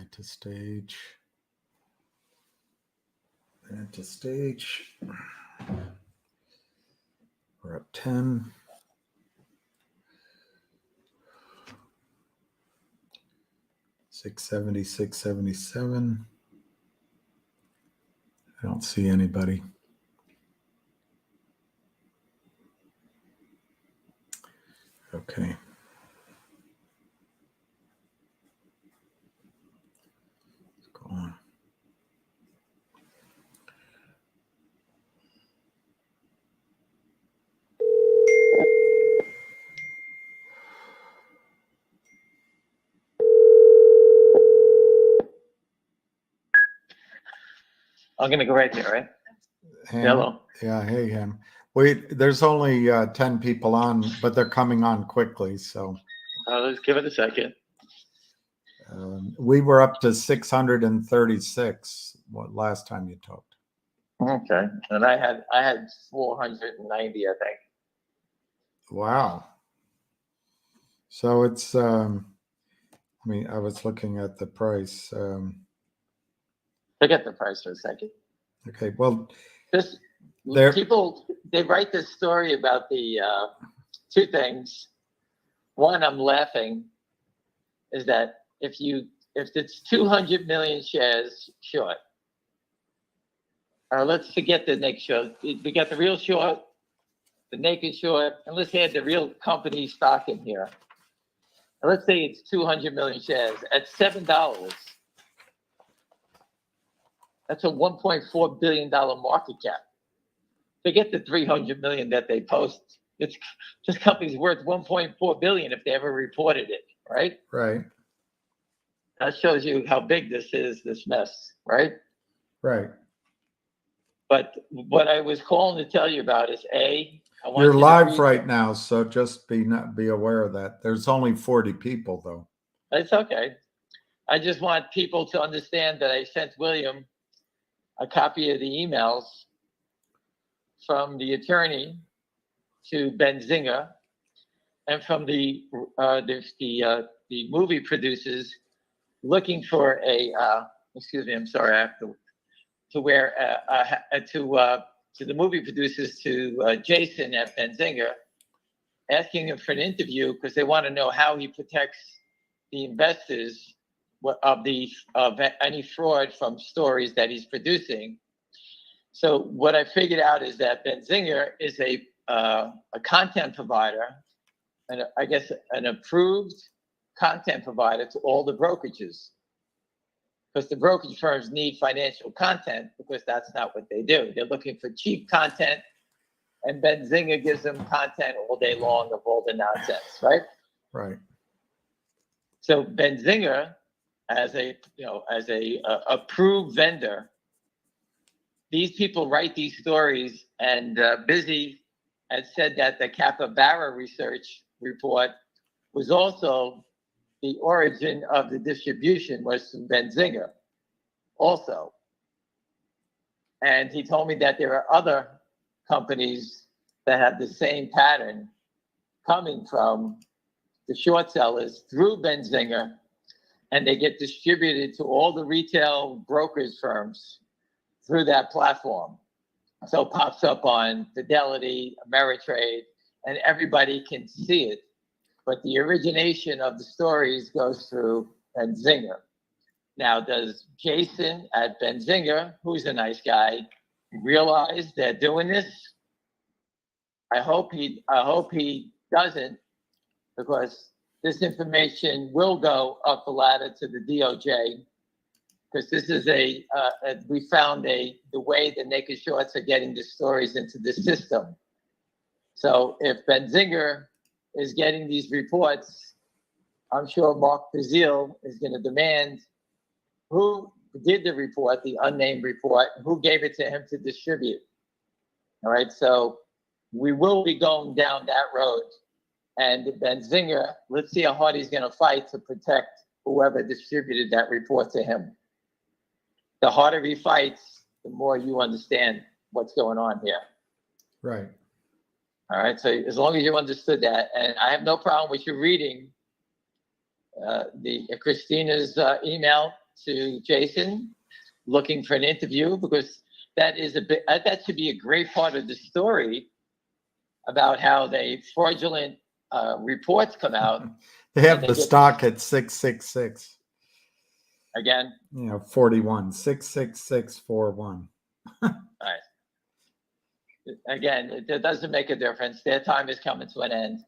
Add to stage. Add to stage. We're up 10. $670, $677. I don't see anybody. Okay. Let's go on. I'm going to go right there, right? Ham, Hello. Yeah, hey, Ham. Wait, there's only 10 people on, but they're coming on quickly. So Let's give it a second. we were up to 636 last time you talked. Okay. And I had 490, I think. Wow. So it's, I was looking at the price. Forget the price for a second. Okay, well, Just there, people, they write this story about the two things. One, I'm laughing, is that if it's 200 million shares short, let's forget the naked short. We got the real short, the naked short, and let's add the real company stock in here. And let's say it's 200 million shares at $7. That's a $1.4 billion market cap. Forget the 300 million that they post. This company's worth 1.4 billion if they ever reported it, right? right. That shows you how big this is, this mess, right? Right. But what I was calling to tell you about is You're live right now, so just be aware of that. There's only 40 people though. It's okay. I just want people to understand that I sent William a copy of the emails from the attorney to Benzinger and from the movie producers looking for a excuse me, I'm sorry, I have to wear to the movie producers, to Jason at Benzinger, asking him for an interview because they want to know how he protects the investors of any fraud from stories that he's producing. So what I figured out is that Benzinger is a content provider, and I guess an approved content provider to all the brokerages, because the brokerage firms need financial content because that's not what they do. They're looking for cheap content, and Benzinger gives them content all day long of all the nonsense, right? Right. So Benzinger, as a approved vendor, these people write these stories, and Busy had said that the Capybara research report was also the origin of the distribution was from Benzinger also. And he told me that there are other companies that have the same pattern coming from the short sellers through Benzinger, and they get distributed to all the retail brokerage firms through that platform. So it pops up on Fidelity, Ameritrade, and everybody can see it. But the origination of the stories goes through Benzinger. Now, does Jason at Benzinger, who's a nice guy, realize they're doing this? I hope he doesn't, because this information will go up the ladder to the DOJ, because this is we found the way the naked shorts are getting the stories into the system. So if Benzinger is getting these reports, I'm sure Mark Bazile is going to demand who did the report, the unnamed report, who gave it to him to distribute. All right, so we will be going down that road. And Benzinger, let's see how hard he's going to fight to protect whoever distributed that report to him. The harder he fights, the more you understand what's going on here. Right. All right, so as long as you understood that, and I have no problem with you reading Christina's email to Jason looking for an interview, because that should be a great part of the story about how they fraudulent reports come out. They have the stock at 666. Again? 41, 66641. All right. Again, it doesn't make a difference. Their time is coming to an end.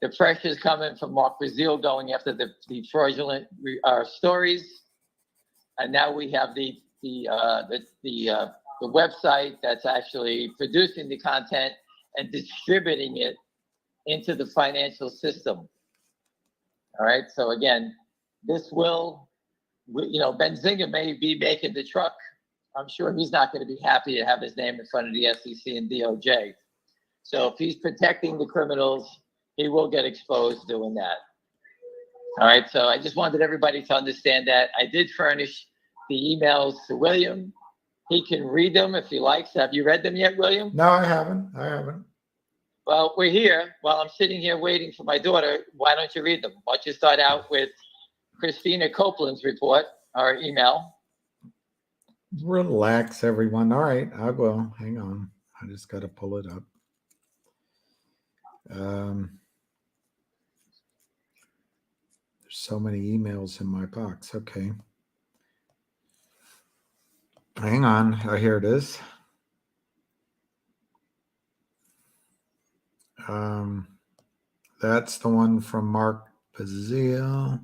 The pressure is coming from Mark Brazil going after the fraudulent stories, and now we have the website that's actually producing the content and distributing it into the financial system. All right. So again, this will, Benzinga may be making the truck. I'm sure he's not going to be happy to have his name in front of the SEC and DOJ. So if he's protecting the criminals, he will get exposed doing that. All right. So I just wanted everybody to understand that. I did furnish the emails to William. He can read them if he likes. Have you read them yet, William? No, I haven't. Well, we're here. While I'm sitting here waiting for my daughter, why don't you read them? Why don't you start out with Christina Copeland's report, or email? Relax, everyone. All right, I will. Hang on. I just got to pull it up. There's so many emails in my box. Okay. Hang on. Here it is. That's the one from Mark Bazile.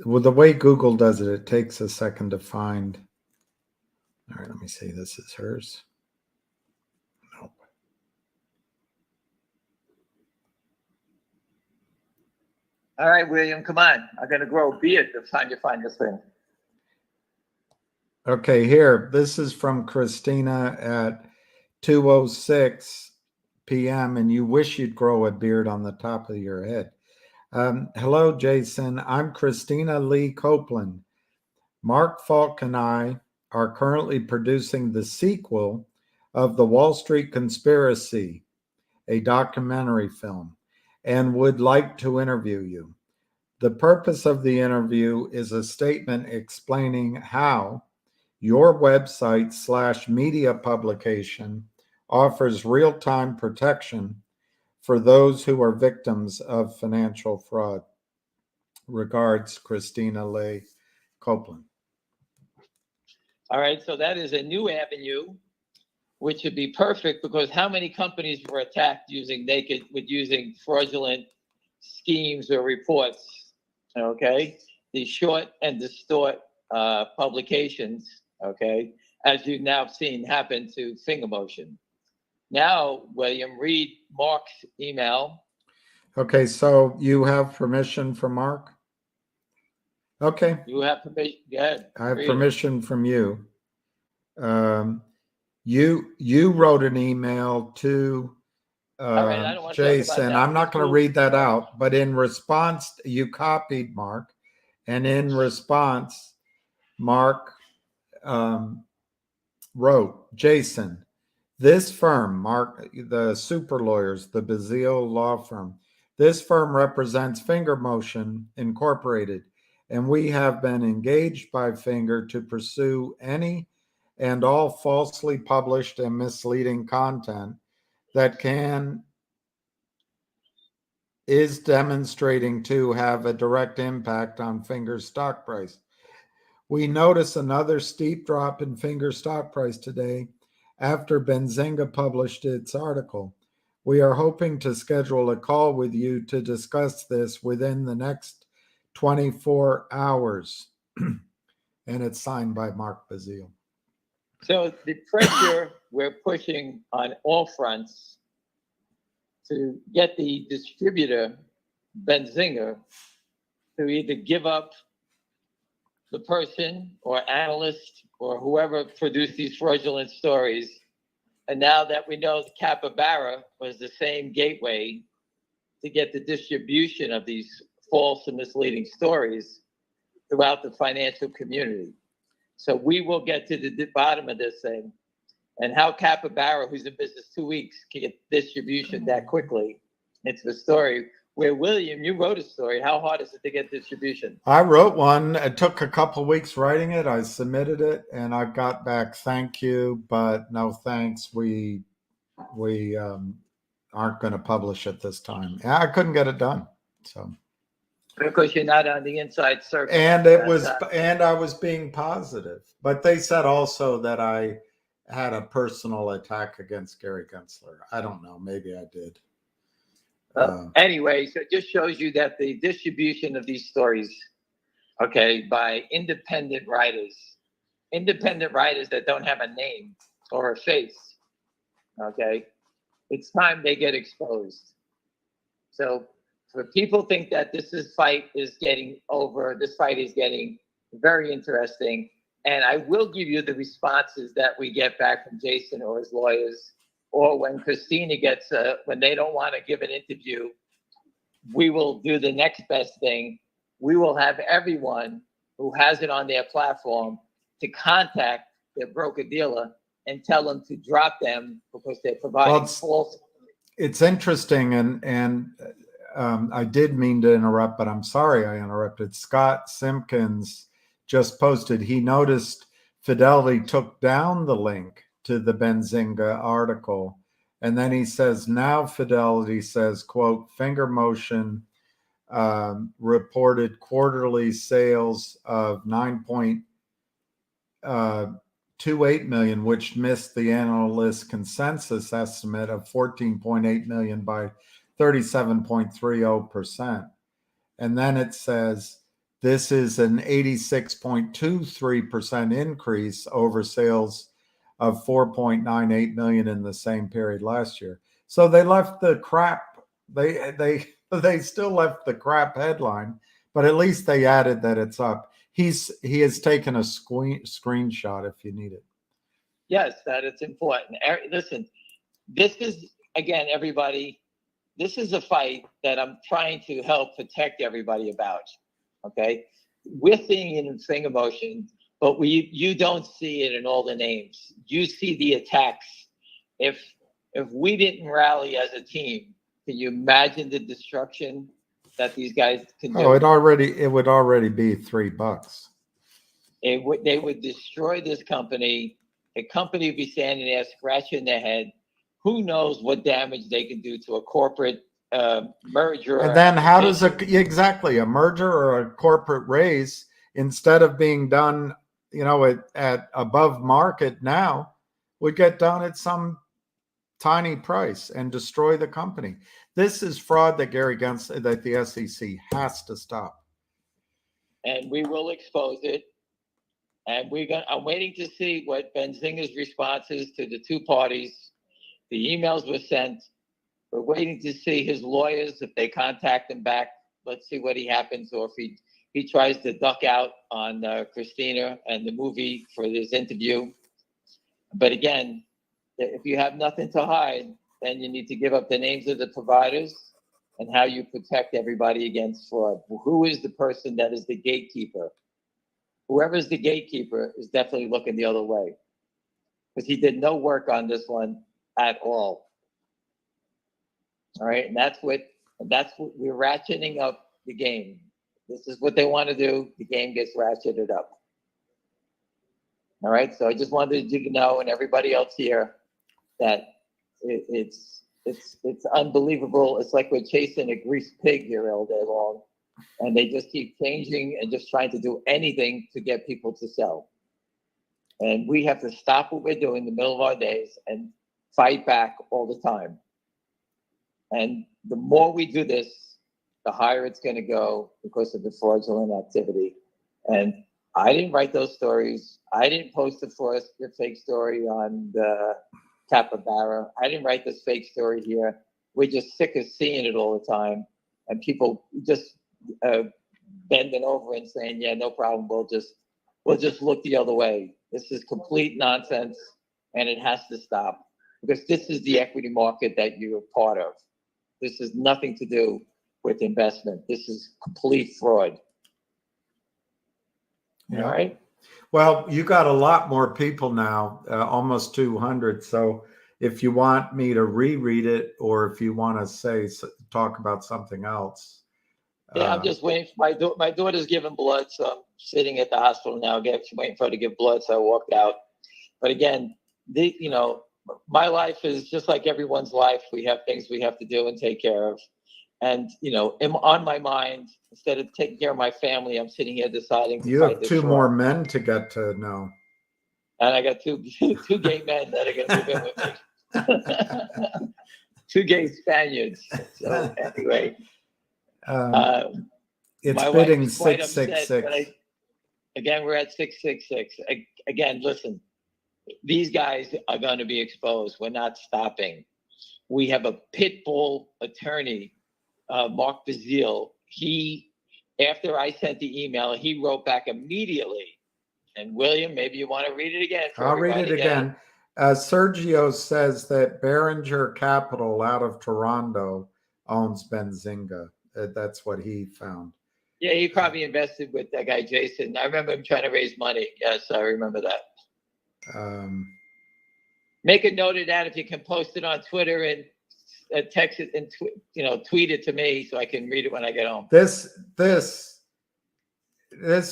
Well, the way Google does it, it takes a second to find. All right, let me see. This is hers. Nope. All right, William, come on. I'm going to grow a beard the time you find this thing. Okay, here. This is from Christina at 2:06 p.m. and you wish you'd grow a beard on the top of your head. Hello, Jason. I'm Christina Lee Copeland. Mark Falk and I are currently producing the sequel of The Wall Street Conspiracy, a documentary film, and would like to interview you. The purpose of the interview is a statement explaining how your website / media publication offers real-time protection for those who are victims of financial fraud. Regards, Christina Lee Copeland. All right, so that is a new avenue, which would be perfect, because how many companies were attacked using fraudulent schemes or reports? Okay, the short and distort publications. Okay, as you've now seen happen to FingerMotion. Now, William, read Mark's email. Okay, so you have permission from Mark? Okay. You have permission. Yeah. I have permission from you. You wrote an email to Jason. I'm not going to read that out, but in response, you copied Mark, and in response, Mark wrote, Jason, this firm, Mark, the super lawyers, the Bazile law firm, this firm represents FingerMotion Incorporated, and we have been engaged by Finger to pursue any and all falsely published and misleading content that is demonstrating to have a direct impact on Finger's stock price. We notice another steep drop in Finger stock price today after Benzinga published its article. We are hoping to schedule a call with you to discuss this within the next 24 hours. And it's signed by Mark Bazile. So the pressure we're pushing on all fronts to get the distributor, Benzinga, to either give up the person or analyst or whoever produced these fraudulent stories. And now that we know Capybara was the same gateway to get the distribution of these false and misleading stories throughout the financial community. So we will get to the bottom of this thing, and how Capybara, who's in business 2 weeks, can get distribution that quickly into the story. where William, you wrote a story. How hard is it to get distribution? I wrote one. It took a couple of weeks writing it. I submitted it, and I got back, "Thank you, but no thanks. We aren't going to publish it this time." And I couldn't get it done. So, Because you're not on the inside circle. and I was being positive, but they said also that I had a personal attack against Gary Gensler. I don't know. Maybe I did. Anyway, so it just shows you that the distribution of these stories, okay, by independent writers that don't have a name or a face, okay, it's time they get exposed. So for people think that this fight is getting over, this fight is getting very interesting. And I will give you the responses that we get back from Jason or his lawyers, or when Christina gets, when they don't want to give an interview, we will do the next best thing. We will have everyone who has it on their platform to contact their broker dealer and tell them to drop them because they're providing false. It's interesting, and I did mean to interrupt, but I'm sorry I interrupted. Scott Simpkins just posted, he noticed Fidelity took down the link to the Benzinga article. And then he says, now Fidelity says, quote, Finger Motion reported quarterly sales of 9.28 million, which missed the analyst consensus estimate of 14.8 million by 37.30%. And then it says, this is an 86.23% increase over sales of 4.98 million in the same period last year. So they left the crap. They still left the crap headline, but at least they added that it's up. He has taken a screenshot if you need it. Yes, that it's important. Listen, this is, again, everybody, this is a fight that I'm trying to help protect everybody about. Okay, we're seeing it in Finger Motion, but you don't see it in all the names. You see the attacks. If we didn't rally as a team, can you imagine the destruction that these guys can do? Oh, it would already be $3. They would destroy this company. A company would be standing there scratching their head. Who knows what damage they can do to a corporate merger? And then how does a merger or a corporate raise, instead of being done, at above market now, would get done at some tiny price and destroy the company? This is fraud that that the SEC has to stop. And we will expose it. And I'm waiting to see what Benzinga's response is to the two parties. The emails were sent. We're waiting to see his lawyers, if they contact him back. Let's see what happens, or if he tries to duck out on Christina and the movie for this interview. But again, if you have nothing to hide, then you need to give up the names of the providers and how you protect everybody against fraud. Who is the person that is the gatekeeper? Whoever is the gatekeeper is definitely looking the other way, because he did no work on this one at all. All right, and that's what we're ratcheting up the game. This is what they want to do. The game gets ratcheted up. All right, so I just wanted you to know, and everybody else here, that it's unbelievable. It's like we're chasing a greased pig here all day long, and they just keep changing and just trying to do anything to get people to sell. And we have to stop what we're doing in the middle of our days and fight back all the time. And the more we do this, the higher it's going to go because of the fraudulent activity. And I didn't write those stories. I didn't post the fake story on the Capybara. I didn't write this fake story here. We're just sick of seeing it all the time. And people just bending over and saying, yeah, no problem. We'll just look the other way. This is complete nonsense, and it has to stop, because this is the equity market that you're part of. This has nothing to do with investment. This is complete fraud. Yeah. All right. Well, you got a lot more people now, almost 200. So if you want me to reread it or if you want to talk about something else. Yeah, I'm just waiting for my daughter's giving blood, so I'm sitting at the hospital now. Waiting for her to give blood, so I walked out. But again, my life is just like everyone's life. We have things we have to do and take care of. And, on my mind, instead of taking care of my family, I'm sitting here deciding to You fight have this two war. more men to get to know. And I got two gay men that are going to move in with me. Two gay Spaniards. So anyway, it's my bidding wife is quite 666. upset, again, we're at 666. Again, listen, these guys are going to be exposed. We're not stopping. We have a pit bull attorney, Mark Bazile. After I sent the email, he wrote back immediately. And William, maybe you want to read it again. I'll read it again. Sergio says that Behringer Capital out of Toronto owns Benzinga. That's what he found. Yeah, he probably invested with that guy, Jason. I remember him trying to raise money. Yes, I remember that. Make a note of that if you can post it on Twitter and text it and tweet it to me so I can read it when I get home. This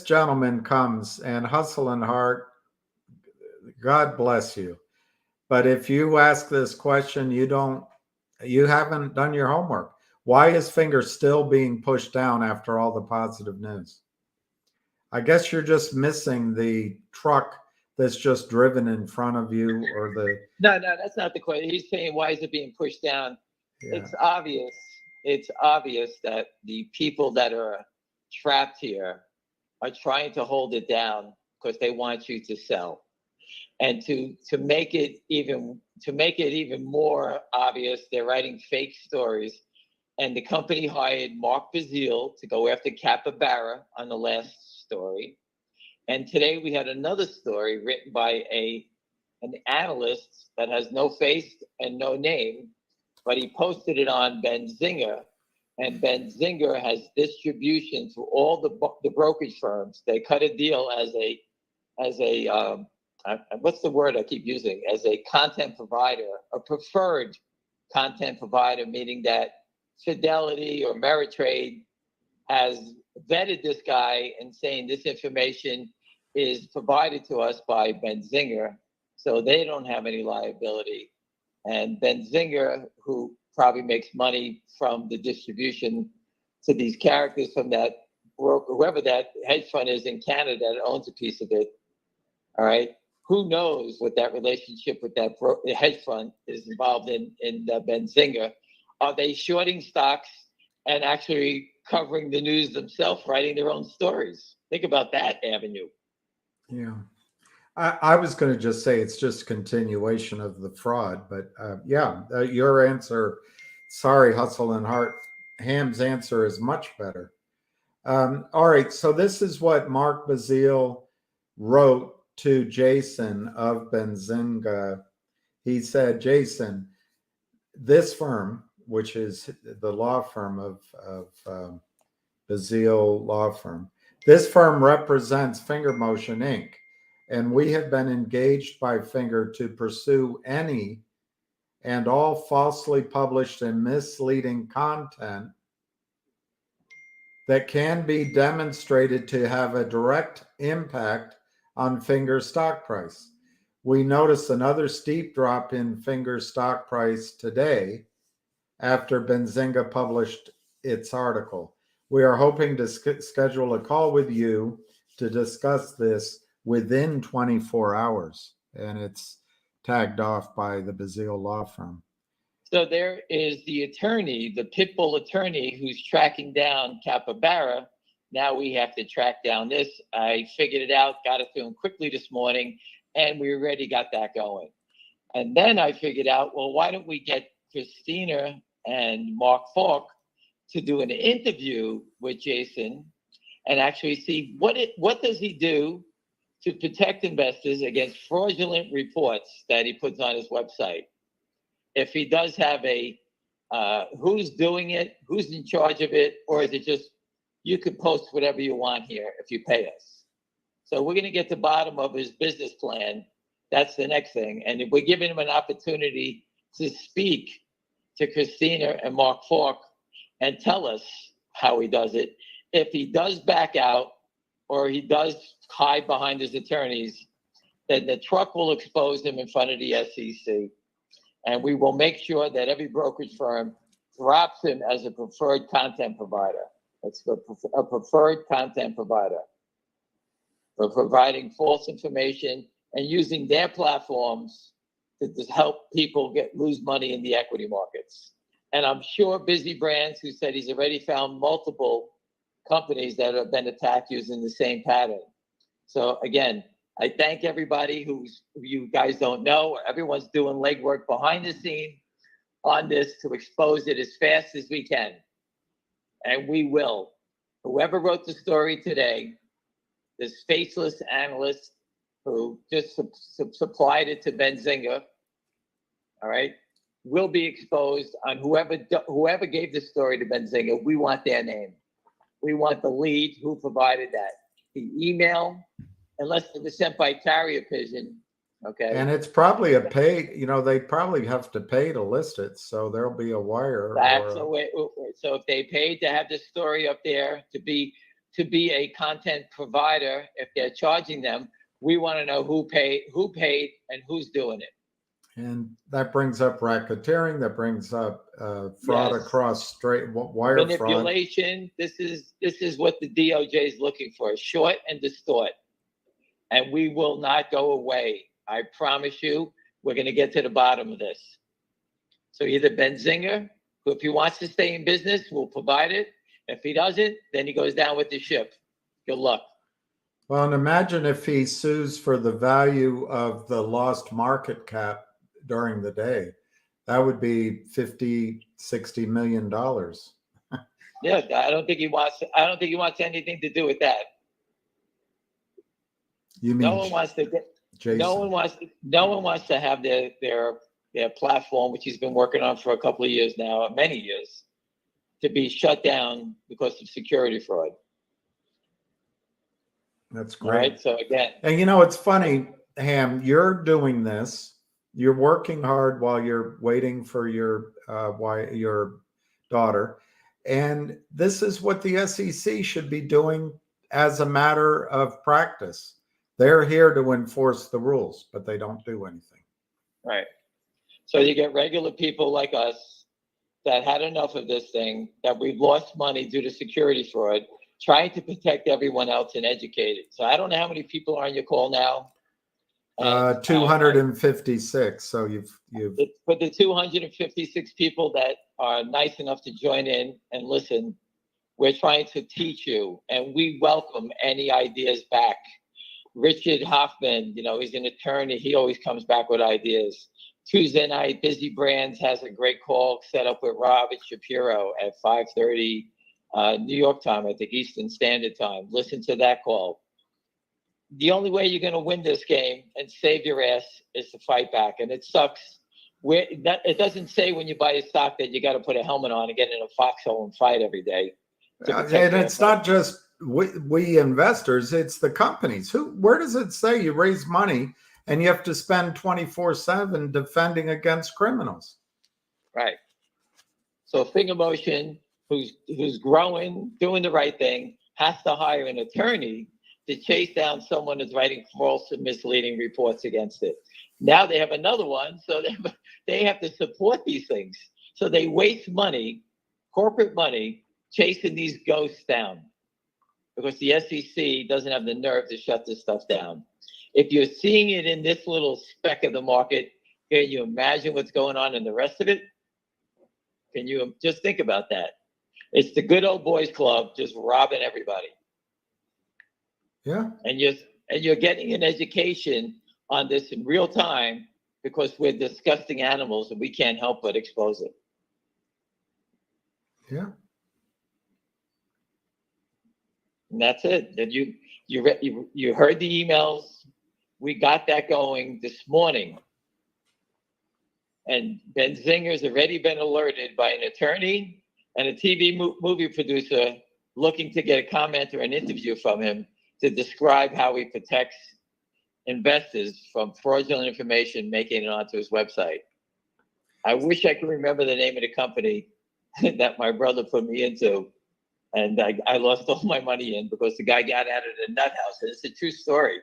gentleman comes and Hustle and Heart, God bless you. But if you ask this question, you haven't done your homework. Why is Finger still being pushed down after all the positive news? I guess you're just missing the truck that's just driven in front of you, or the. No, that's not the question. He's saying, why is it being pushed down? Yeah. It's obvious. It's obvious that the people that are trapped here are trying to hold it down because they want you to sell. And to make it even more obvious, they're writing fake stories. And the company hired Mark Bazile to go after Capybara on the last story. And today we had another story written by an analyst that has no face and no name, but he posted it on Benzinga. And Benzinga has distribution to all the brokerage firms. They cut a deal as a what's the word I keep using? As a content provider, a preferred content provider, meaning that Fidelity or Ameritrade has vetted this guy and saying this information is provided to us by Benzinga, so they don't have any liability. And Benzinga, who probably makes money from the distribution to these characters from that broker, whoever that hedge fund is in Canada that owns a piece of it, all right? Who knows what that relationship with that hedge fund is involved in Benzinga? Are they shorting stocks and actually covering the news themselves, writing their own stories? Think about that avenue. Yeah. I was going to just say it's just continuation of the fraud, but your answer, sorry, Hustle and Heart, Ham's answer is much better. All right, so this is what Mark Bazile wrote to Jason of Benzinga. He said, Jason, this firm, which is the law firm of Bazile Law Firm, this firm represents Finger Motion Inc., and we have been engaged by Finger to pursue any and all falsely published and misleading content that can be demonstrated to have a direct impact on Finger's stock price. We noticed another steep drop in Finger's stock price today after Benzinga published its article. We are hoping to schedule a call with you to discuss this within 24 hours. And it's tagged off by the Bazile Law Firm. So there is the attorney, the pitbull attorney, who's tracking down Capybara. Now we have to track down this. I figured it out, got it to him quickly this morning, and we already got that going. And then I figured out, well, why don't we get Christina and Mark Falk to do an interview with Jason and actually see what does he do to protect investors against fraudulent reports that he puts on his website. If he does have who's doing it, who's in charge of it, or is it just you could post whatever you want here if you pay us? So we're going to get to the bottom of his business plan That's the next thing. And if we're giving him an opportunity to speak to Christina and Mark Falk and tell us how he does it, if he does back out or he does hide behind his attorneys, then the truck will expose him in front of the SEC. And we will make sure that every brokerage firm drops him as a preferred content provider. It's a preferred content provider for providing false information and using their platforms to help people lose money in the equity markets. And I'm sure Busy Brands, who said he's already found multiple companies that have been attacked using the same pattern. So again, I thank everybody who you guys don't know. Everyone's doing legwork behind the scene on this to expose it as fast as we can. And we will. Whoever wrote the story today, this faceless analyst who just supplied it to Benzinga, all right, will be exposed on whoever gave the story to Benzinga. We want their name. We want the lead who provided that. The email, unless it was sent by carrier pigeon, okay? And it's probably a pay, they probably have to pay to list it. So there'll be a wire. That's the way. So if they paid to have the story up there to be a content provider, if they're charging them, we want to know who paid, and who's doing it. And that brings up racketeering. That brings up fraud across wire manipulation. Fraud. This is what the DOJ is looking for: short and distort. And we will not go away. I promise you, we're going to get to the bottom of this. So either Benzinga, who if he wants to stay in business, will provide it. If he doesn't, then he goes down with the ship. Good luck. Well, and imagine if he sues for the value of the lost market cap during the day. That would be $50-60 million. Yeah, I don't think he wants anything to do with that. You mean no one wants to get Jason. No one wants to have their platform, which he's been working on for a couple of years now, many years, to be shut down because of security fraud. That's great. Right. So again, and it's funny, Ham, you're doing this. You're working hard while you're waiting for your daughter. And this is what the SEC should be doing as a matter of practice. They're here to enforce the rules, but they don't do anything. Right. So you get regular people like us that had enough of this thing, that we've lost money due to security fraud, trying to protect everyone else and educate it. So I don't know how many people are on your call now. 256. So you've for the 256 people that are nice enough to join in and listen, we're trying to teach you, and we welcome any ideas back. Richard Hoffman, he's an attorney. He always comes back with ideas. Tuesday night, Busy Brands has a great call set up with Robert Shapiro at 5:30 New York time, I think Eastern Standard Time. Listen to that call. The only way you're going to win this game and save your ass is to fight back. And it sucks. It doesn't say when you buy a stock that you got to put a helmet on and get in a foxhole and fight every day. And it's not just we investors, it's the companies. Where does it say you raise money and you have to spend 24/7 defending against criminals? Right. So Finger Motion, who's growing, doing the right thing, has to hire an attorney to chase down someone who's writing false and misleading reports against it. Now they have another one, so they have to support these things. So they waste money, corporate money, chasing these ghosts down because the SEC doesn't have the nerve to shut this stuff down. If you're seeing it in this little speck of the market, can you imagine what's going on in the rest of it? Can you just think about that? It's the good old boys club just robbing everybody. Yeah. And you're getting an education on this in real time because we're disgusting animals and we can't help but expose it. Yeah. And that's it. And you heard the emails. We got that going this morning. And Benzinger's already been alerted by an attorney and a TV movie producer looking to get a comment or an interview from him to describe how he protects investors from fraudulent information making it onto his website. I wish I could remember the name of the company that my brother put me into. And I lost all my money in because the guy got out of the nut house. And it's a true story.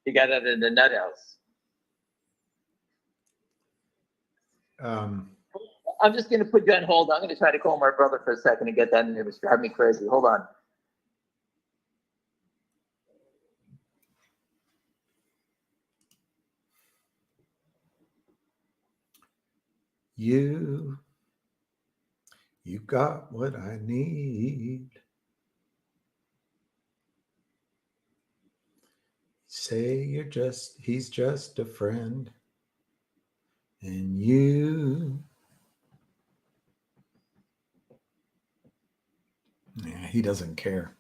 He got out of the nut house. I'm just going to put you on hold. I'm going to try to call my brother for a second and get that name. It's driving me crazy. Hold on. You got what I need. Say he's just a friend. And he doesn't care.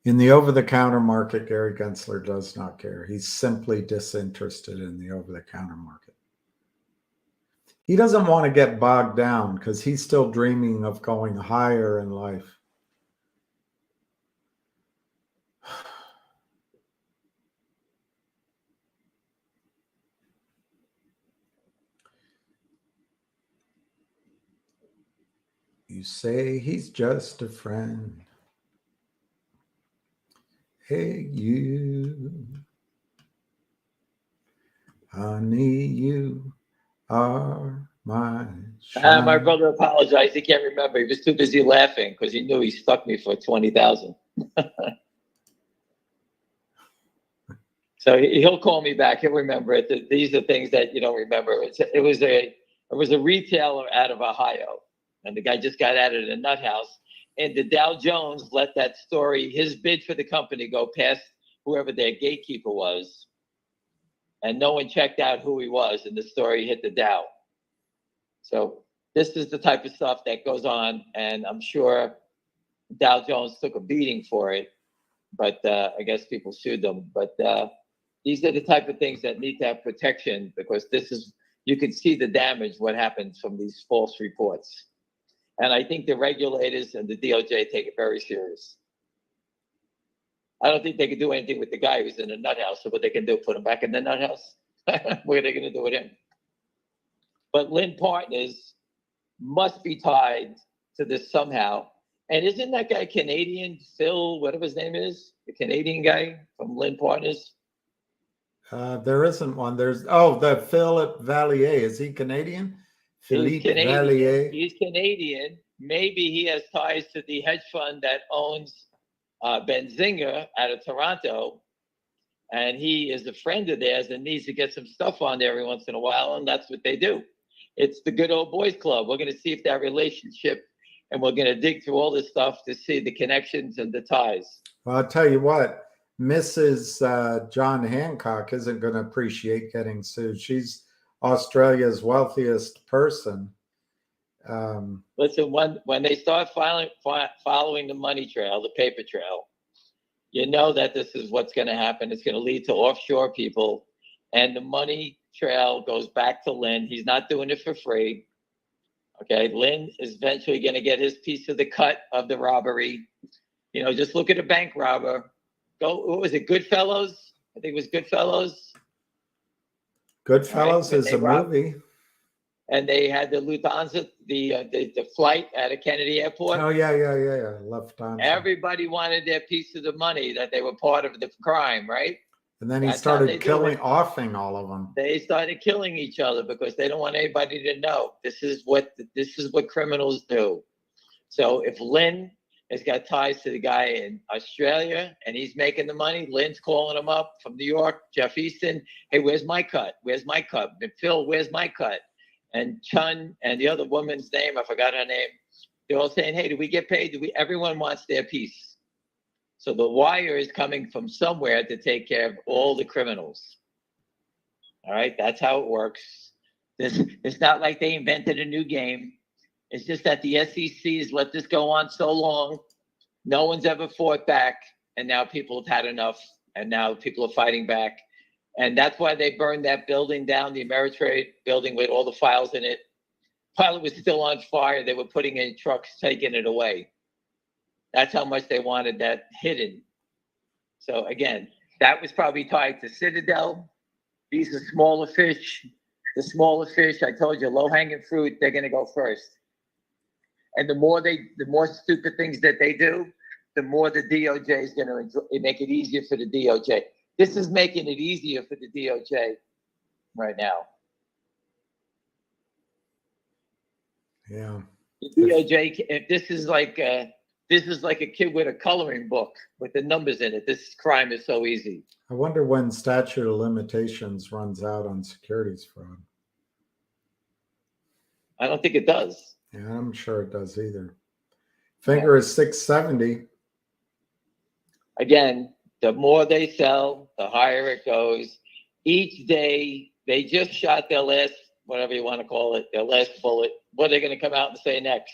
In the over-the-counter market, Gary Gensler does not care. He's simply disinterested in the over-the-counter market. He doesn't want to get bogged down because he's still dreaming of going higher in life. You say he's just a friend. Hey, you. Honey, you are my shine. My brother apologized. He can't remember. He was too busy laughing because he knew he stuck me for $20,000. So he'll call me back. He'll remember it. These are things that you don't remember. It was a retailer out of Ohio, and the guy just got out of the nut house. And the Dow Jones let that story, his bid for the company, go past whoever their gatekeeper was, and no one checked out who he was, and the story hit the Dow. So this is the type of stuff that goes on, and I'm sure Dow Jones took a beating for it, but I guess people sued them. But these are the type of things that need to have protection because you can see the damage, what happens from these false reports. And I think the regulators and the DOJ take it very serious. I don't think they can do anything with the guy who's in the nut house. So what they can do, put him back in the nut house? What are they going to do with him? But Lynn Partners must be tied to this somehow. And isn't that guy Canadian, Phil, whatever his name is, the Canadian guy from Lynn Partners? There isn't one. The Philip Vallier. Is he Canadian? Philippe Vallier. He's Canadian. Maybe he has ties to the hedge fund that owns Benzinger out of Toronto. And he is a friend of theirs and needs to get some stuff on there every once in a while. And that's what they do. It's the good old boys club. We're going to see if that relationship, and we're going to dig through all this stuff to see the connections and the ties. Well, I'll tell you what, Mrs. John Hancock isn't going to appreciate getting sued. She's Australia's wealthiest person. Listen, when they start following the money trail, the paper trail, you know that this is what's going to happen. It's going to lead to offshore people, and the money trail goes back to Lynn. He's not doing it for free. Okay, Lynn is eventually going to get his piece of the cut of the robbery. You know, just look at a bank robber. What was it, Goodfellas? I think it was Goodfellas. Goodfellas is a movie. And they had the Lufthansa, the flight at a Kennedy Airport. Oh, yeah. Lufthansa. Everybody wanted their piece of the money, that they were part of the crime, right? And then he started offing all of them. They started killing each other because they don't want anybody to know. This is what criminals do. So if Lynn has got ties to the guy in Australia and he's making the money, Lynn's calling him up from New York, Jeff Easton, hey, where's my cut? Where's my cut? And Phil, where's my cut? And Chun and the other woman's name, I forgot her name, they're all saying, hey, do we get paid? Everyone wants their piece. So the wire is coming from somewhere to take care of all the criminals. All right, that's how it works. It's not like they invented a new game. It's just that the SEC has let this go on so long. No one's ever fought back, and now people have had enough, and now people are fighting back. And that's why they burned that building down, the Ameritrade building with all the files in it. While it was still on fire, they were putting in trucks, taking it away. That's how much they wanted that hidden. So again, That was probably tied to Citadel. These are smaller fish. The smaller fish, I told you, low-hanging fruit, they're going to go first. And the more stupid things that they do, the more the DOJ is going to make it easier for the DOJ. This is making it easier for the DOJ right now. Yeah. The DOJ, if this is like a kid with a coloring book with the numbers in it. This crime is so easy. I wonder when statute of limitations runs out on securities fraud. I don't think it does. Yeah, I'm sure it does either. Finger is 670. Again, the more they sell, the higher it goes. Each day, they just shot their last, whatever you want to call it, their last bullet. What are they going to come out and say next?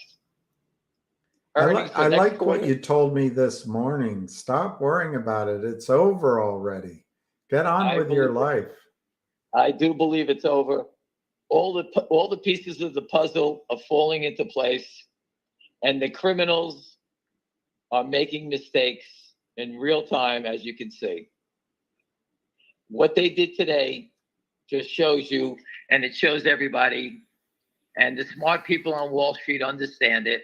I like what you told me this morning. Stop worrying about it. It's over already. Get on with your life. I do believe it's over. All the pieces of the puzzle are falling into place, and the criminals are making mistakes in real time, as you can see. What they did today just shows you, and it shows everybody, and the smart people on Wall Street understand it.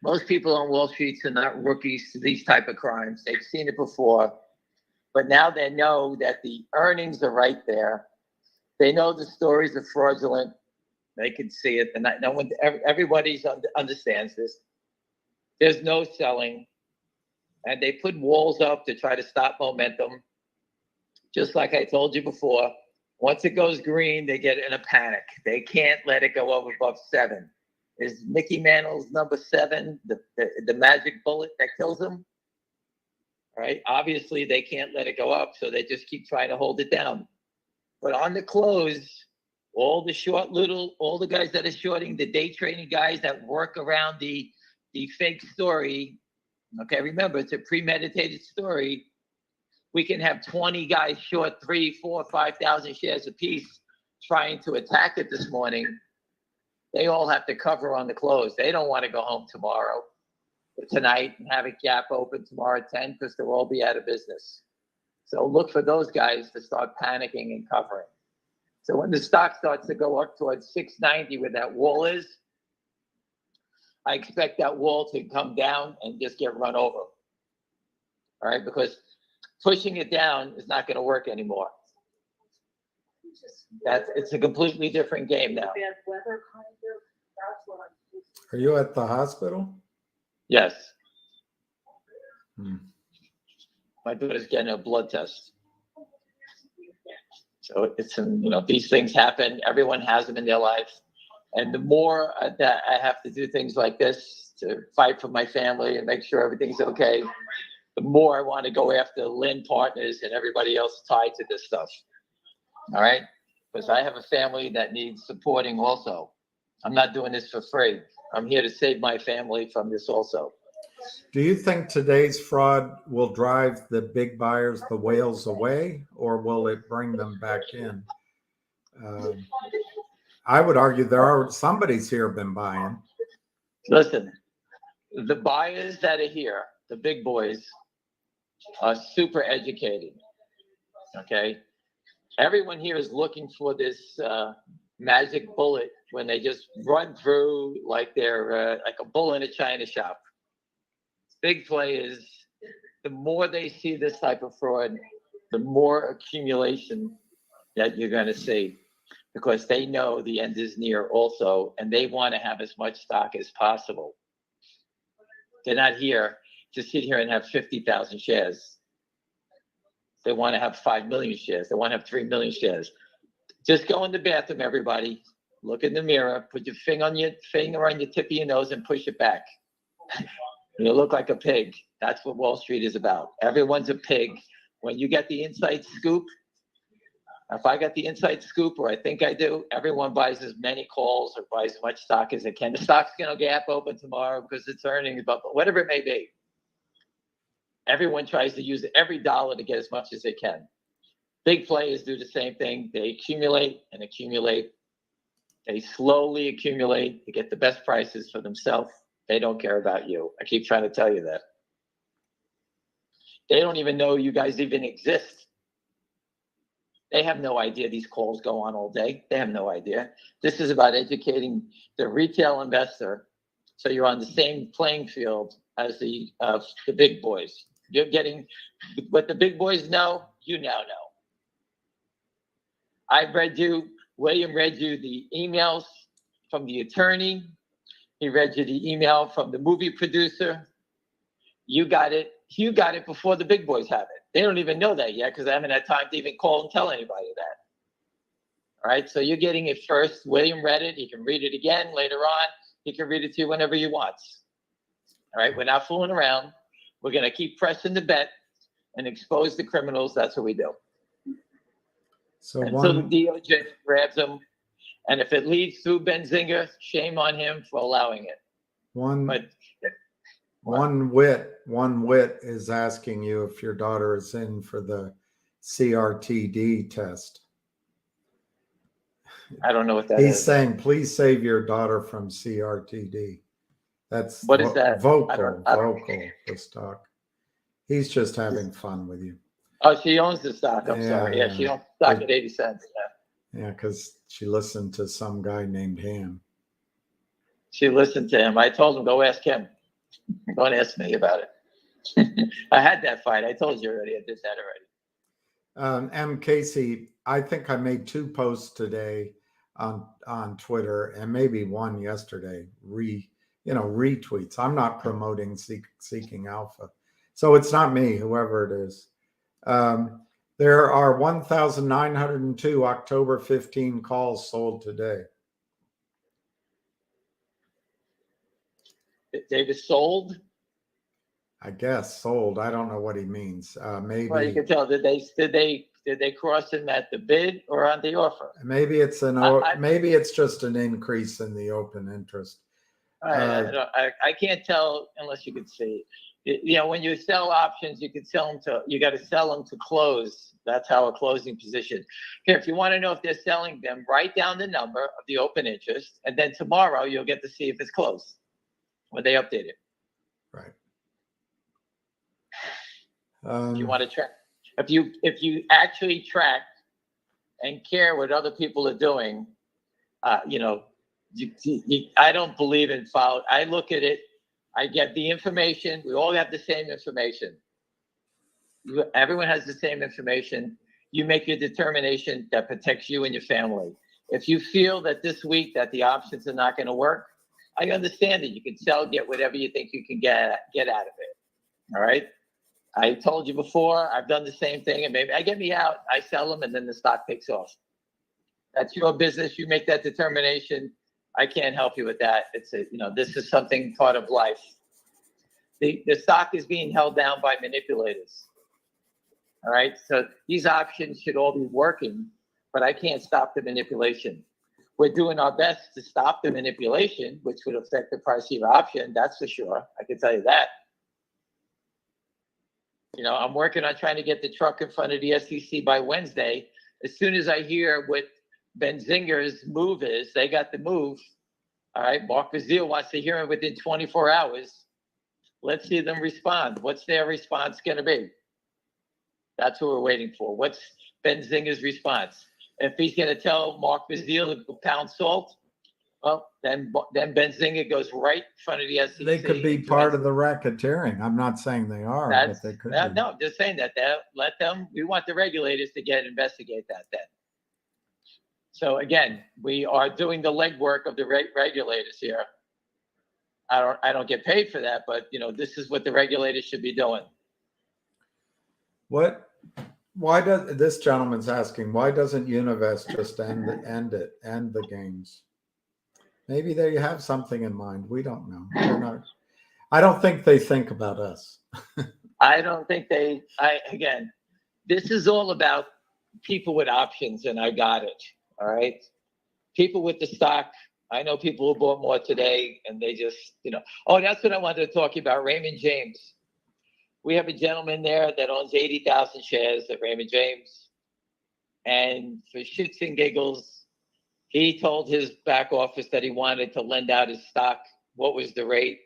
Most people on Wall Street are not rookies to these type of crimes. They've seen it before, but now they know that the earnings are right there. They know the stories are fraudulent. They can see it, and no one, everybody understands this. There's no selling, and they put walls up to try to stop momentum. Just like I told you before, once it goes green, they get in a panic. They can't let it go above 7. Is Mickey Mantle's number 7 the magic bullet that kills him? All right. Obviously, they can't let it go up, so they just keep trying to hold it down. But on the close, all the guys that are shorting, the day trading guys that work around the fake story. Okay, remember, it's a premeditated story. We can have 20 guys short 3, 4, 5,000 shares apiece trying to attack it this morning. They all have to cover on the close. They don't want to go home tomorrow or tonight and have a gap open tomorrow at 10 because they'll all be out of business. So look for those guys to start panicking and covering. So when the stock starts to go up towards 690 where that wall is, I expect that wall to come down and just get run over. All right, because pushing it down is not going to work anymore. It's a completely different game now. Are you at the hospital? Yes. My daughter's getting a blood test. So it's, these things happen. Everyone has them in their life. And the more that I have to do things like this to fight for my family and make sure everything's okay, the more I want to go after Lynn Partners and everybody else tied to this stuff. All right? Because I have a family that needs supporting also. I'm not doing this for free. I'm here to save my family from this also. Do you think today's fraud will drive the big buyers, the whales, away, or will it bring them back in? I would argue somebody's here been buying. Listen, the buyers that are here, the big boys, are super educated. Okay? Everyone here is looking for this magic bullet when they just run through like they're like a bull in a china shop. Big play is the more they see this type of fraud, the more accumulation that you're going to see, because they know the end is near also, and they want to have as much stock as possible. They're not here to sit here and have 50,000 shares. They want to have 5 million shares. They want to have 3 million shares. Just go in the bathroom, everybody. Look in the mirror. Put your finger on your tip of your nose and push it back. You look like a pig. That's what Wall Street is about. Everyone's a pig. When you get the inside scoop, if I got the inside scoop, or I think I do, everyone buys as many calls or buys as much stock as they can. The stock's going to gap open tomorrow because it's earnings, but whatever it may be. Everyone tries to use every dollar to get as much as they can. Big players do the same thing. They accumulate and accumulate. They slowly accumulate to get the best prices for themselves. They don't care about you. I keep trying to tell you that. They don't even know you guys even exist. They have no idea these calls go on all day. They have no idea. This is about educating the retail investor so you're on the same playing field as the big boys. You're getting what the big boys know, you now know. William read you the emails from the attorney. He read you the email from the movie producer. You got it before the big boys have it. They don't even know that yet because I haven't had time to even call and tell anybody that. All right, so you're getting it first. William read it. He can read it again later on. He can read it to you whenever he wants. All right, we're not fooling around. We're going to keep pressing the bet and expose the criminals. That's what we do. So until the DOJ grabs them. And if it leads through Benzinger, shame on him for allowing it. One wit is asking you if your daughter is in for the CRTD test. I don't know what that is. He's saying, please save your daughter from CRTD. That's what is that? Vocal, the stock. He's just having fun with you. Oh, she owns the stock. I'm sorry. Yeah, she owns the stock at 80 cents. Yeah, because she listened to some guy named Ham. She listened to him. I told him, go ask him. Don't ask me about it. I had that fight. I told you already. I did that already. M. Casey, I think I made 2 posts today on Twitter and maybe one yesterday. Retweets. I'm not promoting Seeking Alpha, so it's not me. Whoever it is. There are 1,902 October 15 calls sold today. Davis sold? I guess sold. I don't know what he means. Maybe. Well, you can tell. Did they cross him at the bid or on the offer? Maybe it's maybe it's just an increase in the open interest. I can't tell unless you can see. When you sell options, you got to sell them to close. That's how a closing position. Here, if you want to know if they're selling them, write down the number of the open interest, and then tomorrow you'll get to see if it's closed when they update it. Right. If you want to track, if you actually track and care what other people are doing, I don't believe in follow. I look at it. I get the information. We all have the same information. Everyone has the same information. You make your determination that protects you and your family. If you feel that this week that the options are not going to work, I understand that you can sell, get whatever you think you can get out of it. All right. I told you before, I've done the same thing, and maybe I get me out, I sell them, and then the stock takes off. That's your business. You make that determination. I can't help you with that. This is something part of life. The stock is being held down by manipulators. All right. So these options should all be working, but I can't stop the manipulation. We're doing our best to stop the manipulation, which would affect the price of your option. That's for sure. I can tell you that. I'm working on trying to get the truck in front of the SEC by Wednesday. As soon as I hear what Benzinger's move is, they got the move. All right. Mark Bazile wants to hear it within 24 hours. Let's see them respond. What's their response going to be? That's what we're waiting for. What's Benzinger's response? If he's going to tell Mark Bazile to pound salt, well, then Benzinger goes right in front of the SEC. They could be part of the racketeering. I'm not saying they are, but they could be. No, just saying that. Let them. We want the regulators to investigate that then. So again, we are doing the legwork of the regulators here. I don't get paid for that, but this is what the regulators should be doing. Why does this gentleman's asking? Why doesn't Univest just end the games? Maybe they have something in mind. We don't know. I don't think they think about us. I don't think again, this is all about people with options, and I got it. All right. People with the stock. I know people who bought more today, and they just, oh, that's what I wanted to talk about. Raymond James. We have a gentleman there that owns 80,000 shares at Raymond James. And for shits and giggles, he told his back office that he wanted to lend out his stock. What was the rate?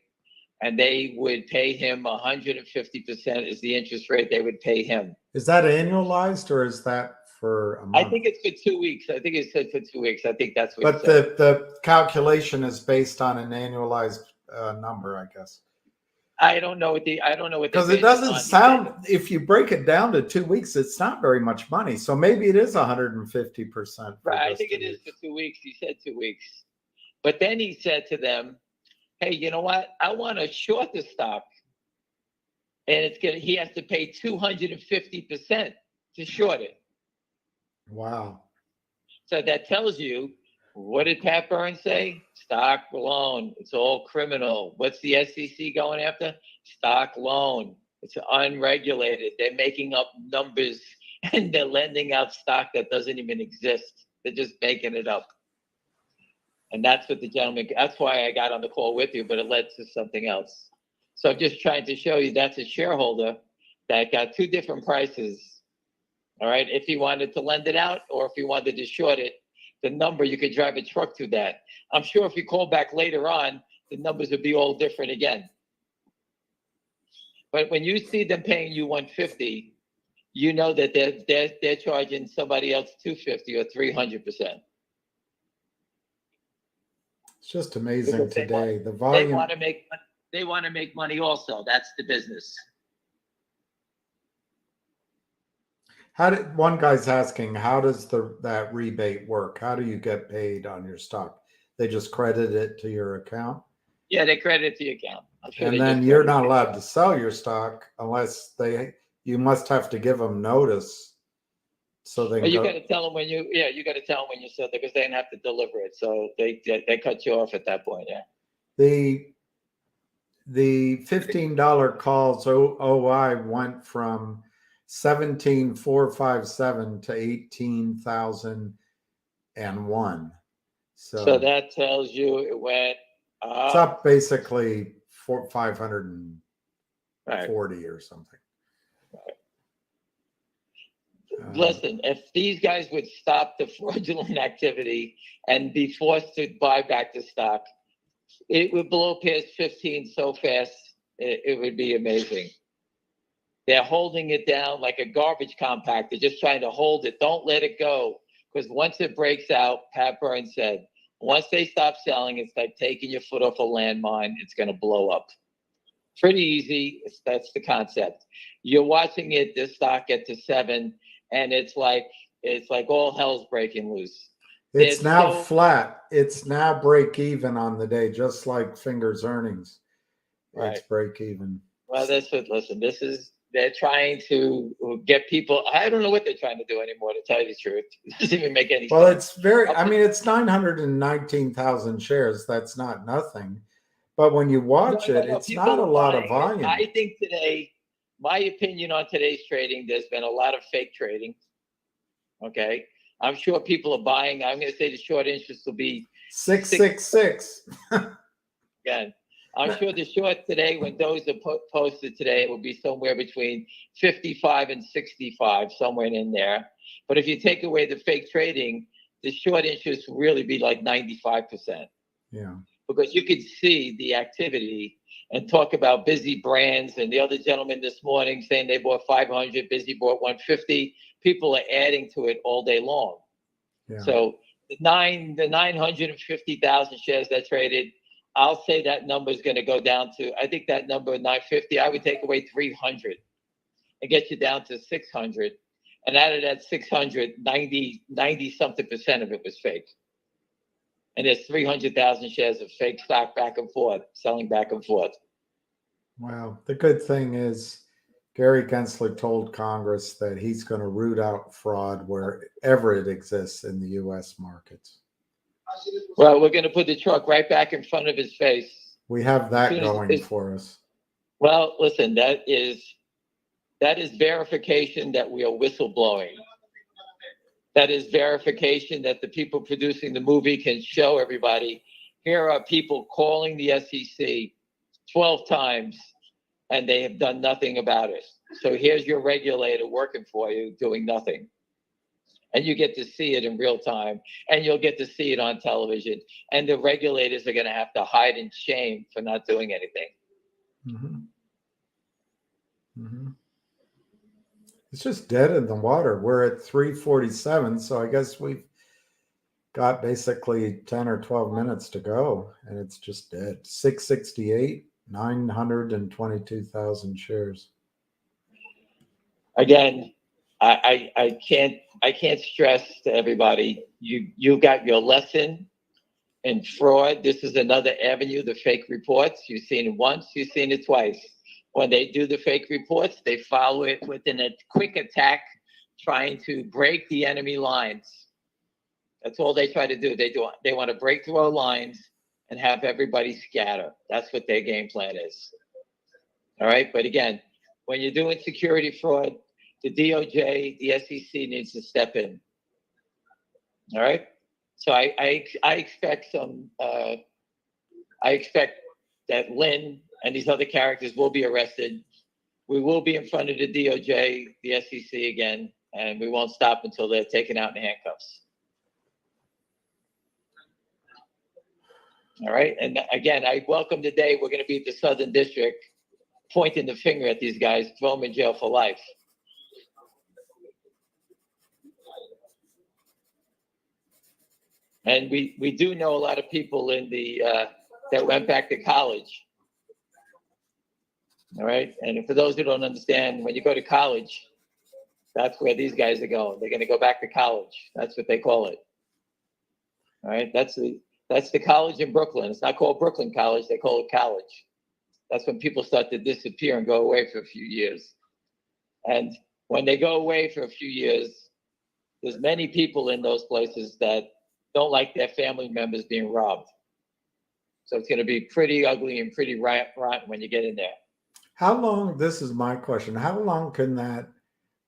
and they would pay him 150% is the interest rate they would pay him. Is that annualized or is that for a month? I think it's for 2 weeks. I think it said for 2 weeks. I think that's what But it said. the calculation is based on an annualized number, I guess. I don't know what because it doesn't sound, if you break it down to 2 weeks, it's not very much money. So maybe it is 150%. Right, I think it is for 2 weeks. He said 2 weeks, but then he said to them, "Hey, you know what? I want to short the stock, and he has to pay 250% to short it." Wow. So that tells you, what did Pat Burns say? Stock loan. It's all criminal. What's the SEC going after? Stock loan. It's unregulated. They're making up numbers and they're lending out stock that doesn't even exist. They're just making it up. And that's what that's why I got on the call with you, but it led to something else. So I'm just trying to show you that's a shareholder that got two different prices. All right. If he wanted to lend it out or if he wanted to short it, the number, you could drive a truck to that. I'm sure if you call back later on, the numbers would be all different again. But when you see them paying you 150, you know that they're charging somebody else 250 or 300%. It's just amazing today. The volume. They want to make money also. That's the business. One guy's asking, how does that rebate work? How do you get paid on your stock? They just credit it to your account? Yeah, they credit it to your account. And then you're not allowed to sell your stock unless you must have to give them notice. So they you got to tell them when you got to tell them when you sell it because they don't have to deliver it. So they cut you off at that point. Yeah. The $15 calls OI went from 17,457 to 18,001. So that tells you it went up. It's up basically 540 or something. Right. Listen, if these guys would stop the fraudulent activity and be forced to buy back the stock, it would blow past 15 so fast, it would be amazing. They're holding it down like a garbage compactor, just trying to hold it. Don't let it go. Because once it breaks out, Pat Burns said, once they stop selling, it's like taking your foot off a landmine. It's going to blow up. Pretty easy. That's the concept. You're watching it, this stock get to 7, and it's like all hell's breaking loose. It's now flat. It's now break even on the day, just like Fingers earnings. Right. It's break even. Well, they're trying to get people. I don't know what they're trying to do anymore, to tell you the truth. It doesn't even make any sense. Well, it's it's 919,000 shares. That's not nothing. But when you watch it's not a lot of volume. I think today, my opinion on today's trading, there's been a lot of fake trading. Okay. I'm sure people are buying. I'm going to say the short interest will be 666. Again. I'm sure the short today, when those are posted today, it will be somewhere between 55 and 65, somewhere in there. But if you take away the fake trading, the short interest will really be like 95%. Yeah. Because you could see the activity and talk about busy brands. And the other gentleman this morning saying they bought 500, busy bought 150. People are adding to it all day long. Yeah. So the 950,000 shares that traded, I'll say that number is going to go down to, I think that number 950, I would take away 300 and get you down to 600. And out of that 600, 90 something percent of it was fake. And there's 300,000 shares of fake stock back and forth, selling back and forth. Wow. The good thing is Gary Gensler told Congress that he's going to root out fraud wherever it exists in the U.S. markets. Well, we're going to put the truck right back in front of his face. We have that going for us. Well, listen, that is verification that we are whistleblowing. That is verification that the people producing the movie can show everybody, here are people calling the SEC 12 times, and they have done nothing about it. So here's your regulator working for you, doing nothing. And you get to see it in real time, and you'll get to see it on television. And the regulators are going to have to hide in shame for not doing anything. Mm-hmm. Mm-hmm. It's just dead in the water. We're at 3:47, so I guess we've got basically 10 or 12 minutes to go, and it's just dead. 668, 922,000 shares. Again, I can't stress to everybody. You got your lesson in fraud. This is another avenue. The fake reports. You've seen it once. You've seen it twice. When they do the fake reports, they follow it within a quick attack, trying to break the enemy lines. That's all they try to do. They want to break through our lines and have everybody scatter. That's what their game plan is. All right. But again, when you're doing security fraud, the DOJ, the SEC needs to step in. All right. So I expect some. I expect that Lynn and these other characters will be arrested. We will be in front of the DOJ, the SEC again, and we won't stop until they're taken out in handcuffs. All right. And again, I welcome the day we're going to be at the Southern District pointing the finger at these guys, throw them in jail for life. And we do know a lot of people in the that went back to college. All right. And for those who don't understand, when you go to college, that's where these guys are going. They're going to go back to college. That's what they call it. All right. That's the college in Brooklyn. It's not called Brooklyn College. They call it college. That's when people start to disappear and go away for a few years. And when they go away for a few years, there's many people in those places that don't like their family members being robbed. So it's going to be pretty ugly and pretty rotten when you get in there. How long, this is my question, how long can that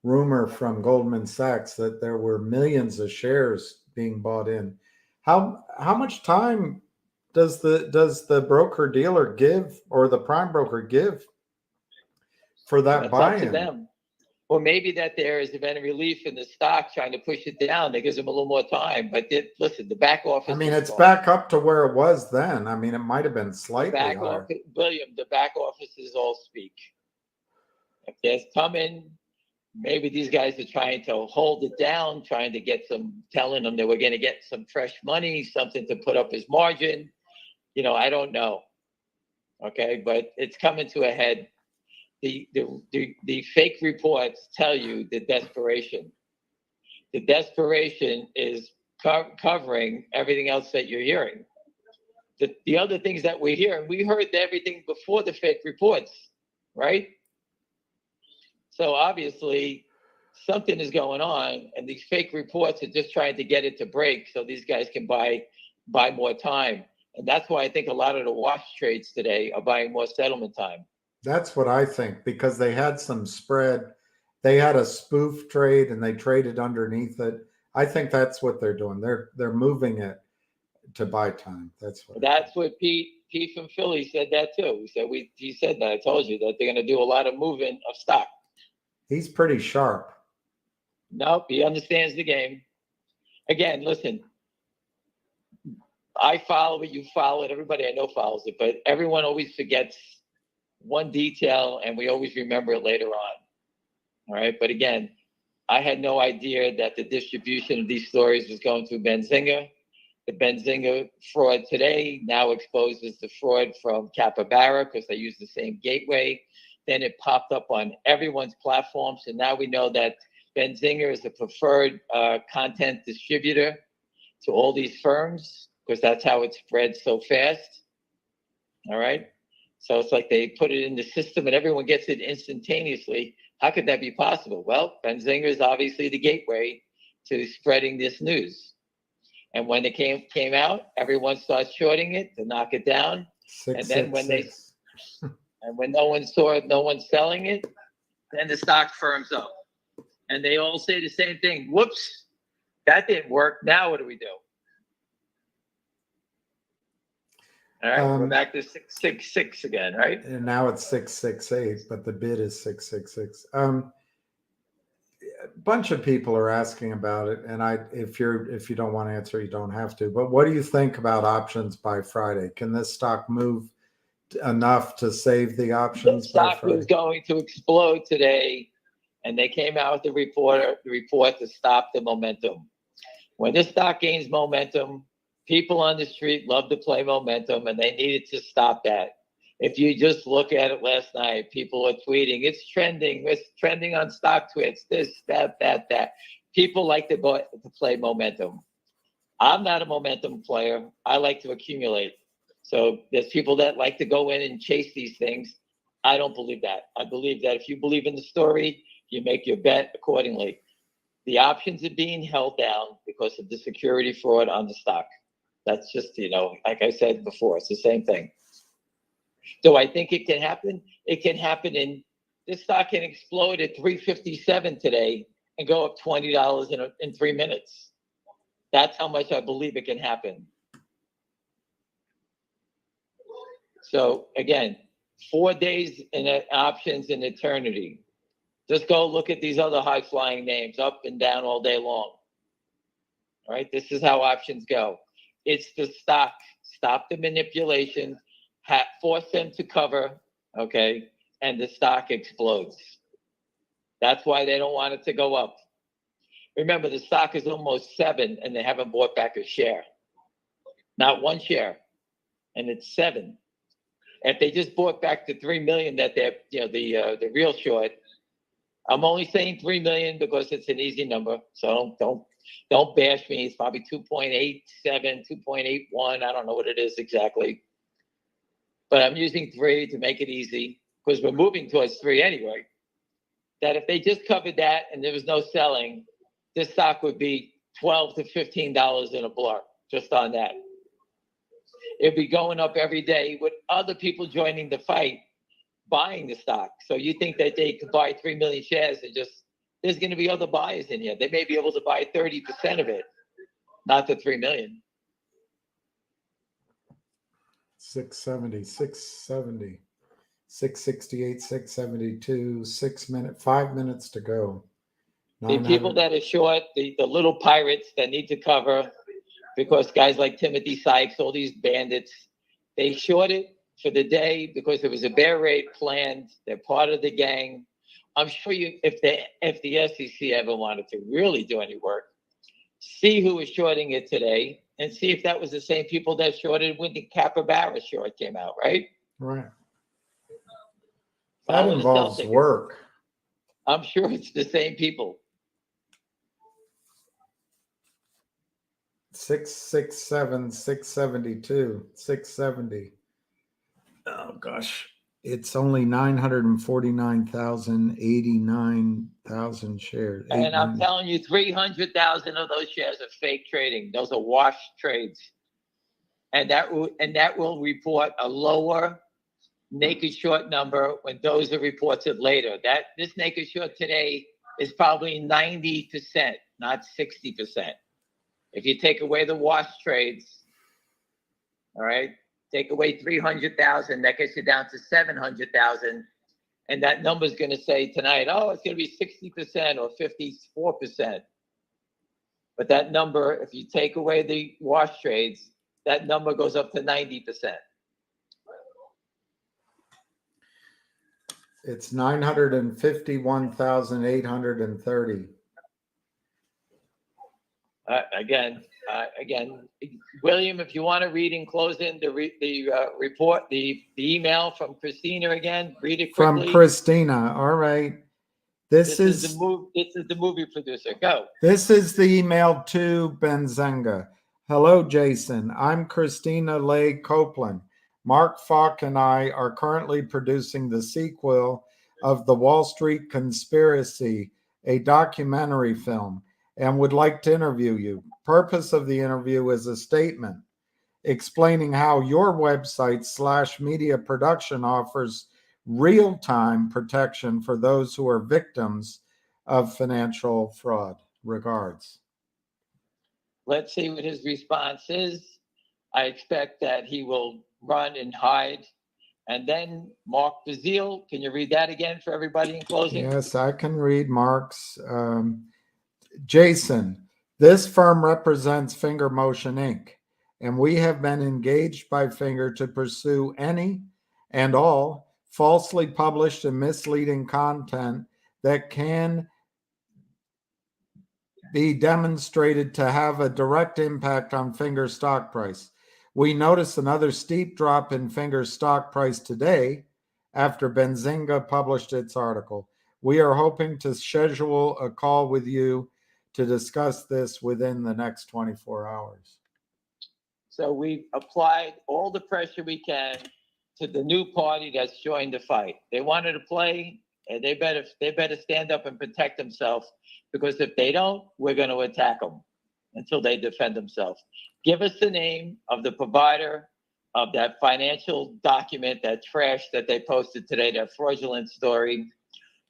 rumor from Goldman Sachs that there were millions of shares being bought in, how much time does the broker dealer give, or the prime broker give, for that buy-in? Up to them. Or maybe that there is event relief in the stock trying to push it down. That gives them a little more time. But listen, the back office. I mean, it's back up to where it was then. I mean, it might have been slightly higher. William, the back offices all speak. If there's coming, maybe these guys are trying to hold it down, trying to get telling them that we're going to get some fresh money, something to put up as margin. I don't know. Okay, but it's coming to a head. The fake reports tell you the desperation. The desperation is covering everything else that you're hearing. The other things that we hear, and we heard everything before the fake reports, right? So obviously something is going on, and these fake reports are just trying to get it to break so these guys can buy more time. And that's why I think a lot of the wash trades today are buying more settlement time. That's what I think, because they had some spread. They had a spoof trade and they traded underneath it. I think that's what they're doing. They're moving it to buy time. That's what Pete from Philly said that too. He said that. I told you that they're going to do a lot of moving of stock. He's pretty sharp. Nope, he understands the game. Again, listen, I follow it, you follow it, everybody I know follows it, but everyone always forgets one detail and we always remember it later on. All right. But again, I had no idea that the distribution of these stories was going through Benzinga. The Benzinga fraud today now exposes the fraud from Capybara because they use the same gateway. Then it popped up on everyone's platform. So now we know that Benzinga is a preferred content distributor to all these firms because that's how it spreads so fast. All right. So it's like they put it in the system and everyone gets it instantaneously. How could that be possible? Well, Benzinga is obviously the gateway to spreading this news. And when it came out, everyone starts shorting it to knock it down. And then when no one saw it, no one's selling it, then the stock firms up. And they all say the same thing. Whoops, that didn't work. Now what do we do? All right, we're back to 666 again, right? And now it's 668, but the bid is 666. A bunch of people are asking about it, and if you don't want to answer, you don't have to. But what do you think about options by Friday? Can this stock move enough to save the The options by stock was Friday? going to explode today, and they came out with the report to stop the momentum. When this stock gains momentum, people on the street love to play momentum, and they needed to stop that. If you just look at it last night, people are tweeting, it's trending on stock tweets, this, that. People like to play momentum. I'm not a momentum player. I like to accumulate. So there's people that like to go in and chase these things. I don't believe that. I believe that if you believe in the story, you make your bet accordingly. The options are being held down because of the security fraud on the stock. That's just, like I said before, it's the same thing. Do I think it can happen? It can happen this stock can explode at 357 today and go up $20 in 3 minutes. That's how much I believe it can happen. So again, 4 days in options in eternity. Just go look at these other high flying names up and down all day long. All right, this is how options go. It's the stock. Stop the manipulation, force them to cover, okay, and the stock explodes. That's why they don't want it to go up. Remember, the stock is almost 7 and they haven't bought back a share. Not one share. And it's 7. If they just bought back the 3 million that they're, the real short, I'm only saying 3 million because it's an easy number. So don't bash me. It's probably 2.87, 2.81. I don't know what it is exactly. But I'm using 3 to make it easy because we're moving towards 3 anyway. That if they just covered that and there was no selling, this stock would be $12 to $15 in a blur just on that. It'd be going up every day with other people joining the fight, buying the stock. So you think that they could buy 3 million shares and there's going to be other buyers in here. They may be able to buy 30% of it, not the 3 million. 670, 668, 672, 5 minutes to go. The people that are short, the little pirates that need to cover, because guys like Timothy Sykes, all these bandits, they shorted for the day because there was a bear raid planned. They're part of the gang. I'm sure if the SEC ever wanted to really do any work, see who was shorting it today and see if that was the same people that shorted when the Capybara short came out, right? Right. That involves work. I'm sure it's the same people. 667, 672, 670. Oh gosh. It's only 949,089,000 shares. And I'm telling you, 300,000 of those shares are fake trading. Those are wash trades. And that will report a lower naked short number when those are reported later. This naked short today is probably 90%, not 60%. If you take away the wash trades, all right, take away 300,000, that gets you down to 700,000. And that number is going to say tonight, oh, it's going to be 60% or 54%. But that number, if you take away the wash trades, that number goes up to 90%. It's 951,830. Again, William, if you want to read in closing the report, the email from Christina again, read it quickly. From Christina. All right. This is the movie producer. Go. This is the email to Benzinga. Hello, Jason. I'm Christina Leigh Copeland. Mark Falk and I are currently producing the sequel of The Wall Street Conspiracy, a documentary film, and would like to interview you. Purpose of the interview is a statement explaining how your website / media production offers real-time protection for those who are victims of financial fraud. Regards. Let's see what his response is. I expect that he will run and hide. And then Mark Bazile, can you read that again for everybody in closing? Yes, I can read Mark's. Jason, this firm represents Finger Motion Inc., and we have been engaged by Finger to pursue any and all falsely published and misleading content that can be demonstrated to have a direct impact on Finger's stock price. We noticed another steep drop in Finger's stock price today after Benzinga published its article. We are hoping to schedule a call with you to discuss this within the next 24 hours. So we've applied all the pressure we can to the new party that's joined the fight. They wanted to play, and they better stand up and protect themselves, because if they don't, we're going to attack them until they defend themselves. Give us the name of the provider of that financial document, that trash that they posted today, that fraudulent story.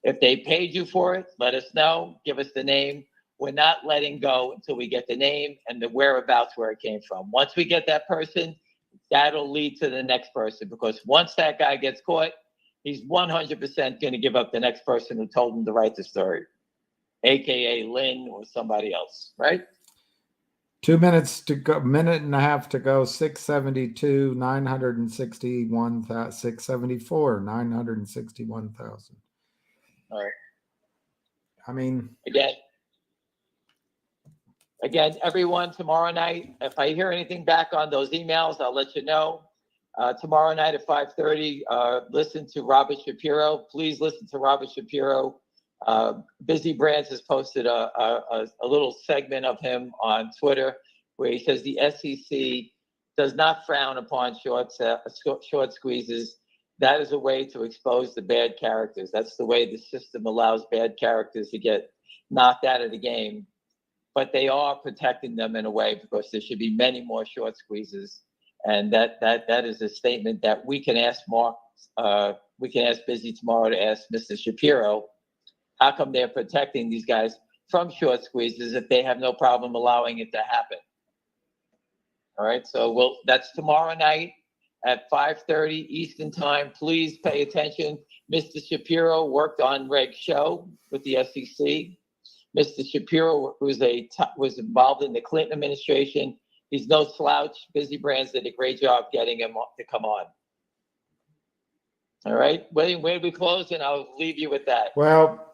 If they paid you for it, let us know. Give us the name. We're not letting go until we get the name and the whereabouts where it came from. Once we get that person, that'll lead to the next person, because once that guy gets caught, he's 100% going to give up the next person who told him to write the story, aka Lynn or somebody else, right? 2 minutes to go, minute and a half to go. 672, 961, 674, 961,000. All right. I mean, again, everyone, tomorrow night, if I hear anything back on those emails, I'll let you know. Tomorrow night at 5:30, listen to Robert Shapiro. Please listen to Robert Shapiro. Busy Brands has posted a little segment of him on Twitter where he says the SEC does not frown upon short squeezes. That is a way to expose the bad characters. That's the way the system allows bad characters to get knocked out of the game. But they are protecting them in a way, because there should be many more short squeezes. And that is a statement that we can ask Mark, we can ask Busy tomorrow to ask Mr. Shapiro, how come they're protecting these guys from short squeezes if they have no problem allowing it to happen? All right, so that's tomorrow night at 5:30 Eastern time. Please pay attention. Mr. Shapiro worked on Reg's show with the SEC. Mr. Shapiro was involved in the Clinton administration. He's no slouch. Busy Brands did a great job getting him to come on. All right, where we close, and I'll leave you with that. Well,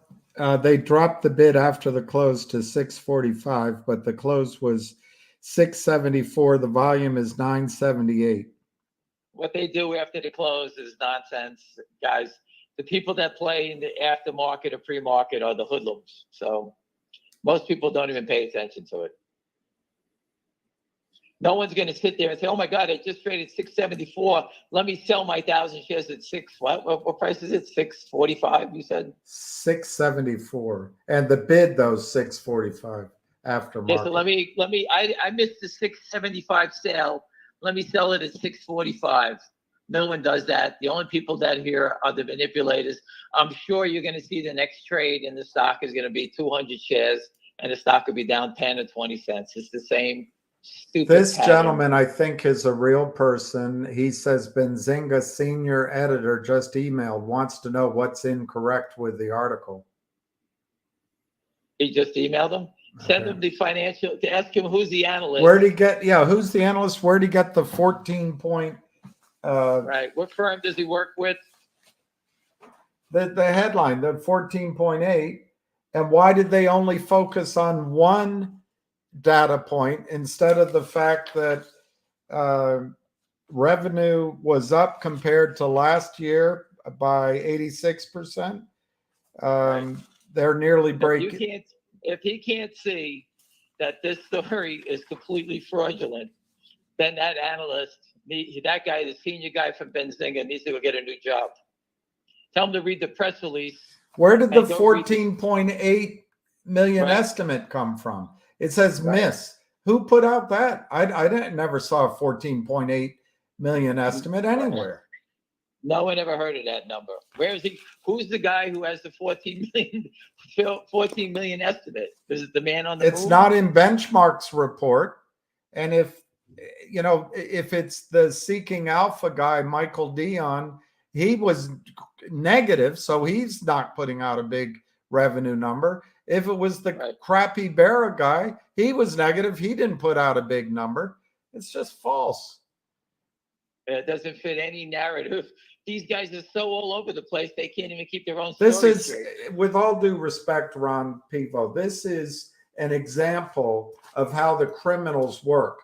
they dropped the bid after the close to 645, but the close was 674. The volume is 978. What they do after the close is nonsense, guys. The people that play in the aftermarket or pre-market are the hoodlums. So most people don't even pay attention to it. No one's going to sit there and say, "Oh my God, I just traded 674. Let me sell my 1,000 shares at what price is it? 645? You said 674, and the bid though 645 after market. Okay, so I missed the 675 sale. Let me sell it at 645. No one does that. The only people that here are the manipulators. I'm sure you're going to see the next trade in the stock is going to be 200 shares, and the stock will be down 10 or 20 cents. It's the same stupid This pattern. gentleman, I think, is a real person. He says Benzinga senior editor just emailed, wants to know what's incorrect with the article. He just emailed him. Send him the financial to ask him who's the analyst. Where'd he get? Yeah, who's the analyst? Where'd he get the 14 point? Right. What firm does he work with? The headline, the 14.8, and why did they only focus on one data point instead of the fact that revenue was up compared to last year by 86%? Right. They're nearly breaking. If he can't see that this story is completely fraudulent, then that analyst, that guy, the senior guy from Benzinga, needs to go get a new job. Tell him to read the press release. Where did the 14.8 million estimate come from? It says miss. Who put out that? I never saw a 14.8 million estimate anywhere. No one ever heard of that number. Where is he? Who's the guy who has the 14 million estimate? Is it the man on the It's not in Benchmark's report. And if it's the Seeking Alpha guy, Michael Dion, he was negative, so he's not putting out a big revenue number. If it was the crappy Barra guy, he was negative. He didn't put out a big number. It's just false. It doesn't fit any narrative. these guys are so all over the place, they can't even keep their own This story is, straight. with all due respect, Ron Pivo, this is an example of how the criminals work.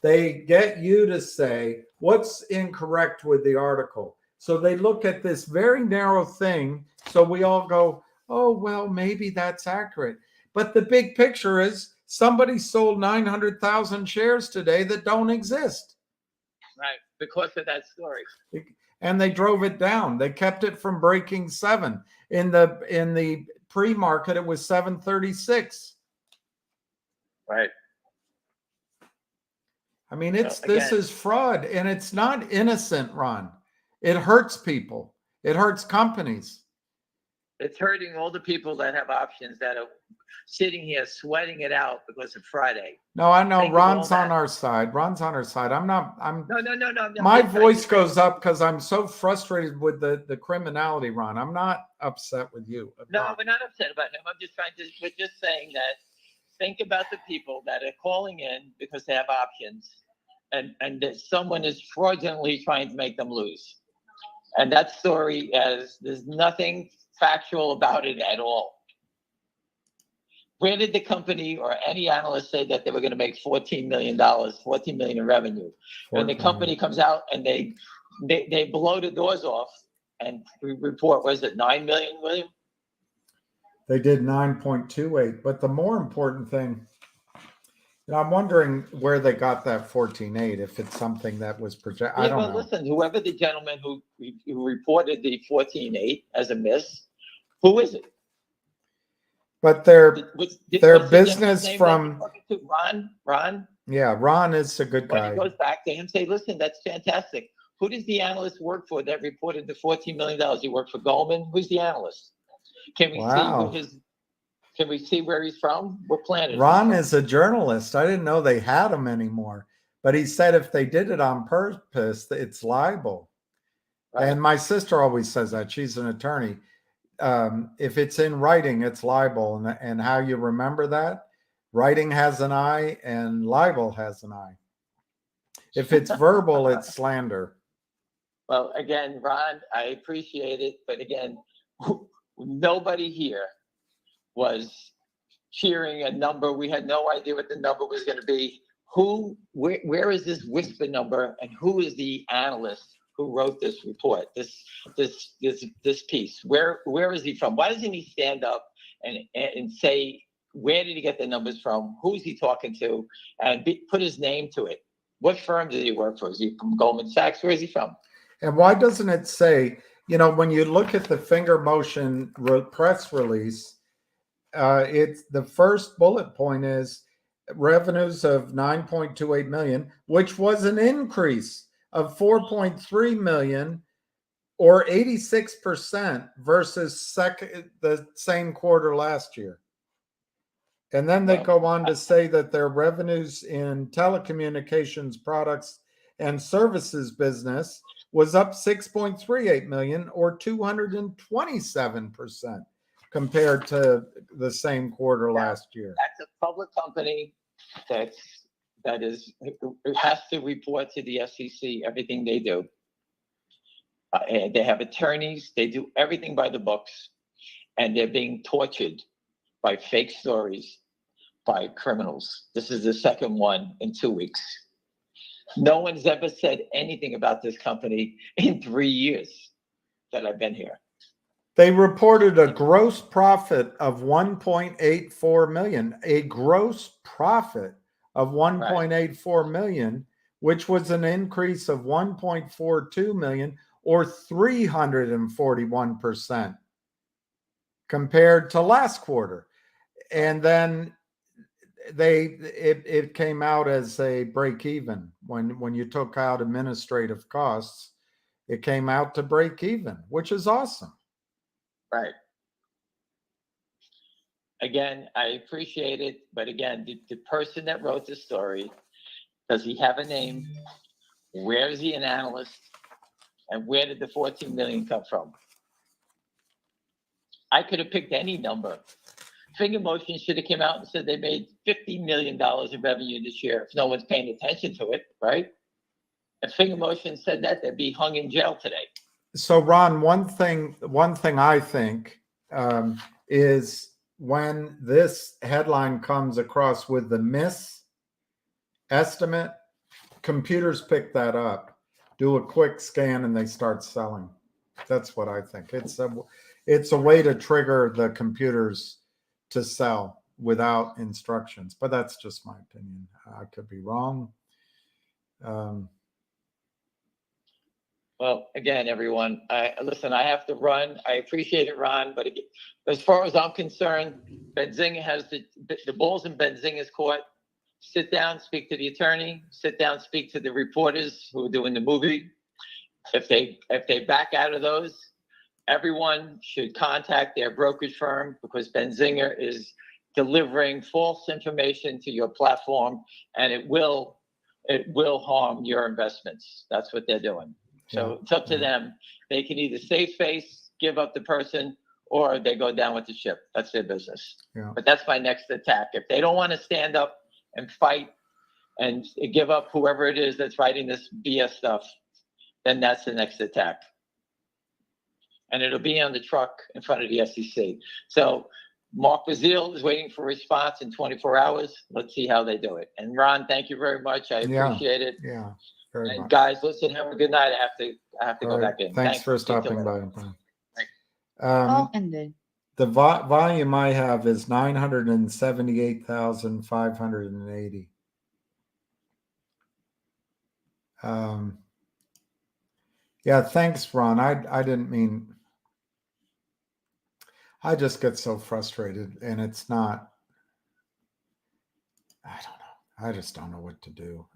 They get you to say what's incorrect with the article. So they look at this very narrow thing. So we all go, oh, well, maybe that's accurate. But the big picture is somebody sold 900,000 shares today that don't exist. Right, because of that story. And they drove it down. They kept it from breaking 7. In the pre-market, it was 736. Right. I mean, this is fraud, and it's not innocent, Ron. It hurts people. It hurts companies. It's hurting all the people that have options that are sitting here sweating it out because of Friday. No, I know. Think of all Ron's that. on our side. Ron's on our side. I'm not. No. My voice goes up because I'm so frustrated with the criminality, Ron. I'm not upset with you. No, we're not upset about him. We're just saying that think about the people that are calling in because they have options and that someone is fraudulently trying to make them lose. And that story there's nothing factual about it at all. Where did the company or any analyst say that they were going to make $14 million in revenue? And the company comes out and they blow the doors off and report, was it 9 million, William? They did 9.28. But the more important thing, I'm wondering where they got that 14.8, if it's something that was projected. I don't know. Listen, whoever the gentleman who reported the 14.8 as a miss, who is it? But their business from Ron. Yeah, Ron is a good guy. When he goes back to him, say, listen, that's fantastic. Who does the analyst work for that reported the $14 million? He worked for Goldman. Who's the analyst? Can we see where he's from? What planet? Ron is a journalist. I didn't know they had him anymore. But he said if they did it on purpose, it's libel. Right. And my sister always says that. She's an attorney. If it's in writing, it's libel. And how you remember that? Writing has an I and libel has an I. If it's verbal, it's slander. Well, again, Ron, I appreciate it. But again, nobody here was cheering a number. We had no idea what the number was going to be. Where is this whisper number, and who is the analyst who wrote this report, this piece? Where is he from? Why doesn't he stand up and say, where did he get the numbers from? Who's he talking to? And put his name to it. What firm did he work for? Is he from Goldman Sachs? Where is he from? And why doesn't it say, when you look at the finger motion press release, it's the first bullet point is revenues of 9.28 million, which was an increase of 4.3 million or 86% versus the same quarter last year. And then they go on to say that their revenues in telecommunications products and services business was up 6.38 million or 227% compared to the same quarter last year. That's a public company that has to report to the SEC everything they do. And they have attorneys. They do everything by the books, and they're being tortured by fake stories by criminals. This is the second one in 2 weeks. No one's ever said anything about this company in 3 years that I've been here. They reported a gross profit of 1.84 million, a gross profit of 1.84 million, which was an increase of 1.42 million or 341% compared to last quarter. And then it came out as a break even when you took out administrative costs. It came out to break even, which is awesome. Right. Again, I appreciate it, but again, the person that wrote the story, does he have a name? Where is he an analyst? And where did the 14 million come from? I could have picked any number. Finger Motion should have come out and said they made $50 million in revenue this year if no one's paying attention to it, right? If Finger Motion said that, they'd be hung in jail today. So Ron, one thing I think is when this headline comes across with the miss estimate, computers pick that up, do a quick scan, and they start selling. That's what I think. It's a way to trigger the computers to sell without instructions. But that's just my opinion. I could be wrong. Well, again, everyone, listen, I have to run. I appreciate it, Ron, but as far as I'm concerned, Benzinga has the ball's in Benzinga's court. Sit down, speak to the attorney, sit down, speak to the reporters who are doing the movie. If they back out of those, everyone should contact their brokerage firm, because Benzinga is delivering false information to your platform, and it will harm your investments. That's what they're doing. So it's up to them. They can either save face, give up the person, or they go down with the ship. That's their business. Yeah. But that's my next attack. If they don't want to stand up and fight and give up whoever it is that's writing this BS stuff, then that's the next attack. And it'll be on the truck in front of the SEC. So Mark Bazile is waiting for a response in 24 hours. Let's see how they do it. And Ron, thank you very much. I appreciate it. Yeah, very and much. Guys, listen, have a good night. I have to go back in. Thanks for stopping by. Ended. The volume I have is 978,580. Yeah, thanks, Ron. I didn't mean. I just get so frustrated, and it's not. I don't know. I just don't know what to do.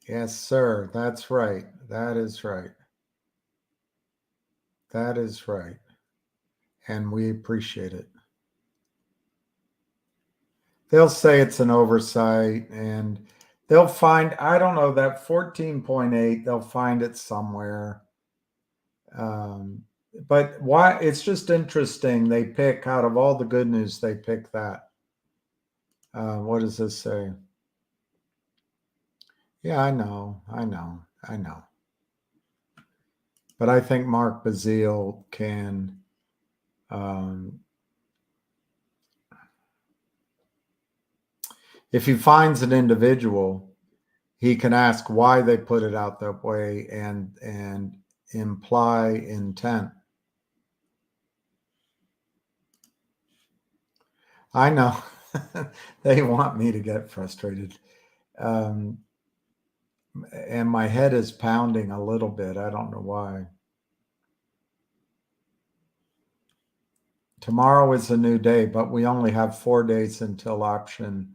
Yes, sir. That's right. That is right. That is right. And we appreciate it. They'll say it's an oversight, and they'll find, I don't know, that 14.8, they'll find it somewhere. But why? It's just interesting. They pick out of all the good news, they pick that. What does this say? Yeah, I know. But I think Mark Bazile can if he finds an individual, he can ask why they put it out that way and imply intent. I know. They want me to get frustrated. And my head is pounding a little bit. I don't know why. Tomorrow is a new day, but we only have 4 days until option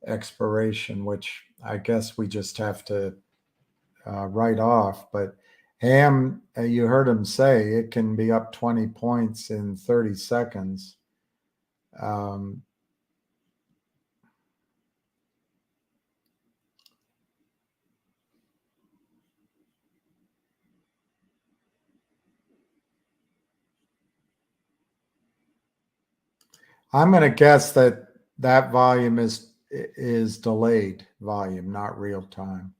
expiration, which I guess we just have to write off. But Ham, you heard him say it can be up 20 points in 30 seconds. I'm going to guess that volume is delayed volume, not real time.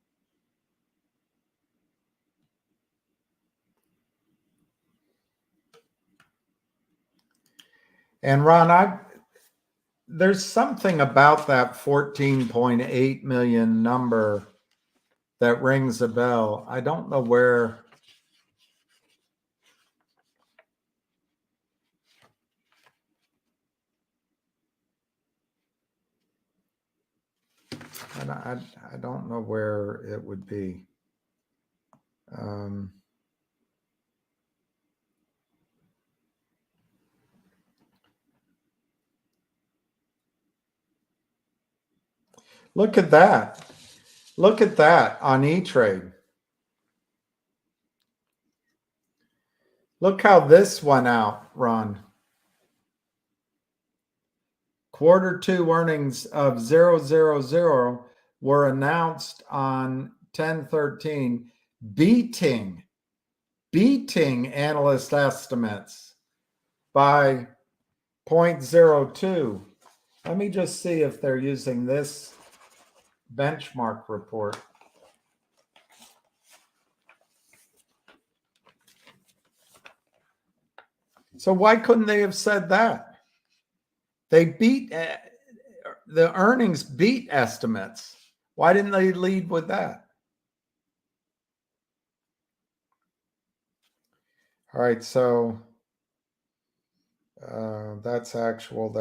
And Ron, there's something about that 14.8 million number that rings a bell. I don't know where. I don't know where it would be. Look at that. Look at that on E-Trade. Look how this went out, Ron. Q2 earnings of 000 were announced on 10/13, beating analyst estimates by 0.02. Let me just see if they're using this benchmark report. So why couldn't they have said that? They beat the earnings beat estimates. Why didn't they lead with that? All right, so that's actual,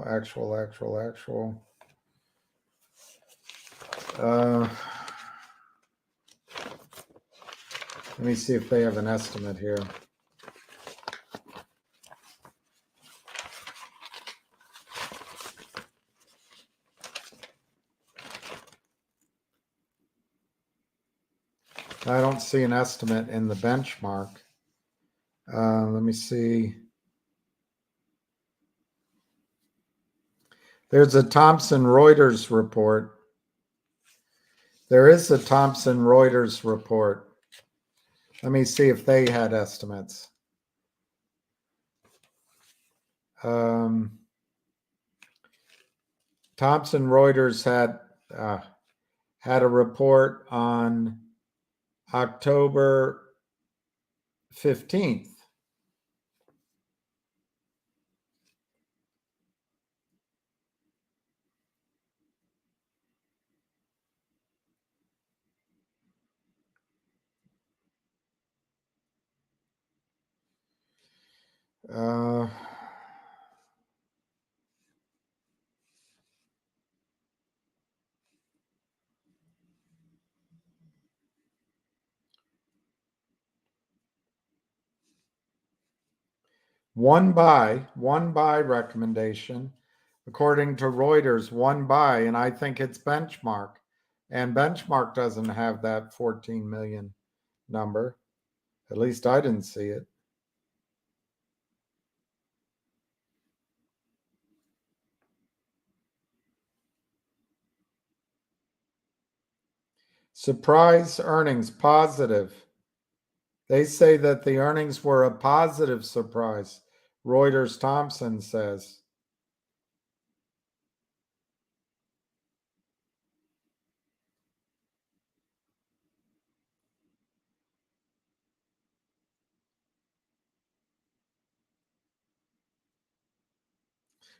actual. Let me see if they have an estimate here. I don't see an estimate in the benchmark. Let me see. There's a Thomson Reuters report. There is a Thomson Reuters report. Let me see if they had estimates. Thomson Reuters had a report on October 15th. One buy recommendation. According to Reuters, one buy, and I think it's benchmark. And benchmark doesn't have that 14 million number. At least I didn't see it. Surprise earnings positive. They say that the earnings were a positive surprise. Reuters Thomson says.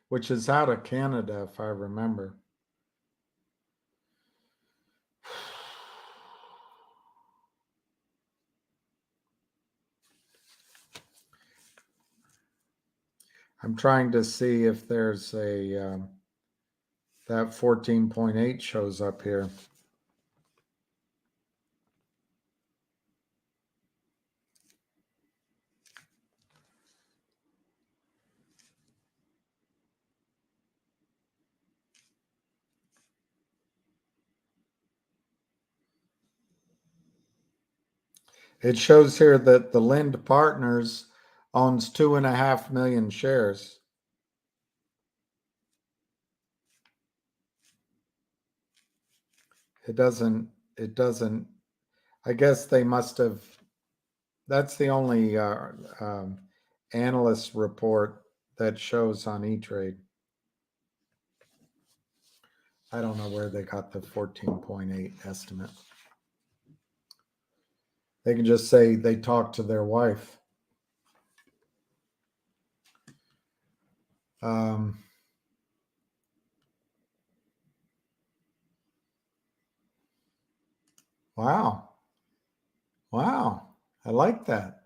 Which is out of Canada, if I remember. I'm trying to see if there's a that 14.8 shows up here. It shows here that the Lind Partners owns 2.5 million shares. It doesn't, I guess they must have, that's the only analyst report that shows on E-Trade. I don't know where they got the 14.8 estimate. They can just say they talked to their wife. Wow. Wow. I like that.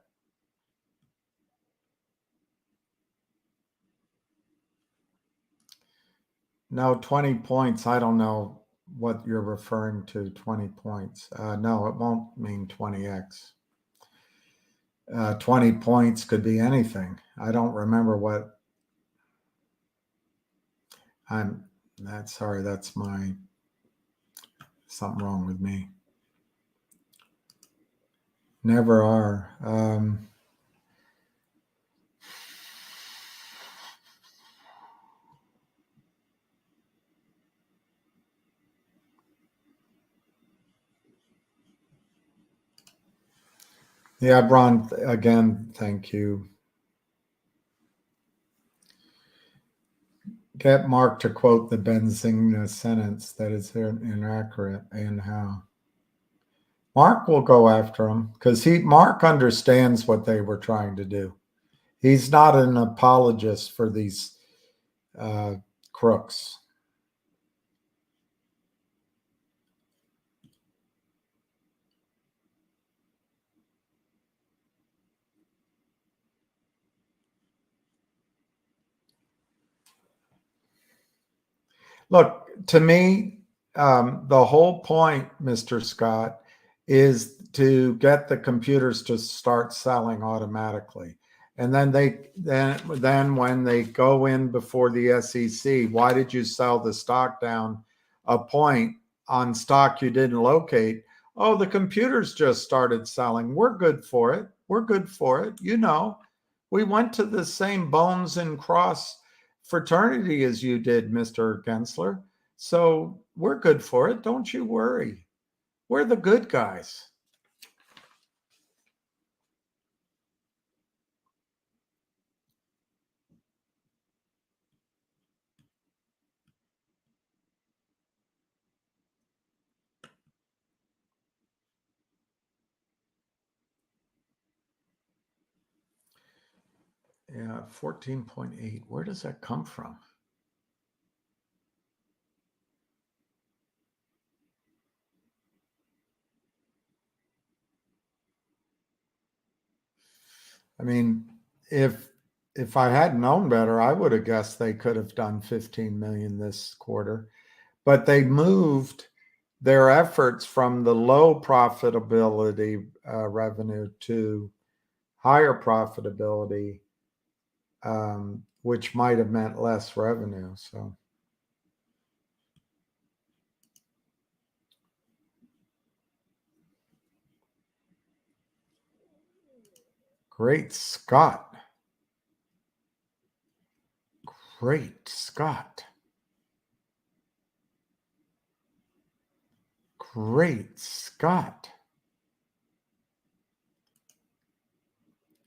No, 20 points. I don't know what you're referring to, 20 points. No, it won't mean 20x. 20 points could be anything. I don't remember what sorry, that's something wrong with me. Never are. Yeah, Bron, again, thank you. Get Mark to quote the Benzinga sentence that is inaccurate and how. Mark will go after him because Mark understands what they were trying to do. He's not an apologist for these crooks. Look, to me, the whole point, Mr. Scott, is to get the computers to start selling automatically. And then then when they go in before the SEC, why did you sell the stock down a point on stock you didn't locate? Oh, the computers just started selling. We're good for it. We're good for it. You know, we went to the same Bones and Cross fraternity as you did, Mr. Gensler. So we're good for it. Don't you worry. We're the good guys. Yeah, 14.8. Where does that come from? I mean, if I had known better, I would have guessed they could have done 15 million this quarter. But they moved their efforts from the low profitability revenue to higher profitability, which might have meant less revenue. So great Scott. Great Scott. Great Scott.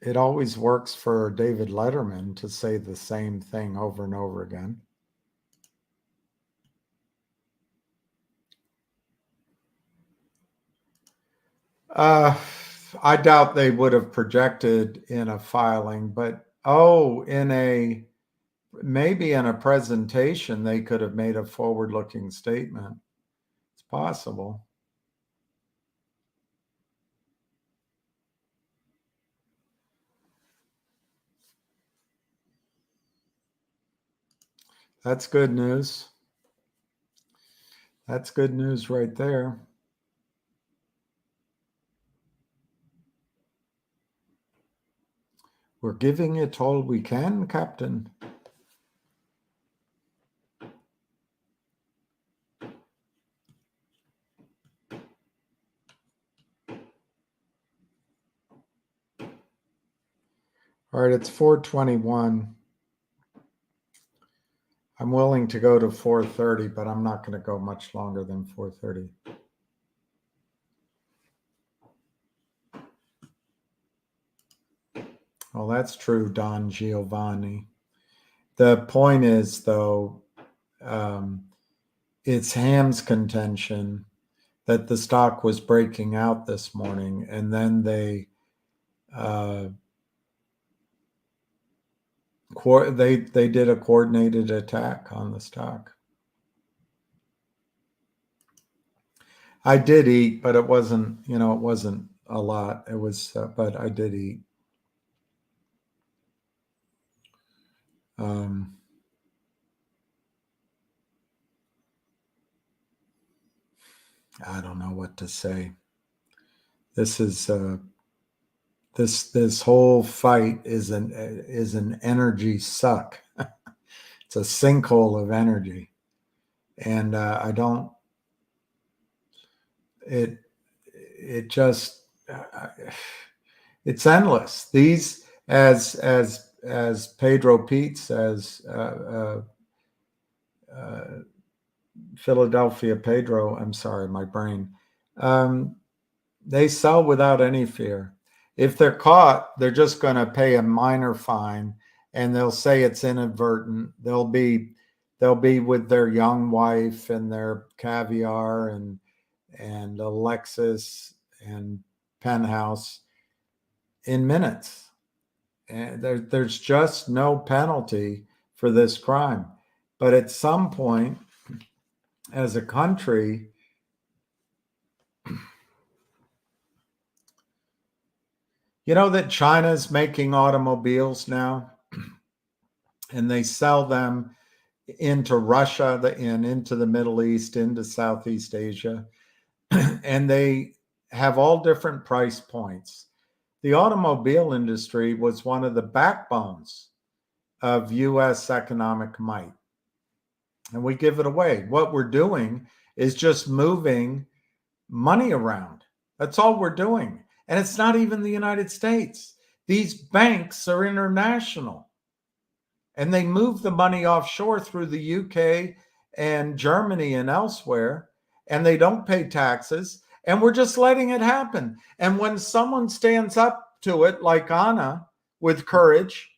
It always works for David Letterman to say the same thing over and over again. I doubt they would have projected in a filing, but maybe in a presentation, they could have made a forward-looking statement. It's possible. That's good news. That's good news right there. We're giving it all we can, Captain. All right, it's 4:21. I'm willing to go to 4:30, but I'm not going to go much longer than 4:30. Well, that's true, Don Giovanni. The point is, though, it's Ham's contention that the stock was breaking out this morning, and then they did a coordinated attack on the stock. I did eat, but it wasn't a lot. It was, but I did eat. I don't know what to say. This is this whole fight is an energy suck. It's a sinkhole of energy, and I don't. It just it's endless. These as Pedro Pete says. Philadelphia Pedro, I'm sorry, my brain. They sell without any fear. If they're caught, they're just going to pay a minor fine and they'll say it's inadvertent. They'll be they'll be with their young wife and their caviar and a Lexus and penthouse in minutes. And there's just no penalty for this crime. But at some point, as a country, you know that China's making automobiles now, and they sell them into Russia and into the Middle East, into Southeast Asia, and they have all different price points. The automobile industry was one of the backbones of US economic might, and we give it away. What we're doing is just moving money around. That's all we're doing. And it's not even the United States. These banks are international, and they move the money offshore through the UK and Germany and elsewhere, and they don't pay taxes, and we're just letting it happen. And when someone stands up to it, like Anna, with courage,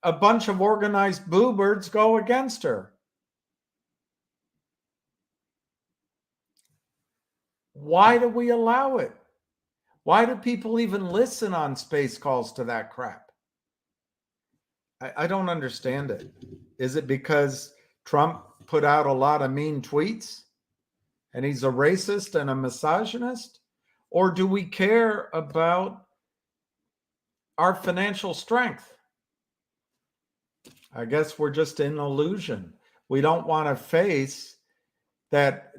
a bunch of organized boo-birds go against her. Why do we allow it? Why do people even listen on space calls to that crap? I don't understand it. Is it because Trump put out a lot of mean tweets and he's a racist and a misogynist? Or do we care about our financial strength? I guess we're just in illusion. We don't want to face that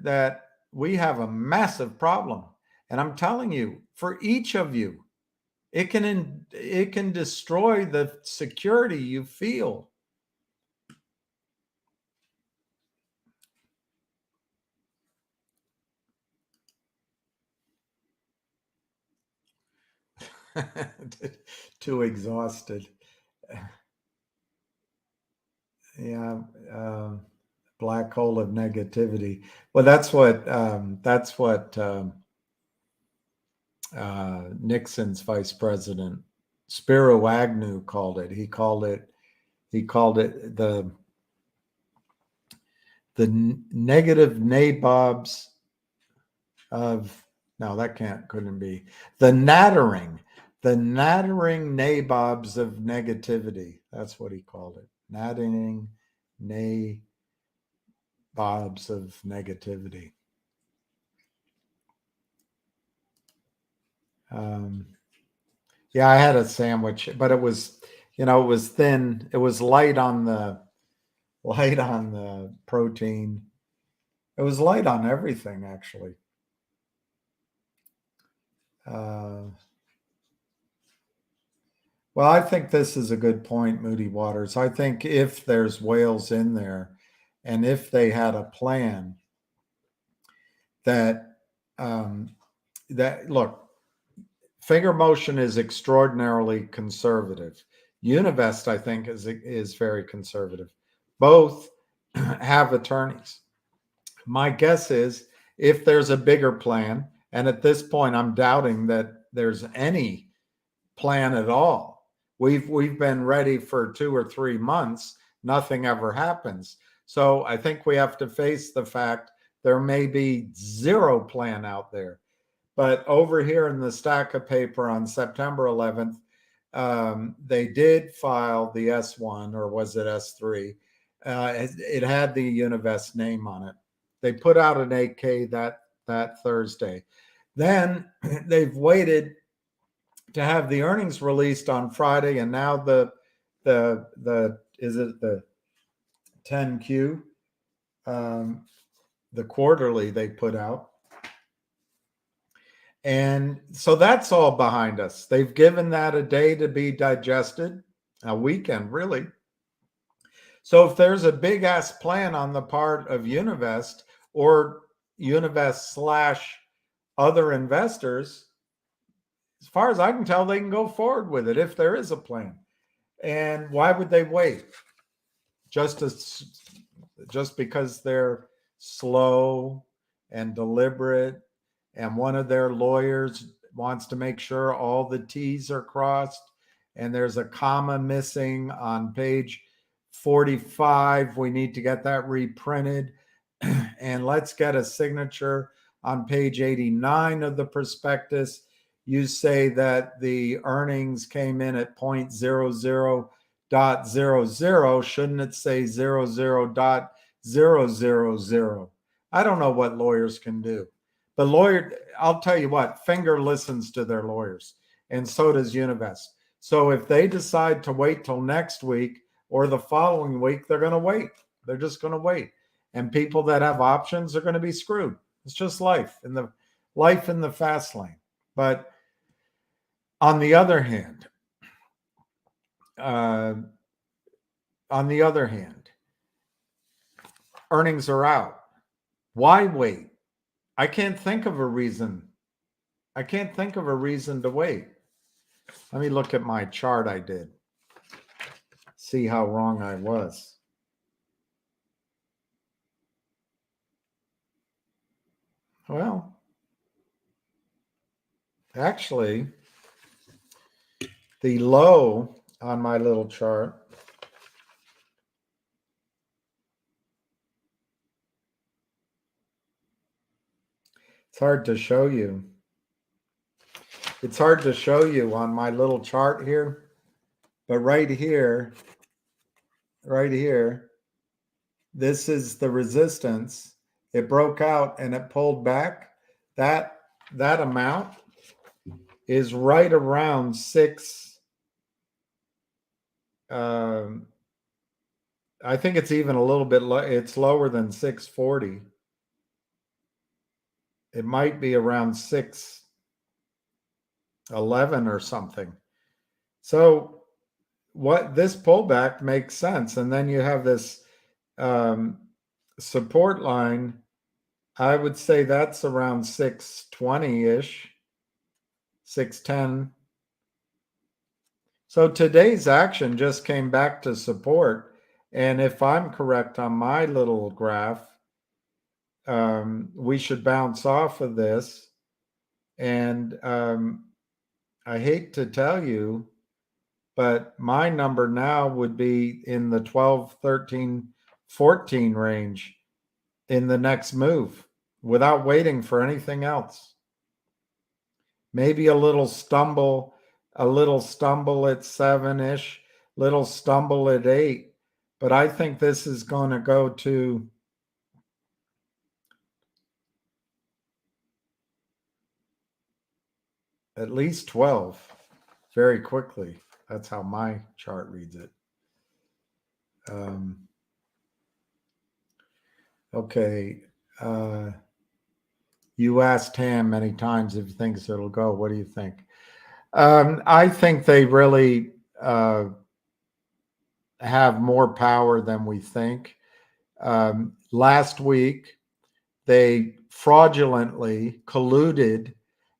we have a massive problem. And I'm telling you, for each of you, it can destroy the security you feel. Too exhausted. Yeah, black hole of negativity. Well, that's what Nixon's vice president Spiro Agnew called it. He called it the negative nabobs of, no, that couldn't be, the nattering nabobs of negativity. That's what he called it. Nattering nabobs of negativity. Yeah, I had a sandwich, but it was, it was thin. It was light on the protein. It was light on everything, actually. Well, I think this is a good point, Moody Waters. I think if there's whales in there, and if they had a plan that look, Finger Motion is extraordinarily conservative. Univest, I think, is very conservative. Both have attorneys. My guess is if there's a bigger plan, and at this point, I'm doubting that there's any plan at all. We've been ready for 2 or 3 months. Nothing ever happens. So I think we have to face the fact there may be zero plan out there. But over here in the stack of paper on September 11th, they did file the S1, or was it S3? It had the Univest name on it. They put out an 8K that Thursday. Then they've waited to have the earnings released on Friday, and now the is it the 10Q, the quarterly they put out. And so that's all behind us. They've given that a day to be digested, a weekend, really. So if there's a big ass plan on the part of Univest or Univest / other investors, as far as I can tell, they can go forward with it if there is a plan. And why would they wait? Just because they're slow and deliberate, and one of their lawyers wants to make sure all the T's are crossed, and there's a comma missing on page 45. We need to get that reprinted. And let's get a signature on page 89 of the prospectus. You say that the earnings came in at 0.00.00. Shouldn't it say 00.000? I don't know what lawyers can do. But I'll tell you what, Finger listens to their lawyers, and so does Univest. So if they decide to wait till next week or the following week, they're going to wait. They're just going to wait. And people that have options are going to be screwed. It's just life in the fast lane. But on the other hand, earnings are out. Why wait? I can't think of a reason. To wait. Let me look at my chart I did. See how wrong I was. Well, actually, the low on my little chart it's hard to show you. It's hard to show you on my little chart here, but right here, this is the resistance. It broke out and it pulled back. That amount is right around 6. I think it's even a little bit low. It's lower than 640. It might be around 611 or something. So what this pullback makes sense. And then you have this support line. I would say that's around 620-ish, 610. So today's action just came back to support. And if I'm correct on my little graph, we should bounce off of this. And I hate to tell you, but my number now would be in the 12, 13, 14 range in the next move without waiting for anything else. Maybe a little stumble at 7-ish, little stumble at 8. But I think this is going to go to at least 12 very quickly. That's how my chart reads it. Okay. You asked Tam many times if he thinks it'll go. What do you think? I think they really have more power than we think. Last week, they fraudulently colluded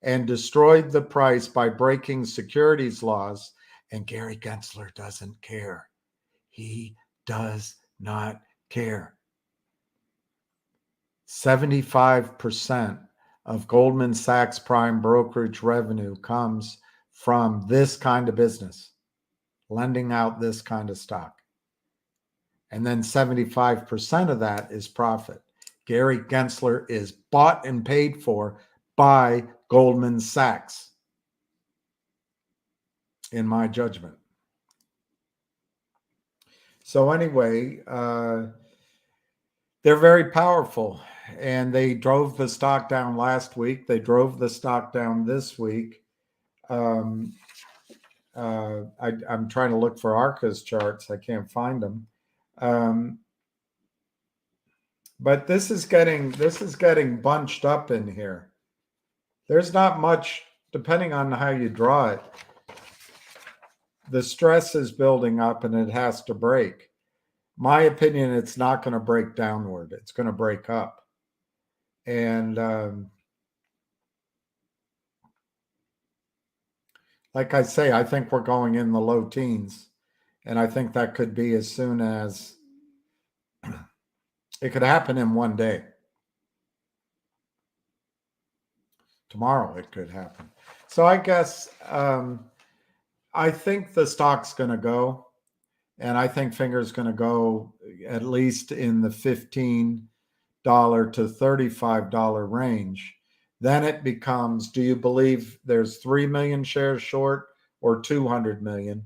and destroyed the price by breaking securities laws. And Gary Gensler doesn't care. He does not care. 75% of Goldman Sachs prime brokerage revenue comes from this kind of business, lending out this kind of stock. And then 75% of that is profit. Gary Gensler is bought and paid for by Goldman Sachs, in my judgment. So anyway, they're very powerful, and they drove the stock down last week. They drove the stock down this week. I'm trying to look for Arca's charts. I can't find them. But this is getting bunched up in here. There's not much, depending on how you draw it. The stress is building up and it has to break. My opinion, it's not going to break downward. It's going to break up. And like I say, I think we're going in the low teens. And I think that could be as soon as it could happen in one day. Tomorrow it could happen. So I guess I think the stock's going to go. And I think Finger is going to go at least in the $15 to $35 range. Then it becomes, do you believe there's 3 million shares short or 200 million?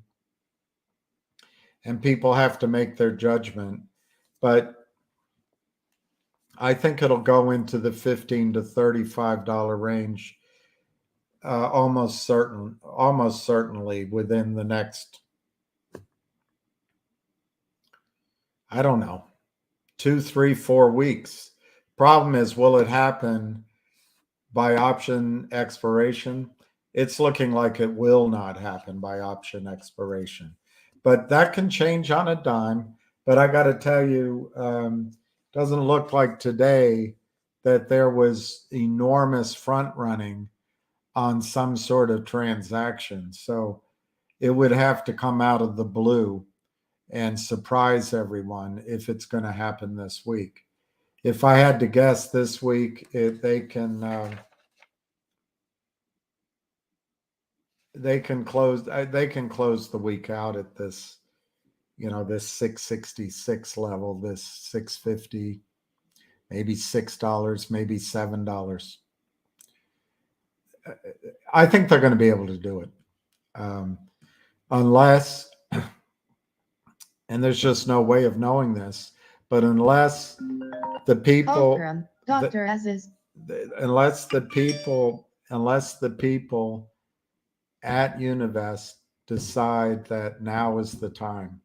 And people have to make their judgment. But I think it'll go into the $15 to $35 range, almost certainly within the next, I don't know, 2, 3, 4 weeks. Problem is, will it happen by option expiration? It's looking like it will not happen by option expiration, but that can change on a dime. But I got to tell you, doesn't look like today that there was enormous front running on some sort of transaction. So it would have to come out of the blue and surprise everyone if it's going to happen this week. If I had to guess this week, they can close the week out at this, this 666 level, this 650, maybe $6, maybe $7. I think they're going to be able to do it, unless, and there's just no way of knowing this, but unless the people, Dr. S's, unless the people at Univest decide that now is the time.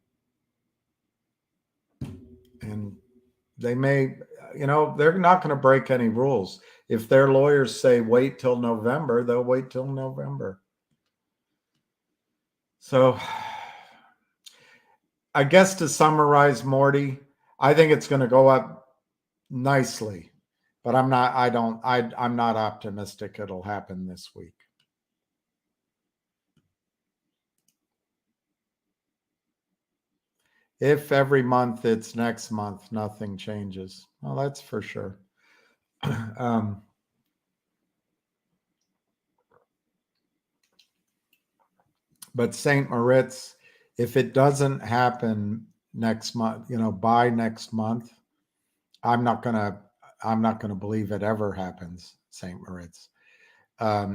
And they may, they're not going to break any rules. If their lawyers say wait till November, they'll wait till November. So I guess to summarize, Morty, I think it's going to go up nicely, but I'm not optimistic it'll happen this week. If every month it's next month, nothing changes. Well, that's for sure. But St. Moritz, if it doesn't happen next month, by next month, I'm not gonna believe it ever happens, St. Moritz.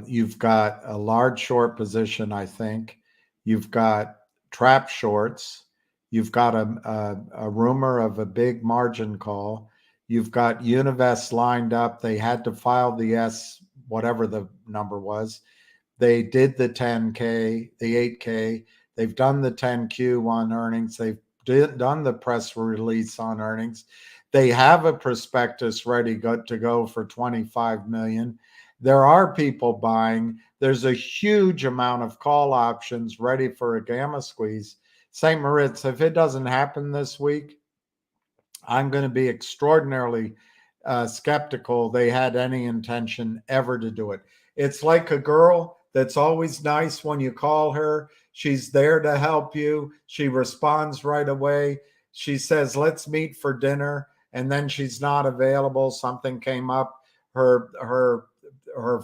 You've got a large short position, I think. You've got trap shorts. You've got a rumor of a big margin call. You've got Univest lined up. They had to file the S, whatever the number was. They did the 10K, the 8K. They've done the 10Q on earnings. They've done the press release on earnings. They have a prospectus ready to go for 25 million. There are people buying. There's a huge amount of call options ready for a gamma squeeze. St. Moritz, if it doesn't happen this week, I'm going to be extraordinarily skeptical they had any intention ever to do it. It's like a girl that's always nice when you call her. She's there to help you. She responds right away. She says, let's meet for dinner. And then she's not available. Something came up. Her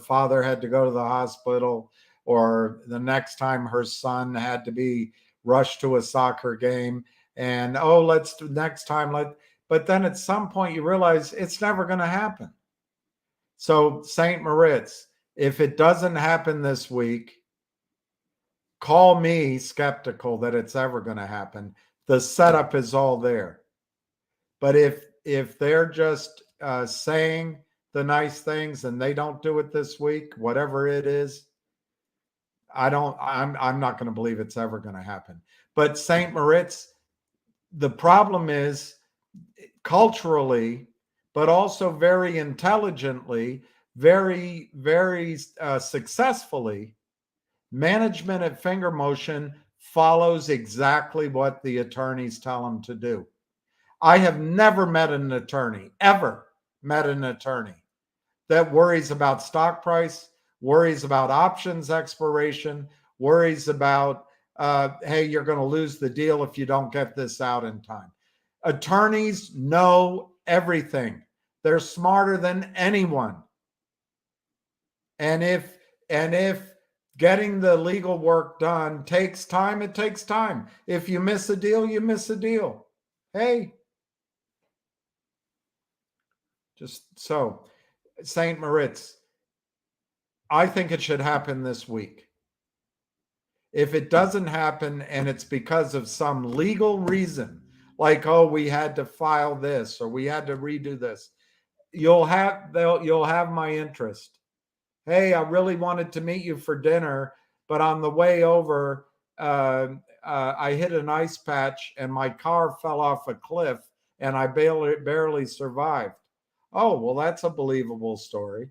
father had to go to the hospital, or the next time her son had to be rushed to a soccer game. And, but then at some point you realize it's never going to happen. So St. Moritz, if it doesn't happen this week, call me skeptical that it's ever going to happen. The setup is all there. But if they're just saying the nice things and they don't do it this week, whatever it is, I'm not going to believe it's ever going to happen. But St. Moritz, the problem is culturally, but also very intelligently, very, very successfully, management at Finger Motion follows exactly what the attorneys tell them to do. I have never met an attorney, ever met an attorney that worries about stock price, worries about options expiration, worries about, hey, you're going to lose the deal if you don't get this out in time. Attorneys know everything. They're smarter than anyone. And if getting the legal work done takes time. It takes time. If you miss a deal, you miss a deal. Hey, just so, St. Moritz, I think it should happen this week. If it doesn't happen and it's because of some legal reason, like, oh, we had to file this or we had to redo this, you'll have my interest. Hey, I really wanted to meet you for dinner, but on the way over, I hit an ice patch and my car fell off a cliff and I barely survived. Oh, well, that's a believable story.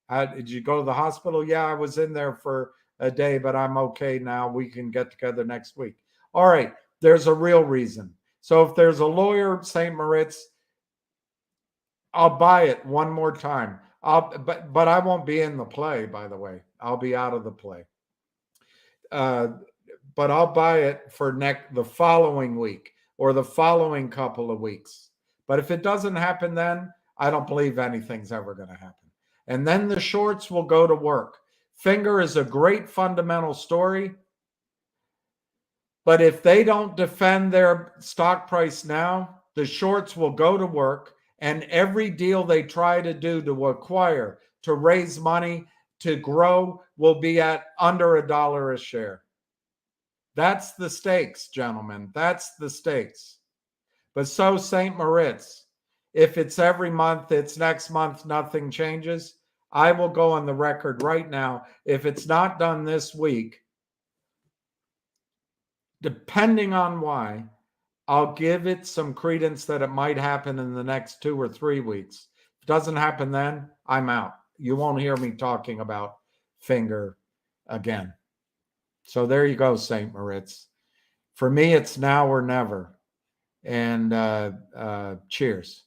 Did you go to the hospital? Yeah, I was in there for a day, but I'm okay now. We can get together next week. All right, there's a real reason. So if there's a lawyer, St. Moritz, I'll buy it one more time. But I won't be in the play, by the way. I'll be out of the play. But I'll buy it for the following week or the following couple of weeks. But if it doesn't happen then, I don't believe anything's ever going to happen. And then the shorts will go to work. Finger is a great fundamental story. But if they don't defend their stock price now, the shorts will go to work, and every deal they try to do to acquire, to raise money, to grow will be at under $1 a share. That's the stakes, gentlemen. That's the stakes. But so St. Moritz, if it's every month, it's next month, nothing changes, I will go on the record right now. If it's not done this week, depending on why, I'll give it some credence that it might happen in the next 2 or 3 weeks. If it doesn't happen then, I'm out. You won't hear me talking about Finger again. So there you go, St. Moritz. For me, it's now or never. And cheers.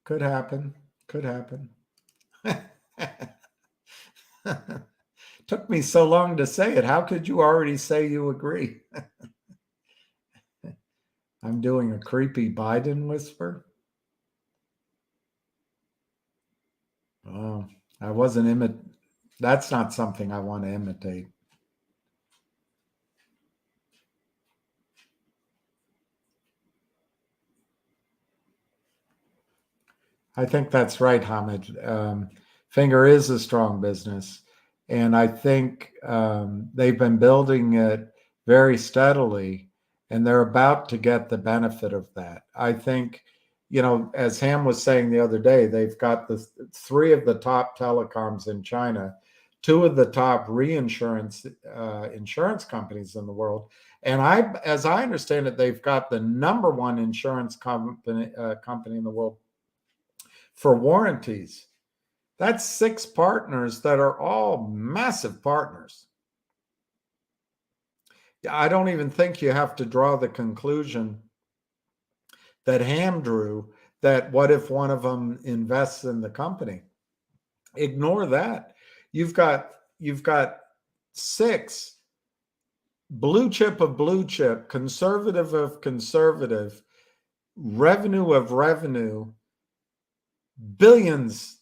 Could happen. Could happen. Took me so long to say it. How could you already say you agree? I'm doing a creepy Biden whisper. Oh, I wasn't that's not something I want to imitate. I think that's right, Hamid. Finger is a strong business. And I think they've been building it very steadily, and they're about to get the benefit of that. I think, as Ham was saying the other day, they've got the 3 of the top telecoms in China, 2 of the top reinsurance insurance companies in the world. And as I understand it, they've got the #1 insurance company in the world for warranties. That's 6 partners that are all massive partners. I don't even think you have to draw the conclusion that Ham drew, that what if one of them invests in the company? Ignore that. You've got 6 blue chip of blue chip, conservative of conservative, revenue of revenue, billions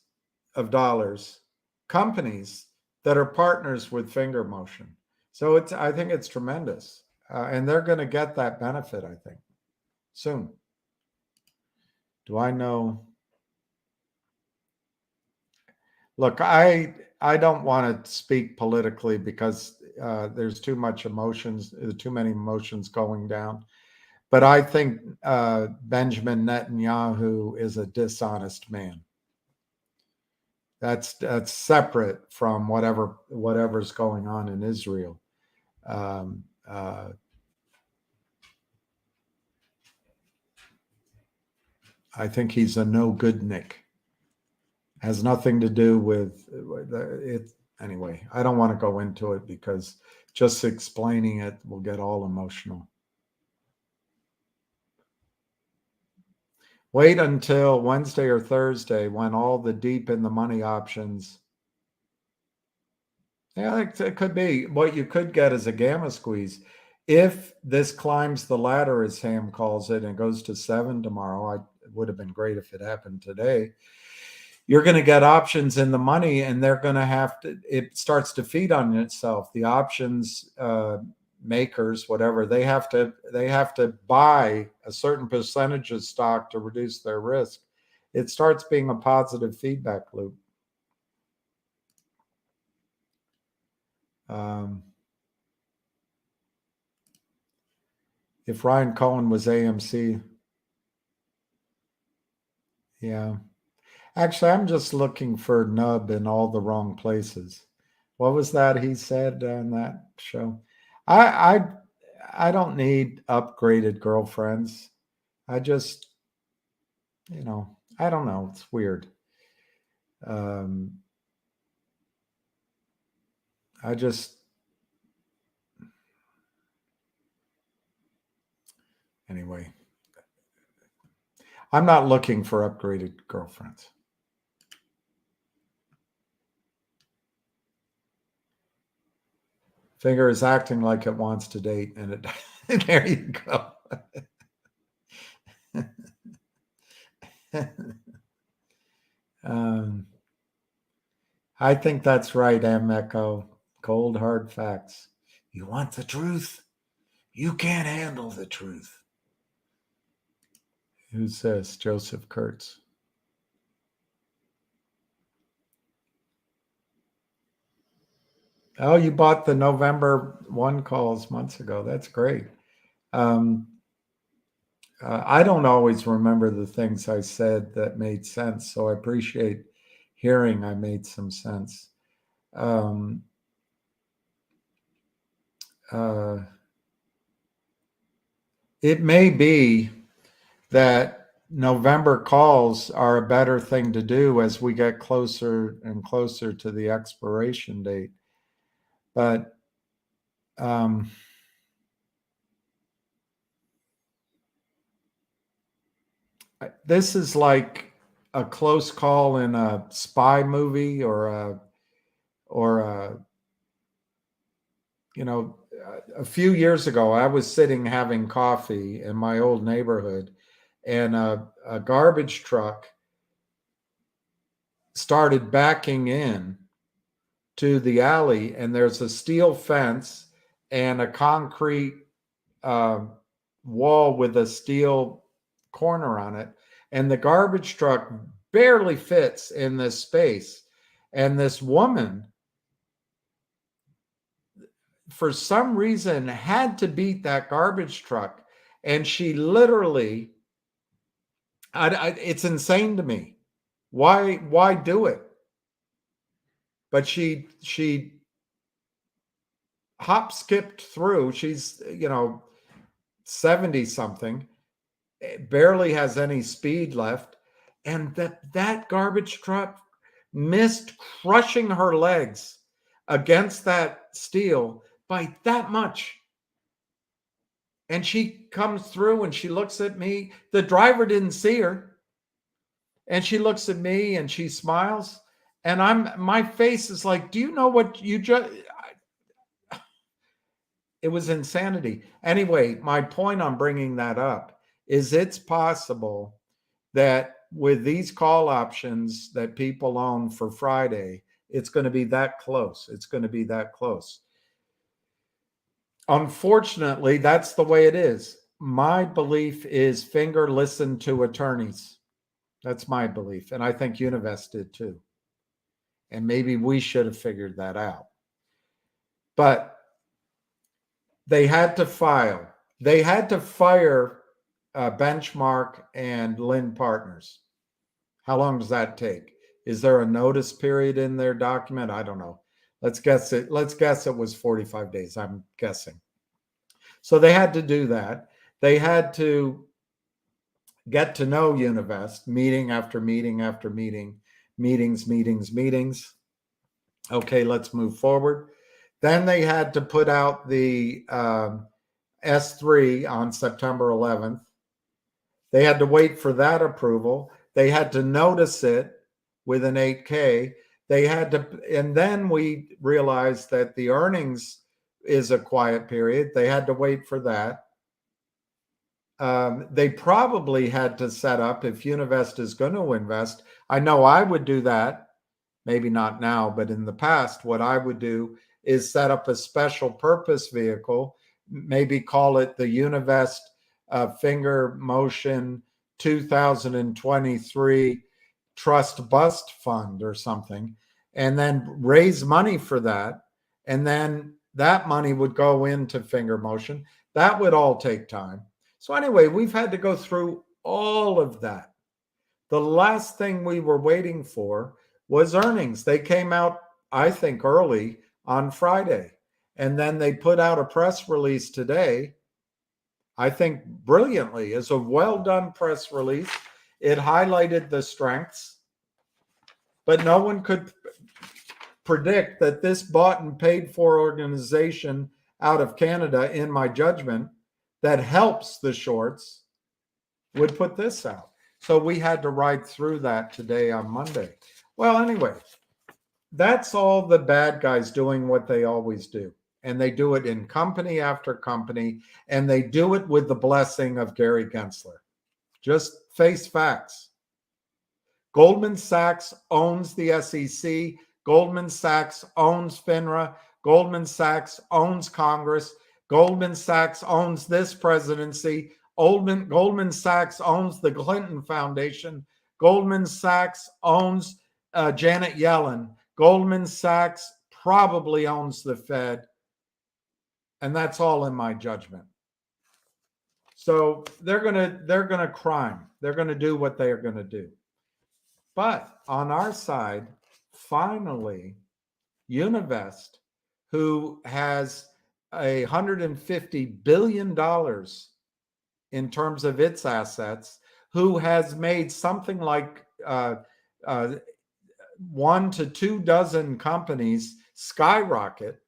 of dollars companies that are partners with Finger Motion. So I think it's tremendous. And they're going to get that benefit, I think, soon. Do I know? Look, I don't want to speak politically because there's too many emotions going down. But I think Benjamin Netanyahu is a dishonest man. That's separate from whatever's going on in Israel. I think he's a no good Nick. Has nothing to do with it. Anyway, I don't want to go into it because just explaining it will get all emotional. Wait until Wednesday or Thursday when all the deep in the money options Yeah, it could be. What you could get is a gamma squeeze. If this climbs the ladder, as Sam calls it, and goes to 7 tomorrow, it would have been great if it happened today. You're going to get options in the money, and they're going to have to, it starts to feed on itself. The options makers, whatever, they have to buy a certain percentage of stock to reduce their risk. It starts being a positive feedback loop. If Ryan Cohen was AMC, yeah. Actually, I'm just looking for Nub in all the wrong places. What was that he said on that show? I I I don't need upgraded girlfriends. I just, I don't know. It's weird. Um, I just, anyway, I'm not looking for upgraded girlfriends. Finger is acting like it wants to date, and it, there you go. I think that's right, M. Echo. Cold hard facts. You want the truth? You can't handle the truth. Who's this? Joseph Kurtz. Oh, you bought the November 1 calls months ago. That's great. I don't always remember the things I said that made sense, so I appreciate hearing I made some sense. It may be that November calls are a better thing to do as we get closer and closer to the expiration date. But this is like a close call in a spy movie or a a few years ago, I was sitting having coffee in my old neighborhood, and a garbage truck started backing in to the alley, and there's a steel fence and a concrete wall with a steel corner on it, and the garbage truck barely fits in this space. And this woman, for some reason, had to beat that garbage truck, and she literally, it's insane to me. Why do it? But she hop skipped through. She's 70 something, barely has any speed left, and that garbage truck missed crushing her legs against that steel by that much. And she comes through and she looks at me. The driver didn't see her. And she looks at me and she smiles. And my face is like, do you know what you just, it was insanity. Anyway, my point on bringing that up is it's possible that with these call options that people own for Friday, it's going to be that close. It's going to be that close. Unfortunately, that's the way it is. My belief is Finger listened to attorneys. That's my belief. And I think Univest did too. And maybe we should have figured that out. But they had to file. They had to fire Benchmark and Lynn Partners. How long does that take? Is there a notice period in their document? I don't know. Let's guess it was 45 days. I'm guessing. So they had to do that. They had to get to know Univest, meeting after meeting after meeting, meetings. Okay, let's move forward. Then they had to put out the S3 on September 11th. They had to wait for that approval. They had to notice it with an 8K. They had to, and then we realized that the earnings is a quiet period. They had to wait for that. They probably had to set up, if Univest is going to invest, I know I would do that, maybe not now, but in the past, what I would do is set up a special purpose vehicle, maybe call it the Univest Finger Motion 2023 Trust Bust Fund or something, and then raise money for that. And then that money would go into Finger Motion. That would all take time. So anyway, we've had to go through all of that. The last thing we were waiting for was earnings. They came out, I think, early on Friday. And then they put out a press release today, I think brilliantly. It's a well done press release. It highlighted the strengths, but no one could predict that this bought and paid for organization out of Canada, in my judgment, that helps the shorts would put this out. So we had to ride through that today on Monday. Well, anyway, that's all the bad guys doing what they always do. And they do it in company after company, and they do it with the blessing of Gary Gensler. Just face facts. Goldman Sachs owns the SEC. Goldman Sachs owns FINRA. Goldman Sachs owns Congress. Goldman Sachs owns this presidency. Goldman Sachs owns the Clinton Foundation. Goldman Sachs owns Janet Yellen. Goldman Sachs probably owns the Fed. And that's all in my judgment. So they're gonna crime. They're gonna do what they are gonna do. But on our side, finally, Univest, who has $150 billion in terms of its assets, who has made something like 1 to 2 dozen companies skyrocket,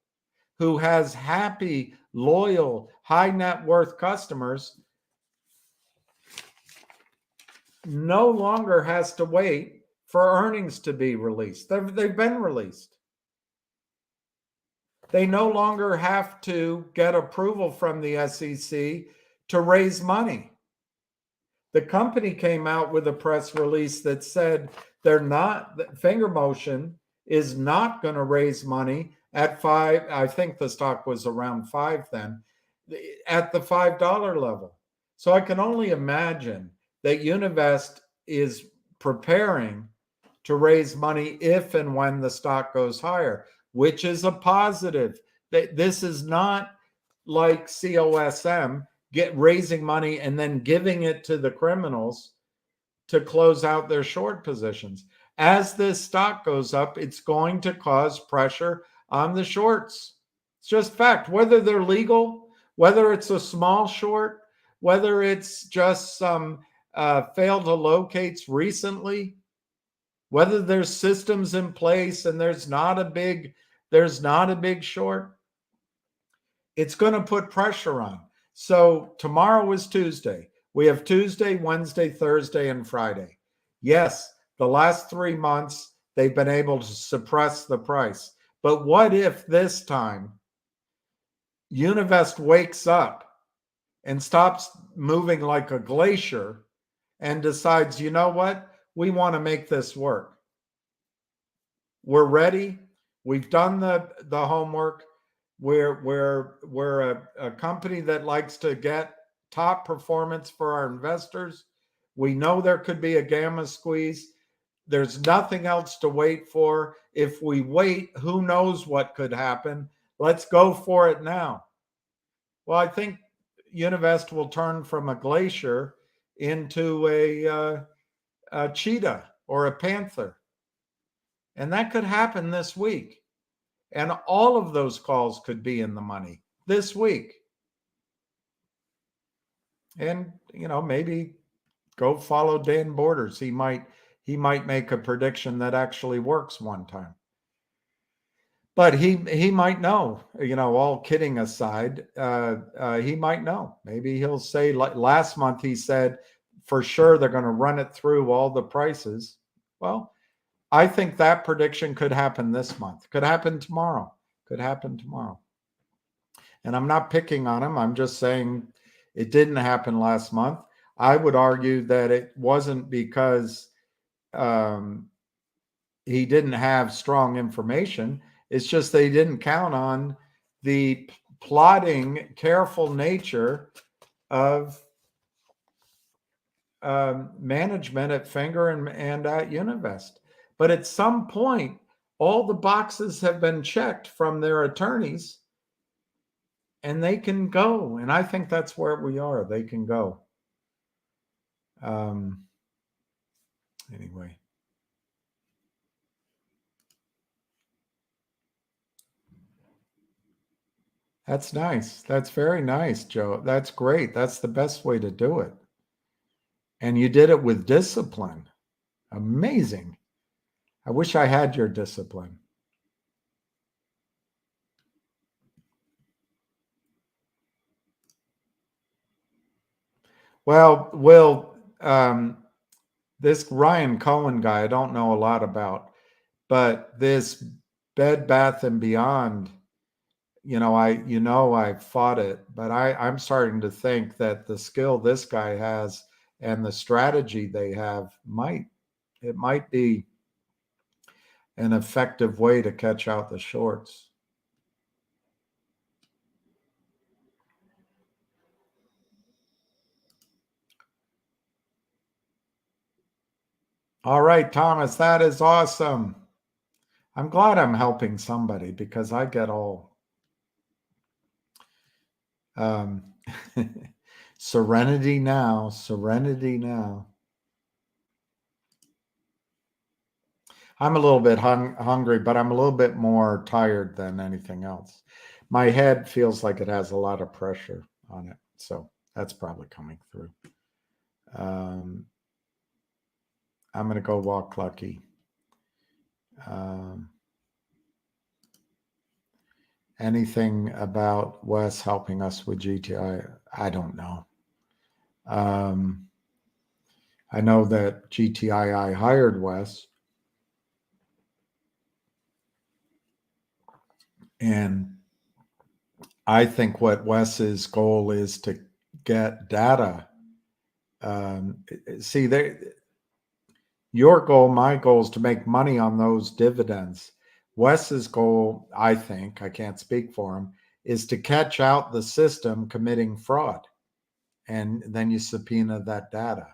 who has happy, loyal, high net worth customers, no longer has to wait for earnings to be released. They've been released. They no longer have to get approval from the SEC to raise money. The company came out with a press release that said Finger Motion is not going to raise money at $5. I think the stock was around $5 then, at the $5 level. So I can only imagine that Univest is preparing to raise money if and when the stock goes higher, which is a positive. This is not like COSM, raising money and then giving it to the criminals to close out their short positions. As this stock goes up, it's going to cause pressure on the shorts. It's just fact. Whether they're legal, whether it's a small short, whether it's just some failed to locates recently, whether there's systems in place and there's not a big short, it's going to put pressure on. So tomorrow is Tuesday. We have Tuesday, Wednesday, Thursday, and Friday. Yes, the last 3 months, they've been able to suppress the price. But what if this time Univest wakes up and stops moving like a glacier and decides, you know what? We want to make this work. We're ready. We've done the homework. We're a company that likes to get top performance for our investors. We know there could be a gamma squeeze. There's nothing else to wait for. If we wait, who knows what could happen? Let's go for it now. Well, I think Univest will turn from a glacier into a cheetah or a panther. And that could happen this week. And all of those calls could be in the money this week. And, maybe go follow Dan Borders. He might make a prediction that actually works one time. But he might know, all kidding aside, he might know. Maybe he'll say, like last month, he said, for sure they're going to run it through all the prices. Well, I think that prediction could happen this month, could happen tomorrow, could happen tomorrow. And I'm not picking on him. I'm just saying it didn't happen last month. I would argue that it wasn't because he didn't have strong information. It's just they didn't count on the plotting, careful nature of management at Finger and at Univest. But at some point, all the boxes have been checked from their attorneys and they can go. And I think that's where we are. They can go. Anyway. That's nice. That's very nice, Joe. That's great. That's the best way to do it. And you did it with discipline. Amazing. I wish I had your discipline. Well, Will, this Ryan Cohen guy, I don't know a lot about, but this Bed Bath and Beyond, I fought it, but I'm starting to think that the skill this guy has and the strategy they have might be an effective way to catch out the shorts. All right, Thomas, that is awesome. I'm glad I'm helping somebody because I get all serenity now, serenity now. I'm a little bit hungry, but I'm a little bit more tired than anything else. My head feels like it has a lot of pressure on it. So that's probably coming through. I'm going to go walk Lucky. Anything about Wes helping us with GTI? I don't know. I know that GTII hired Wes. And I think what Wes's goal is to get data. Your goal, my goal is to make money on those dividends. Wes's goal, I think, I can't speak for him, is to catch out the system committing fraud. And then you subpoena that data.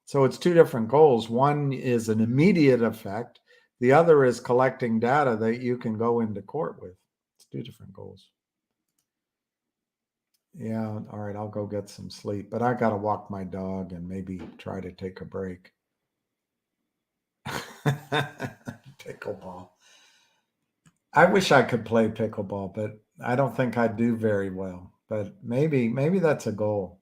So it's two different goals. One is an immediate effect. The other is collecting data that you can go into court with. It's two different goals. Yeah, all right, I'll go get some sleep. But I got to walk my dog and maybe try to take a break. Pickleball. I wish I could play pickleball, but I don't think I'd do very well. But maybe that's a goal.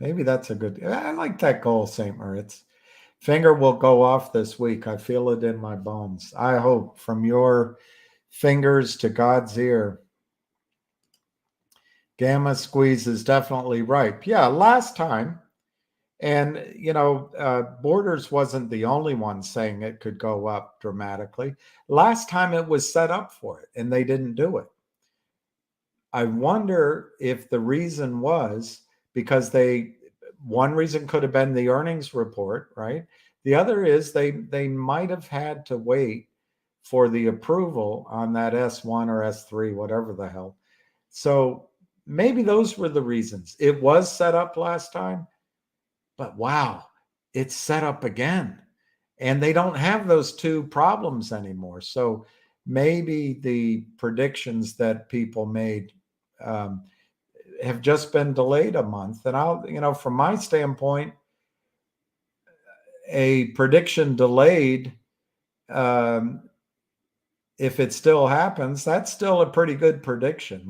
Maybe that's a good. I like that goal, St. Moritz. Finger will go off this week. I feel it in my bones. I hope from your fingers to God's ear. Gamma squeeze is definitely ripe. Yeah, last time. And, Borders wasn't the only one saying it could go up dramatically. Last time it was set up for it and they didn't do it. I wonder if the reason was because one reason could have been the earnings report, right? The other is they might have had to wait for the approval on that S1 or S3, whatever the hell. So maybe those were the reasons. It was set up last time. But wow, it's set up again. And they don't have those two problems anymore. So maybe the predictions that people made have just been delayed a month. And from my standpoint, a prediction delayed, if it still happens, that's still a pretty good prediction,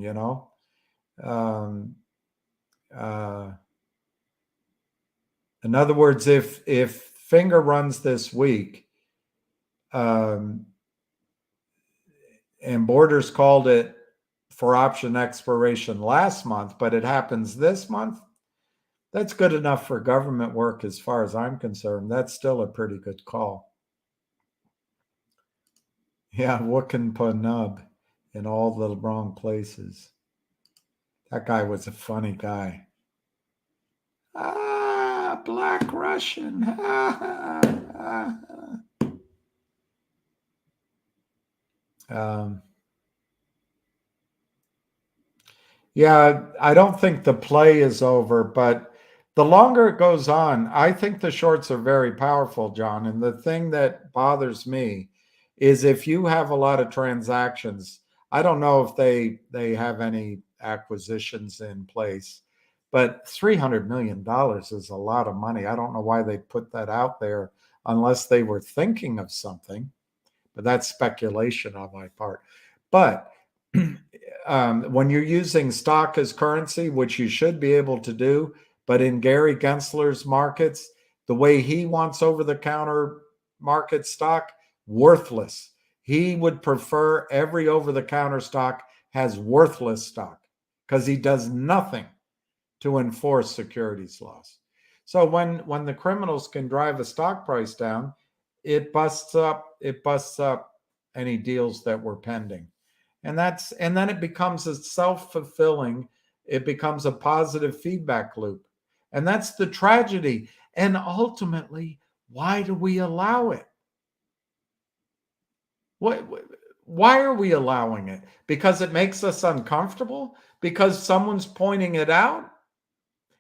in other words, if Finger runs this week, and Borders called it for option expiration last month, but it happens this month, That's good enough for government work as far as I'm concerned. That's still a pretty good call. Yeah, Wookin Nub in all the wrong places. That guy was a funny guy. Ah, Black Russian. Um, yeah, I don't think the play is over, but the longer it goes on, I think the shorts are very powerful, John. And the thing that bothers me is if you have a lot of transactions, I don't know if they have any acquisitions in place, but $300 million is a lot of money. I don't know why they put that out there unless they were thinking of something, but that's speculation on my part. But when you're using stock as currency, which you should be able to do, but in Gary Gensler's markets, the way he wants over the counter market stock, worthless. He would prefer every over the counter stock has worthless stock because he does nothing to enforce securities laws. So when the criminals can drive a stock price down, it busts up any deals that were pending. And then it becomes a self-fulfilling, it becomes a positive feedback loop. And that's the tragedy. And ultimately, why do we allow it? What why are we allowing it? Because it makes us uncomfortable? Because someone's pointing it out?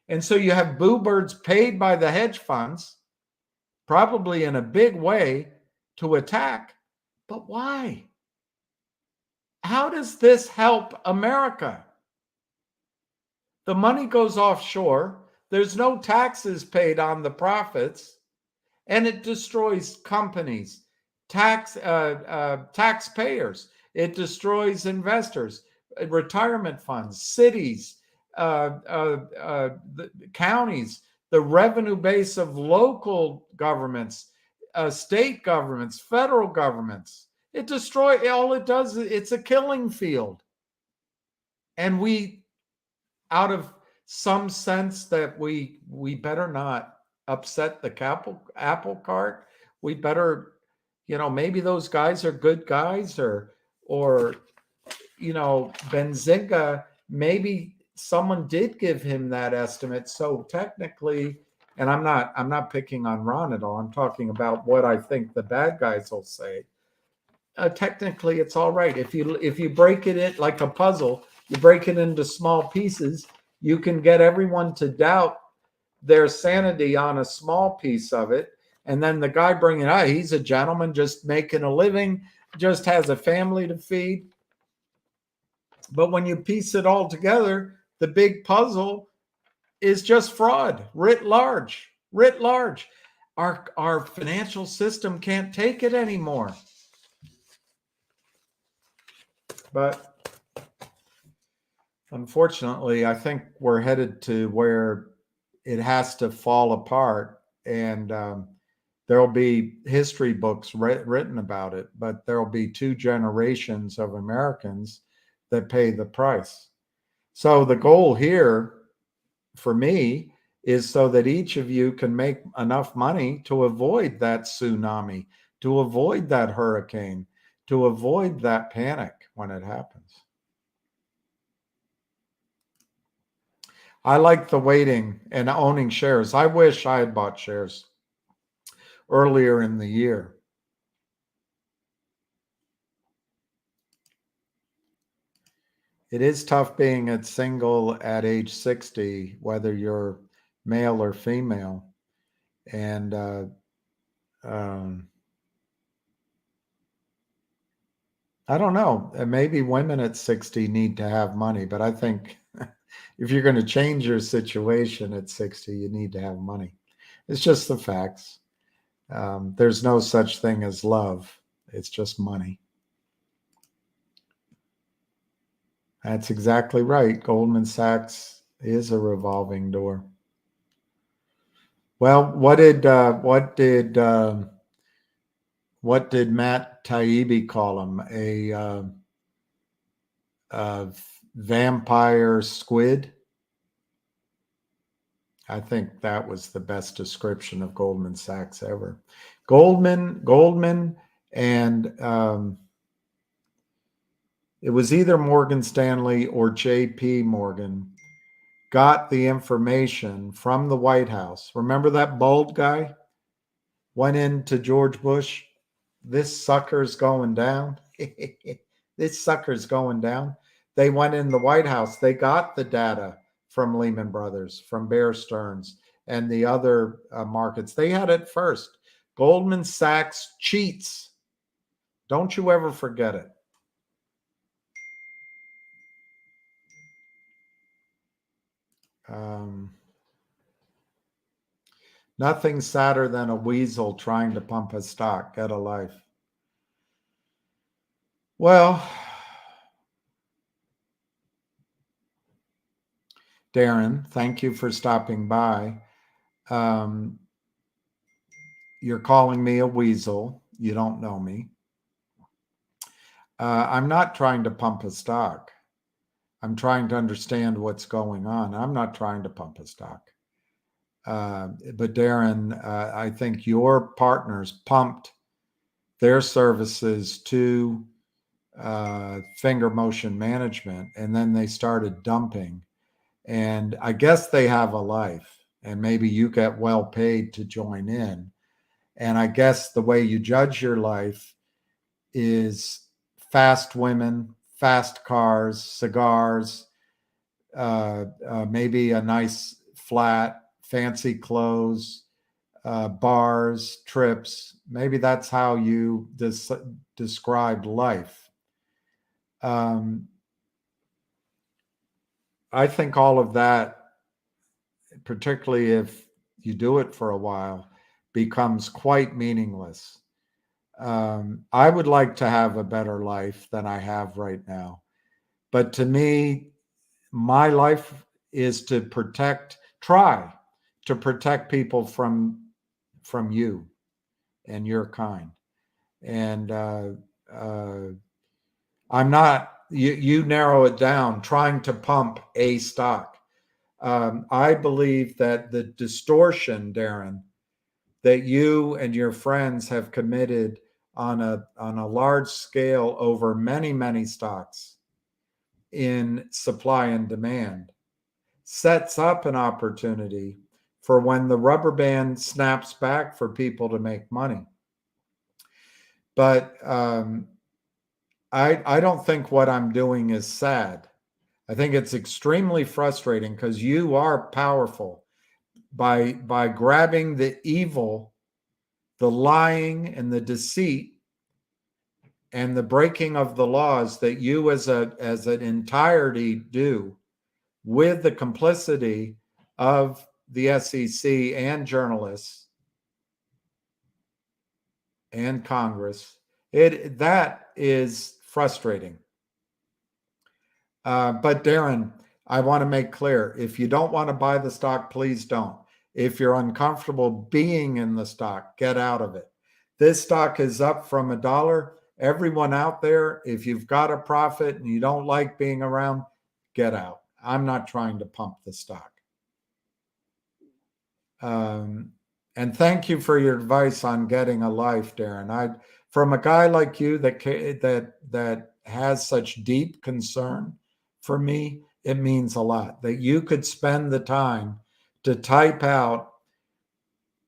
And so you have boo birds paid by the hedge funds, probably in a big way, to attack. But why? How does this help America? The money goes offshore. There's no taxes paid on the profits, and it destroys companies, taxpayers. It destroys investors, retirement funds, cities, the counties, the revenue base of local governments, state governments, federal governments. It destroys. All it does is it's a killing field, and we, out of some sense that we better not upset the apple cart. We better, maybe those guys are good guys, or Benzinga, maybe someone did give him that estimate. So technically, and I'm not picking on Ron at all. I'm talking about what I think the bad guys will say. Technically, it's all right if you break it in like a puzzle. You break it into small pieces. You can get everyone to doubt their sanity on a small piece of it, and then the guy bringing it out, he's a gentleman, just making a living, just has a family to feed. But when you piece it all together, the big puzzle is just fraud writ large. Writ large. Our financial system can't take it anymore. But unfortunately, I think we're headed to where it has to fall apart, and there'll be history books written about it, but there'll be two generations of Americans that pay the price. So the goal here for me is so that each of you can make enough money to avoid that tsunami, to avoid that hurricane, to avoid that panic when it happens. I like the waiting and owning shares. I wish I had bought shares earlier in the year. It is tough being a single at age 60, whether you're male or female. And I don't know. Maybe women at 60 need to have money, but I think if you're going to change your situation at 60, you need to have money. It's just the facts. There's no such thing as love. It's just money. That's exactly right. Goldman Sachs is a revolving door. Well, what did Matt Taibbi call him? A vampire squid? I think that was the best description of Goldman Sachs ever. Goldman, and it was either Morgan Stanley or J.P. Morgan got the information from the White House. Remember that bald guy went into George Bush? This sucker's going down. This sucker's going down. They went in the White House. They got the data from Lehman Brothers, from Bear Stearns, and the other markets. They had it first. Goldman Sachs cheats. Don't you ever forget it. Nothing sadder than a weasel trying to pump a stock. Get a life. Well, Darren, thank you for stopping by. You're calling me a weasel. You don't know me. I'm not trying to pump a stock. I'm trying to understand what's going on. I'm not trying to pump a stock. But Darren, I think your partners pumped their services to finger motion management, and then they started dumping. And I guess they have a life, and maybe you get well paid to join in. And I guess the way you judge your life is fast women, fast cars, cigars, maybe a nice flat, fancy clothes, bars, trips. Maybe that's how you described life. I think all of that, particularly if you do it for a while, becomes quite meaningless. I would like to have a better life than I have right now. But to me, my life is to try to protect people from you and your kind. And I'm not, you narrow it down, trying to pump a stock. I believe that the distortion, Darren, that you and your friends have committed on a large scale over many stocks in supply and demand sets up an opportunity for when the rubber band snaps back for people to make money. But I don't think what I'm doing is sad. I think it's extremely frustrating because you are powerful by grabbing the evil, the lying, and the deceit, and the breaking of the laws that you as an entirety do, with the complicity of the SEC and journalists and Congress. That is frustrating. But Darren, I want to make clear, if you don't want to buy the stock, please don't. If you're uncomfortable being in the stock, get out of it. This stock is up from $1. Everyone out there, if you've got a profit and you don't like being around, get out. I'm not trying to pump the stock. And thank you for your advice on getting a life, Darren. From a guy like you that has such deep concern for me, it means a lot that you could spend the time to type out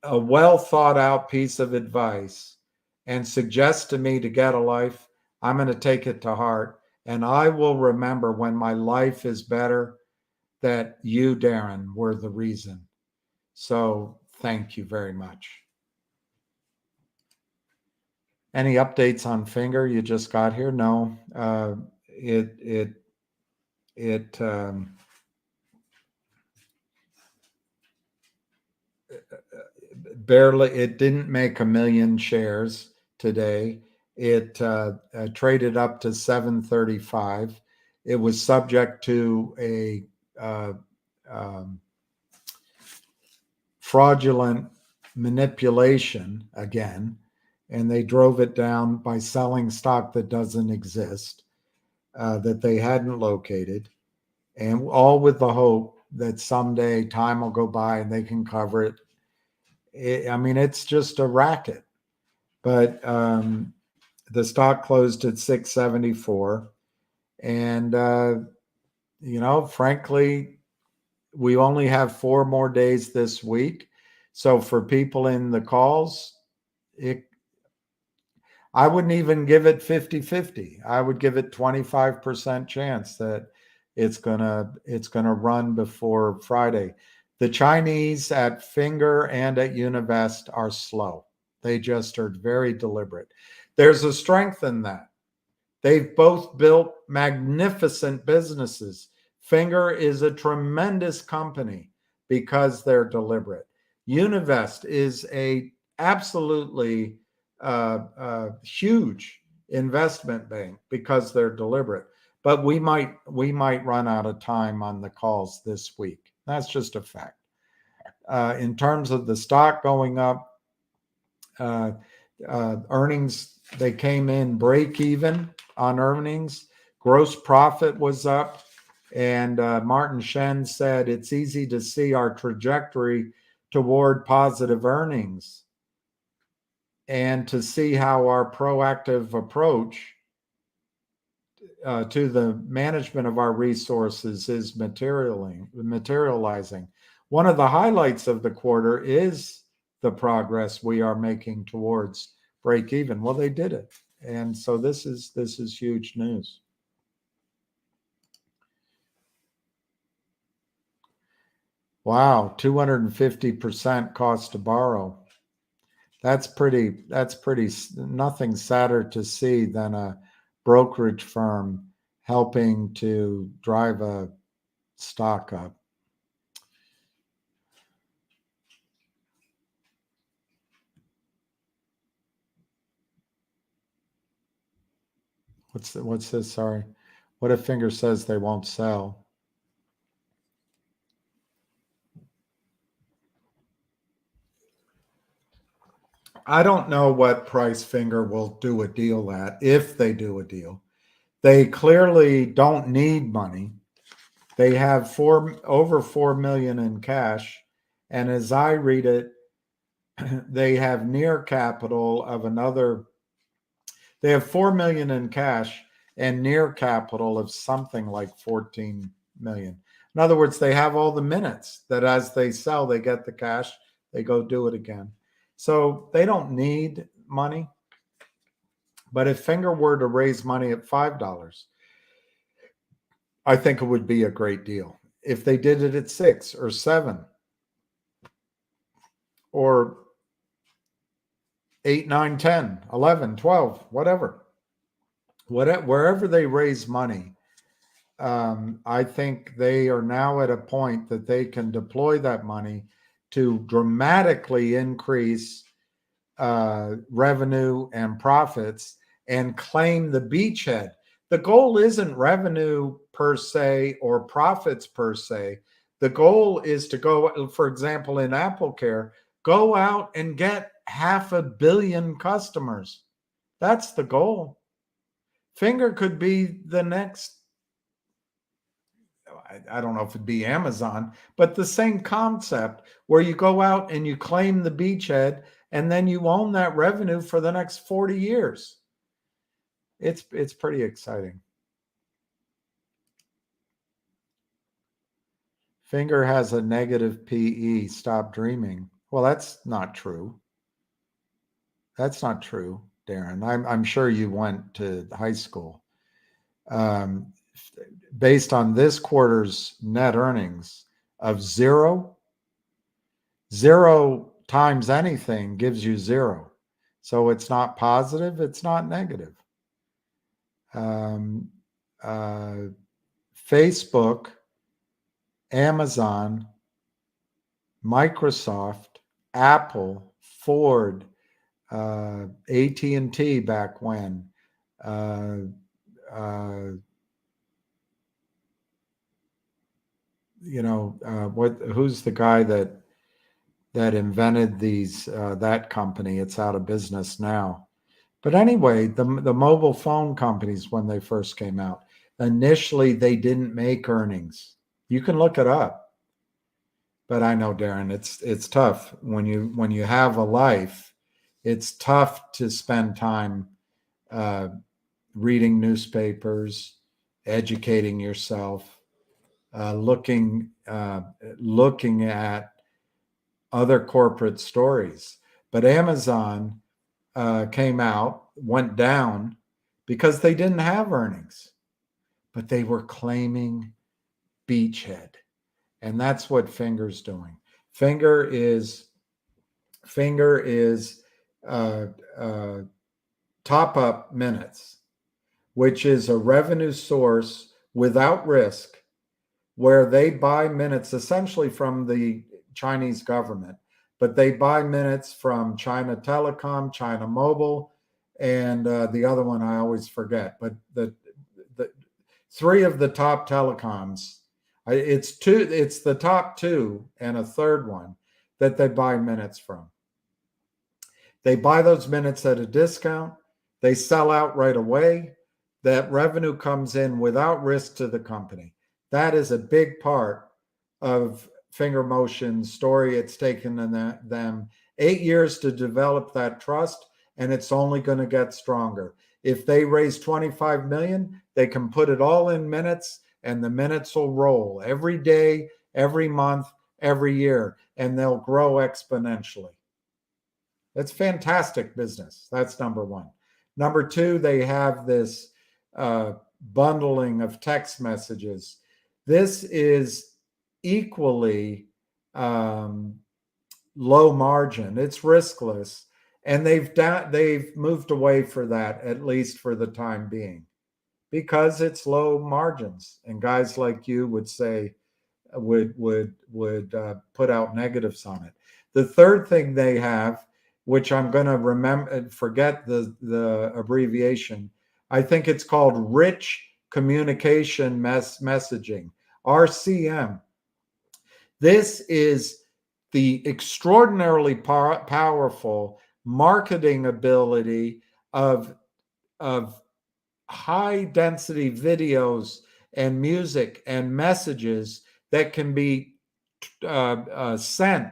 a well thought out piece of advice and suggest to me to get a life. I'm going to take it to heart, and I will remember when my life is better that you, Darren, were the reason. So thank you very much. Any updates on Finger? You just got here? No. It barely, it didn't make 1 million shares today. It traded up to 735. It was subject to a fraudulent manipulation again, and they drove it down by selling stock that doesn't exist, that they hadn't located, and all with the hope that someday time will go by and they can cover it. I mean, it's just a racket. But the stock closed at 674. And, frankly, we only have 4 more days this week. So for people in the calls, I wouldn't even give it 50-50. I would give it 25% chance that it's gonna run before Friday. The Chinese at FNGR and at Univest are slow. They just are very deliberate. There's a strength in that. They've both built magnificent businesses. FNGR is a tremendous company because they're deliberate. Univest is a absolutely huge investment bank because they're deliberate. But we might run out of time on the calls this week. That's just a fact. In terms of the stock going up, earnings, they came in break even on earnings. Gross profit was up. And Martin Shen said, it's easy to see our trajectory toward positive earnings and to see how our proactive approach to the management of our resources is materializing. One of the highlights of the quarter is the progress we are making towards break even. Well, they did it. And so this is huge news. Wow, 250% cost to borrow. That's pretty, nothing sadder to see than a brokerage firm helping to drive a stock up. What's this? Sorry. What if FNGR says they won't sell? I don't know what price FNGR will do a deal at, if they do a deal. They clearly don't need money. They have over 4 million in cash. And as I read it, they have near capital of another. They have 4 million in cash and near capital of something like 14 million. In other words, they have all the minutes that as they sell, they get the cash, they go do it again. So they don't need money. But if FNGR were to raise money at $5, I think it would be a great deal. If they did it at 6 or 7 or 8, 9, 10, 11, 12, whatever, wherever they raise money, I think they are now at a point that they can deploy that money to dramatically increase revenue and profits and claim the beachhead. The goal isn't revenue per se or profits per se. The goal is to go, for example, in AppleCare, go out and get 500 million customers. That's the goal. FNGR could be the next, I don't know if it'd be Amazon, but the same concept where you go out and you claim the beachhead and then you own that revenue for the next 40 years. It's pretty exciting. FNGR has a negative PE. Stop dreaming. Well, that's not true. That's not true, Darren. I'm sure you went to high school. Based on this quarter's net earnings of 0 times anything gives you 0. So it's not positive, it's not negative. Facebook, Amazon, Microsoft, Apple, Ford, AT&T back when, who's the guy that invented these that company? It's out of business now. But anyway, the mobile phone companies, when they first came out, initially they didn't make earnings. You can look it up. But I know, Darren, it's tough when you have a life. It's tough to spend time uh, reading newspapers, educating yourself, looking at other corporate stories. But Amazon came out, went down because they didn't have earnings, but they were claiming beachhead, and that's what Finger's doing. Finger is Finger is uh, uh, top up minutes, which is a revenue source without risk, where they buy minutes essentially from the Chinese government, but they buy minutes from China Telecom, China Mobile, and the other one I always forget. But the three of the top telecoms, it's two. It's the top two and a third one that they buy minutes from. They buy those minutes at a discount. They sell out right away. That revenue comes in without risk to the company. That is a big part of Finger Motion's story. It's taken them 8 years to develop that trust, and it's only going to get stronger. If they raise 25 million, they can put it all in minutes, and the minutes will roll every day, every month, every year, and they'll grow exponentially. That's fantastic business. That's number one. Number two, they have this bundling of text messages. This is equally low margin. It's riskless, and they've moved away for that, at least for the time being, because it's low margins. And guys like you would say would put out negatives on it. The third thing they have, which I'm going to remember, forget the abbreviation. I think it's called Rich Communication Messaging, RCM. This is the extraordinarily powerful marketing ability of high density videos and music and messages that can be sent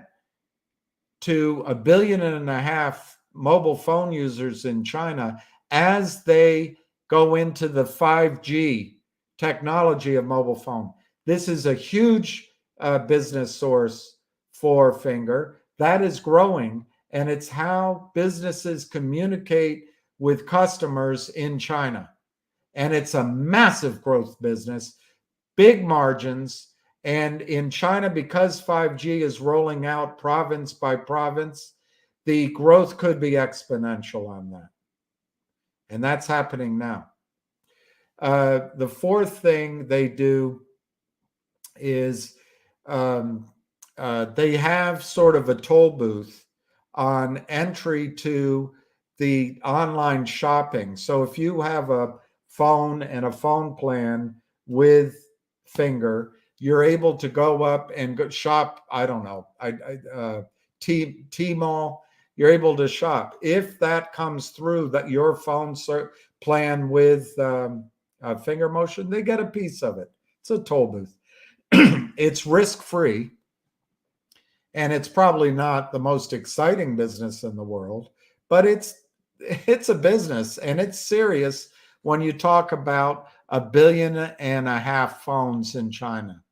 to 1.5 billion mobile phone users in China as they go into the 5G technology of mobile phone. This is a huge business source for Finger that is growing, and it's how businesses communicate with customers in China. And it's a massive growth business, big margins. And in China, because 5G is rolling out province by province, the growth could be exponential on that. And that's happening now. The fourth thing they do is they have sort of a toll booth on entry to the online shopping. So if you have a phone and a phone plan with Finger, you're able to go up and go shop. I don't know, Tmall. You're able to shop. If that comes through that your phone plan with Finger Motion, they get a piece of it. It's a toll booth. It's risk-free, and it's probably not the most exciting business in the world, but it's a business, and it's serious when you talk about 1.5 billion phones in China.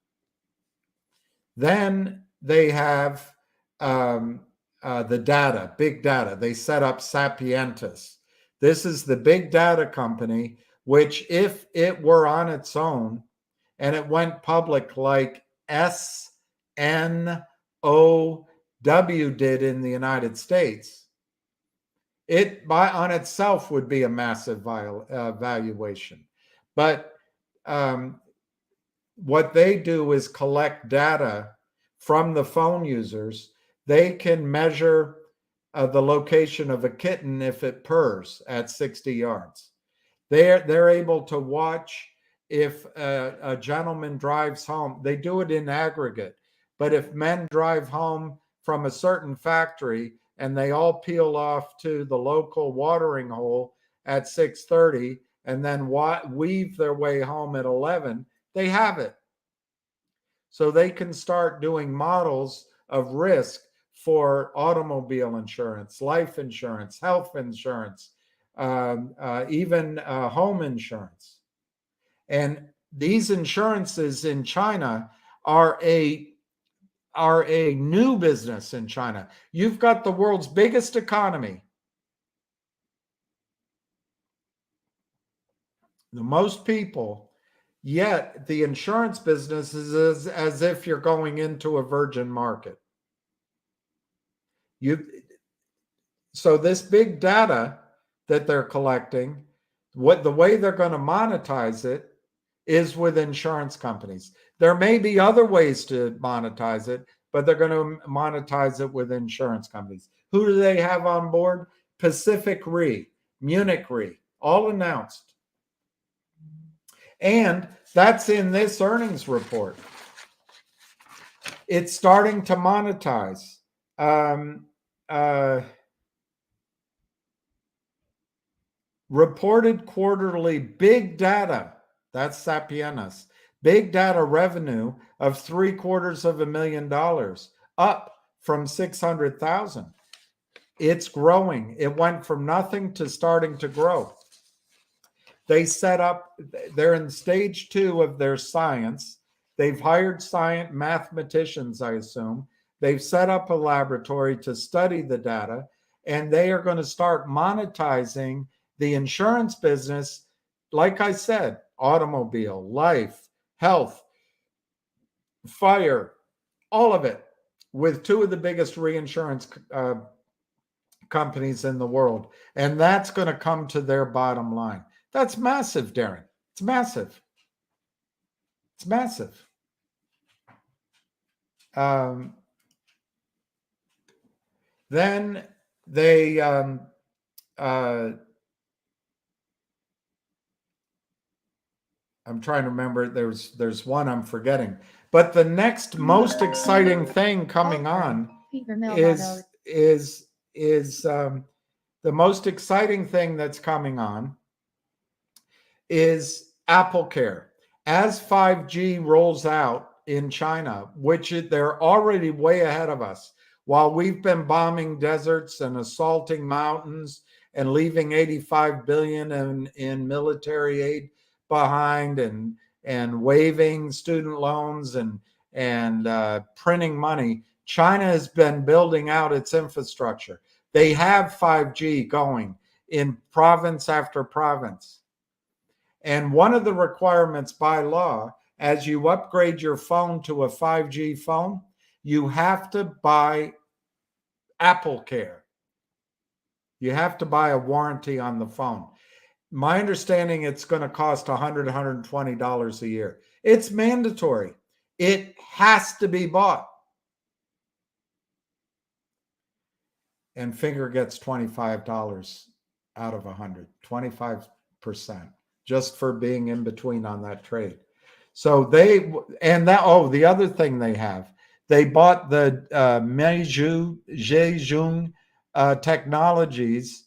Then they have the data, big data. They set up Sapientus. This is the big data company, which if it were on its own and it went public like SNOW did in the United States, it on itself would be a massive valuation. But what they do is collect data from the phone users. They can measure the location of a kitten if it purrs at 60 yards. They're able to watch if a gentleman drives home. They do it in aggregate, but if men drive home from a certain factory and they all peel off to the local watering hole at 6:30 and then weave their way home at 11, they have it. so they can start doing models of risk for automobile insurance, life insurance, health insurance, even home insurance. And these insurances in China are a new business in China. You've got the world's biggest economy, the most people, yet the insurance business is as if you're going into a virgin market. So this big data that they're collecting, what the way they're going to monetize it is with insurance companies. There may be other ways to monetize it, but they're going to monetize it with insurance companies. Who do they have on board? Pacific Re, Munich Re, all announced. And that's in this earnings report. It's starting to monetize. Reported quarterly big data, that's Sapienas, big data revenue of $750,000, up from 600,000. It's growing. It went from nothing to starting to grow. They set up, they're in stage 2 of their science. They've hired mathematicians, I assume. They've set up a laboratory to study the data, and they are going to start monetizing the insurance business. Like I said, automobile, life, health, fire, all of it, with 2 of the biggest reinsurance companies in the world. And that's going to come to their bottom line. That's massive, Darren. It's massive. It's massive. Then they I'm trying to remember. There's one I'm forgetting. But the next most exciting thing coming on is the most exciting thing that's coming on is Apple Care. As 5G rolls out in China, which they're already way ahead of us, while we've been bombing deserts and assaulting mountains and leaving 85 billion in military aid behind, and waiving student loans and printing money, China has been building out its infrastructure. They have 5G going in province after province. And one of the requirements by law, as you upgrade your phone to a 5G phone, you have to buy Apple Care. You have to buy a warranty on the phone. My understanding, it's going to cost $100, $120 a year. It's mandatory. It has to be bought. And Finger gets $25 out of 100, 25%, just for being in between on that trade. So the other thing they bought the Zhejiang Technologies.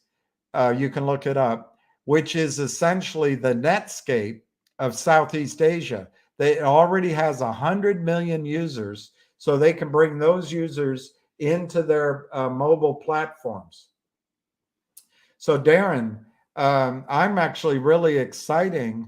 You can look it up, which is essentially the Netscape of Southeast Asia. It already has 100 million users, so they can bring those users into their mobile platforms. So Darren, I'm actually really excited,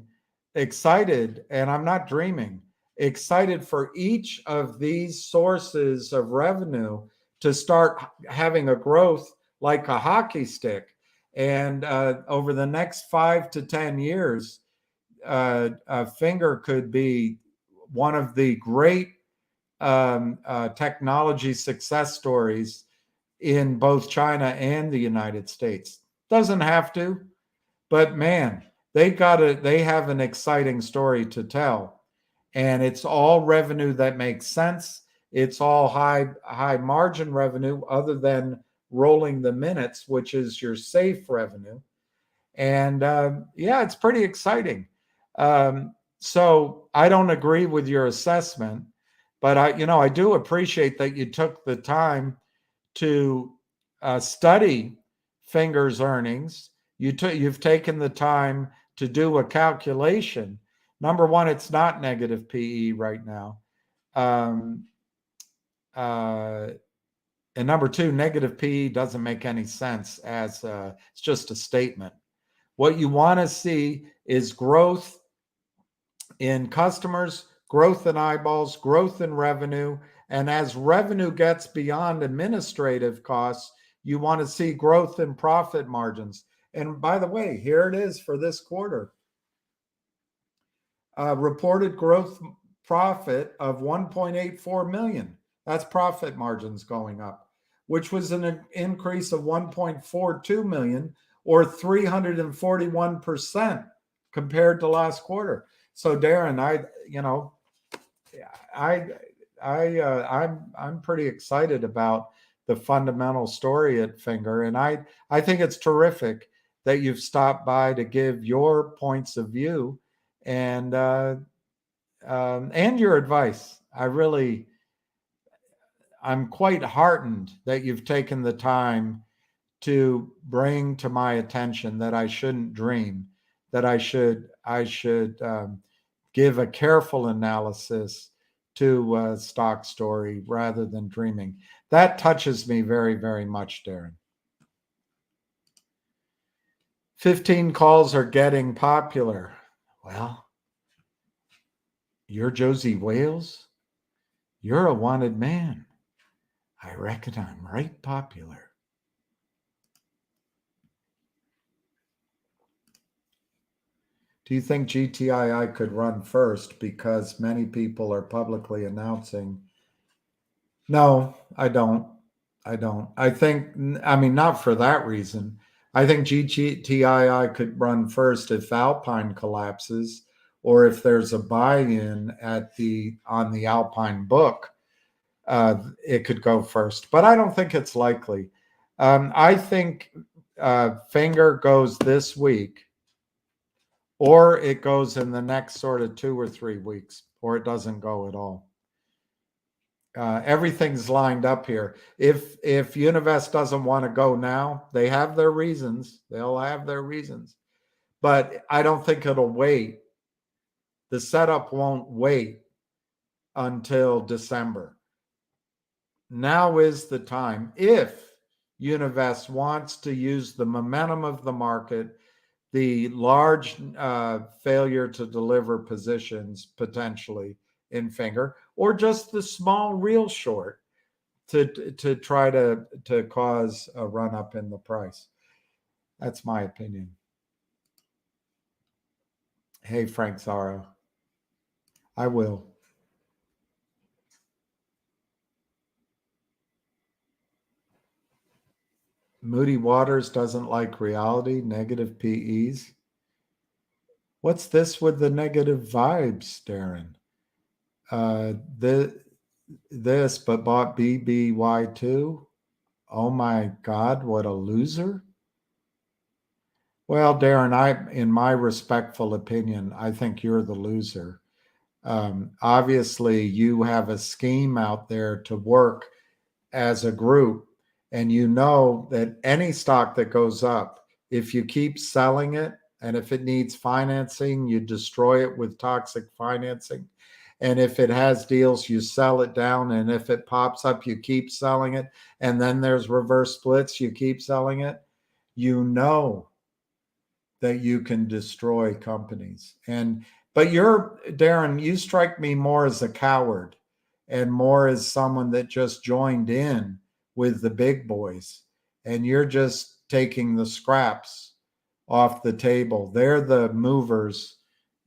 and I'm not dreaming, excited for each of these sources of revenue to start having a growth like a hockey stick. And over the next 5 to 10 years, Finger could be one of the great technology success stories in both China and the United States. Doesn't have to, but man, they have an exciting story to tell. And it's all revenue that makes sense. It's all high margin revenue, other than rolling the minutes, which is your safe revenue. And it's pretty exciting. So I don't agree with your assessment, but I do appreciate that you took the time to study Finger's earnings. You've taken the time to do a calculation. Number one, it's not negative PE right now. And number two, negative PE doesn't make any sense as it's just a statement. What you want to see is growth in customers, growth in eyeballs, growth in revenue. And as revenue gets beyond administrative costs, you want to see growth in profit margins. And by the way, here it is for this quarter. Reported gross profit of 1.84 million. That's profit margins going up, which was an increase of 1.42 million or 341% compared to last quarter. So Darren, I'm pretty excited about the fundamental story at Finger, and I think it's terrific that you've stopped by to give your points of view and your advice. I'm quite heartened that you've taken the time to bring to my attention that I shouldn't dream, that I should give a careful analysis to a stock story rather than dreaming. That touches me very, very much, Darren. 15 calls are getting popular. Well, you're Josie Wales. You're a wanted man. I reckon I'm right popular. Do you think GTII could run first because many people are publicly announcing? No, I don't. I think, not for that reason. I think GTII could run first if Alpine collapses or if there's a buy-in on the Alpine book. It could go first, but I don't think it's likely. I think Finger goes this week, or it goes in the next sort of 2 or 3 weeks, or it doesn't go at all. Everything's lined up here. If Univest doesn't want to go now, they have their reasons. They'll have their reasons, but I don't think it'll wait. The setup won't wait until December. Now is the time. If Univest wants to use the momentum of the market, the large failure to deliver positions potentially in Finger, or just the small real short to try to cause a run up in the price. That's my opinion. Hey, Frank Zaro. I will. Moody Waters doesn't like reality, negative PEs. What's this with the negative vibes, Darren? This, but bought BBY2. Oh my God, what a loser. Well, Darren, in my respectful opinion, I think you're the loser. Obviously, you have a scheme out there to work as a group, and you know that any stock that goes up, if you keep selling it, and if it needs financing, you destroy it with toxic financing. And if it has deals, you sell it down. And if it pops up, you keep selling it. And then there's reverse splits, you keep selling it. You know that you can destroy companies. But Darren, you strike me more as a coward and more as someone that just joined in with the big boys. And you're just taking the scraps off the table. They're the movers,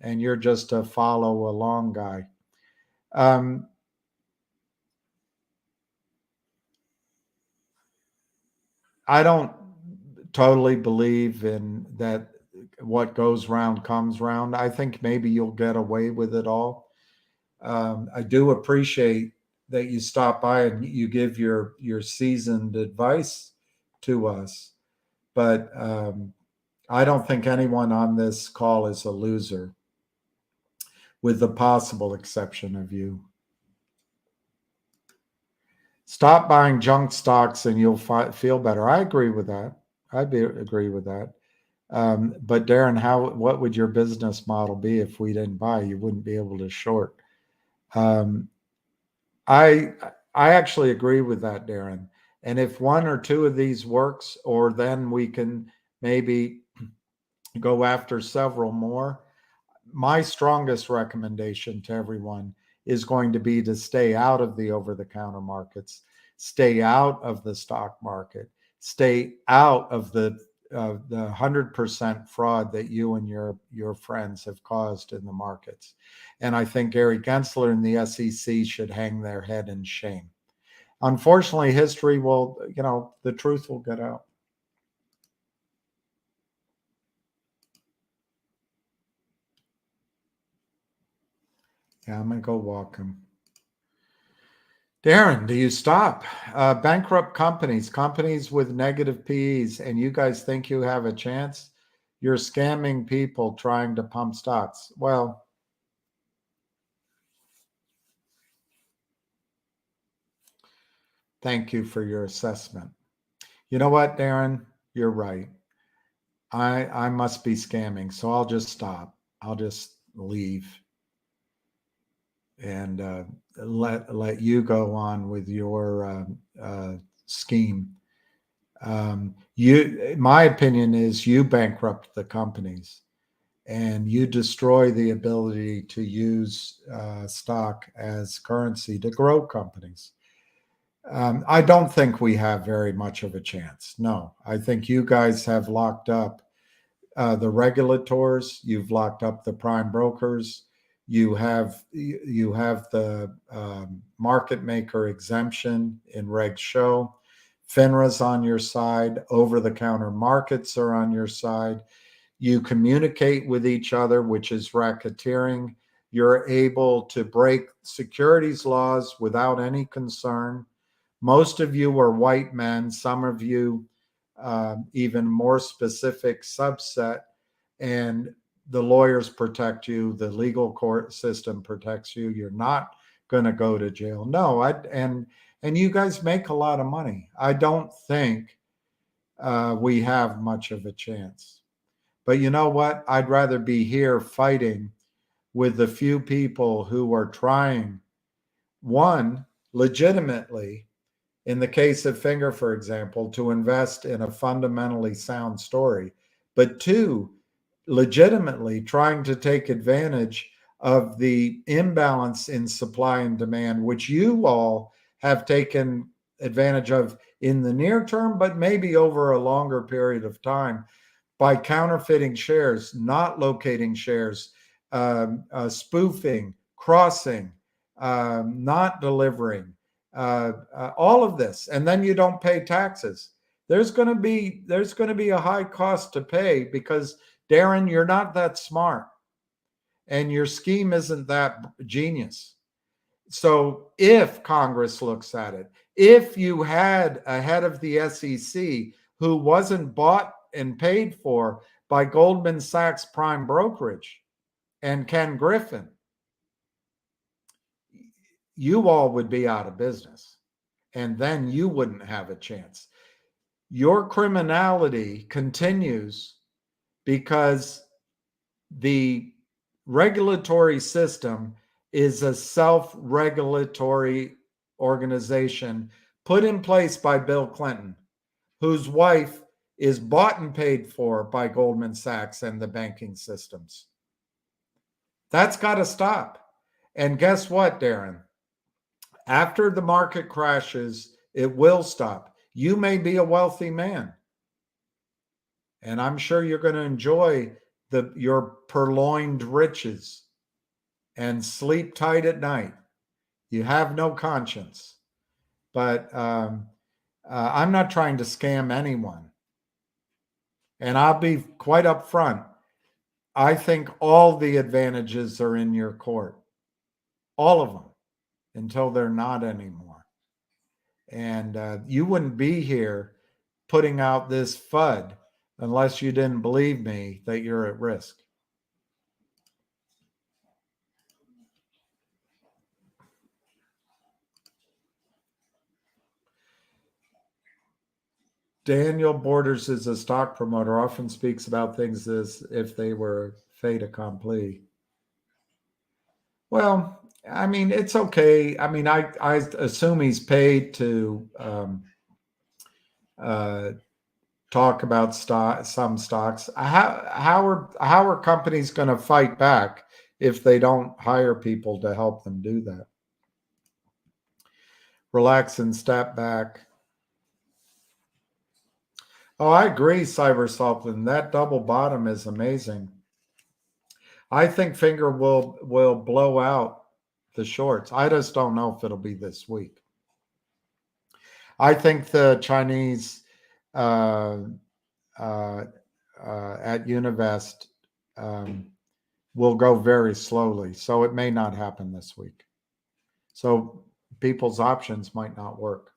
and you're just a follow along guy. I don't totally believe in that what goes round comes round. I think maybe you'll get away with it all. I do appreciate that you stop by and you give your seasoned advice to us, but I don't think anyone on this call is a loser, with the possible exception of you. Stop buying junk stocks and you'll feel better. I agree with that. Agree with that. But Darren, what would your business model be if we didn't buy? You wouldn't be able to short. I I actually agree with that, Darren. And if one or two of these works, or then we can maybe go after several more. My strongest recommendation to everyone is going to be to stay out of the over the counter markets, stay out of the stock market, stay out of the 100% fraud that you and your friends have caused in the markets. And I think Gary Gensler and the SEC should hang their head in shame. Unfortunately, history will, the truth will get out. Yeah, I'm going to go walk him. Darren, do you stop? Bankrupt companies with negative PEs, and you guys think you have a chance? You're scamming people trying to pump stocks. Well, thank you for your assessment. You know what, Darren? You're right. I must be scamming, so I'll just stop. I'll just leave and let you go on with your scheme. My opinion is you bankrupt the companies and you destroy the ability to use stock as currency to grow companies. I don't think we have very much of a chance. No, I think you guys have locked up the regulators. You've locked up the prime brokers. You have the market maker exemption in Reg Show. FINRA's on your side. Over the counter markets are on your side. You communicate with each other, which is racketeering. You're able to break securities laws without any concern. Most of you are white men, some of you even more specific subset, and the lawyers protect you, the legal court system protects you. You're not going to go to jail. No, and you guys make a lot of money. I don't think we have much of a chance. But you know what? I'd rather be here fighting with the few people who are trying, one, legitimately, in the case of Finger, for example, to invest in a fundamentally sound story, but two, legitimately trying to take advantage of the imbalance in supply and demand, which you all have taken advantage of in the near term, but maybe over a longer period of time by counterfeiting shares, not locating shares, spoofing, crossing, not delivering, all of this, and then you don't pay taxes. There's going to be a high cost to pay because Darren, you're not that smart, and your scheme isn't that genius. So if Congress looks at it, if you had a head of the SEC who wasn't bought and paid for by Goldman Sachs prime brokerage and Ken Griffin, you all would be out of business. And then you wouldn't have a chance. Your criminality continues because the regulatory system is a self-regulatory organization put in place by Bill Clinton, whose wife is bought and paid for by Goldman Sachs and the banking systems. That's got to stop. And guess what, Darren? After the market crashes, it will stop. You may be a wealthy man, and I'm sure you're going to enjoy your purloined riches and sleep tight at night. You have no conscience. But I'm not trying to scam anyone. And I'll be quite upfront. I think all the advantages are in your court, all of them, until they're not anymore. And you wouldn't be here putting out this FUD unless you didn't believe me that you're at risk. Daniel Borders is a stock promoter, often speaks about things as if they were fait accompli. Well, I mean, it's okay. I mean, I assume he's paid to uh, talk about some stocks. How are companies going to fight back if they don't hire people to help them do that? Relax and step back. Oh, I agree, Cyber Sultan. That double bottom is amazing. I think Finger will blow out the shorts. I just don't know if it'll be this week. I think the Chinese uh, uh, at Univest will go very slowly, so it may not happen this week. So people's options might not work.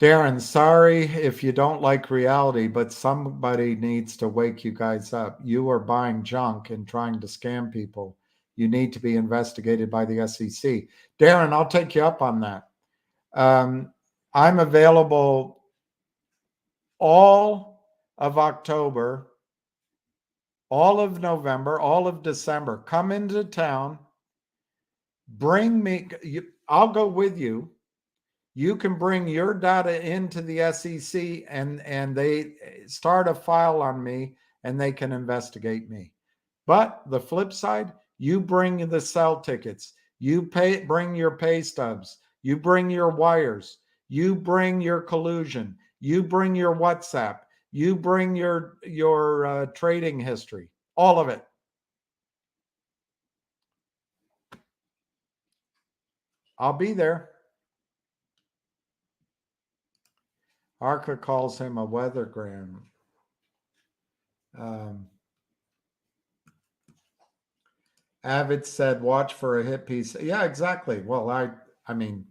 Darren, sorry if you don't like reality, but somebody needs to wake you guys up. You are buying junk and trying to scam people. You need to be investigated by the SEC. Darren, I'll take you up on that. I'm available all of October, all of November, all of December. Come into town. Bring me, I'll go with you. You can bring your data into the SEC and they start a file on me and they can investigate me. But the flip side, you bring the sell tickets, bring your pay stubs, you bring your wires, you bring your collusion, you bring your WhatsApp, you bring your trading history, all of it. I'll be there. Arca calls him a weathergram. Um, Avid said, "Watch for a hit piece." Yeah, exactly. Well, I mean,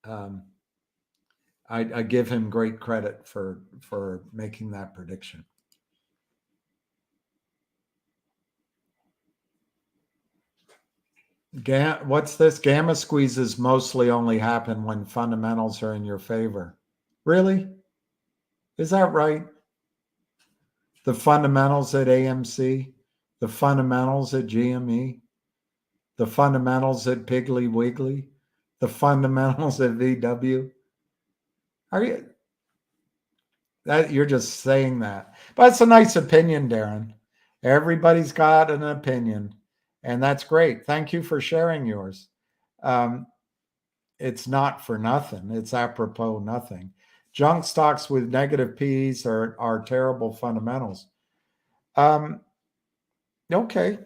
um, I give him great credit for making that prediction. What's this? Gamma squeezes mostly only happen when fundamentals are in your favor. Really? Is that right? The fundamentals at AMC, the fundamentals at GME, the fundamentals at Piggly Wiggly, the fundamentals at VW. Are you that you're just saying that? But it's a nice opinion, Darren. Everybody's got an opinion, and that's great. Thank you for sharing yours. Um, it's not for nothing. It's apropos nothing. Junk stocks with negative P's are terrible fundamentals. Um, okay.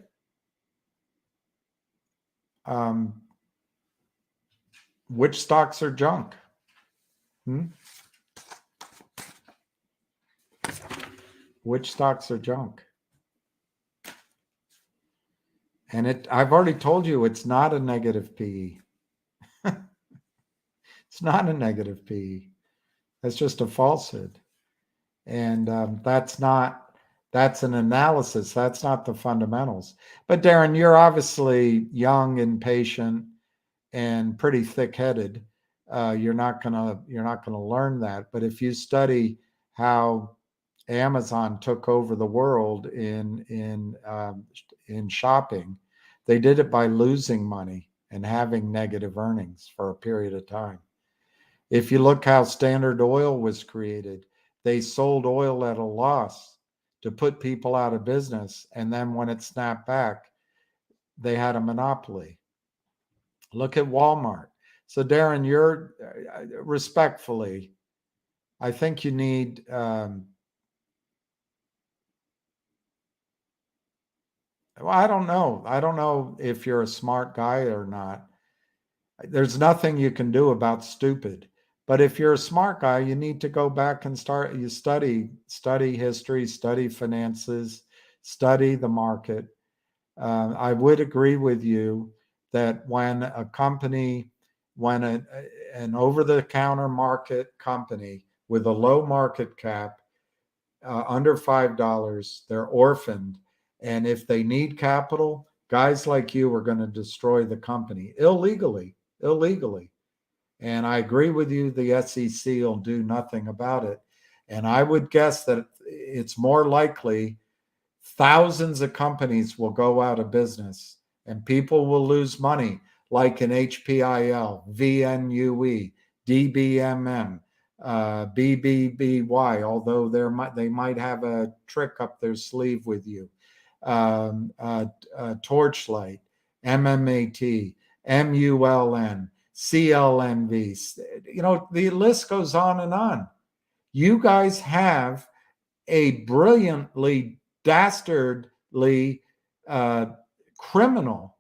Um, which stocks are junk? Hmm? Which stocks are junk? And I've already told you it's not a negative PE. It's not a negative PE. That's just a falsehood. And that's an analysis. That's not the fundamentals. But Darren, you're obviously young and patient and pretty thick-headed. You're not gonna learn that. But if you study how Amazon took over the world in shopping, they did it by losing money and having negative earnings for a period of time. If you look how Standard Oil was created, they sold oil at a loss to put people out of business. And then when it snapped back, they had a monopoly. Look at Walmart. So, Darren, you're respectfully, I think you need, well, I don't know. I don't know if you're a smart guy or not. There's nothing you can do about stupid. But if you're a smart guy, you need to go back and study history, study finances, study the market. I would agree with you that when a company, when an over-the-counter market company with a low market cap, under $5, they're orphaned. And if they need capital, guys like you are going to destroy the company illegally. And I agree with you, the SEC will do nothing about it. And I would guess that it's more likely thousands of companies will go out of business and people will lose money, like in HPIL, VNUE, DBMM, BBBY, although they might have a trick up their sleeve with you, Torchlight, MMAT, MULN, CLNV. The list goes on and on. You guys have a brilliantly, dastardly criminal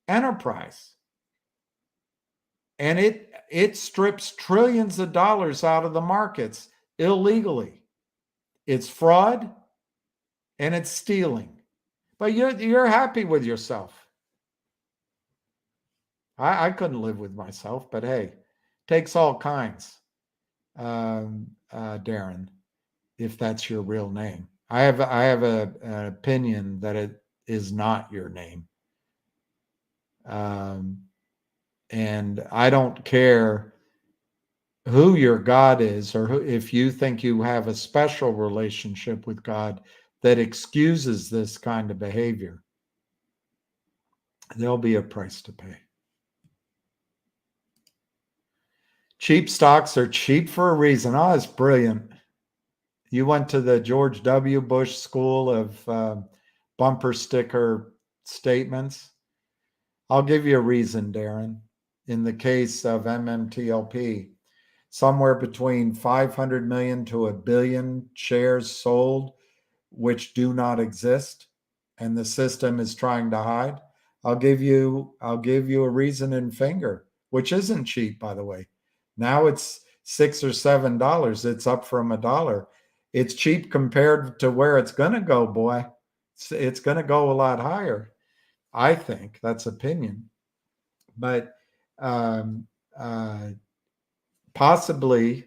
enterprise. And it strips trillions of dollars out of the markets illegally. It's fraud and it's stealing. But you're happy with yourself. I couldn't live with myself, but hey, takes all kinds. Darren, if that's your real name. I have an opinion that it is not your name. And I don't care who your God is, or if you think you have a special relationship with God that excuses this kind of behavior. There'll be a price to pay. Cheap stocks are cheap for a reason. Oh, it's brilliant. You went to the George W. Bush School of bumper sticker statements. I'll give you a reason, Darren. In the case of MMTLP, somewhere between 500 million to a billion shares sold, which do not exist, and the system is trying to hide. I'll give you a reason in Finger, which isn't cheap, by the way. Now it's $6 or $7. It's up from $1. It's cheap compared to where it's going to go, boy. It's going to go a lot higher. I think that's opinion, but possibly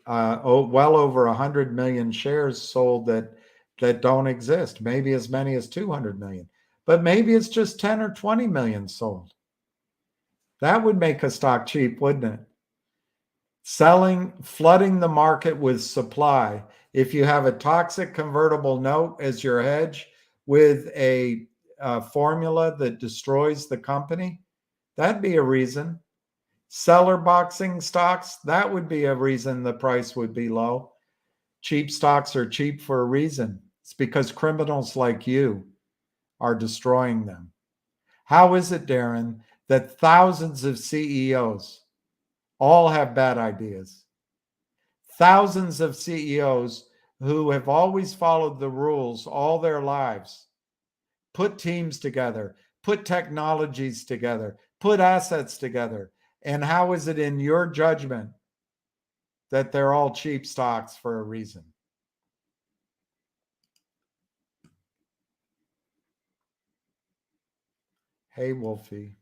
well over 100 million shares sold that don't exist. Maybe as many as 200 million, but maybe it's just 10 or 20 million sold. That would make a stock cheap, wouldn't it? Flooding the market with supply. If you have a toxic convertible note as your hedge with a formula that destroys the company, that'd be a reason. Seller boxing stocks, that would be a reason the price would be low. Cheap stocks are cheap for a reason. It's because criminals like you are destroying them. How is it, Darren, that thousands of CEOs all have bad ideas? Thousands of CEOs who have always followed the rules all their lives, put teams together, put technologies together, put assets together. And how is it in your judgment that they're all cheap stocks for a reason? Hey, Wolfie.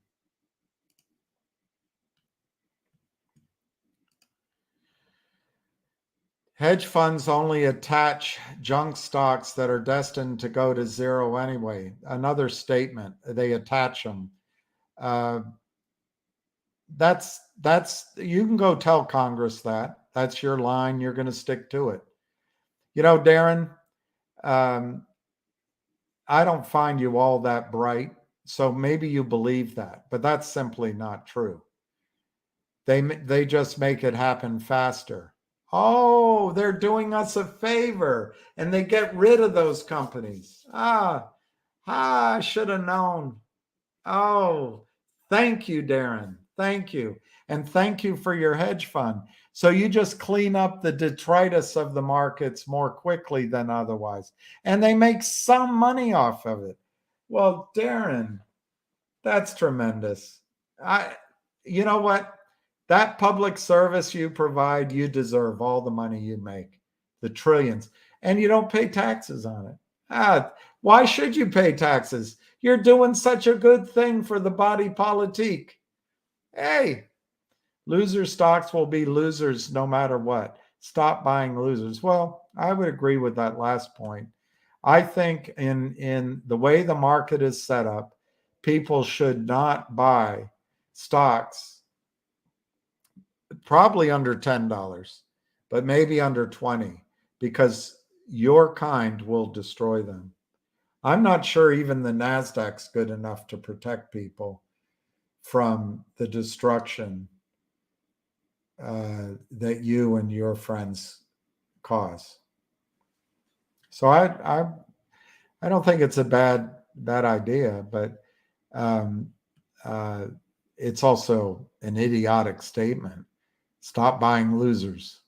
Hedge funds only attach junk stocks that are destined to go to zero anyway. Another statement, they attach them. That's you can go tell Congress that. That's your line. You're going to stick to it. Darren, I don't find you all that bright, so maybe you believe that, but that's simply not true. They just make it happen faster. Oh, they're doing us a favor, and they get rid of those companies. I should have known. Oh, thank you, Darren. Thank you. And thank you for your hedge fund. So you just clean up the detritus of the markets more quickly than otherwise. And they make some money off of it. Well, Darren, that's tremendous. You know what? That public service you provide, you deserve all the money you make, the trillions, and you don't pay taxes on it. Why should you pay taxes? You're doing such a good thing for the body politique. Hey, loser stocks will be losers no matter what. Stop buying losers. Well, I would agree with that last point. I think in the way the market is set up, people should not buy stocks probably under $10, but maybe under 20, because your kind will destroy them. I'm not sure even the NASDAQ's good enough to protect people from the destruction that you and your friends cause. So I don't think it's a bad idea, but um, uh, it's also an idiotic statement. Stop buying losers.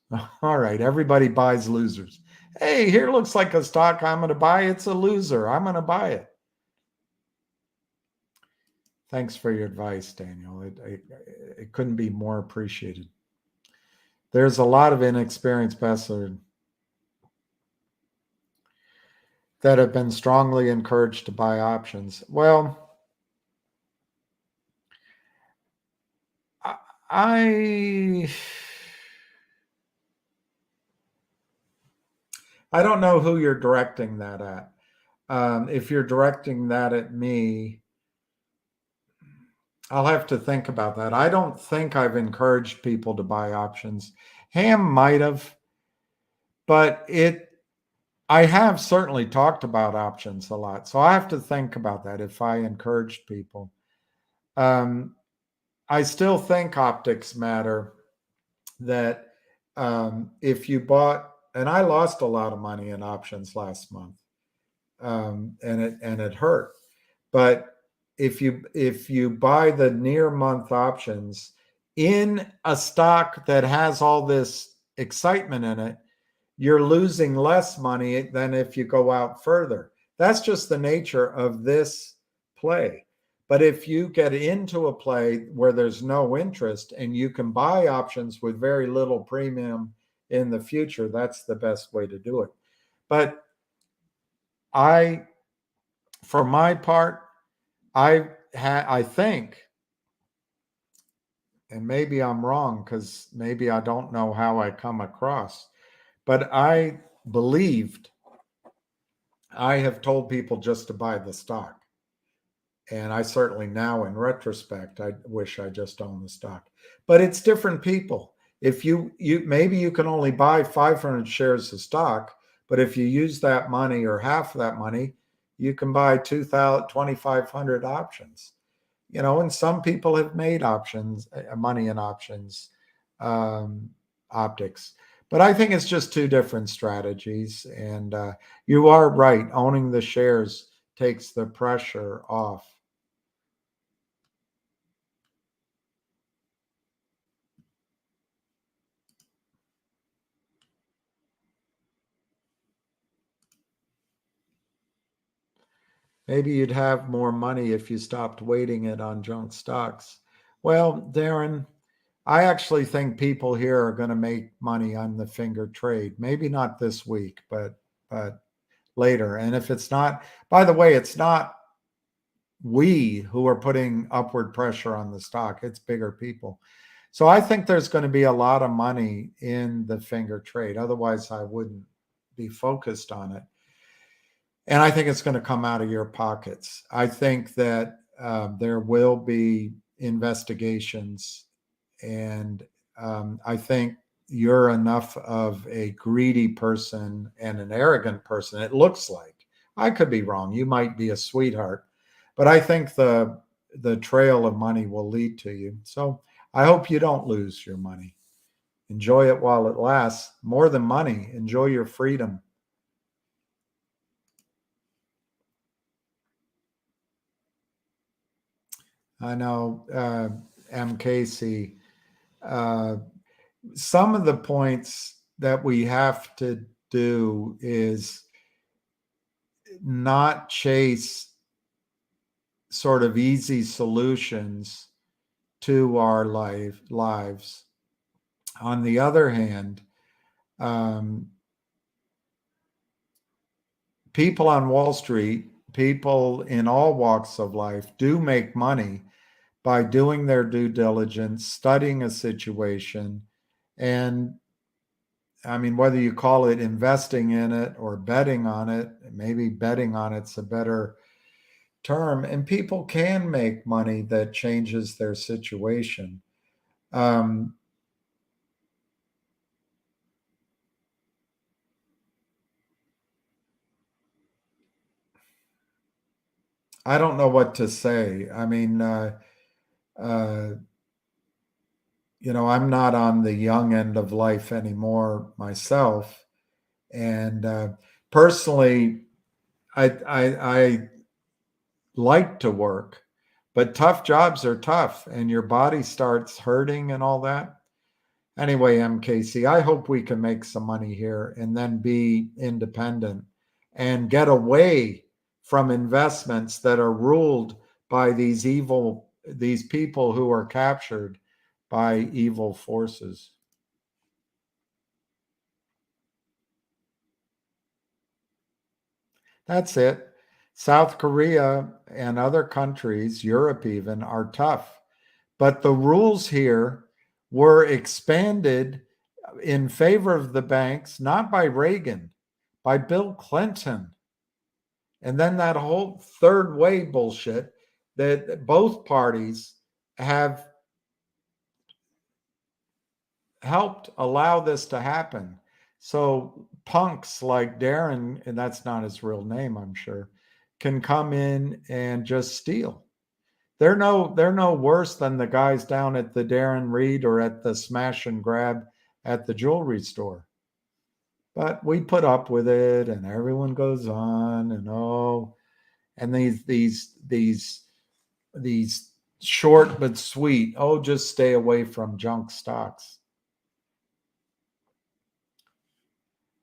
All right, everybody buys losers. Hey, here looks like a stock I'm going to buy. It's a loser. I'm going to buy it. Thanks for your advice, Daniel. It couldn't be more appreciated. There's a lot of inexperienced investors that have been strongly encouraged to buy options. Well, I don't know who you're directing that at. If you're directing that at me, I'll have to think about that. I don't think I've encouraged people to buy options. Ham might have, but I have certainly talked about options a lot. So I have to think about that if I encouraged people. I still think optics matter, that if you bought, and I lost a lot of money in options last month, and it hurt. But if you buy the near month options in a stock that has all this excitement in it, you're losing less money than if you go out further. That's just the nature of this play. But if you get into a play where there's no interest and you can buy options with very little premium in the future, that's the best way to do it. But for my part, I think, and maybe I'm wrong because maybe I don't know how I come across, but I believed I have told people just to buy the stock. And I certainly now, in retrospect, I wish I just owned the stock. But it's different people. If you maybe you can only buy 500 shares of stock, but if you use that money or half of that money, you can buy 2,500 options. And some people have made options, money in options, optics. But I think it's just two different strategies. And you are right. Owning the shares takes the pressure off. Maybe you'd have more money if you stopped waiting it on junk stocks. Well, Darren, I actually think people here are going to make money on the finger trade. Maybe not this week, but later. And if it's not, by the way, it's not we who are putting upward pressure on the stock, it's bigger people. So I think there's going to be a lot of money in the finger trade. Otherwise, I wouldn't be focused on it. And I think it's going to come out of your pockets. I think that there will be investigations, and I think you're enough of a greedy person and an arrogant person. It looks like. I could be wrong. You might be a sweetheart, but I think the trail of money will lead to you. So I hope you don't lose your money. Enjoy it while it lasts. More than money, enjoy your freedom. I know, M. Casey, some of the points that we have to do is not chase sort of easy solutions to our lives. On the other hand, people on Wall Street, people in all walks of life do make money by doing their due diligence, studying a situation, and I mean, whether you call it investing in it or betting on it, maybe betting on it's a better term, and people can make money that changes their situation. Um, I don't know what to say. I mean, I'm not on the young end of life anymore myself, and personally, I like to work, but tough jobs are tough, and your body starts hurting and all that. Anyway, MKC, I hope we can make some money here and then be independent and get away from investments that are ruled by these people who are captured by evil forces. That's it. South Korea and other countries, Europe even, are tough. But the rules here were expanded in favor of the banks, not by Reagan, by Bill Clinton. And then that whole third way bullshit that both parties have helped allow this to happen. So punks like Darren, and that's not his real name, I'm sure, can come in and just steal. They're no worse than the guys down at the Darren Reed or at the smash and grab at the jewelry store. But we put up with it, and everyone goes on, and and these short but sweet. Oh, just stay away from junk stocks.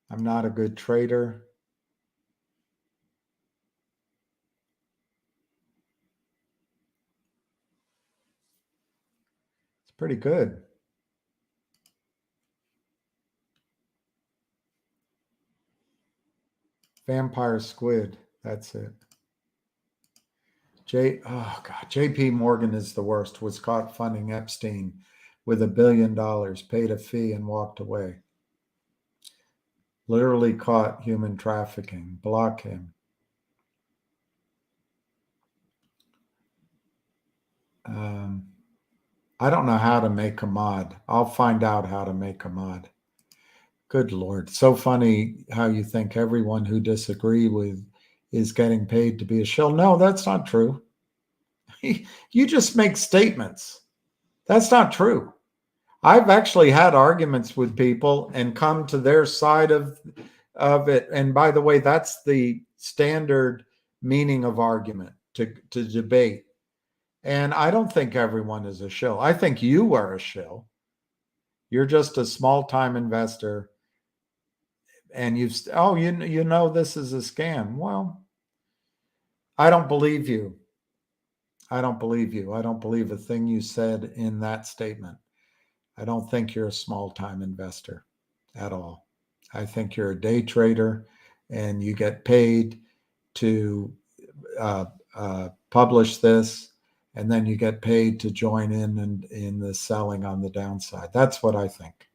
I'm not a good trader. It's pretty good. Vampire squid. That's it. Oh God, J.P. Morgan is the worst. Was caught funding Epstein with $1 billion, paid a fee, and walked away. Literally caught human trafficking. Block him. I don't know how to make a mod. I'll find out how to make a mod. Good Lord. So funny how you think everyone who disagree with is getting paid to be a shill. No, that's not true. You just make statements. That's not true. I've actually had arguments with people and come to their side of it. And by the way, that's the standard meaning of argument, to debate. And I don't think everyone is a shill. I think you are a shill. You're just a small time investor, and you know this is a scam. Well, I don't believe you. I don't believe you. I don't believe a thing you said in that statement. I don't think you're a small time investor at all. I think you're a day trader, and you get paid to publish this, and then you get paid to join in the selling on the downside. That's what I think.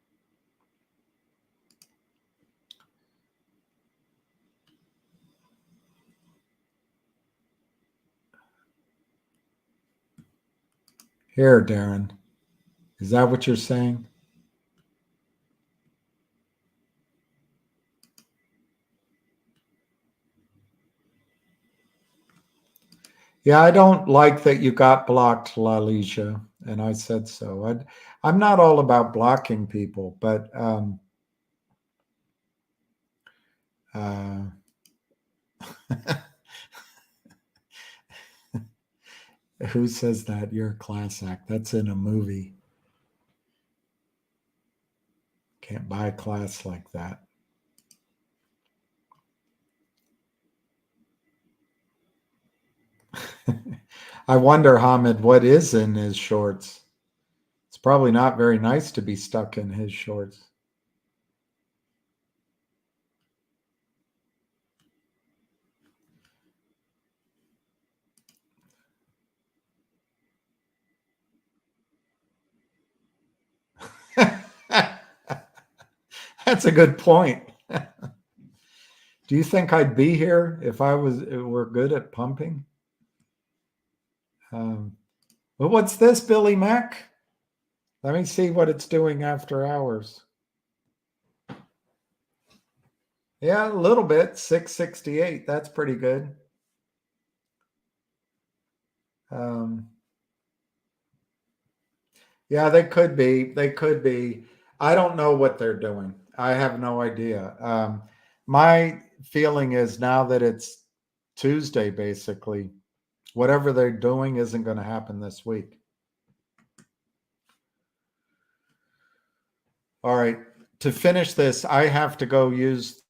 Here, Darren, is that what you're saying? Yeah, I don't like that you got blocked, Lalicia, and I said so. I'm not all about blocking people, but uh, who says that? You're a class act. That's in a movie. Can't buy a class like that. I wonder, Hamid, what is in his shorts? It's probably not very nice to be stuck in his shorts. That's a good point. Do you think I'd be here if were good at pumping? Well, what's this, Billy Mack? Let me see what it's doing after hours. Yeah, a little bit. 668. That's pretty good. Um, yeah, they could be. They could be. I don't know what they're doing. I have no idea. My feeling is now that it's Tuesday, basically, whatever they're doing isn't going to happen this week. All right. To finish this, I have to go use.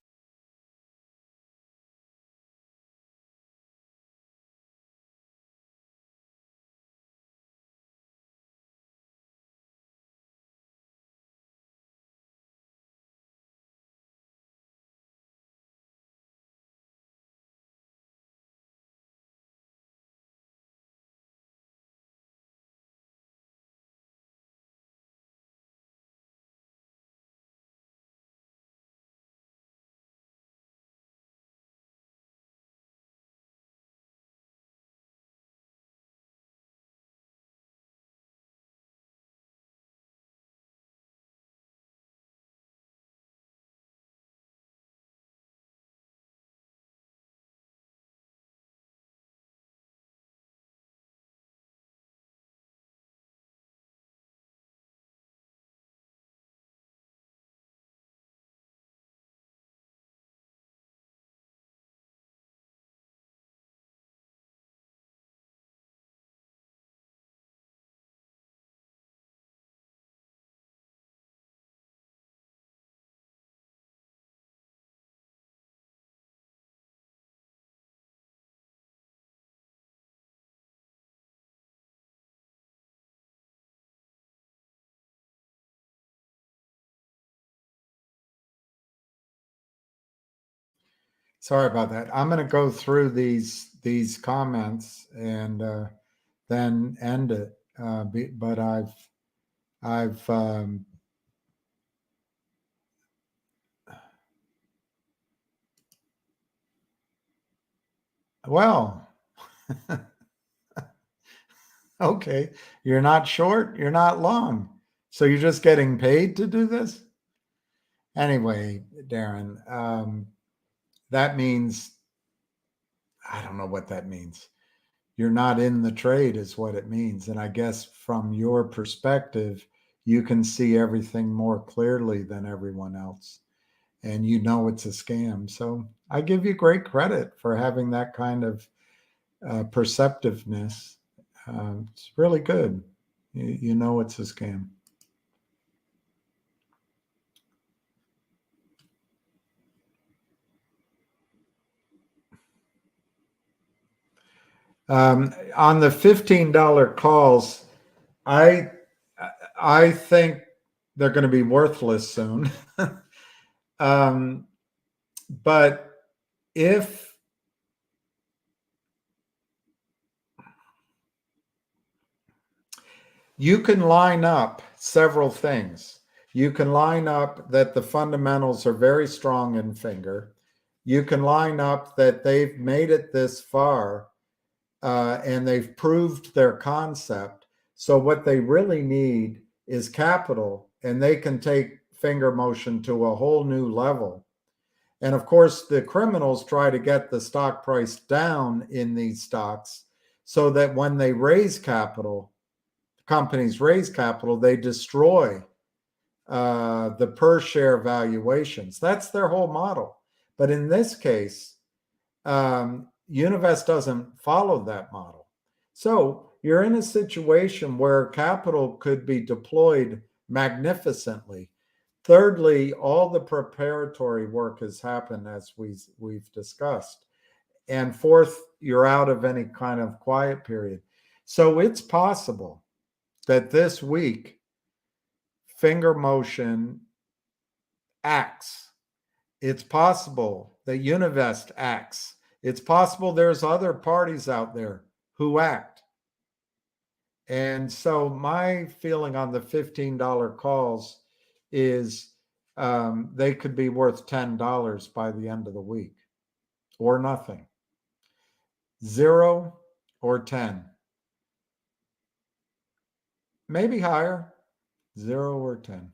Sorry about that. I'm going to go through these comments and then end it. But I've well, okay. You're not short. You're not long. So you're just getting paid to do this. Anyway, Darren, that means I don't know what that means. You're not in the trade, is what it means. And I guess from your perspective, you can see everything more clearly than everyone else. And you know it's a scam. So I give you great credit for having that kind of perceptiveness. It's really good. You know it's a scam. On the $15 calls, I I think they're going to be worthless soon. um, but if you can line up several things, you can line up that the fundamentals are very strong in finger. You can line up that they've made it this far and they've proved their concept. So what they really need is capital, and they can take finger motion to a whole new level. And of course, the criminals try to get the stock price down in these stocks so that when they raise capital, companies raise capital, they destroy the per share valuations. That's their whole model. But in this case, Univest doesn't follow that model. So you're in a situation where capital could be deployed magnificently. Thirdly, all the preparatory work has happened as we've discussed. And fourth, you're out of any kind of quiet period. So it's possible that this week, finger motion acts. It's possible that Univest acts. It's possible there's other parties out there who act. And so my feeling on the $15 calls is they could be worth $10 by the end of the week or nothing. 0 or 10. Maybe higher. 0 or 10.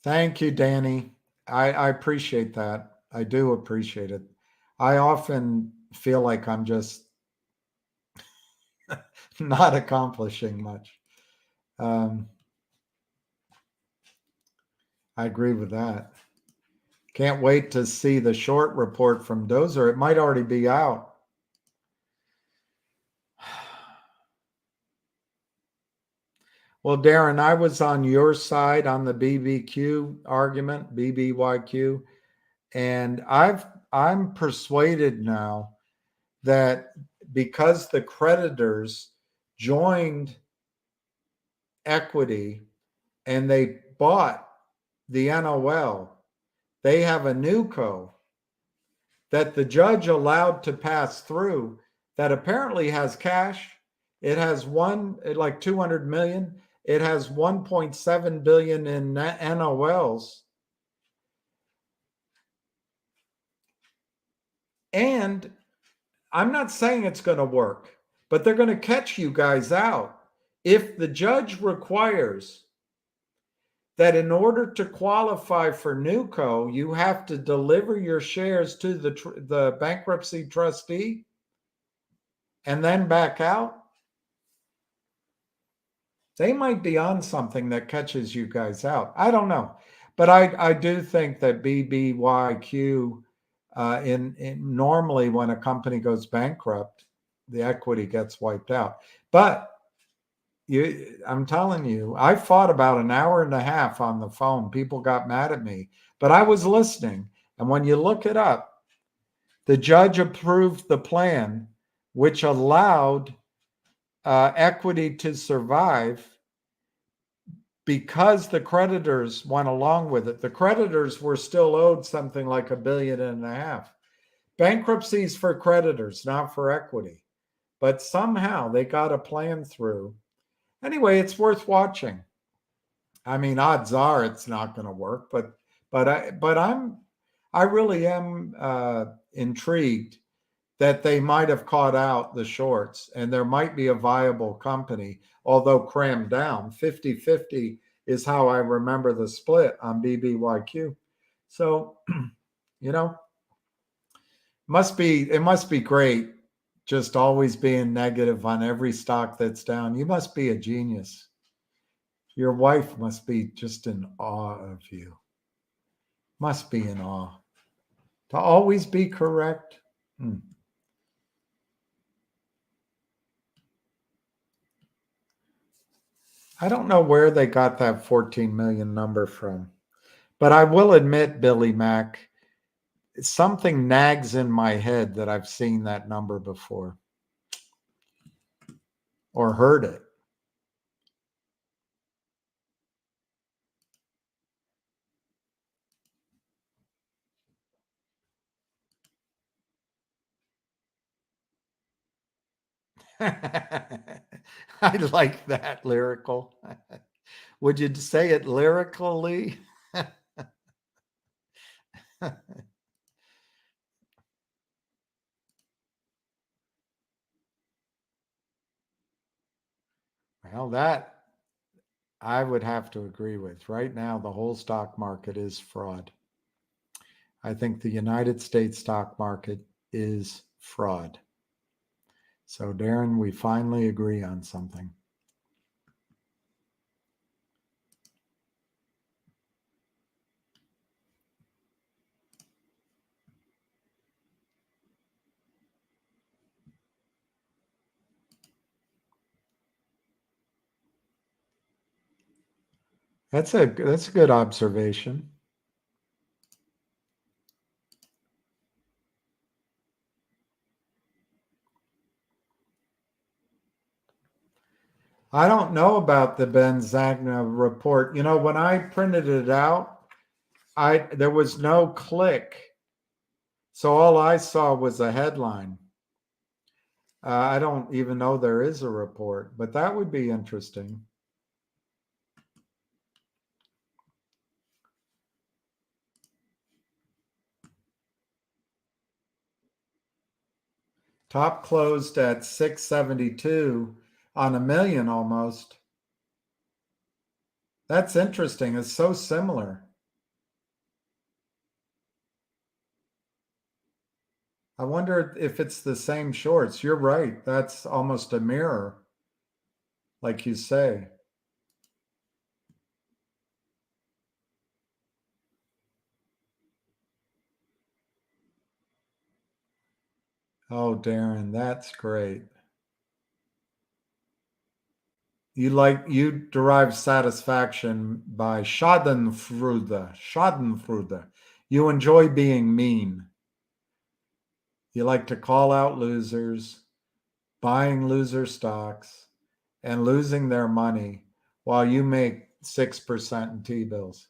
Thank you, Danny. I appreciate that. I do appreciate it. I often feel like I'm just not accomplishing much. Um, I agree with that. Can't wait to see the short report from Dozer. It might already be out. Well, Darren, I was on your side on the BBQ argument, BBYQ, and I'm persuaded now that because the creditors joined equity and they bought the NOL, they have a new co that the judge allowed to pass through that apparently has cash. It has like 200 million. It has 1.7 billion in NOLs. And I'm not saying it's going to work, but they're going to catch you guys out. If the judge requires that in order to qualify for NewCo, you have to deliver your shares to the bankruptcy trustee and then back out, they might be on something that catches you guys out. I don't know. But I do think that BBYQ, in normally when a company goes bankrupt, the equity gets wiped out. But I'm telling you, I fought about an hour and a half on the phone. People got mad at me, but I was listening. And when you look it up, the judge approved the plan, which allowed equity to survive because the creditors went along with it. The creditors were still owed something like $1.5 billion. Bankruptcies for creditors, not for equity. But somehow they got a plan through. Anyway, it's worth watching. I mean, odds are it's not going to work, but I really am intrigued that they might have caught out the shorts and there might be a viable company, although crammed down. 50-50 is how I remember the split on BBYQ. So, you know, it must be great just always being negative on every stock that's down. You must be a genius. Your wife must be just in awe of you. Must be in awe. To always be correct. I don't know where they got that 14 million number from, but I will admit, Billy Mack, something nags in my head that I've seen that number before or heard it. I like that lyrical. Would you say it lyrically? Well, that I would have to agree with. Right now, the whole stock market is fraud. I think the United States stock market is fraud. So, Darren, we finally agree on something. That's a good observation. I don't know about the Benzagna report. You know, when I printed it out, there was no click. So all I saw was a headline. I don't even know there is a report, but that would be interesting. Top closed at 672 on a million almost. That's interesting. It's so similar. I wonder if it's the same shorts. You're right. That's almost a mirror, like you say. Oh, Darren, that's great. You derive satisfaction by Schadenfreude. Schadenfreude. You enjoy being mean. You like to call out losers, buying loser stocks, and losing their money while you make 6% in T-bills.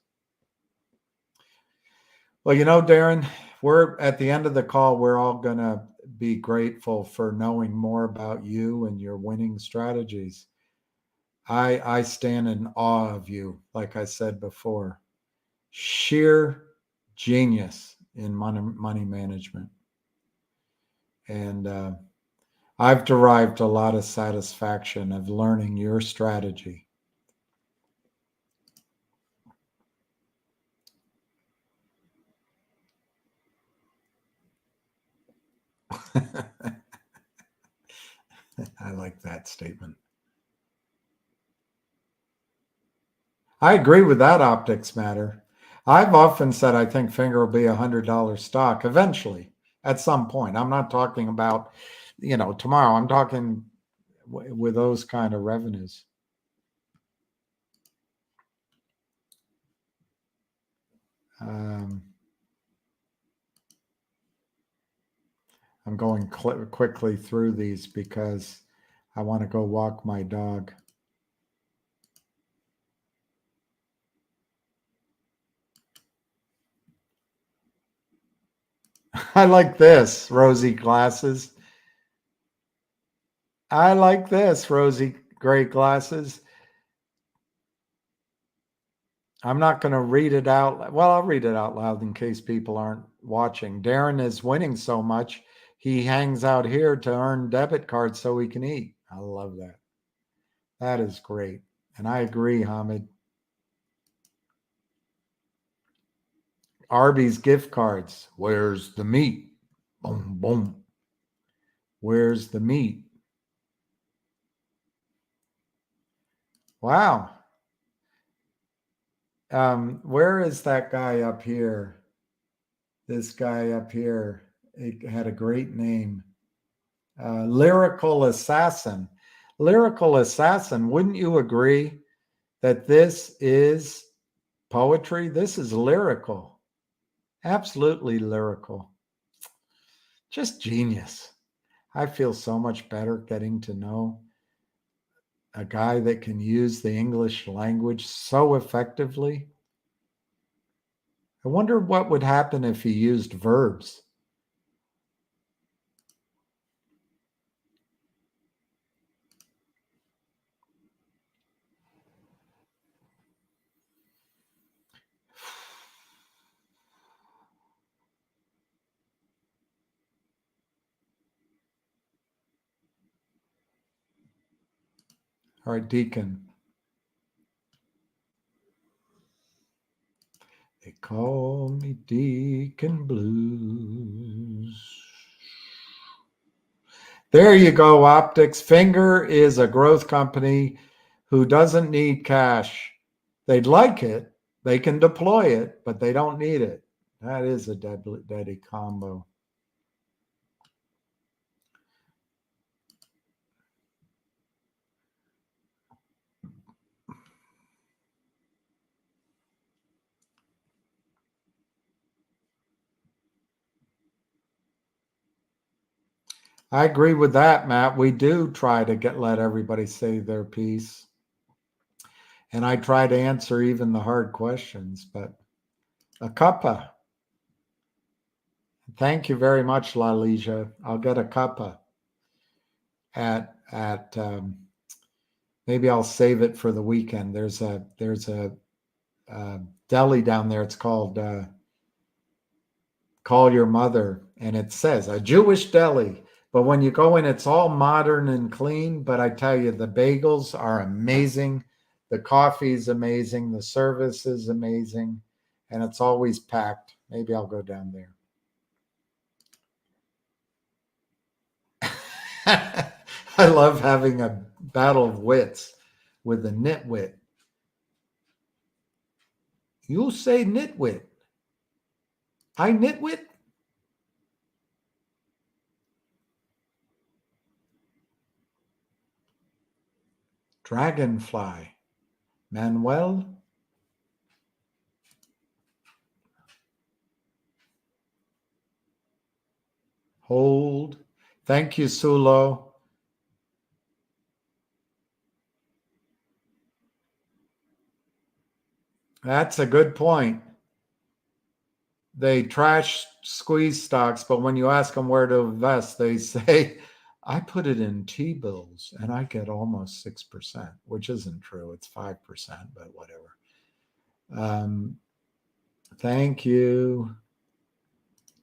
Well, Darren, we're at the end of the call. We're all going to be grateful for knowing more about you and your winning strategies. I stand in awe of you, like I said before. Sheer genius in money management. And I've derived a lot of satisfaction of learning your strategy. I like that statement. I agree with that, optics matter. I've often said I think Finger will be $100 stock eventually, at some point. I'm not talking about, tomorrow. I'm talking with those kind of revenues. I'm going quickly through these because I want to go walk my dog. I like this, rosy glasses. I like this, rosy gray glasses. I'm not going to read it out. Well, I'll read it out loud in case people aren't watching. Darren is winning so much, he hangs out here to earn debit cards so he can eat. I love that. That is great. And I agree, Hamid. Arby's gift cards. Where's the meat? Boom, boom. Where's the meat? Wow. Where is that guy up here? This guy up here. It had a great name. Lyrical Assassin. Lyrical Assassin, wouldn't you agree that this is poetry? This is lyrical. Absolutely lyrical. Just genius. I feel so much better getting to know a guy that can use the English language so effectively. I wonder what would happen if he used verbs. All right, Deacon. They call me Deacon Blues. There you go, Optics. Finger is a growth company who doesn't need cash. They'd like it, they can deploy it, but they don't need it. That is a deadly combo. I agree with that, Matt. We do try to let everybody say their piece. And I try to answer even the hard questions, but a cuppa. Thank you very much, Lalija. I'll get a cuppa at maybe I'll save it for the weekend. There's a deli down there. It's called Call Your Mother, and it says a Jewish deli. But when you go in, it's all modern and clean. But I tell you, the bagels are amazing. The coffee is amazing. The service is amazing. And it's always packed. Maybe I'll go down there. I love having a battle of wits with a nitwit. You say nitwit. I nitwit? Dragonfly. Manuel? Hold. Thank you, Sulo. That's a good point. They trash squeeze stocks, but when you ask them where to invest, they say, I put it in T-bills and I get almost 6%, which isn't true. It's 5%, but whatever. Thank you.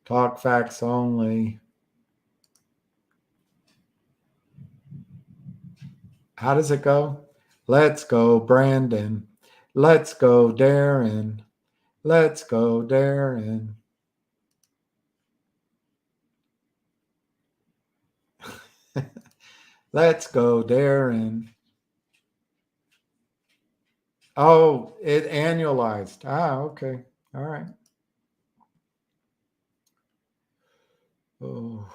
Talk facts only. How does it go? Let's go, Brandon. Let's go, Darren. Let's go, Darren. Let's go, Darren. Oh, it annualized. Okay. All right. Oh.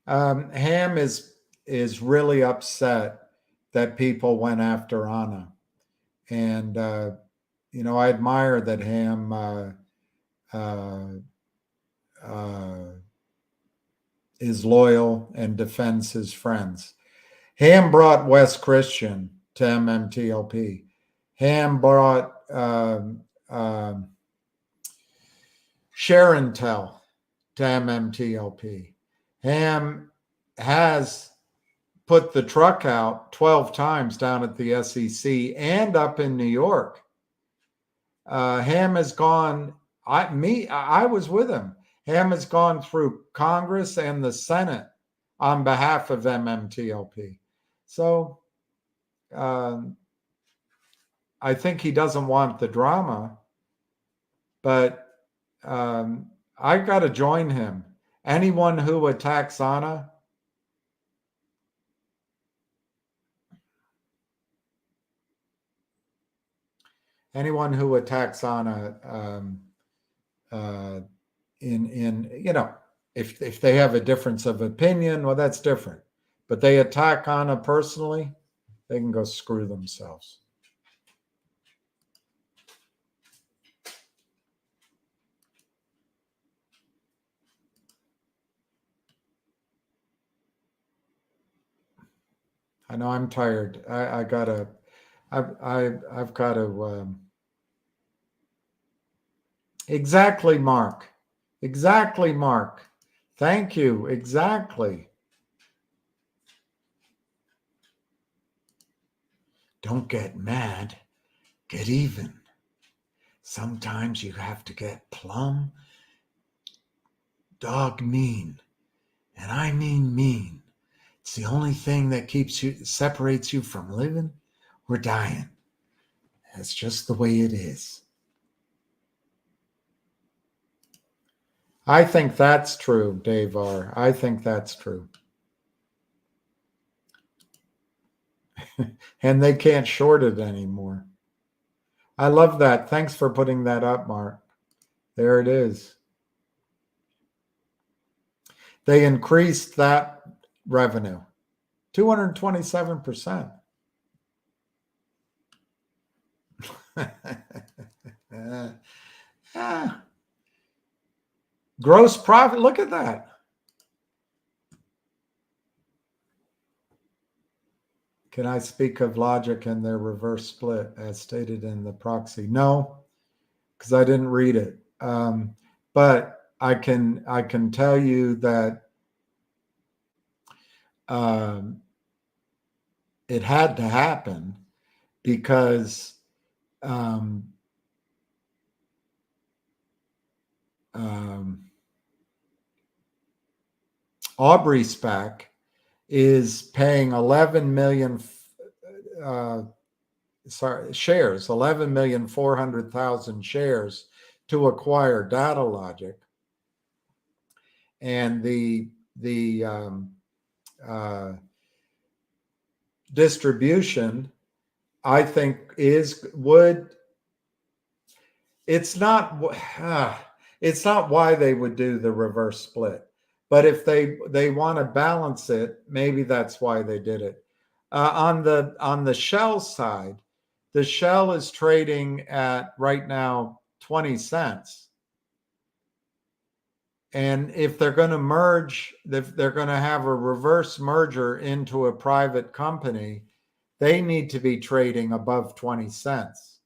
Ham is really upset that people went after Anna, and I admire that Ham uh, is loyal and defends his friends. Ham brought Wes Christian to MMTLP. Ham brought Sharon Tell to MMTLP. Ham has put the truck out 12 times down at the SEC and up in New York. Ham has gone, I was with him. Ham has gone through Congress and the Senate on behalf of MMTLP. So I think he doesn't want the drama, but I got to join him. Anyone who attacks Anna, if they have a difference of opinion, well, that's different. But they attack Anna personally, they can go screw themselves. I know I'm tired. I've got to. Exactly, Mark. Exactly, Mark. Thank you. Exactly. Don't get mad. Get even. Sometimes you have to get plumb dog mean. And I mean mean. It's the only thing that separates you from living or dying. That's just the way it is. I think that's true, Dave R. I think that's true. And they can't short it anymore. I love that. Thanks for putting that up, Mark. There it is. They increased that revenue 227%. Gross profit. Look at that. Can I speak of logic and their reverse split as stated in the proxy? No, because I didn't read it. But I can tell you that it had to happen because Aubrey SPAC is paying 11 million shares, 11,400,000 shares to acquire Data Logic. and the distribution, I think it's not it's not why they would do the reverse split, but if they want to balance it, maybe that's why they did it. On the Shell side, the Shell is trading at right now 20 cents. And if they're going to merge, if they're going to have a reverse merger into a private company, they need to be trading above 20 cents.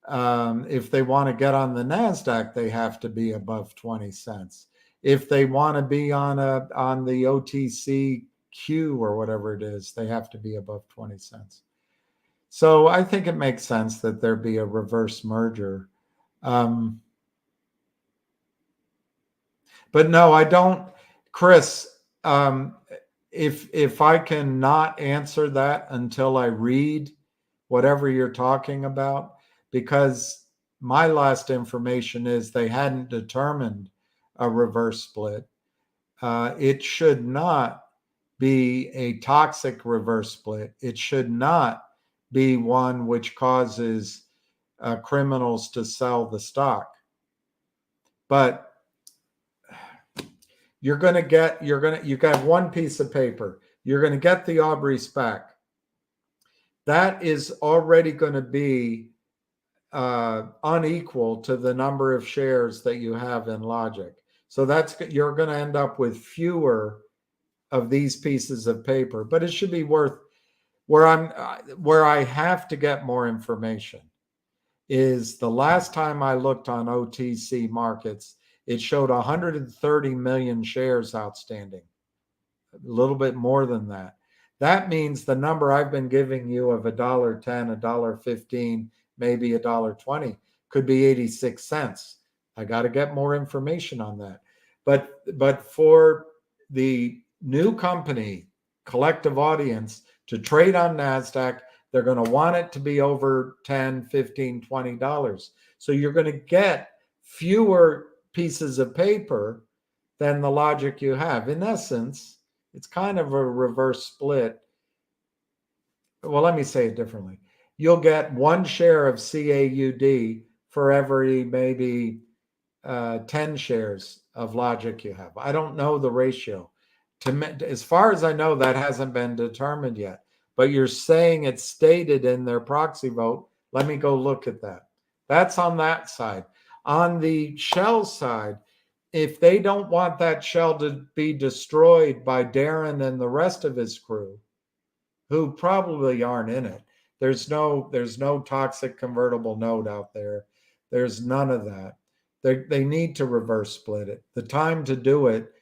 If they want to get on the NASDAQ, they have to be above 20 cents. If they want to be on the OTCQ or whatever it is, they have to be above 20 cents. So I think it makes sense that there be a reverse merger. But no, I don't, Chris. If I can not answer that until I read whatever you're talking about, because my last information is they hadn't determined a reverse split. It should not be a toxic reverse split. It should not be one which causes criminals to sell the stock. But you got one piece of paper. You're going to get the Aubrey SPAC. That is already going to be unequal to the number of shares that you have in Logic. So you're going to end up with fewer of these pieces of paper, but it should be worth where I have to get more information is the last time I looked on OTC markets, it showed 130 million shares outstanding, a little bit more than that. That means the number I've been giving you of $1.10, $1.15, maybe $1.20 could be 86 cents. I got to get more information on that. But for the new company, collective audience, to trade on NASDAQ, they're going to want it to be over $10, $15, $20. So you're going to get fewer pieces of paper than the logic you have. In essence, it's kind of a reverse split. Well, let me say it differently. You'll get one share of CAUD for every maybe 10 shares of logic you have. I don't know the ratio. As far as I know, that hasn't been determined yet. But you're saying it's stated in their proxy vote. Let me go look at that. That's on that side. On the Shell side, if they don't want that shell to be destroyed by Darren and the rest of his crew, who probably aren't in it, there's no toxic convertible note out there. There's none of that. They need to reverse split it. The time to do it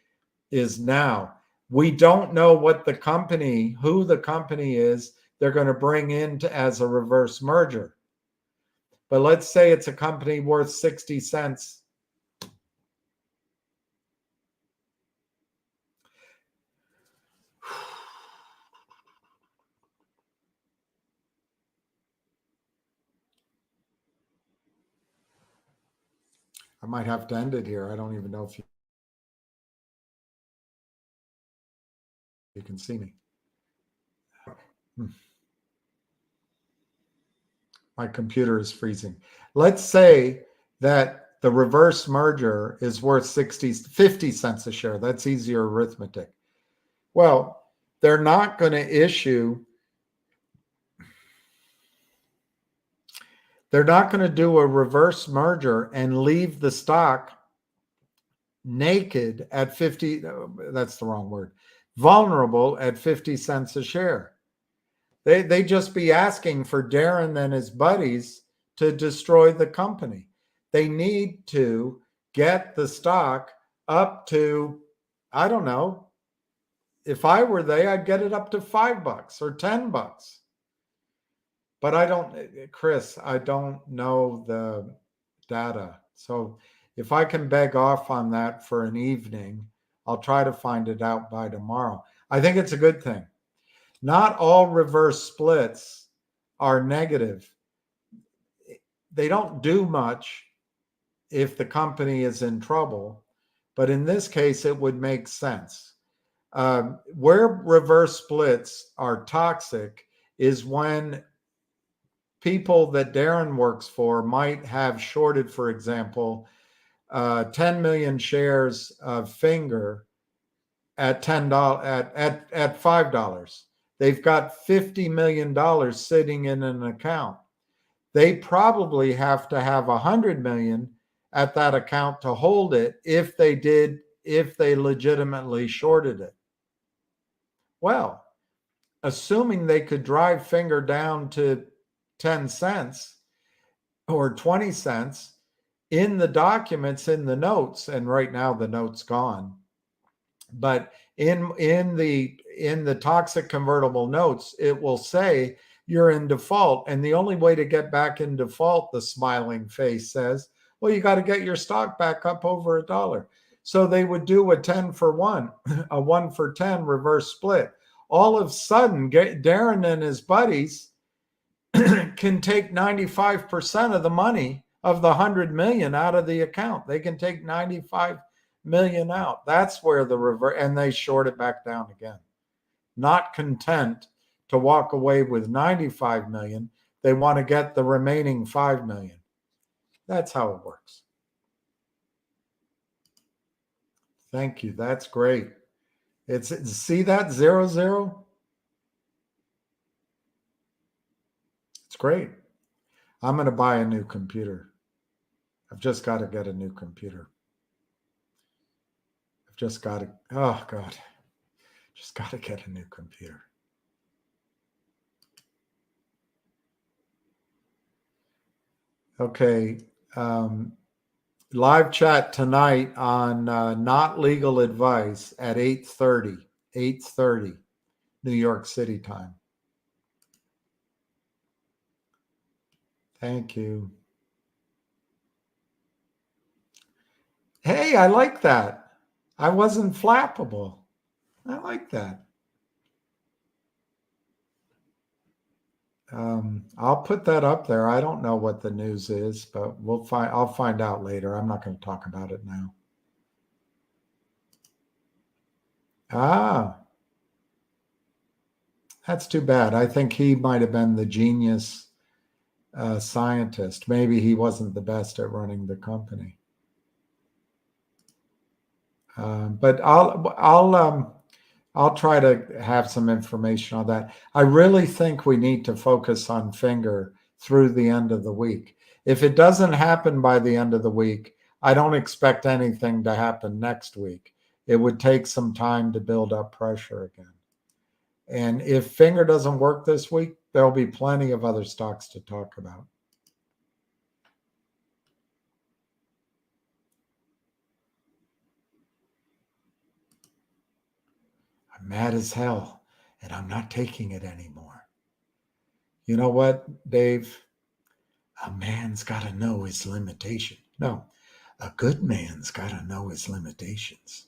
is now. We don't know who the company is they're going to bring in as a reverse merger. But let's say it's a company worth 60 cents. I might have to end it here. I don't even know if you can see me. My computer is freezing. Let's say that the reverse merger is worth 50 cents a share. That's easier arithmetic. Well, they're not going to do a reverse merger and leave the stock naked at 50. That's the wrong word. Vulnerable at 50 cents a share. They just be asking for Darren and his buddies to destroy the company. They need to get the stock up to, I don't know, if I were they, I'd get it up to $5 or $10. But Chris, I don't know the data. So if I can beg off on that for an evening, I'll try to find it out by tomorrow. I think it's a good thing. Not all reverse splits are negative. They don't do much if the company is in trouble, but in this case, it would make sense. Where reverse splits are toxic is when people that Darren works for might have shorted, for example, 10 million shares of Finger at $10 at $5. They've got $50 million sitting in an account. They probably have to have 100 million at that account to hold it if they legitimately shorted it. Well, assuming they could drive Finger down to 10 cents or 20 cents in the documents, in the notes, and right now the note's gone, but in the toxic convertible notes, it will say you're in default, and the only way to get back in default, the smiling face says, well, you got to get your stock back up over $1. So they would do a 10 for 1, a 1 for 10 reverse split. All of a sudden, Darren and his buddies can take 95% of the money of the 100 million out of the account. They can take 95 million out. That's where the reverse, and they short it back down again. Not content to walk away with 95 million, they want to get the remaining 5 million. That's how it works. Thank you. That's great. See that 00? It's great. I'm going to buy a new computer. I've just got to get a new computer. I've just got to, oh God, just got to get a new computer. Okay. Live chat tonight on Not Legal Advice at 8:30 New York City time. Thank you. Hey, I like that. I wasn't flappable. I like that. I'll put that up there. I don't know what the news is, but I'll find out later. I'm not going to talk about it now. Ah, that's too bad. I think he might have been the genius scientist. Maybe he wasn't the best at running the company. But I'll try to have some information on that. I really think we need to focus on Finger through the end of the week. If it doesn't happen by the end of the week, I don't expect anything to happen next week. It would take some time to build up pressure again. And if Finger doesn't work this week, there'll be plenty of other stocks to talk about. I'm mad as hell, and I'm not taking it anymore. You know what, Dave? A man's got to know his limitation. No, a good man's got to know his limitations.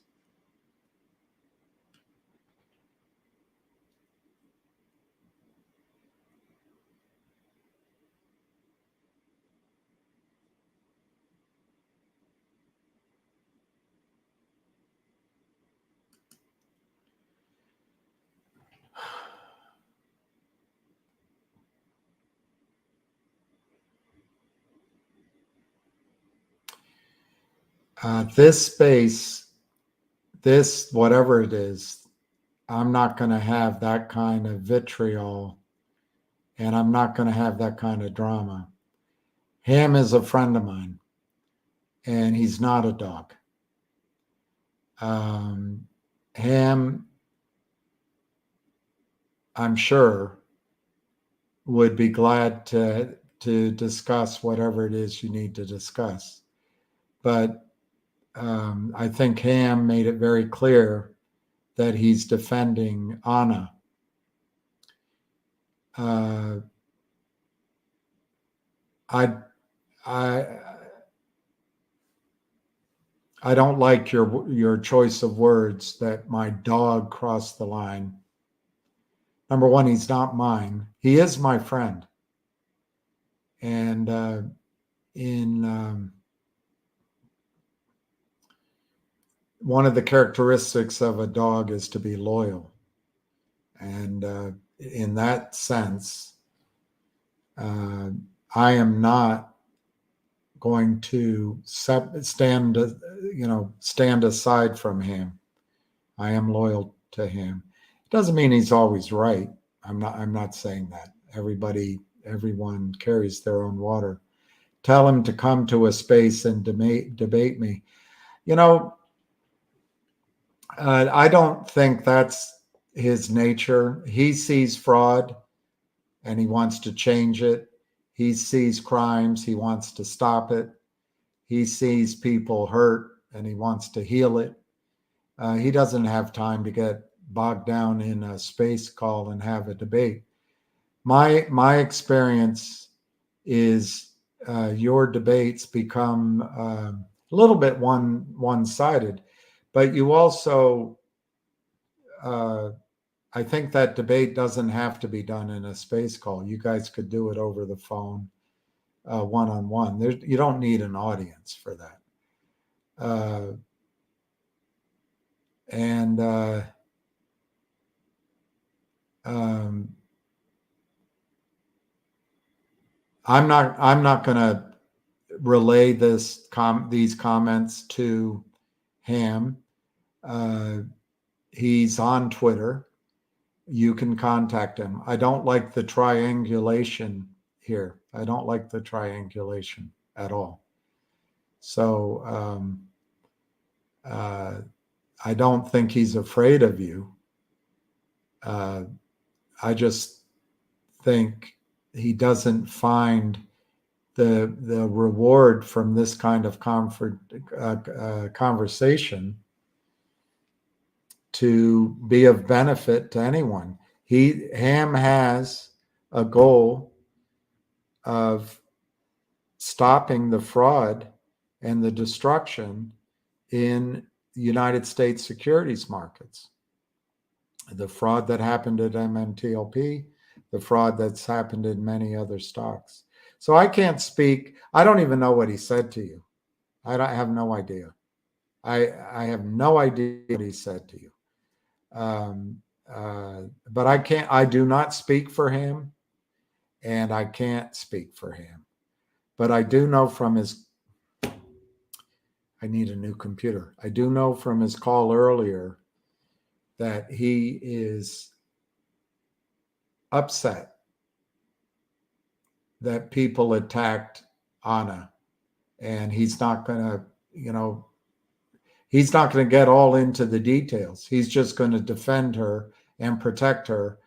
This space, this whatever it is, I'm not going to have that kind of vitriol, and I'm not going to have that kind of drama. Ham is a friend of mine, and he's not a dog. Ham, I'm sure, would be glad to discuss whatever it is you need to discuss. But I think Ham made it very clear that he's defending Anna. I don't like your choice of words that my dog crossed the line. Number one, he's not mine. He is my friend. And one of the characteristics of a dog is to be loyal. And in that sense, I am not going to stand aside from him. I am loyal to him. It doesn't mean he's always right. I'm not saying that. Everyone carries their own water. Tell him to come to a space and debate me. You know, I don't think that's his nature. He sees fraud and he wants to change it. He sees crimes, he wants to stop it. He sees people hurt and he wants to heal it. He doesn't have time to get bogged down in a space call and have a debate. My experience is your debates become a little bit one sided, but you also I think that debate doesn't have to be done in a space call. You guys could do it over the phone, one on one. You don't need an audience for that. And I'm not going to relay these comments to Ham. He's on Twitter. You can contact him. I don't like the triangulation here. I don't like the triangulation at all. So I don't think he's afraid of you. I just think he doesn't find the reward from this kind of conversation to be of benefit to anyone. Ham has a goal of stopping the fraud and the destruction in United States securities markets. The fraud that happened at MNTLP, the fraud that's happened in many other stocks. So I can't speak. I don't even know what he said to you. I have no idea. I have no idea what he said to you. But I do not speak for him, and I can't speak for him. But I do know from I need a new computer. I do know from his call earlier that he is upset that people attacked Anna, and he's not going to, he's not going to get all into the details. He's just going to defend her and protect her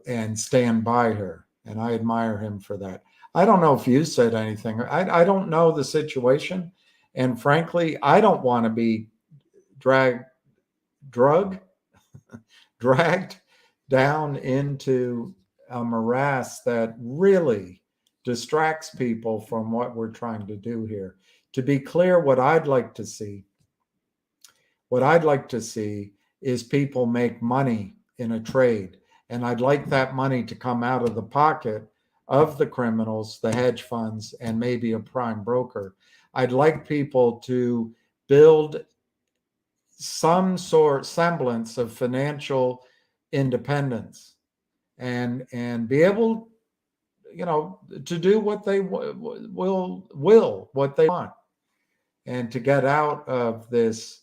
and stand by her. And I admire him for that. I don't know if you said anything. I don't know the situation. And frankly, I don't want to be dragged down into a morass that really distracts people from what we're trying to do here. To be clear, what I'd like to see is people make money in a trade. And I'd like that money to come out of the pocket of the criminals, the hedge funds, and maybe a prime broker. I'd like people to build some semblance of financial independence and be able, to do what they what they want, and to get out of this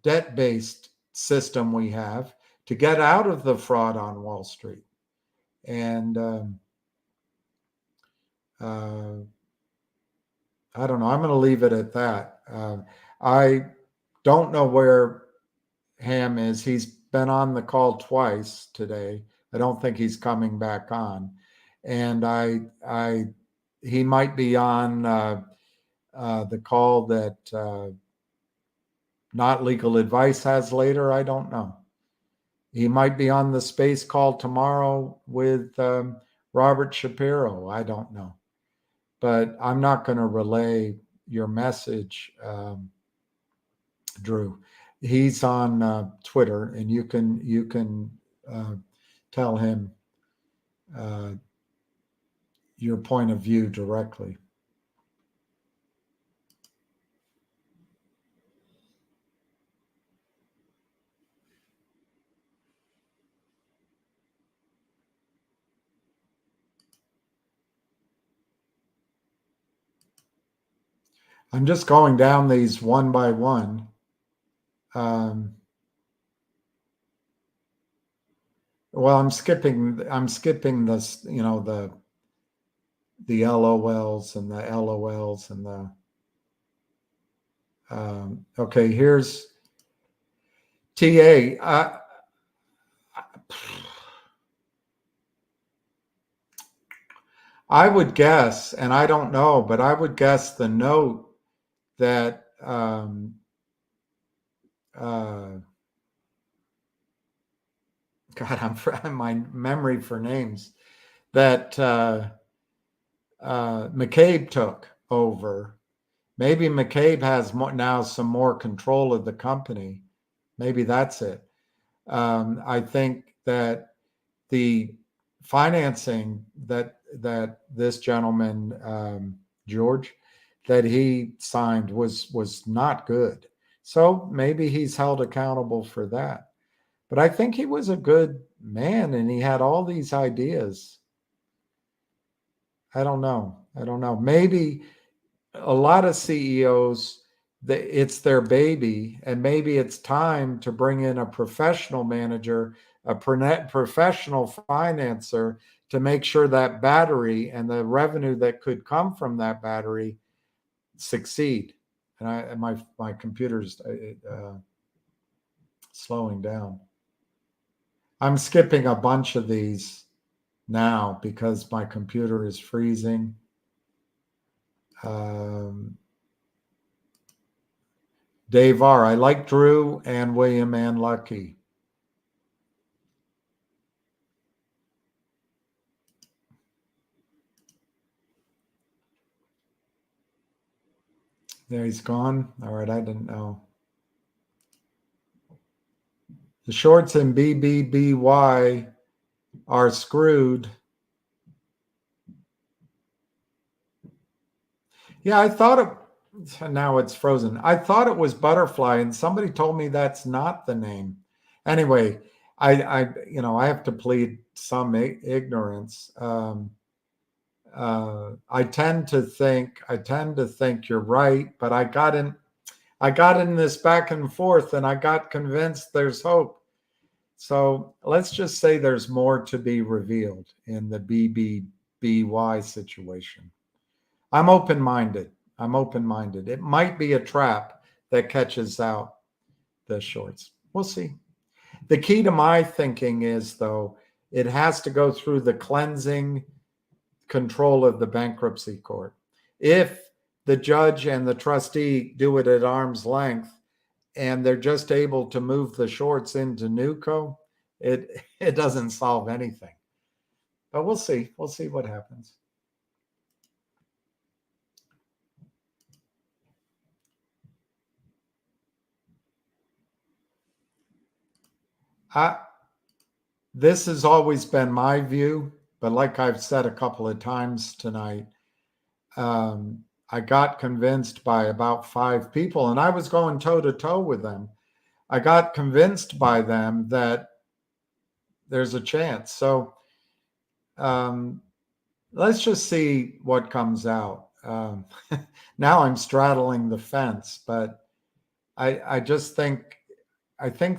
debt-based system we have, to get out of the fraud on Wall Street. And I don't know. I'm going to leave it at that. I don't know where Ham is. He's been on the call twice today. I don't think he's coming back on. And he might be on the call that Not Legal Advice has later. I don't know. He might be on the space call tomorrow with Robert Shapiro. I don't know. But I'm not going to relay your message, Drew. He's on Twitter, and you can tell him your point of view directly. I'm just going down these one by one. Well, I'm skipping this, the LOLs and the LOLs and the okay, here's TA. I would guess, and I don't know, but I would guess the note that God, my memory for names, that McCabe took over. Maybe McCabe has now some more control of the company. Maybe that's it. I think that the financing that this gentleman George that he signed was not good. So maybe he's held accountable for that. But I think he was a good man and he had all these ideas. I don't know. Maybe a lot of CEOs, it's their baby, and maybe it's time to bring in a professional manager, a professional financer to make sure that battery and the revenue that could come from that battery succeed. And my computer's slowing down. I'm skipping a bunch of these now because my computer is freezing. Dave R. I like Drew and William and Lucky. There, he's gone. All right, I didn't know. The shorts in BBBY are screwed. Yeah, I thought it, now it's frozen. I thought it was Butterfly, and somebody told me that's not the name. Anyway, I have to plead some ignorance. I tend to think you're right, but I got in this back and forth, and I got convinced there's hope. So let's just say there's more to be revealed in the BBBY situation. I'm open-minded. It might be a trap that catches out the shorts. We'll see. The key to my thinking is, though, it has to go through the cleansing control of the bankruptcy court. If the judge and the trustee do it at arm's length and they're just able to move the shorts into NewCo, it doesn't solve anything. But we'll see. We'll see what happens. This has always been my view, but like I've said a couple of times tonight, I got convinced by about 5 people, and I was going toe to toe with them. I got convinced by them that there's a chance. So let's just see what comes out. Now I'm straddling the fence, but I just think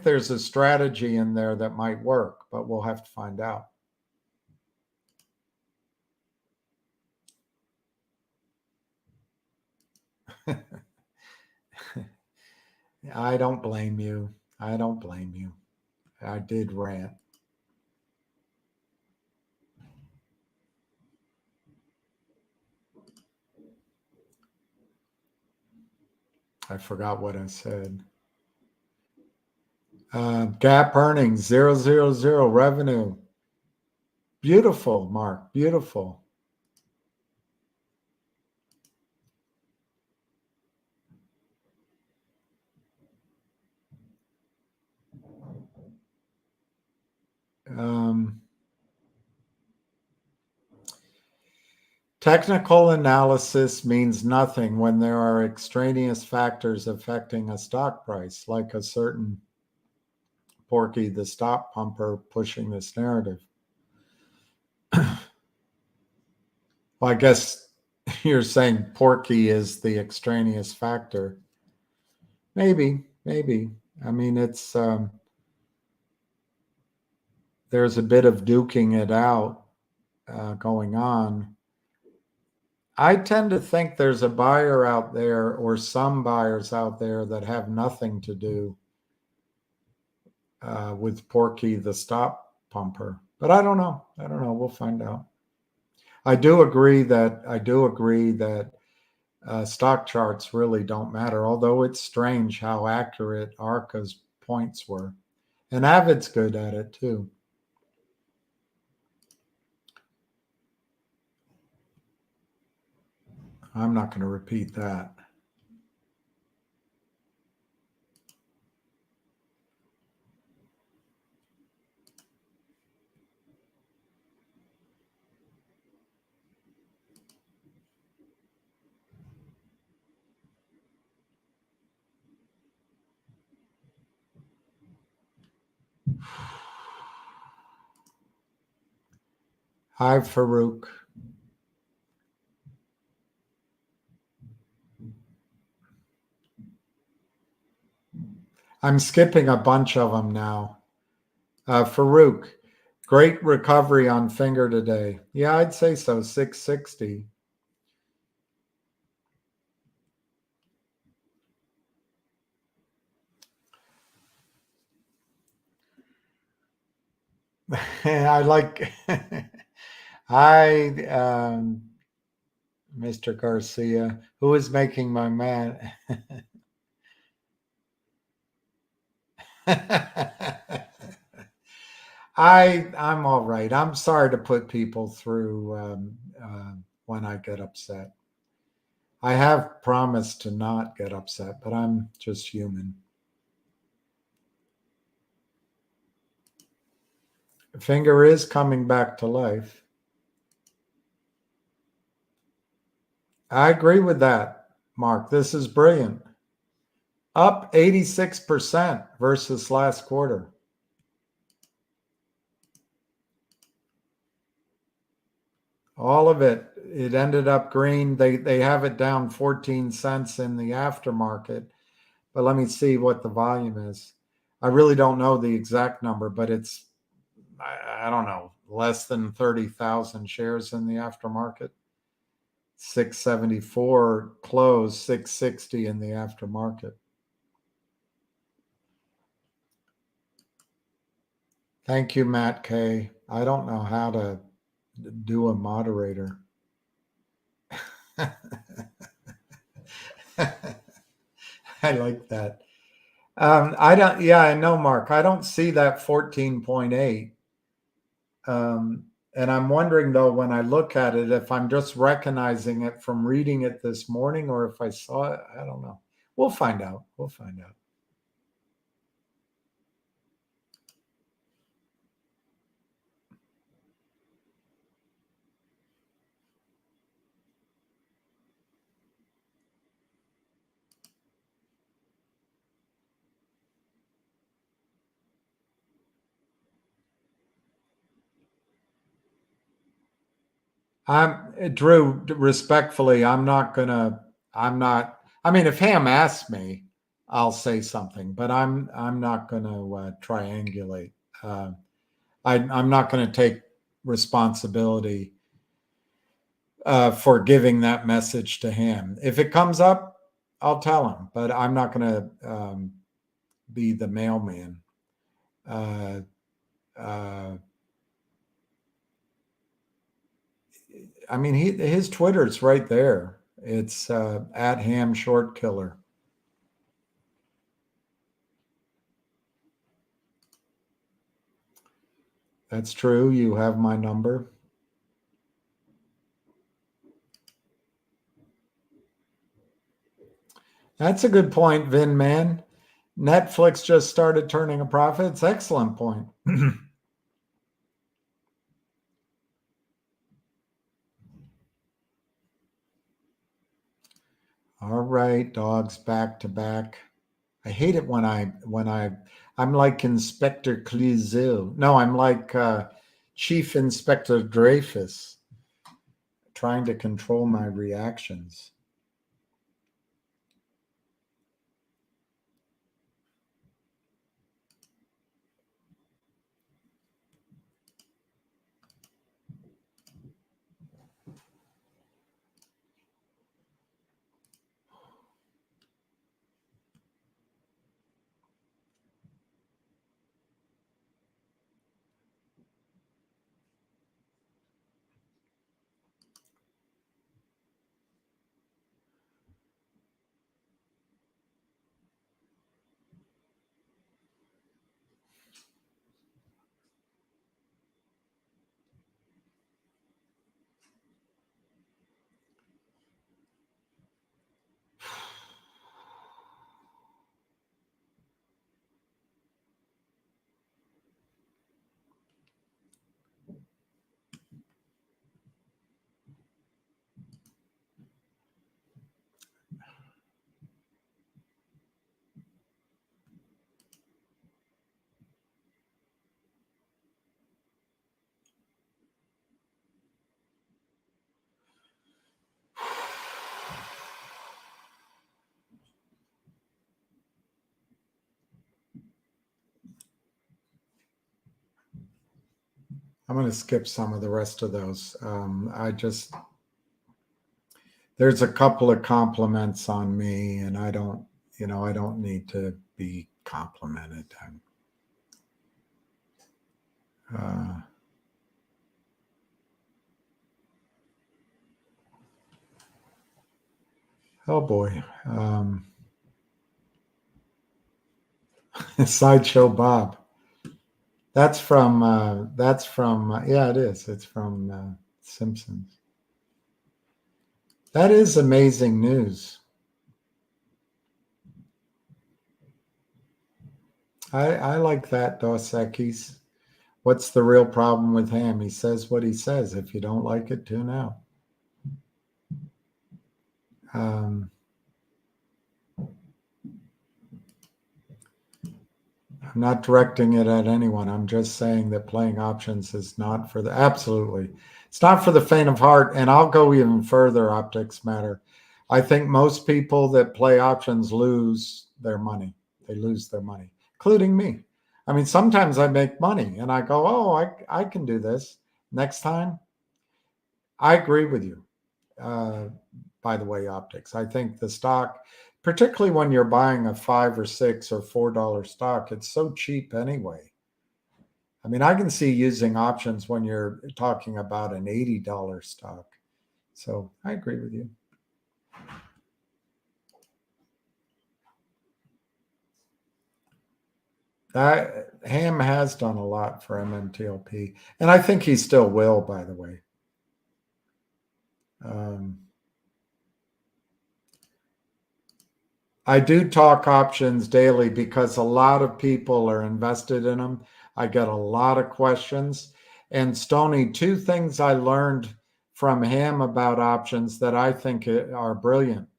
there's a strategy in there that might work, but we'll have to find out. I don't blame you. I did rant. I forgot what I said. Gap earnings 000 revenue. Beautiful, Mark. Beautiful. Technical analysis means nothing when there are extraneous factors affecting a stock price, like a certain Porky the stop pumper pushing this narrative. Well, I guess You're saying Porky is the extraneous factor. Maybe. I mean, it's there's a bit of duking it out going on. I tend to think there's a buyer out there or some buyers out there that have nothing to do with Porky the stop pumper. But I don't know. We'll find out. I do agree that stock charts really don't matter, although it's strange how accurate ARCA's points were. And Avid's good at it too. I'm not going to repeat that. Hi, Farouk. I'm skipping a bunch of them now. Farouk, great recovery on finger today. Yeah, I'd say so. 660. I like. Hi, Mr. Garcia. Who is making my man? I'm all right. I'm sorry to put people through when I get upset. I have promised to not get upset, but I'm just human. Finger is coming back to life. I agree with that, Mark. This is brilliant. Up 86% versus last quarter. All of it. It ended up green. They have it down 14 cents in the aftermarket. But let me see what the volume is. I really don't know the exact number, but it's, I don't know, less than 30,000 shares in the aftermarket. 674 close, 660 in the aftermarket. Thank you, Matt K. I don't know how to do a moderator. I like that. I don't, yeah, I know, Mark. I don't see that 14.8. And I'm wondering, though, when I look at it, if I'm just recognizing it from reading it this morning or if I saw it. I don't know. We'll find out. Drew, respectfully, I'm not, I mean, if Ham asks me, I'll say something, but I'm not going to triangulate. I'm not going to take responsibility for giving that message to him. If it comes up, I'll tell him, but I'm not going to be the mailman. I mean, his Twitter's right there. It's at Ham Short Killer. That's true. You have my number. That's a good point, Vin Man. Netflix just started turning a profit. It's an excellent point. All right, dogs back to back. I hate it when I'm like Inspector Clouseau. No, I'm like Chief Inspector Dreyfus. trying to control my reactions. I'm going to skip some of the rest of those. There's a couple of compliments on me, and I don't need to be complimented. Oh boy. Sideshow Bob. That's from yeah, it is. It's from Simpsons. That is amazing news. I like that, Dos Equis. What's the real problem with Ham? He says what he says. If you don't like it, tune out. I'm not directing it at anyone. I'm just saying that playing options is not for the, absolutely. It's not for the faint of heart. And I'll go even further, optics matter. I think most people that play options lose their money. They lose their money, including me. I mean, sometimes I make money and I go, oh, I can do this. Next time, I agree with you. By the way, optics. I think the stock, particularly when you're buying a $5 or $6 or $4 stock, it's so cheap anyway. I mean, I can see using options when you're talking about an $80 stock. So I agree with you. Ham has done a lot for MMTLP, and I think he still will, by the way. I do talk options daily because a lot of people are invested in them. I get a lot of questions. And Stony, two things I learned from him about options that I think are brilliant.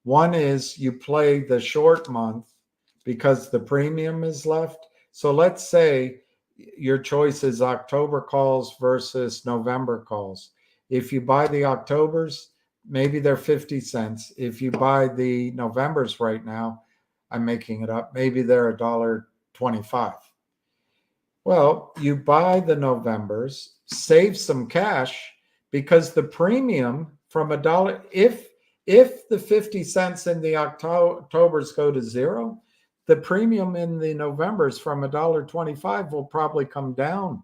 One is you play the short month because the premium is left. So let's say your choice is October calls versus November calls. If you buy the Octobers, maybe they're 50 cents. If you buy the Novembers right now, I'm making it up, maybe they're $1.25. Well, you buy the Novembers, save some cash because the premium from $1, if the 50 cents in the Octobers go to zero, the premium in the Novembers from $1.25 will probably come down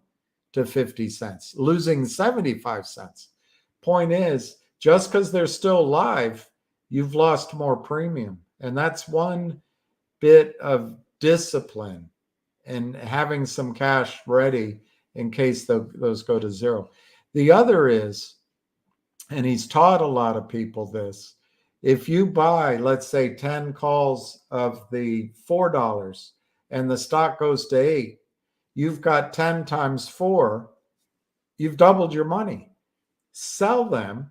to 50 cents, losing 75 cents. Point is, just because they're still live, you've lost more premium. And that's one bit of discipline and having some cash ready in case those go to zero. The other is, and he's taught a lot of people this, if you buy, let's say 10 calls of the $4 and the stock goes to 8, you've got 10 times 4, you've doubled your money. Sell them.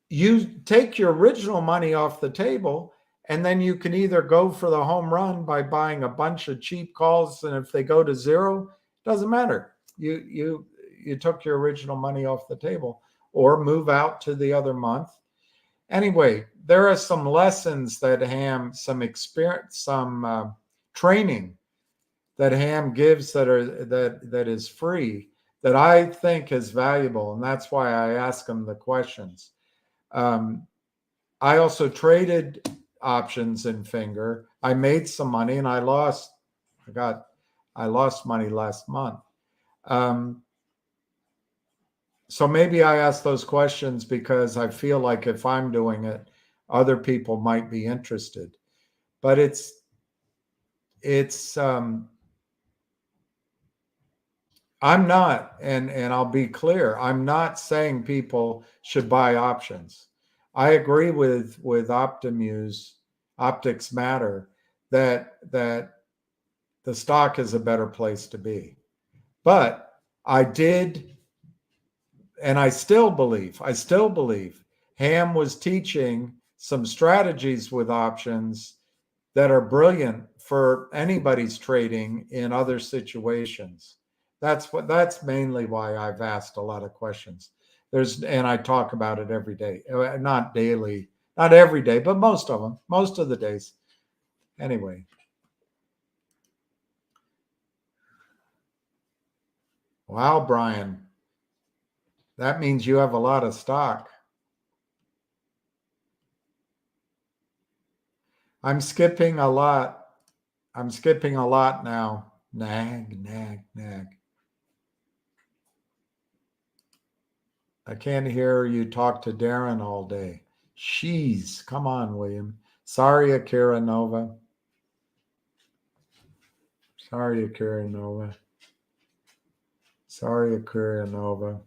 You take your original money off the table, and then you can either go for the home run by buying a bunch of cheap calls, and if they go to zero, it doesn't matter. You you took your original money off the table, or move out to the other month. Anyway, there are some lessons that Ham, some experience, some training that Ham gives that is free, that I think is valuable, and that's why I ask him the questions. I also traded options in Finger. I made some money and I lost. I lost money last month. So maybe I ask those questions because I feel like if I'm doing it, other people might be interested. But I'm not, and I'll be clear, I'm not saying people should buy options. I agree with Optics Matter, that the stock is a better place to be. But I did, and I still believe Ham was teaching some strategies with options that are brilliant for anybody's trading in other situations. That's mainly why I've asked a lot of questions. And I talk about it every day, not daily, not every day, but most of them, most of the days. Anyway. Wow, Brian. That means you have a lot of stock. I'm skipping a lot. I'm skipping a lot now. Nag. I can't hear you talk to Darren all day. Jeez, come on, William. Sorry, Akira Nova. Sorry, Akira Nova. Sorry, Akira Nova.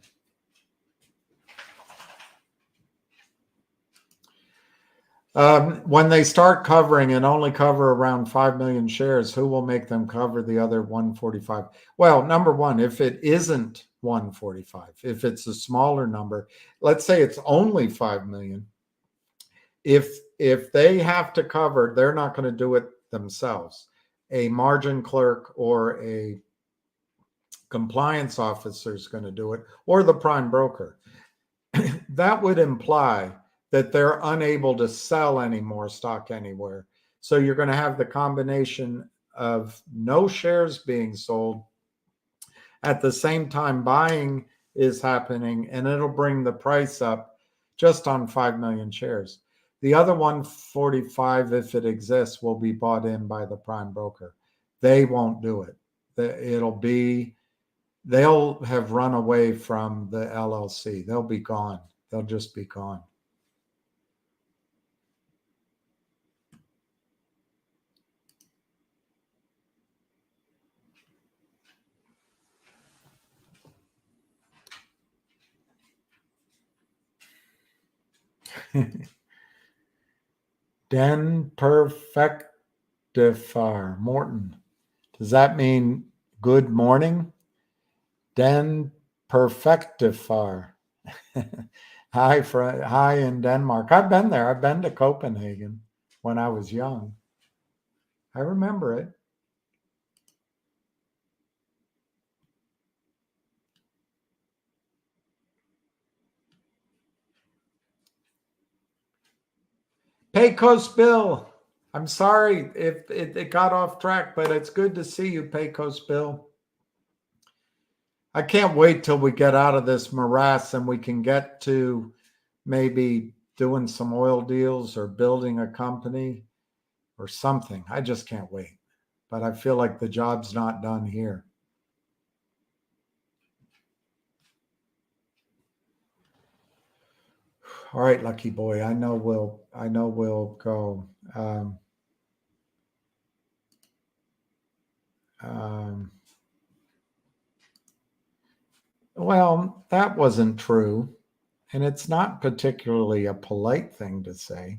When they start covering and only cover around 5 million shares, who will make them cover the other 145? Well, number one, if it isn't 145, if it's a smaller number, let's say it's only 5 million. If they have to cover, they're not going to do it themselves. A margin clerk or a compliance officer is going to do it, or the prime broker. That would imply that they're unable to sell any more stock anywhere. So you're going to have the combination of no shares being sold. At the same time, buying is happening, and it'll bring the price up just on 5 million shares. The other 145, if it exists, will be bought in by the prime broker. They won't do it. They'll have run away from the LLC. They'll be gone. They'll just be gone. Den perfectifar. Morton. Does that mean good morning? Den perfectifar. Hi in Denmark. I've been there. I've been to Copenhagen when I was young. I remember it. Pecos Bill. I'm sorry if it got off track, but it's good to see you, Pecos Bill. I can't wait till we get out of this morass and we can get to maybe doing some oil deals or building a company or something. I just can't wait. But I feel like the job's not done here. All right, lucky boy. I know we'll go. Well, that wasn't true. And it's not particularly a polite thing to say.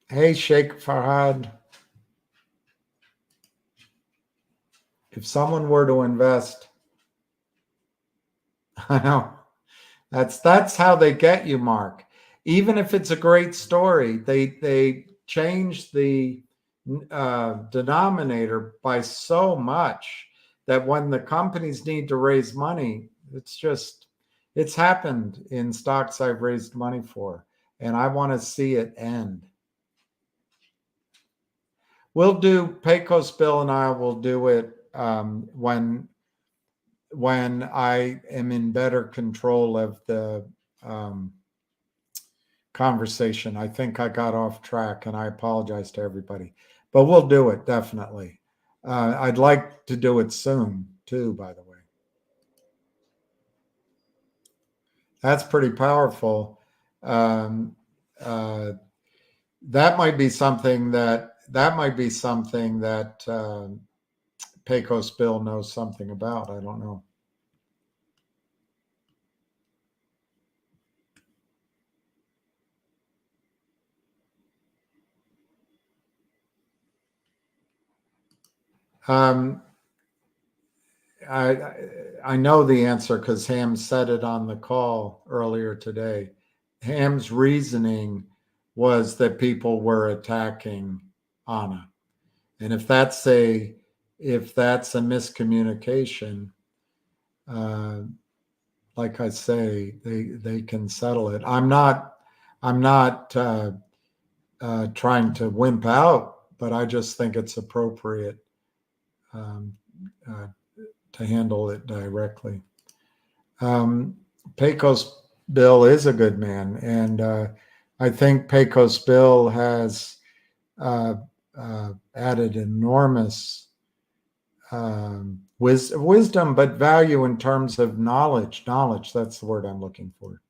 Hey, Sheikh Farhad. If someone were to invest, I know, that's how they get you, Mark. Even if it's a great story, they change the denominator by so much that when the companies need to raise money, it's happened in stocks I've raised money for, and I want to see it end. We'll do, Pecos Bill and I will do it when I am in better control of the conversation. I think I got off track, and I apologize to everybody, but we'll do it definitely. I'd like to do it soon too, by the way. That's pretty powerful. Um, uh, that might be something that Pecos Bill knows something about. I don't know. Um, I know the answer because Ham said it on the call earlier today. Ham's reasoning was that people were attacking Anna, and if that's a miscommunication, like I say, they can settle it. I'm not trying to wimp out, but I just think it's appropriate um, uh, to handle it directly. Pecos Bill is a good man, and I think Pecos Bill has added enormous wisdom, but value in terms of knowledge. Knowledge, that's the word I'm looking for.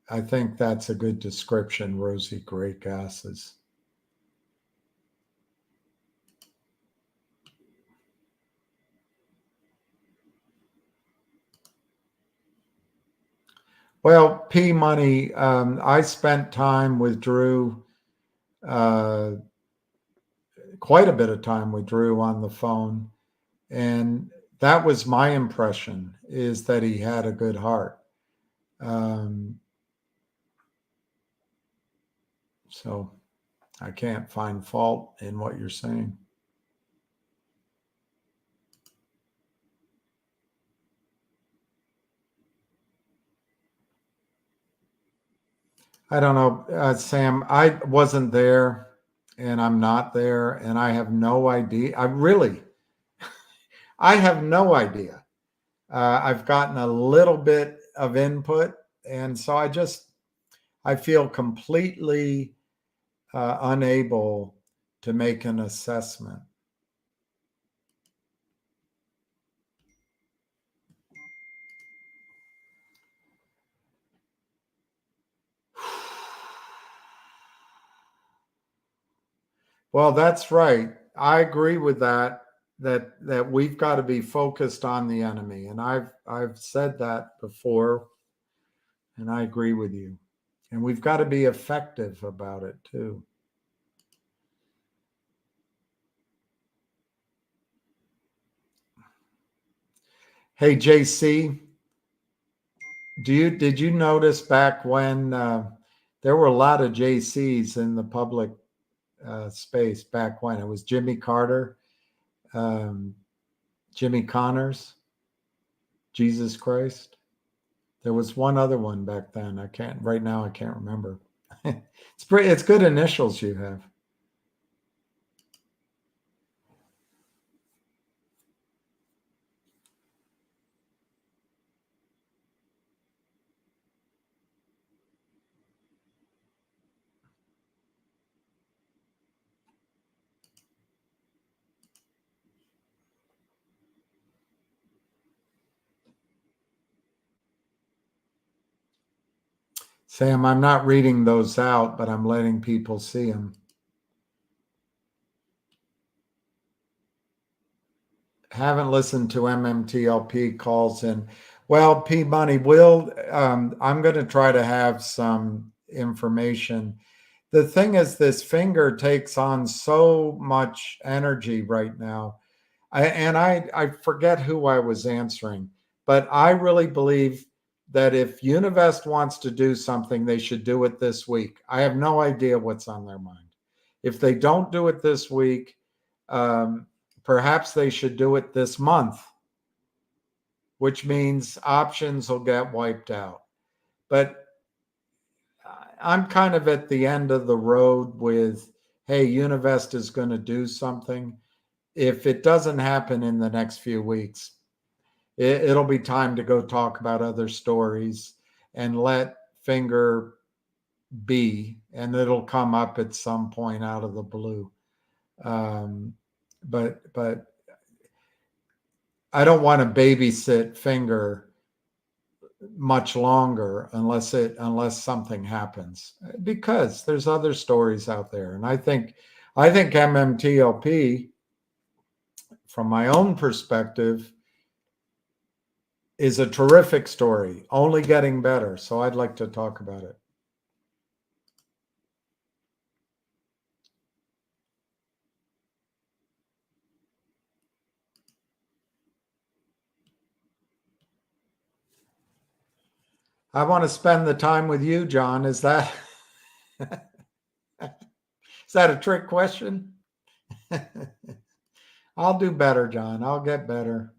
I think that's a good description, Rosie Great Gases. Well, P Money, I spent time with Drew, quite a bit of time with Drew on the phone. And that was my impression, is that he had a good heart. So I can't find fault in what you're saying. I don't know, Sam, I wasn't there and I'm not there and I have no idea. I have no idea. I've gotten a little bit of input, and so I feel completely unable to make an assessment. Well, that's right. I agree with that. That we've got to be focused on the enemy, and I've said that before, and I agree with you. And we've got to be effective about it too. Hey, JC, did you notice back when there were a lot of JCs in the public space back when it was Jimmy Carter, Jimmy Connors, Jesus Christ? There was one other one back then. I can't remember. It's good initials you have. Sam, I'm not reading those out, but I'm letting people see them. Haven't listened to MMTLP calls in. Well, P Money, I'm going to try to have some information. The thing is, this finger takes on so much energy right now. I forget who I was answering, but I really believe that if Univest wants to do something, they should do it this week. I have no idea what's on their mind. If they don't do it this week, perhaps they should do it this month, which means options will get wiped out. But I'm kind of at the end of the road with, hey, Univest is going to do something. If it doesn't happen in the next few weeks, it'll be time to go talk about other stories and let Finger be, and it'll come up at some point out of the blue. But I don't want to babysit Finger much longer unless something happens, because there's other stories out there. And I think MMTLP, from my own perspective, is a terrific story, only getting better. So I'd like to talk about it. I want to spend the time with you, John. Is that a trick question? I'll do better, John. I'll get better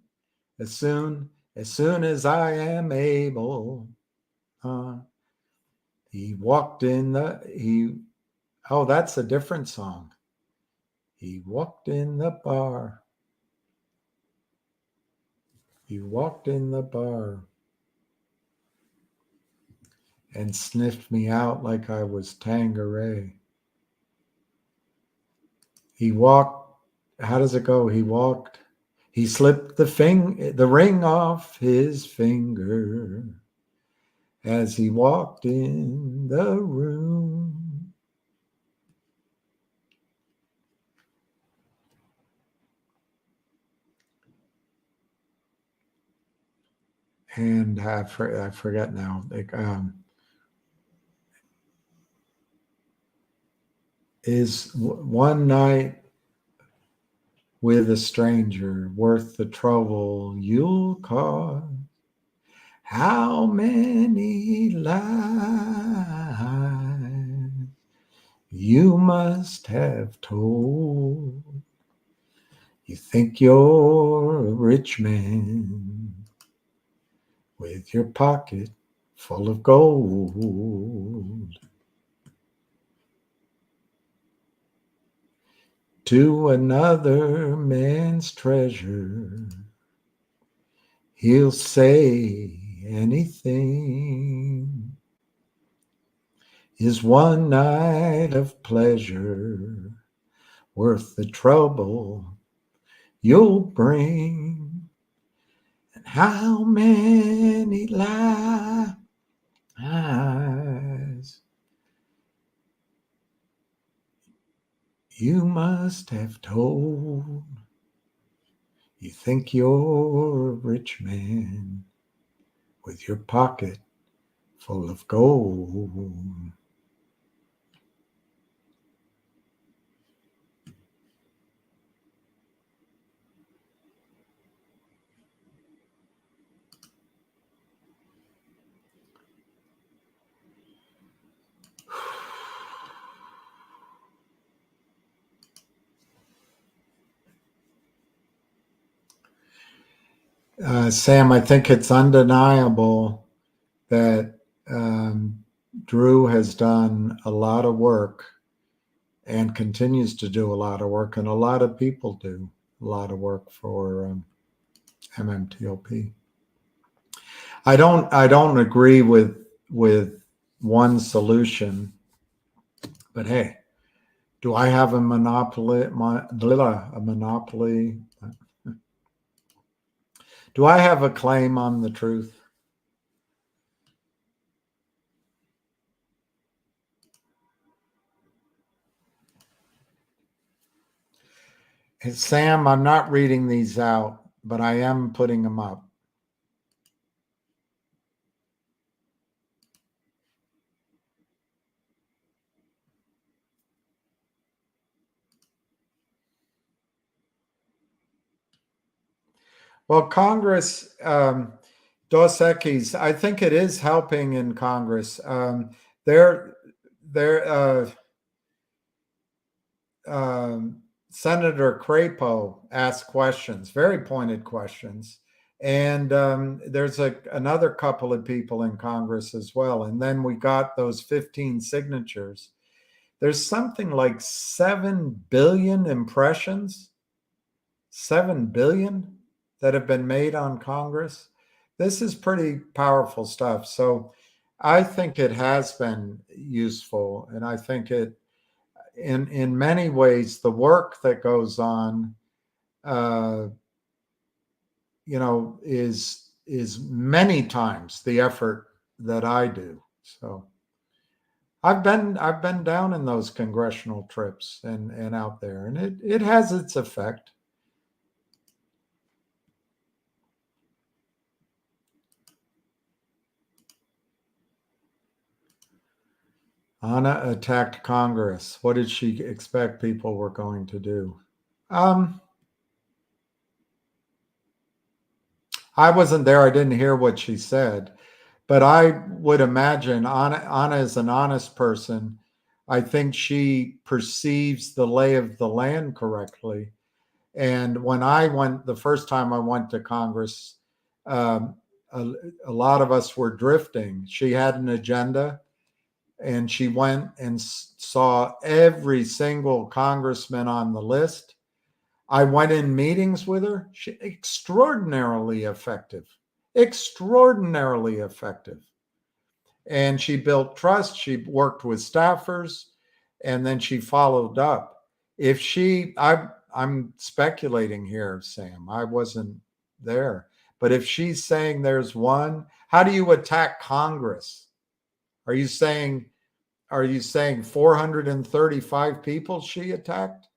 as soon as I am able. He walked in the he. Oh, that's a different song. He walked in the bar. He walked in the bar and sniffed me out like I was Tanqueray. He walked. How does it go? He slipped the ring off his finger as he walked in the room. And I forget now. Is one night with a stranger worth the trouble you'll cause? How many lives you must have told? You think you're a rich man with your pocket full of gold. To another man's treasure, he'll say anything. Is one night of pleasure worth the trouble you'll bring? And how many lives you must have told? You think you're a rich man with your pocket full of gold. Sam, I think it's undeniable that Drew has done a lot of work and continues to do a lot of work, and a lot of people do a lot of work for MMTLP. I don't agree with one solution, but hey, do I have a monopoly? Do I have a claim on the truth? Sam, I'm not reading these out, but I am putting them up. Well, Congress, Dos Equis, I think it is helping in Congress. They're, they're, Senator Crapo asked questions, very pointed questions. And there's another couple of people in Congress as well. And then we got those 15 signatures. There's something like 7 billion impressions, 7 billion that have been made on Congress. This is pretty powerful stuff. So I think it has been useful. And I think it, in many ways, the work that goes on, uh, is many times the effort that I do. So I've been down in those congressional trips and out there, and it has its effect. Anna attacked Congress. What did she expect people were going to do? Um, I wasn't there. I didn't hear what she said, but I would imagine Anna is an honest person. I think she perceives the lay of the land correctly. And when I went, the first time I went to Congress, um, a, a lot of us were drifting. She had an agenda, and she went and saw every single congressman on the list. I went in meetings with her. She extraordinarily effective, extraordinarily effective. And she built trust. She worked with staffers, and then she followed up. If she, I'm speculating here, Sam. I wasn't there, but if she's saying there's one, how do you attack Congress? Are you saying are you saying 435 people she attacked?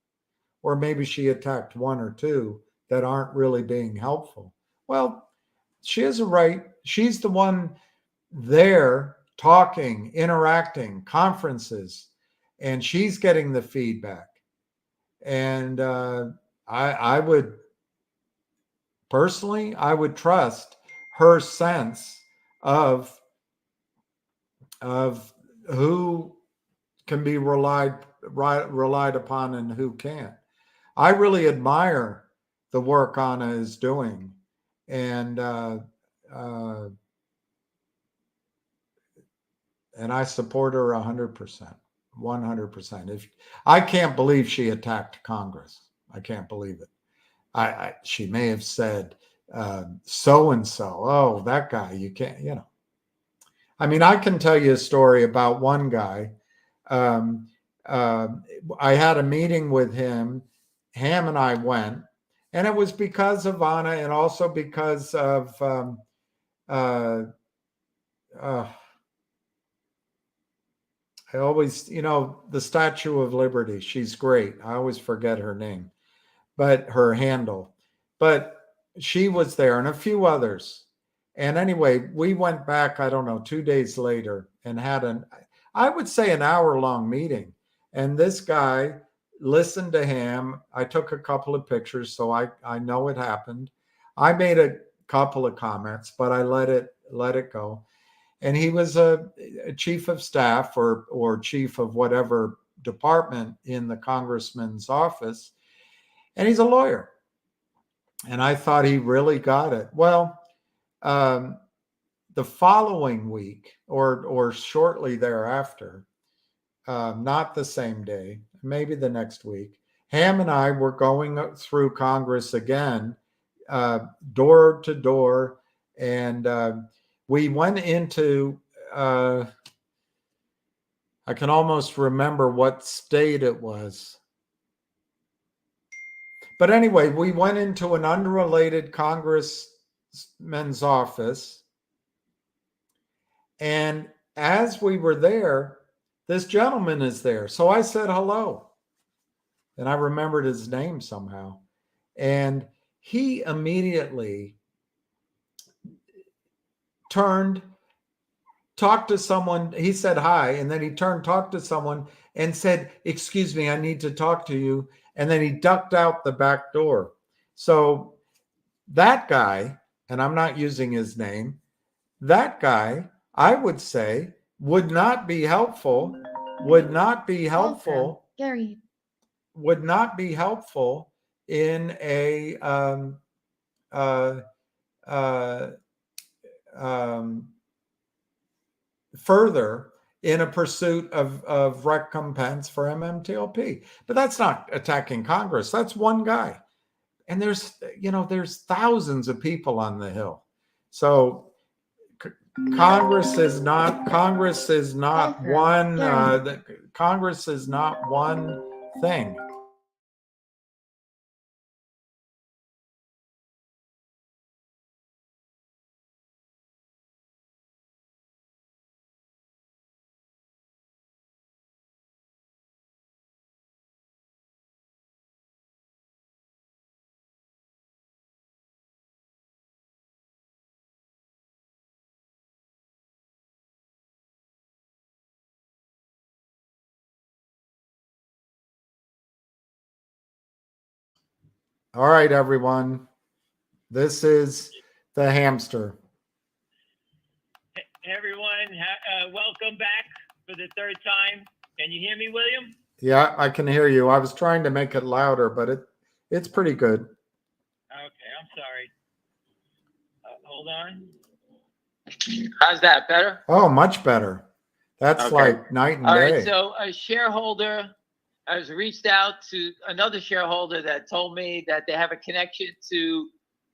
Or maybe she attacked one or two that aren't really being helpful. Well, she has a right. She's the one there talking, interacting, conferences, and she's getting the feedback. And I would personally, I would trust her sense of of who can be relied upon and who can't. I really admire the work Anna is doing, and uh, and I support her 100%, 100%. If I can't believe she attacked Congress, I can't believe it. She may have said so and so. Oh, that guy, you can't. I mean, I can tell you a story about one guy. Um, uh, I had a meeting with him. Ham and I went, and it was because of Anna, and also because of uh, uh, I always, the Statue of Liberty. She's great. I always forget her name, but her handle. But she was there, and a few others. And anyway, we went back, I don't know, 2 days later and had I would say, an hour-long meeting. And this guy listened to him. I took a couple of pictures, so I know it happened. I made a couple of comments, but I let it go. And he was a chief of staff or chief of whatever department in the congressman's office, and he's a lawyer. And I thought he really got it. Well, um, the following week or shortly thereafter, not the same day, maybe the next week, Ham and I were going through Congress again, door to door, and we went into, I can almost remember what state it was. But anyway, we went into an unrelated congressman's office. And as we were there, this gentleman is there. So I said hello. And I remembered his name somehow. And he immediately turned, talked to someone. He said hi. And then he turned, talked to someone and said, "Excuse me, I need to talk to you." And then he ducked out the back door. So That guy, and I'm not using his name, that guy, I would say, would not be helpful, would not be helpful, Gary. would not be helpful in a uh, uh, um, further in a pursuit of recompense for MMTLP. But that's not attacking Congress. That's one guy. And there's thousands of people on the Hill. So Congress is not one Congress is not one thing. All right, everyone. This is the hamster. Hey, everyone, welcome back for the third time. Can you hear me, William? Yeah, I can hear you. I was trying to make it louder, but it's pretty good. Okay, I'm sorry. Hold on. How's that? Better? Oh, much better. That's Okay. like night and All day. right. So a shareholder has reached out to another shareholder that told me that they have a connection to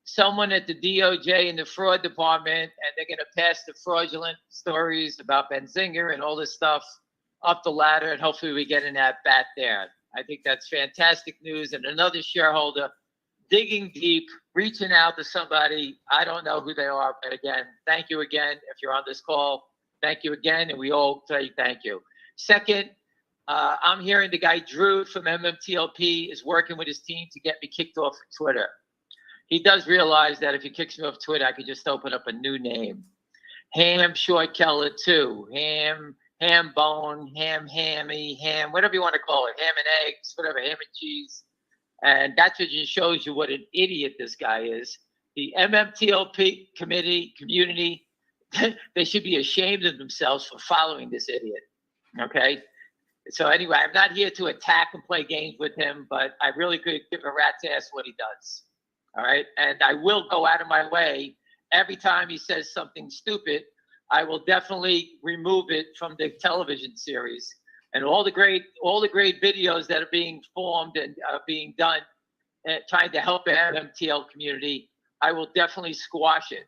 someone at the DOJ in the fraud department, and they're going to pass the fraudulent stories about Benzinger and all this stuff up the ladder, and hopefully we get an at-bat there. I think that's fantastic news. And another shareholder digging deep, reaching out to somebody. I don't know who they are, but again, thank you again. If you're on this call, thank you again, and we all say thank you. Second, I'm hearing the guy Drew from MMTLP is working with his team to get me kicked off of Twitter. He does realize that if he kicks me off Twitter, I could just open up a new name. Ham Short Keller 2, Ham Bone, Hammy, Ham, whatever you want to call it, ham and eggs, whatever, ham and cheese. And that's what just shows you what an idiot this guy is. The MMTLP community, they should be ashamed of themselves for following this idiot. Okay? So anyway, I'm not here to attack and play games with him, but I really could give a rat's ass what he does. All right? And I will go out of my way every time he says something stupid. I will definitely remove it from the television series. And all the great videos that are being formed and being done, trying to help the MMTL community, I will definitely squash it.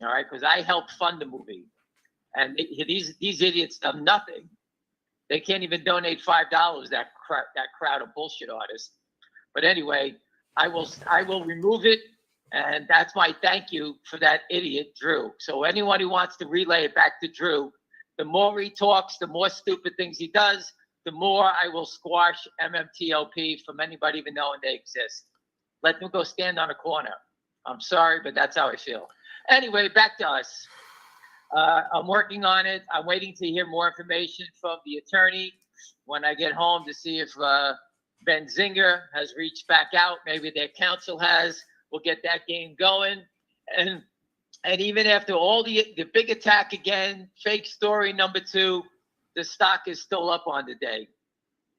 All right, because I helped fund the movie, and these idiots have nothing. They can't even donate $5. That crowd of bullshit artists. But anyway, I will remove it, and that's my thank you for that idiot Drew. So anyone who wants to relay it back to Drew, the more he talks, the more stupid things he does, the more I will squash MMTLP from anybody even knowing they exist. Let them go stand on a corner. I'm sorry, but that's how I feel. Anyway, back to us. I'm working on it. I'm waiting to hear more information from the attorney when I get home to see if Benzinger has reached back out. Maybe their counsel has. We'll get that game going. And even after all the big attack again, fake story number 2, the stock is still up on the day.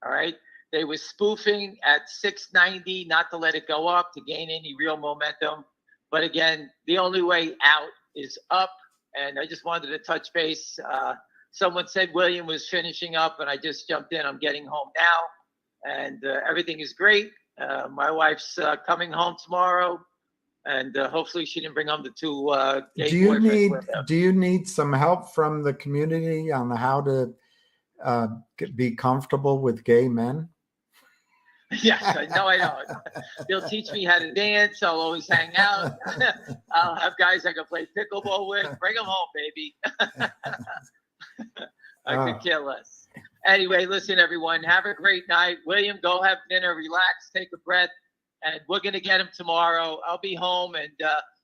All right. They were spoofing at 690, not to let it go up to gain any real momentum. But again, the only way out is up. And I just wanted to touch base. Someone said William was finishing up, and I just jumped in. I'm getting home now, and everything is great. My wife's coming home tomorrow, and hopefully she didn't bring home the 2 gay boyfriends with her. Do you need some help from the community on how to be comfortable with gay men? Yes, no, I don't. They'll teach me how to dance. I'll always hang out. I'll have guys I can play pickleball with. Bring them home, baby. I could care less. Anyway, listen, everyone. Have a great night. William, go have dinner, relax, take a breath, and we're going to get him tomorrow. I'll be home, and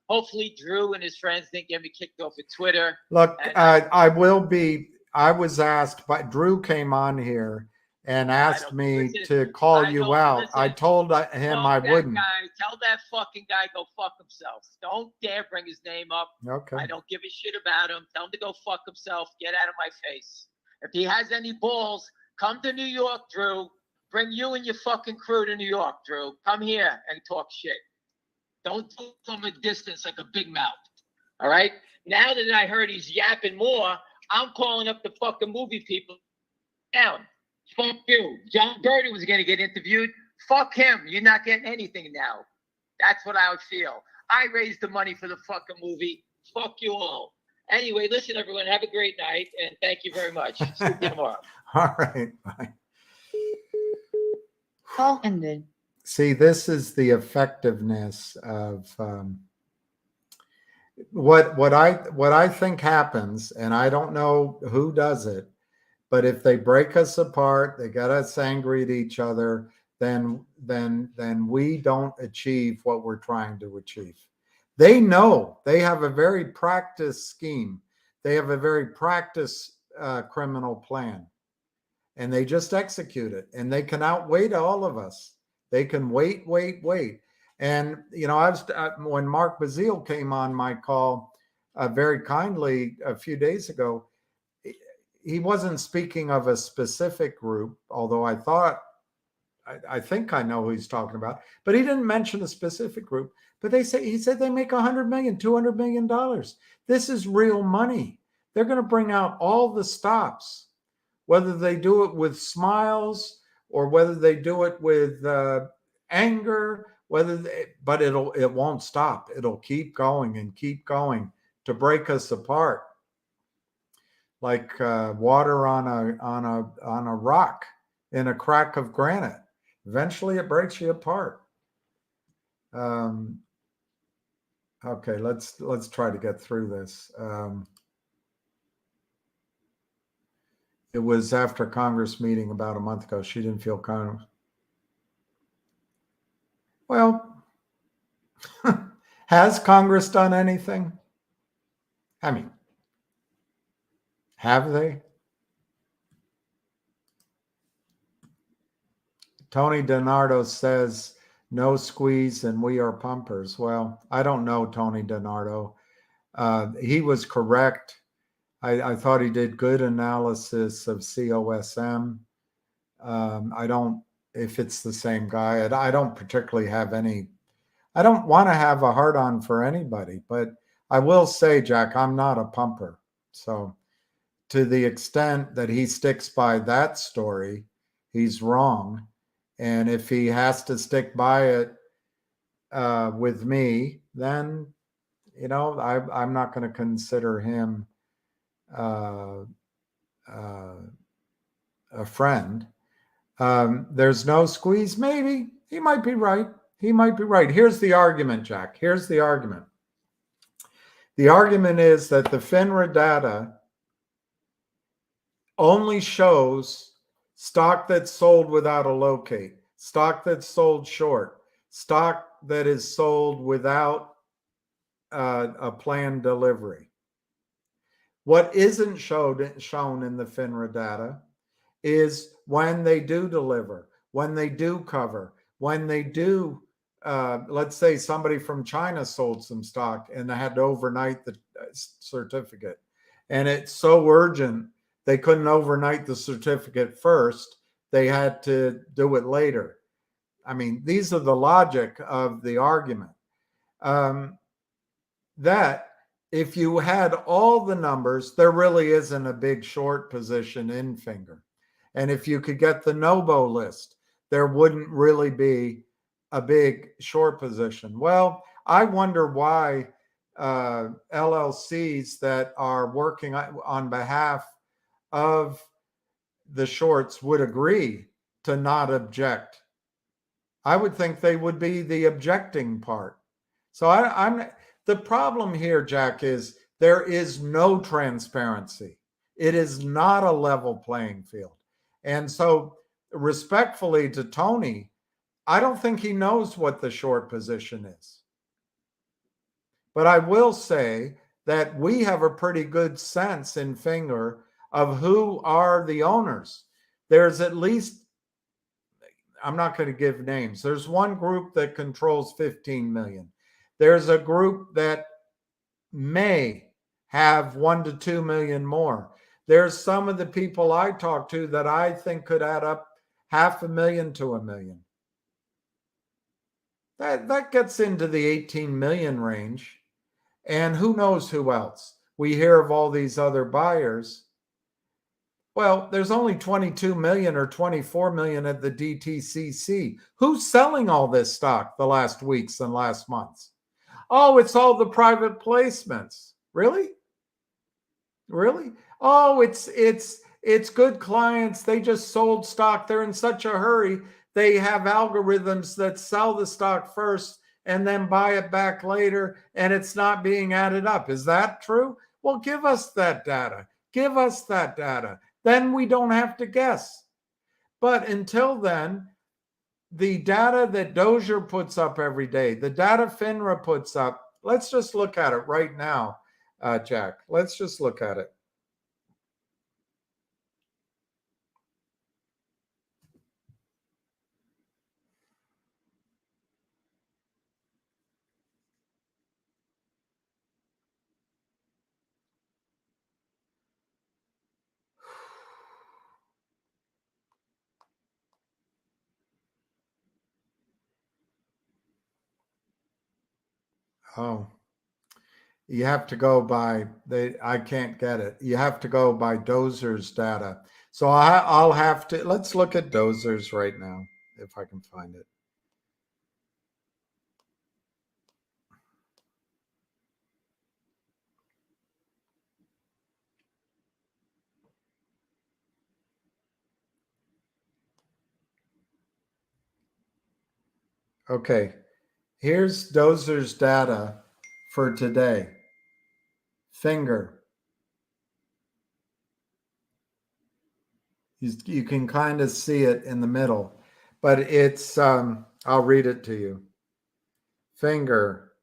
hopefully Drew and his friends didn't get me kicked off of Twitter. Look, I will be. I was asked, but Drew came on here and asked me listen, to call I you don't- out. listen, I told him Tell I that wouldn't. guy, tell that fucking guy go fuck himself. Don't dare bring his name up. Okay. I don't give a shit about him. Tell him to go fuck himself. Get out of my face. If he has any balls, come to New York, Drew. Bring you and your fucking crew to New York, Drew. Come here and talk shit. Don't do it from a distance like a big mouth. All right? Now that I heard he's yapping more, I'm calling up the fucking movie people down. Fuck you. John Birdie was going to get interviewed. Fuck him. You're not getting anything now. That's what I would feel. I raised the money for the fucking movie. Fuck you all. Anyway, listen, everyone. Have a great night, and thank you very much. See you tomorrow. All right. Bye. Call ended. See, this is the effectiveness of what I think happens, and I don't know who does it, but if they break us apart, they get us angry at each other, then we don't achieve what we're trying to achieve. They know they have a very practiced scheme. They have a very practiced criminal plan, and they just execute it, and they can outwait all of us. They can wait. And, you know, I was when Mark Bazile came on my call very kindly a few days ago, he wasn't speaking of a specific group, although I think I know who he's talking about, but he didn't mention a specific group. But he said they make $100 million, $200 million. This is real money. They're going to bring out all the stops, whether they do it with smiles or whether they do it with anger, but it won't stop. It'll keep going and keep going to break us apart, like water on a rock in a crack of granite. Eventually, it breaks you apart. Okay, let's try to get through this. It was after Congress meeting about a month ago. She didn't feel kind of. Well, has Congress done anything? I mean, have they? Tony DiNardo says, no squeeze and we are pumpers. Well, I don't know Tony DiNardo. He was correct. I thought he did good analysis of COSM. I don't, if it's the same guy, I don't particularly have any, I don't want to have a hard on for anybody, but I will say, Jack, I'm not a pumper. So to the extent that he sticks by that story, he's wrong. And if he has to stick by it with me, then, you know, I'm not going to consider him a friend. There's no squeeze. Maybe he might be right. He might be right. Here's the argument, Jack. Here's the argument. The argument is that the FINRA data only shows stock that's sold without a locate, stock that's sold short, stock that is sold without a planned delivery. What isn't shown in the FINRA data is when they do deliver, when they do cover, when they do, let's say somebody from China sold some stock and they had to overnight the certificate. And it's so urgent, they couldn't overnight the certificate first. They had to do it later. I mean, these are the logic of the argument. That if you had all the numbers, there really isn't a big short position in Finger. And if you could get the NOBO list, there wouldn't really be a big short position. Well, I wonder why LLCs that are working on behalf of the shorts would agree to not object. I would think they would be the objecting part. So I'm the problem here, Jack, is there is no transparency. It is not a level playing field. And so respectfully to Tony, I don't think he knows what the short position is. But I will say that we have a pretty good sense in Finger of who are the owners. there's at least, I'm not going to give names. There's one group that controls 15 million. There's a group that may have 1 to 2 million more. There's some of the people I talk to that I think could add up 500,000 to 1 million. That gets into the 18 million range. And who knows who else? We hear of all these other buyers. Well, there's only 22 million or 24 million at the DTCC. Who's selling all this stock the last weeks and last months? Oh, it's all the private placements. Really? Really? Oh, it's good clients. They just sold stock. They're in such a hurry. They have algorithms that sell the stock first and then buy it back later, and it's not being added up. Is that true? Well, give us that data. Give us that data. Then we don't have to guess. But until then, the data that Dozier puts up every day, the data FINRA puts up, let's just look at it right now, Jack. Let's just look at it. Oh, you have to go by I can't get it. You have to go by Dozier's data. So I'll have to, let's look at Dozier's right now, if I can find it. Okay, here's Dozier's data for today. Finger. You can kind of see it in the middle, but it's, I'll read it to you. Finger.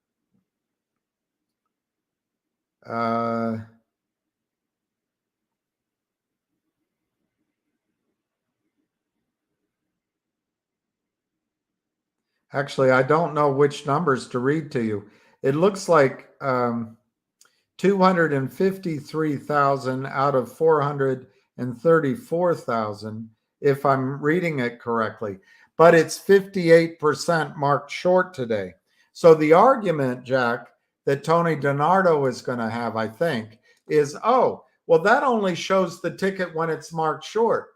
Actually, I don't know which numbers to read to you. It looks like 253,000 out of 434,000, if I'm reading it correctly. But it's 58% marked short today. So the argument, Jack, that Tony DiNardo is going to have, I think, is, oh, well, that only shows the ticket when it's marked short.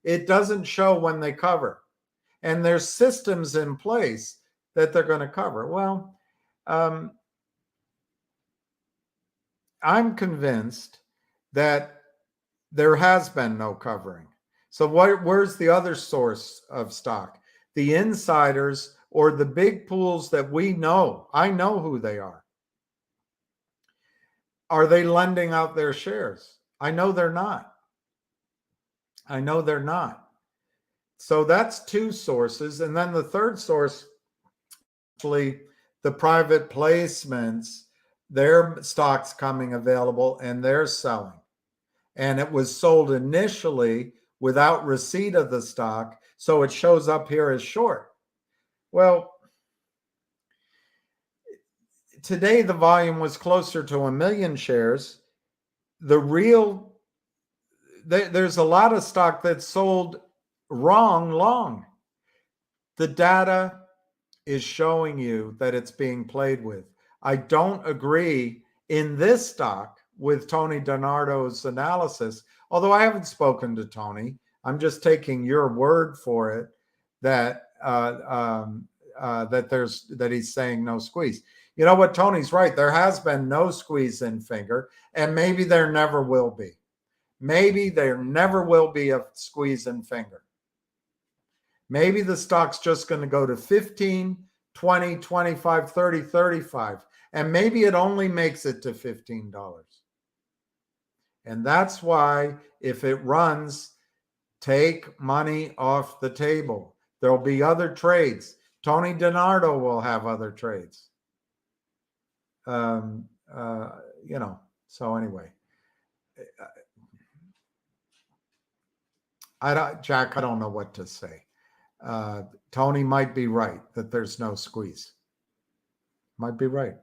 It doesn't show when they cover. And there's systems in place that they're going to cover. Well, I'm convinced that there has been no covering. So where's the other source of stock? The insiders or the big pools that we know. I know who they are. Are they lending out their shares? I know they're not. I know they're not. So that's two sources. And then the third source, actually, the private placements, their stocks coming available and they're selling. And it was sold initially without receipt of the stock, so it shows up here as short. Well, today the volume was closer to 1 million shares. There's a lot of stock that's sold wrong long. The data is showing you that it's being played with. I don't agree in this stock with Tony DiNardo's analysis, although I haven't spoken to Tony. I'm just taking your word for it that that he's saying no squeeze. You know what? Tony's right. There has been no squeeze in Finger, and maybe there never will be. Maybe there never will be a squeeze in Finger. Maybe the stock's just going to go to 15, 20, 25, 30, 35. And maybe it only makes it to $15. And that's why if it runs, take money off the table. There'll be other trades. Tony DiNardo will have other trades. So anyway, Jack, I don't know what to say. Tony might be right that there's no squeeze. Might be right.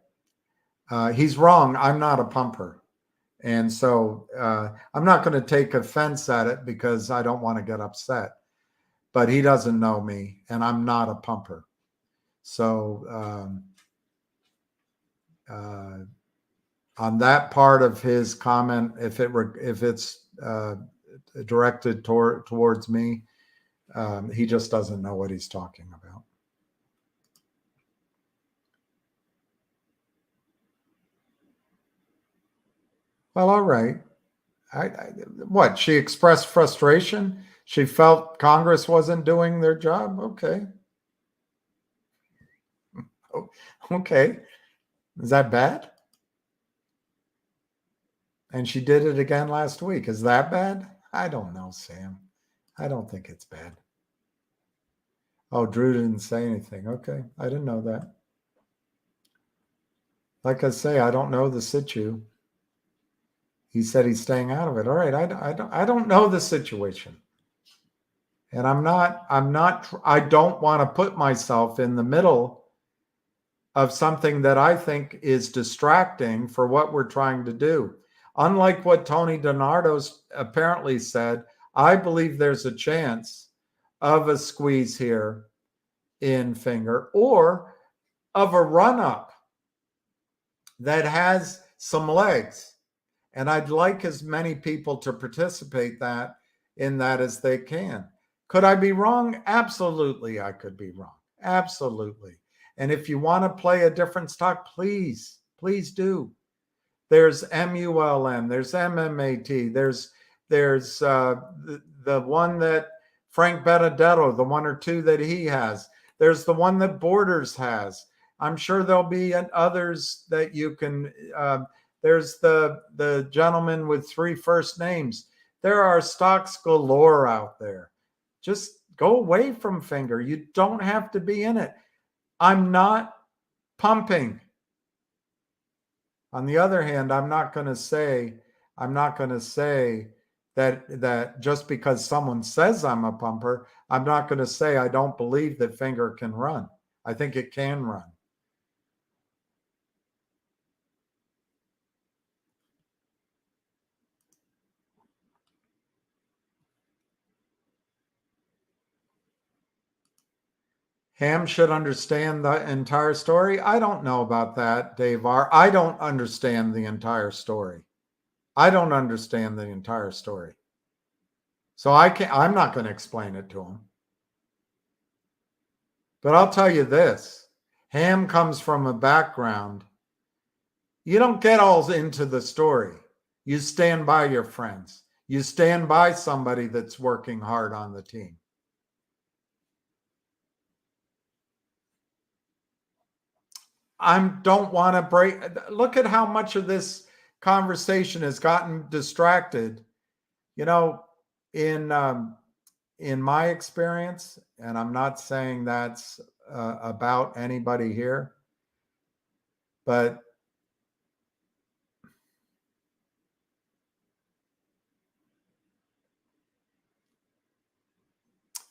He's wrong. I'm not a pumper. And so I'm not going to take offense at it because I don't want to get upset. But he doesn't know me, and I'm not a pumper. So on that part of his comment, if it's directed towards me, he just doesn't know what he's talking about. Well, all right. What? She expressed frustration. She felt Congress wasn't doing their job. Okay. Okay. Is that bad? And she did it again last week. Is that bad? I don't know, Sam. I don't think it's bad. Oh, Drew didn't say anything. Okay. I didn't know that. Like I say, I don't know the situ. He said he's staying out of it. All right. I don't know the situation. And I don't want to put myself in the middle of something that I think is distracting for what we're trying to do. Unlike what Tony DiNardo's apparently said, I believe there's a chance of a squeeze here in Finger or of a run-up that has some legs. And I'd like as many people to participate in that as they can. Could I be wrong? Absolutely, I could be wrong. Absolutely. And if you want to play a different stock, please do. There's MULM, there's MMAT, there's the one that Frank Benedetto, the one or two that he has. There's the one that Borders has. I'm sure there'll be others that you can. There's the gentleman with 3 first names. There are stocks galore out there. Just go away from Finger. You don't have to be in it. I'm not pumping. On the other hand, I'm not going to say that just because someone says I'm a pumper, I'm not going to say I don't believe that Finger can run. I think it can run. Ham should understand the entire story. I don't know about that, Dave R. I don't understand the entire story. I don't understand the entire story. So I'm not going to explain it to him. But I'll tell you this. Ham comes from a background. You don't get all into the story. You stand by your friends. You stand by somebody that's working hard on the team. I don't want to break. Look at how much of this conversation has gotten distracted. You know, in my experience, and I'm not saying that's about anybody here, but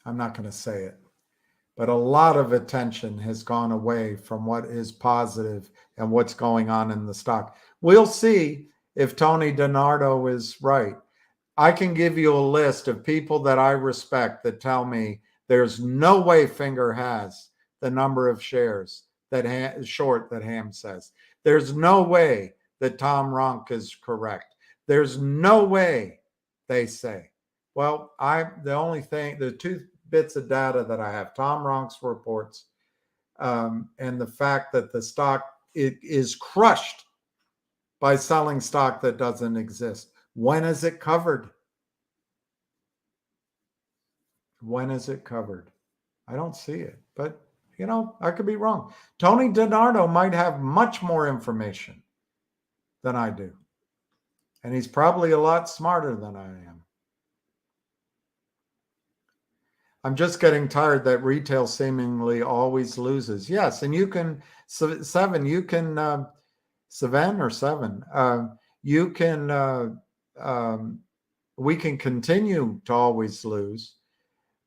I'm not going to say it. But a lot of attention has gone away from what is positive and what's going on in the stock. We'll see if Tony DiNardo is right. I can give you a list of people that I respect that tell me there's no way Finger has the number of shares that short that Ham says. There's no way that Tom Ronk is correct. There's no way, they say. Well, the 2 bits of data that I have, Tom Ronk's reports, and the fact that the stock is crushed by selling stock that doesn't exist. When is it covered? When is it covered? I don't see it, but I could be wrong. Tony DiNardo might have much more information than I do. And he's probably a lot smarter than I am. I'm just getting tired that retail seemingly always loses. Yes, and you can, Seven, you can, Seven or Seven, you can we can continue to always lose,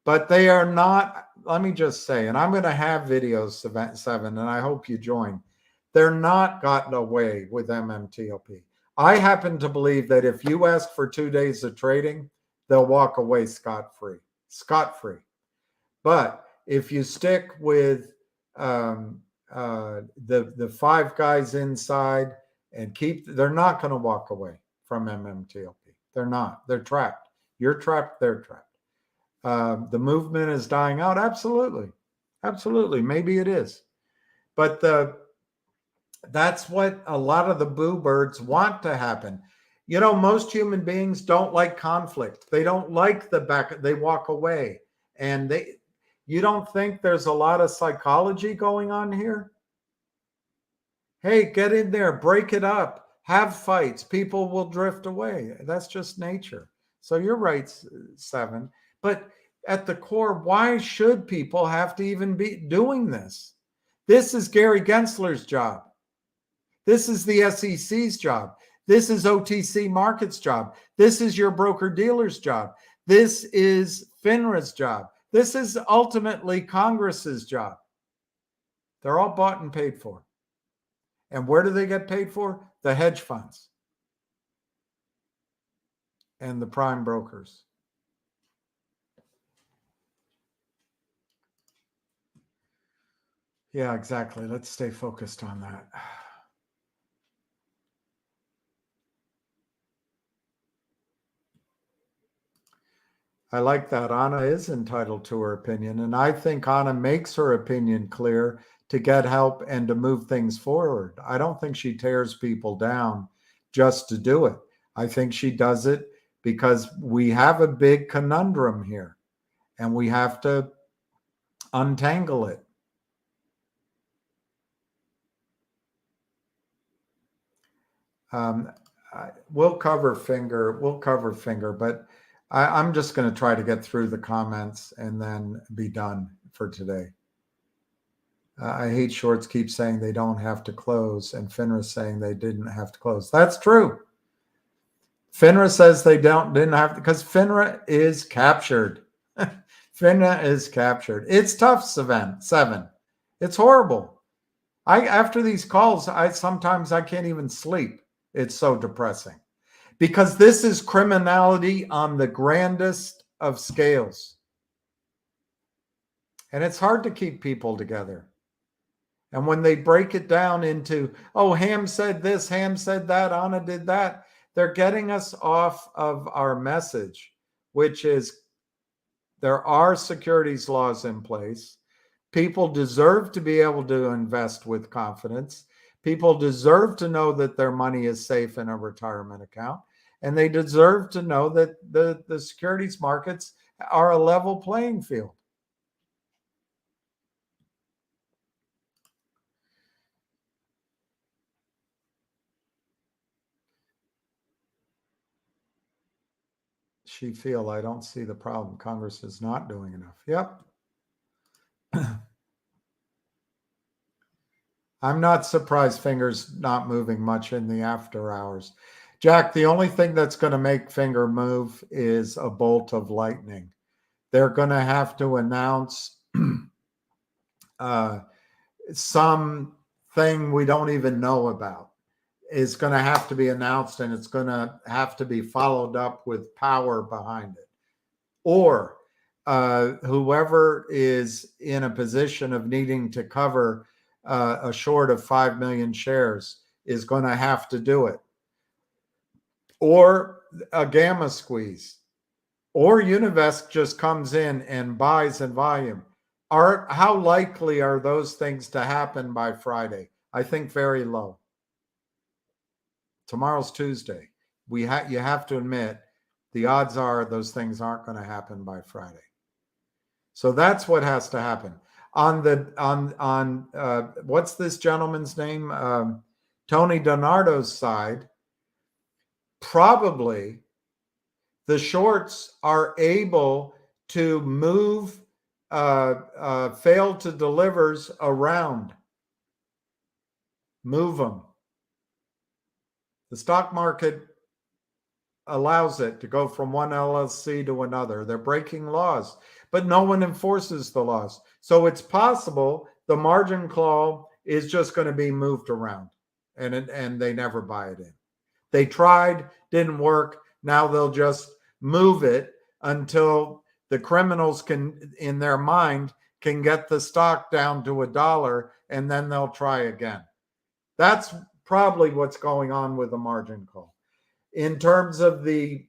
but they are not, let me just say, and I'm going to have videos, Seven, and I hope you join. They're not gotten away with MMTLP. I happen to believe that if you ask for 2 days of trading, they'll walk away scot-free. But if you stick with the five guys inside and they're not going to walk away from MMTLP. They're not. They're trapped. You're trapped. They're trapped. The movement is dying out. Absolutely. Maybe it is. But that's what a lot of the boo birds want to happen. You know, most human beings don't like conflict. They don't like the back. They walk away. And you don't think there's a lot of psychology going on here? Hey, get in there, break it up, have fights. People will drift away. That's just nature. So you're right, Seven. But at the core, why should people have to even be doing this? This is Gary Gensler's job. This is the SEC's job. This is OTC Markets' job. This is your broker-dealer's job. This is FINRA's job. This is ultimately Congress's job. They're all bought and paid for. And where do they get paid for? The hedge funds and the prime brokers. Yeah, exactly. Let's stay focused on that. I like that. Anna is entitled to her opinion, and I think Anna makes her opinion clear to get help and to move things forward. I don't think she tears people down just to do it. I think she does it because we have a big conundrum here, and we have to untangle it. We'll cover finger, but I'm just going to try to get through the comments and then be done for today. I hate shorts keep saying they don't have to close, and FINRA saying they didn't have to close. That's true. FINRA says they didn't have to, because FINRA is captured. FINRA is captured. It's tough, Seven. It's horrible. After these calls, sometimes I can't even sleep. It's so depressing. Because this is criminality on the grandest of scales. And it's hard to keep people together. And when they break it down into, oh, Ham said this, Ham said that, Anna did that, they're getting us off of our message, which is there are securities laws in place. People deserve to be able to invest with confidence. People deserve to know that their money is safe in a retirement account. And they deserve to know that the securities markets are a level playing field. I don't see the problem. Congress is not doing enough. Yep. I'm not surprised Finger's not moving much in the after hours. Jack, the only thing that's going to make Finger move is a bolt of lightning. They're going to have to announce something we don't even know about. Is going to have to be announced, and it's going to have to be followed up with power behind it. Or whoever is in a position of needing to cover a short of 5 million shares is going to have to do it. Or a gamma squeeze. Or Univest just comes in and buys in volume. How likely are those things to happen by Friday? I think very low. Tomorrow's Tuesday. You have to admit the odds are those things aren't going to happen by Friday. So that's what has to happen. On what's this gentleman's name? Tony Donardo's side, probably the shorts are able to move failed to delivers around. Move them. The stock market allows it to go from one LLC to another. They're breaking laws, but no one enforces the laws. So it's possible the margin call is just going to be moved around, and they never buy it in. They tried, didn't work. Now they'll just move it until the criminals can, in their mind, can get the stock down to $1, and then they'll try again. That's probably what's going on with the margin call. In terms of the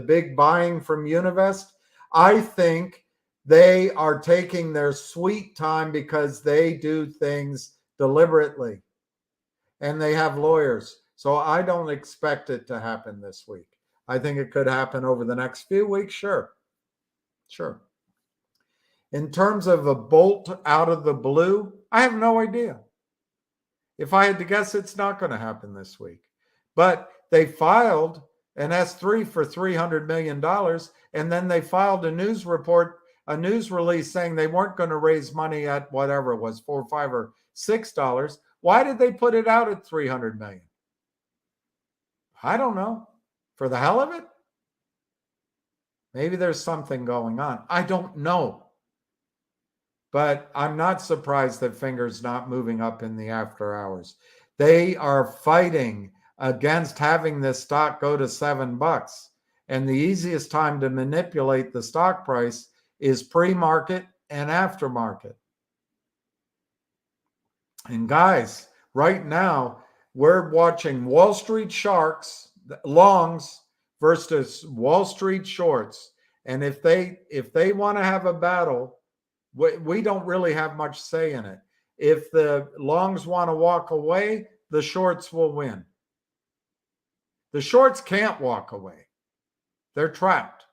big buying from Univest, I think they are taking their sweet time because they do things deliberately, and they have lawyers. So I don't expect it to happen this week. I think it could happen over the next few weeks. Sure. In terms of a bolt out of the blue, I have no idea. If I had to guess, it's not going to happen this week. But they filed an S3 for $300 million, and then they filed a news release saying they weren't going to raise money at whatever it was, $4, $5, or $6. Why did they put it out at $300 million? I don't know. For the hell of it? Maybe there's something going on. I don't know. But I'm not surprised that Finger's not moving up in the after hours. They are fighting against having this stock go to $7. And the easiest time to manipulate the stock price is pre-market and aftermarket. And guys, right now, we're watching Wall Street sharks, longs versus Wall Street shorts. And if they want to have a battle, we don't really have much say in it. If the longs want to walk away, the shorts will win. The shorts can't walk away. They're trapped.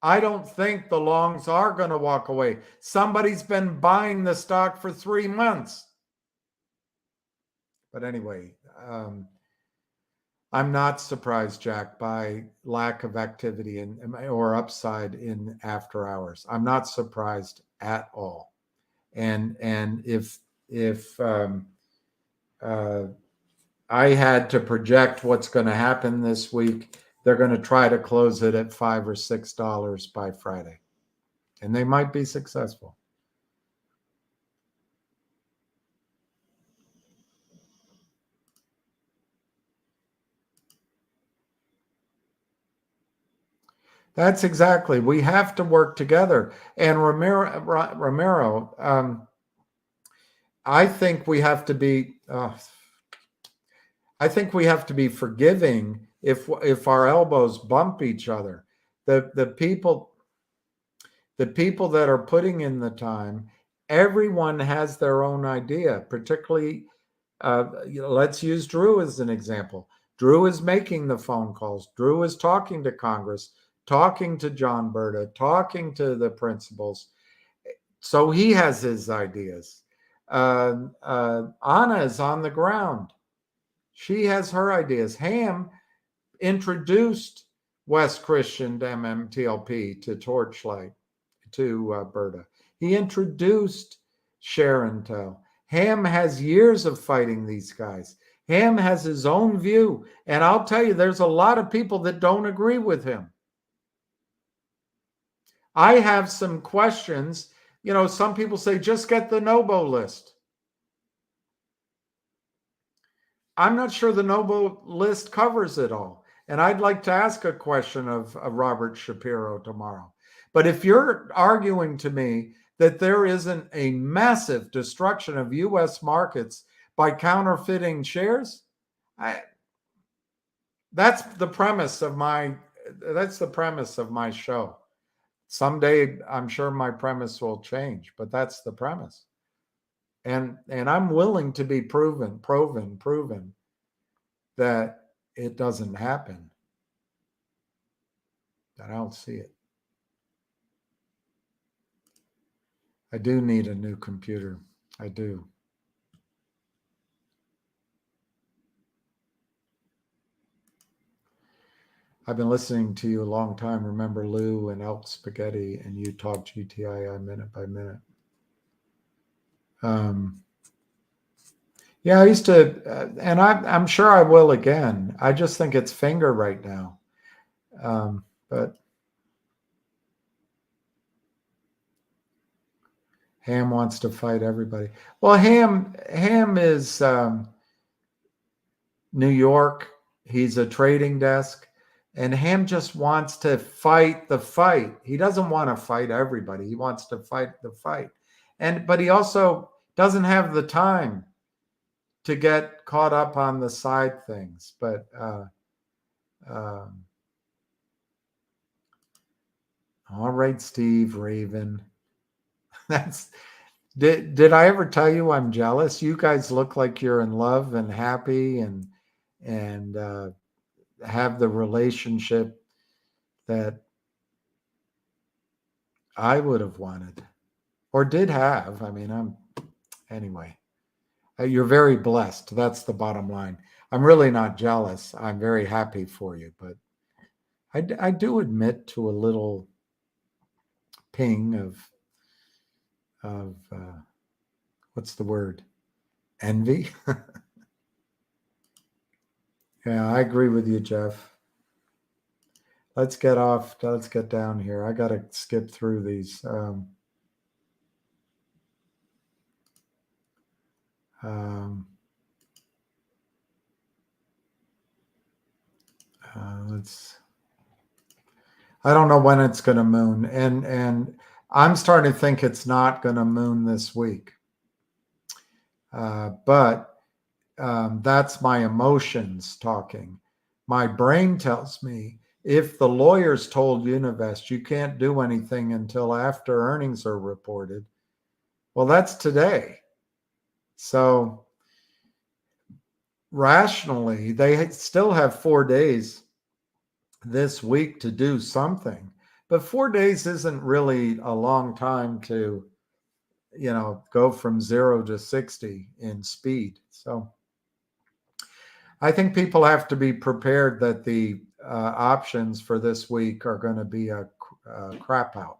I don't think the longs are going to walk away. Somebody's been buying the stock for 3 months. But anyway, I'm not surprised, Jack, by lack of activity or upside in after hours. I'm not surprised at all. And if I had to project what's going to happen this week, they're going to try to close it at $5 or $6 by Friday, and they might be successful. That's exactly. We have to work together. And Romero, I think we have to be. I think we have to be forgiving if our elbows bump each other. The people that are putting in the time, everyone has their own idea. Particularly, let's use Drew as an example. Drew is making the phone calls. Drew is talking to Congress, talking to John Berta, talking to the principals. So he has his ideas. Anna is on the ground. She has her ideas. Ham introduced West Christian to MMTLP, to Torchlight, to Berta. He introduced Sharon Tell. Ham has years of fighting these guys. Ham has his own view. And I'll tell you, there's a lot of people that don't agree with him. I have some questions. You know, some people say, just get the NOBO list. I'm not sure the NOBO list covers it all. And I'd like to ask a question of Robert Shapiro tomorrow. But if you're arguing to me that there isn't a massive destruction of U.S. markets by counterfeiting shares, that's the premise of my show. Someday, I'm sure my premise will change, but that's the premise. And I'm willing to be proven that it doesn't happen. I don't see it. I do need a new computer. I do. I've been listening to you a long time. Remember Lou and Elk Spaghetti, and you talk GTI minute by minute. Yeah, I used to, and I'm sure I will again. I just think it's finger right now. But Ham wants to fight everybody. Well, Ham is New York. He's a trading desk, and Ham just wants to fight the fight. He doesn't want to fight everybody. He wants to fight the fight, but he also doesn't have the time to get caught up on the side things. But all right, Steve Raven. That's did I ever tell you I'm jealous? You guys look like you're in love and happy and have the relationship that I would have wanted or did have. I mean, anyway. You're very blessed. That's the bottom line. I'm really not jealous. I'm very happy for you, but I do admit to a little ping of what's the word? Envy. Yeah, I agree with you, Jeff. Let's get off. Let's get down here. I got to skip through these. Let's. I don't know when it's going to moon, and I'm starting to think it's not going to moon this week. But that's my emotions talking. My brain tells me if the lawyers told Univest you can't do anything until after earnings are reported, well, that's today. So rationally, they still have 4 days this week to do something. But 4 days isn't really a long time to, go from 0 to 60 in speed. So I think people have to be prepared that the options for this week are going to be a crap out.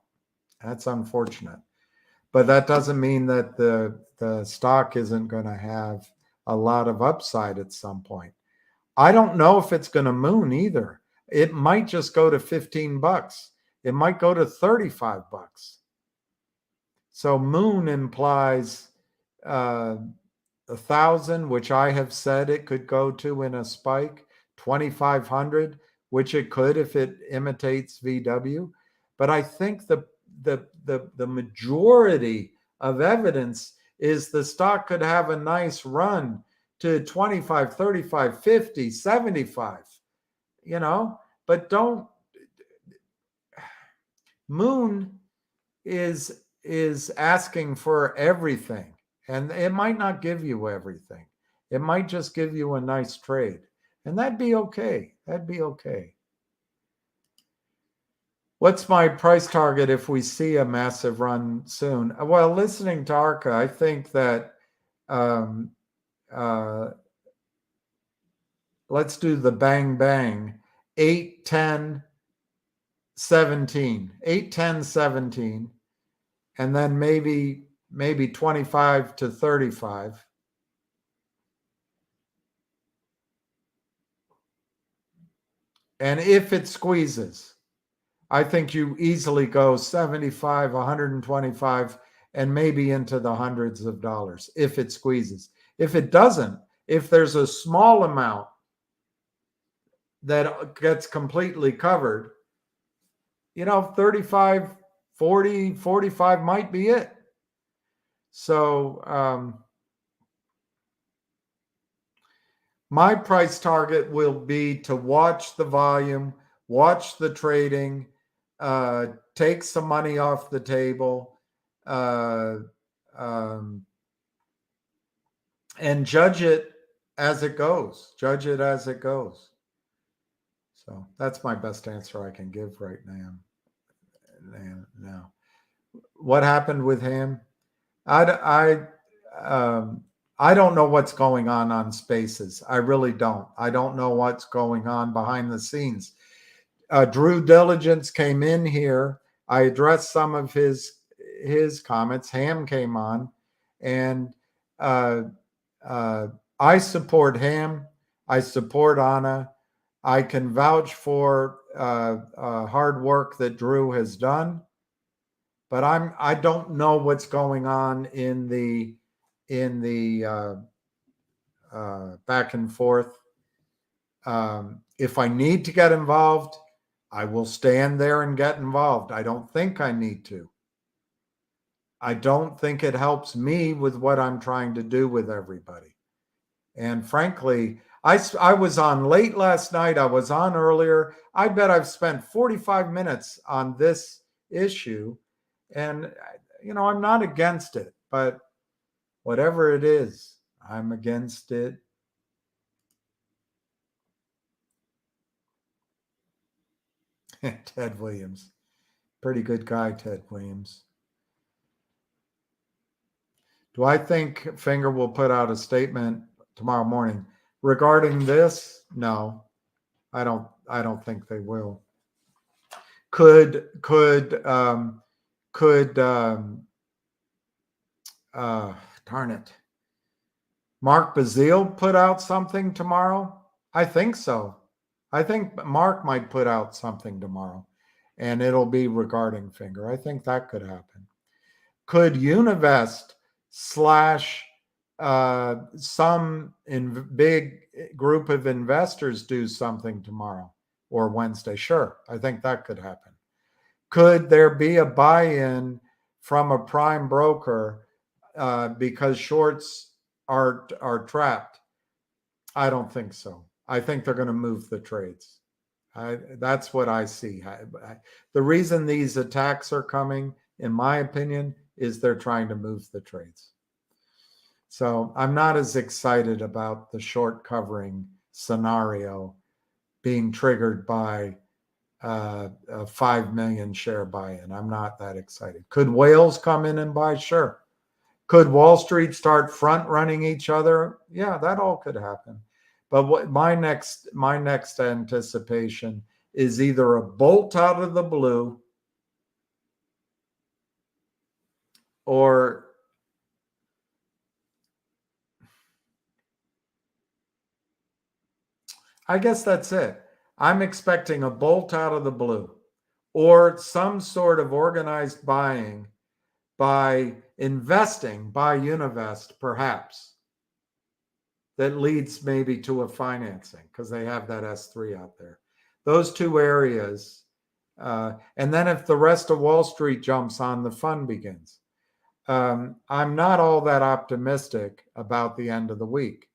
That's unfortunate. But that doesn't mean that the stock isn't going to have a lot of upside at some point. I don't know if it's going to moon either. It might just go to $15. It might go to $35. So moon implies 1,000, which I have said it could go to in a spike, 2,500, which it could if it imitates VW. But I think the majority of evidence is the stock could have a nice run to 25, 35, 50, 75, but don't. Moon is asking for everything, and it might not give you everything. It might just give you a nice trade, and that'd be okay. That'd be okay. What's my price target if we see a massive run soon? Well, listening to Arca, I think that let's do the bang bang 8, 10, 17, 8, 10, 17, and then maybe 25 to 35. And if it squeezes, I think you easily go 75, 125, and maybe into the hundreds of dollars if it squeezes. If it doesn't, if there's a small amount that gets completely covered, 35, 40, 45 might be it. So my price target will be to watch the volume, watch the trading, take some money off the table, and judge it as it goes. Judge it as it goes. So that's my best answer I can give right now. What happened with him? I don't know what's going on Spaces. I really don't. I don't know what's going on behind the scenes. Drew Diligence came in here. I addressed some of his comments. Ham came on, and I support Ham. I support Anna. I can vouch for hard work that Drew has done, but I don't know what's going on in the back and forth. If I need to get involved, I will stand there and get involved. I don't think I need to. I don't think it helps me with what I'm trying to do with everybody. And frankly, I was on late last night. I was on earlier. I bet I've spent 45 minutes on this issue. And, I'm not against it, but whatever it is, I'm against it. Ted Williams. Pretty good guy, Ted Williams. Do I think Finger will put out a statement tomorrow morning regarding this? No, I don't think they will. Could darn it, Mark Bazile put out something tomorrow? I think so. I think Mark might put out something tomorrow, and it'll be regarding Finger. I think that could happen. Could Univest slash some big group of investors do something tomorrow or Wednesday? Sure, I think that could happen. Could there be a buy-in from a prime broker because shorts are trapped? I don't think so. I think they're going to move the trades. That's what I see. The reason these attacks are coming, in my opinion, is they're trying to move the trades. So I'm not as excited about the short covering scenario being triggered by a 5 million share buy-in. I'm not that excited. Could whales come in and buy? Sure. Could Wall Street start front running each other? Yeah, that all could happen. But what my next anticipation is either a bolt out of the blue or I guess that's it. I'm expecting a bolt out of the blue or some sort of organized buying by investing by Univest, perhaps, that leads maybe to a financing because they have that S3 out there. Those two areas. And then if the rest of Wall Street jumps on, the fun begins. I'm not all that optimistic about the end of the week.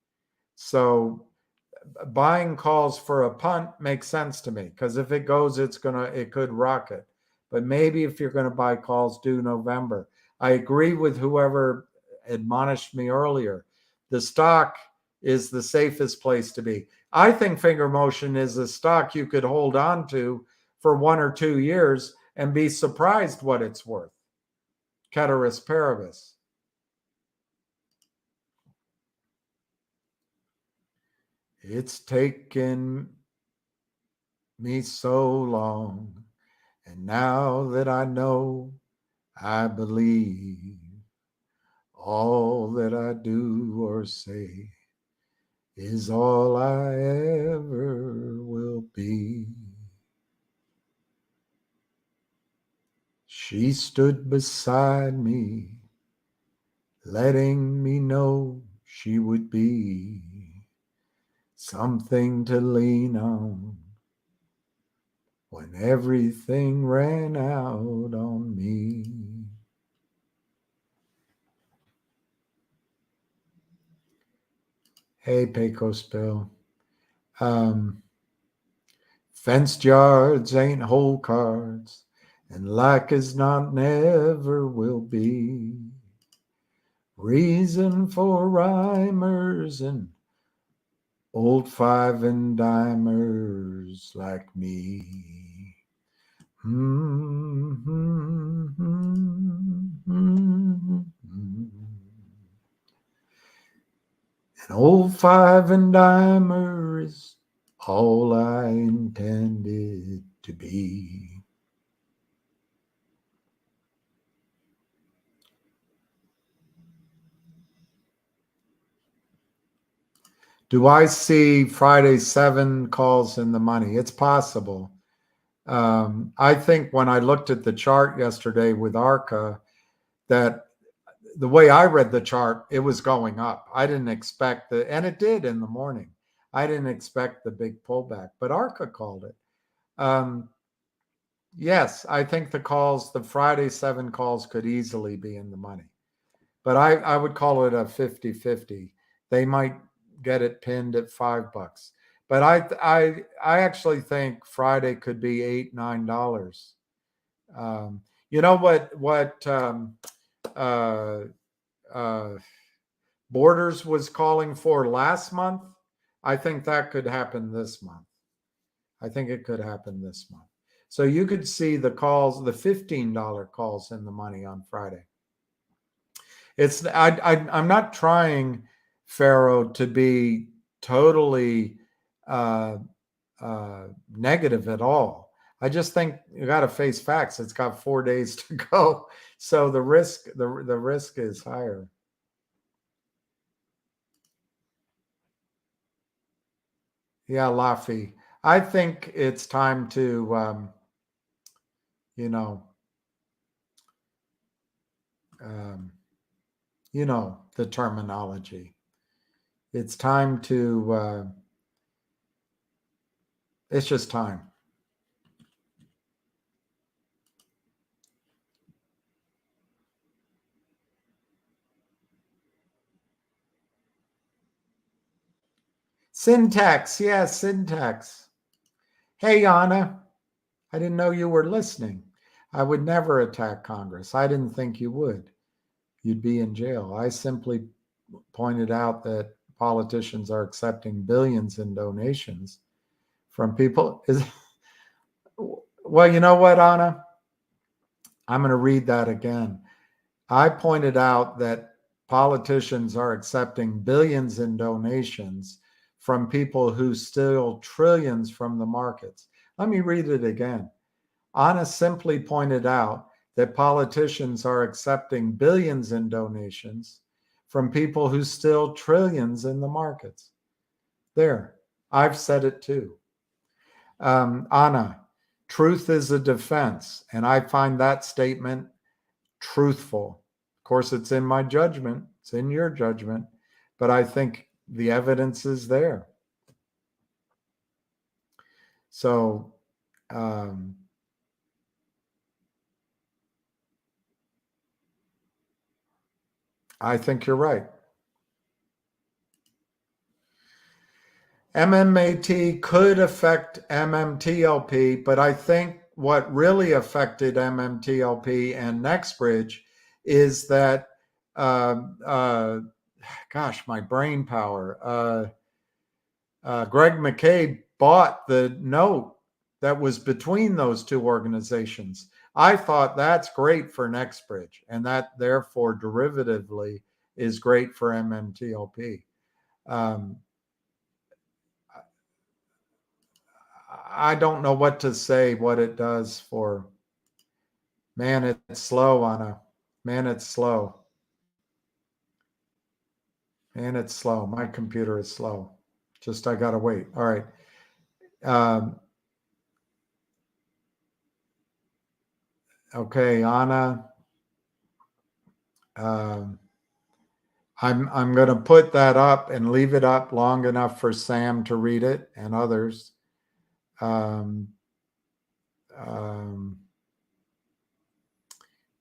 So buying calls for a punt makes sense to me because if it goes, it could rocket. But maybe if you're going to buy calls, do November. I agree with whoever admonished me earlier. The stock is the safest place to be. I think Finger Motion is a stock you could hold on to for 1 or 2 years and be surprised what it's worth. Ceteris paribus. It's taken me so long, and now that I know, I believe all that I do or say is all I ever will be. She stood beside me, letting me know she would be something to lean on when everything ran out on me. Hey, Pecos Bill. Fenced yards ain't whole cards, and like as not never will be. Reason for rhymers and old five and dimers like me. An old five and dimer is all I intended to be. Do I see Friday 7 calls in the money? It's possible. I think when I looked at the chart yesterday with ARCA, that the way I read the chart, it was going up. I didn't expect and it did in the morning. I didn't expect the big pullback, but ARCA called it. Yes, I think the Friday 7 calls could easily be in the money, but I would call it a 50-50. They might get it pinned at $5, but I actually think Friday could be $8-9. You know what Borders was calling for last month? I think that could happen this month. I think it could happen this month. So you could see the calls, the $15 calls in the money on Friday. I'm not trying, Pharaoh, to be totally negative at all. I just think you got to face facts. It's got 4 days to go, so the risk is higher. Yeah, Laffy. I think it's time to, you know, the terminology. It's time to, it's just time. Syntax, yes, syntax. Hey, Anna, I didn't know you were listening. I would never attack Congress. I didn't think you would. You'd be in jail. I simply pointed out that politicians are accepting billions in donations from people. Well, you know what, Anna? I'm going to read that again. I pointed out that politicians are accepting billions in donations from people who steal trillions from the markets. Let me read it again. Anna simply pointed out that politicians are accepting billions in donations from people who steal trillions in the markets. There, I've said it too. Anna, truth is a defense, and I find that statement truthful. Of course, it's in my judgment, it's in your judgment, but I think the evidence is there. So, I think you're right. MMAT could affect MMTLP, but I think what really affected MMTLP and NextBridge is that, gosh, my brain power. Greg McCabe bought the note that was between those two organizations. I thought that's great for NextBridge, and that therefore derivatively is great for MMTLP. I don't know what to say, what it does for. Man, it's slow, Anna. Man, it's slow. Man, it's slow. My computer is slow. Just I gotta wait. All right. Okay, Anna. I'm going to put that up and leave it up long enough for Sam to read it and others. And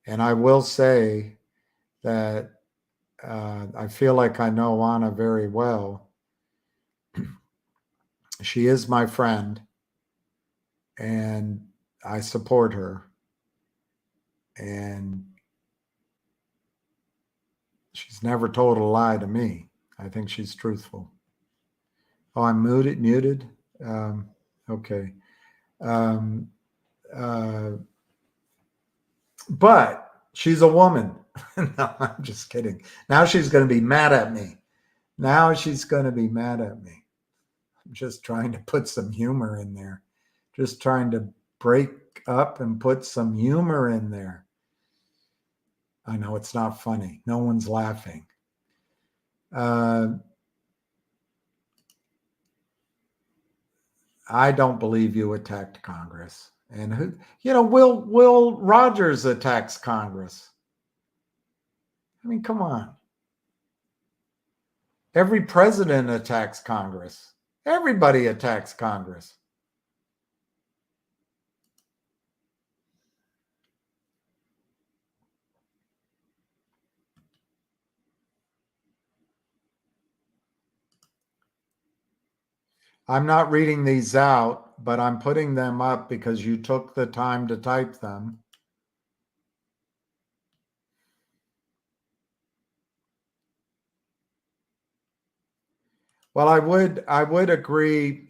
I will say that I feel like I know Anna very well. She is my friend, and I support her. And she's never told a lie to me. I think she's truthful. Oh, I'm muted. Okay. But she's a woman. No, I'm just kidding. Now she's going to be mad at me. I'm just trying to put some humor in there. Just trying to break up and put some humor in there. I know it's not funny. No one's laughing. I don't believe you attacked Congress. And who, Will Rogers attacks Congress. I mean, come on. Every president attacks Congress. Everybody attacks Congress. I'm not reading these out, but I'm putting them up because you took the time to type them. Well, I would agree,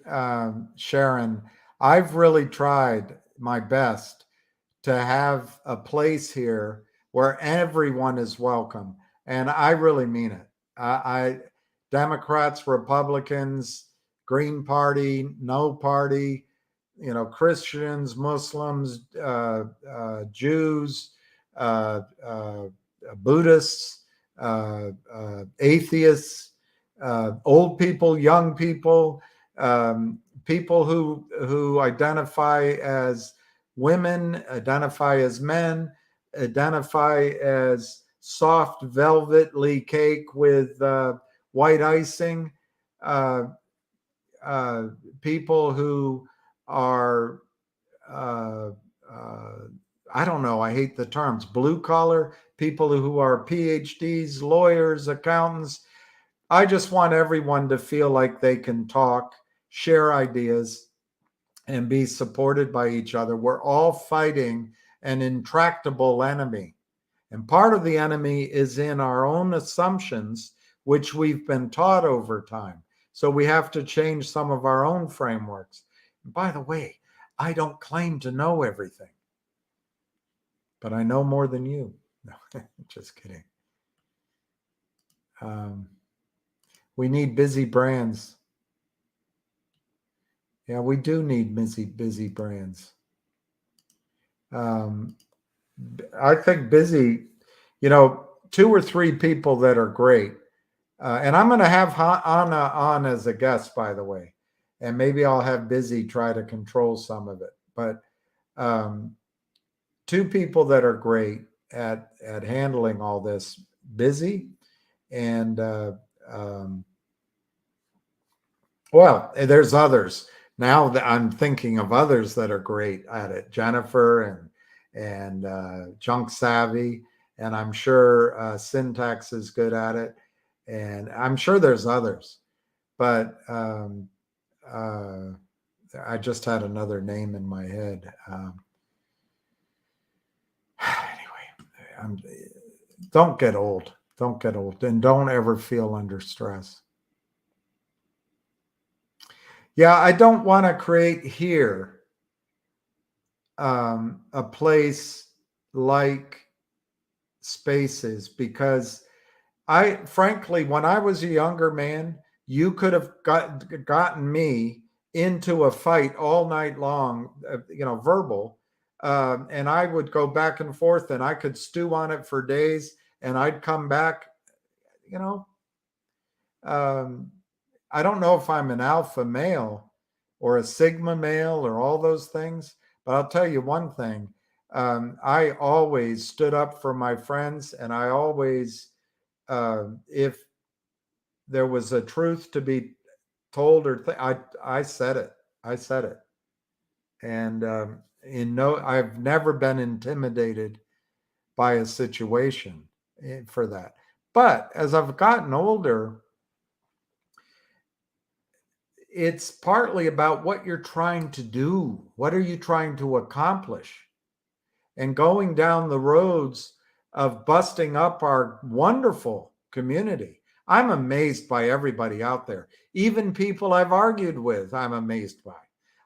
Sharon. I've really tried my best to have a place here where everyone is welcome, and I really mean it. I Democrats, Republicans, Green Party, no party, Christians, Muslims, Jews, uh, uh, Buddhists, atheists, old people, young people, people who identify as women, identify as men, identify as soft velvetly cake with white icing, uh, people who are uh, uh, I don't know, I hate the terms, blue collar, people who are PhDs, lawyers, accountants. I just want everyone to feel like they can talk, share ideas, and be supported by each other. We're all fighting an intractable enemy. And part of the enemy is in our own assumptions, which we've been taught over time. So we have to change some of our own frameworks. And by the way, I don't claim to know everything, but I know more than you. No, just kidding. We need busy brands. Yeah, we do need busy brands. I think busy, 2 or 3 people that are great. And I'm going to have Anna on as a guest, by the way. And maybe I'll have Busy try to control some of it. But 2 people that are great at handling all this, Busy and well, there's others. Now that I'm thinking of others that are great at it, Jennifer and Junk Savvy, and I'm sure Syntax is good at it, and I'm sure there's others. But I just had another name in my head. Anyway, don't get old. Don't get old, and don't ever feel under stress. Yeah, I don't want to create here a place like Spaces because frankly, when I was a younger man, you could have gotten me into a fight all night long, verbal, and I would go back and forth, and I could stew on it for days, and I'd come back, you know. I don't know if I'm an alpha male or a sigma male or all those things, but I'll tell you one thing. I always stood up for my friends, and I always, if there was a truth to be told I said it. I said it. And I've never been intimidated by a situation for that. But as I've gotten older, it's partly about what you're trying to do. What are you trying to accomplish? And going down the roads of busting up our wonderful community. I'm amazed by everybody out there. Even people I've argued with, I'm amazed by.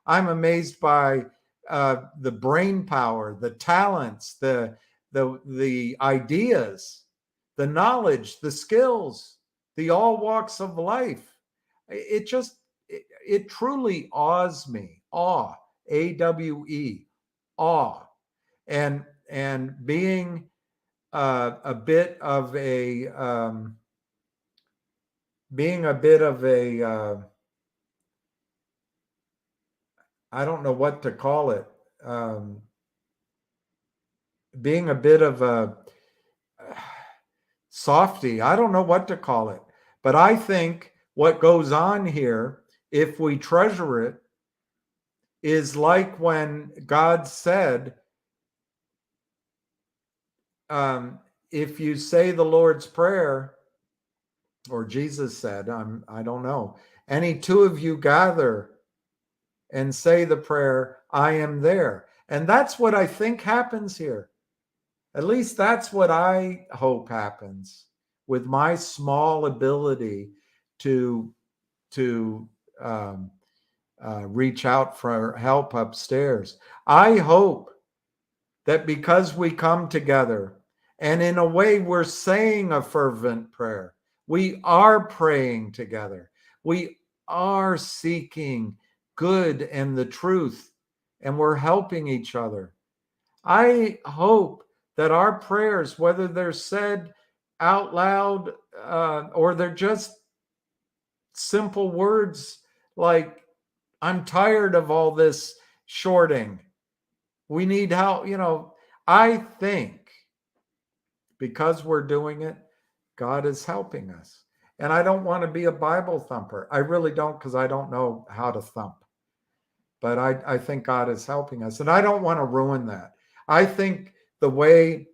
I'm amazed by the brain power, the talents, the ideas, the knowledge, the skills, the all walks of life. It truly awes me. Awe, AWE, awe, and being a bit of a I don't know what to call it. Being a bit of a softy. I don't know what to call it. But I think what goes on here, if we treasure it, is like when God said, if you say the Lord's Prayer, or Jesus said, I don't know, any two of you gather and say the prayer, I am there. And that's what I think happens here. At least that's what I hope happens with my small ability to um, reach out for help upstairs. I hope that because we come together and in a way we're saying a fervent prayer, we are praying together, we are seeking good and the truth, and we're helping each other. I hope that our prayers, whether they're said out loud or they're just simple words like, I'm tired of all this shorting. We need help. I think because we're doing it, God is helping us. And I don't want to be a Bible thumper. I really don't, because I don't know how to thump. But I think God is helping us. And I don't want to ruin that. I think the way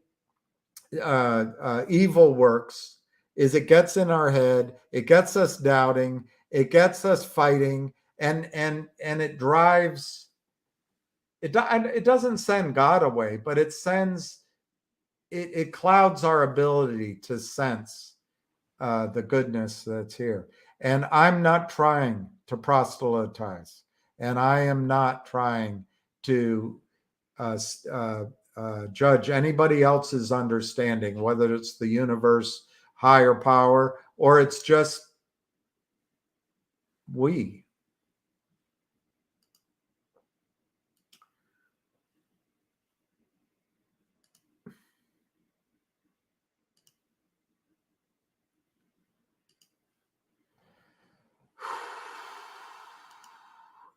evil works is it gets in our head, it gets us doubting, it gets us fighting, and it drives. It doesn't send God away, but it sends. It clouds our ability to sense the goodness that's here. And I'm not trying to proselytize, and I am not trying to uh, judge anybody else's understanding, whether it's the universe, higher power, or it's just we.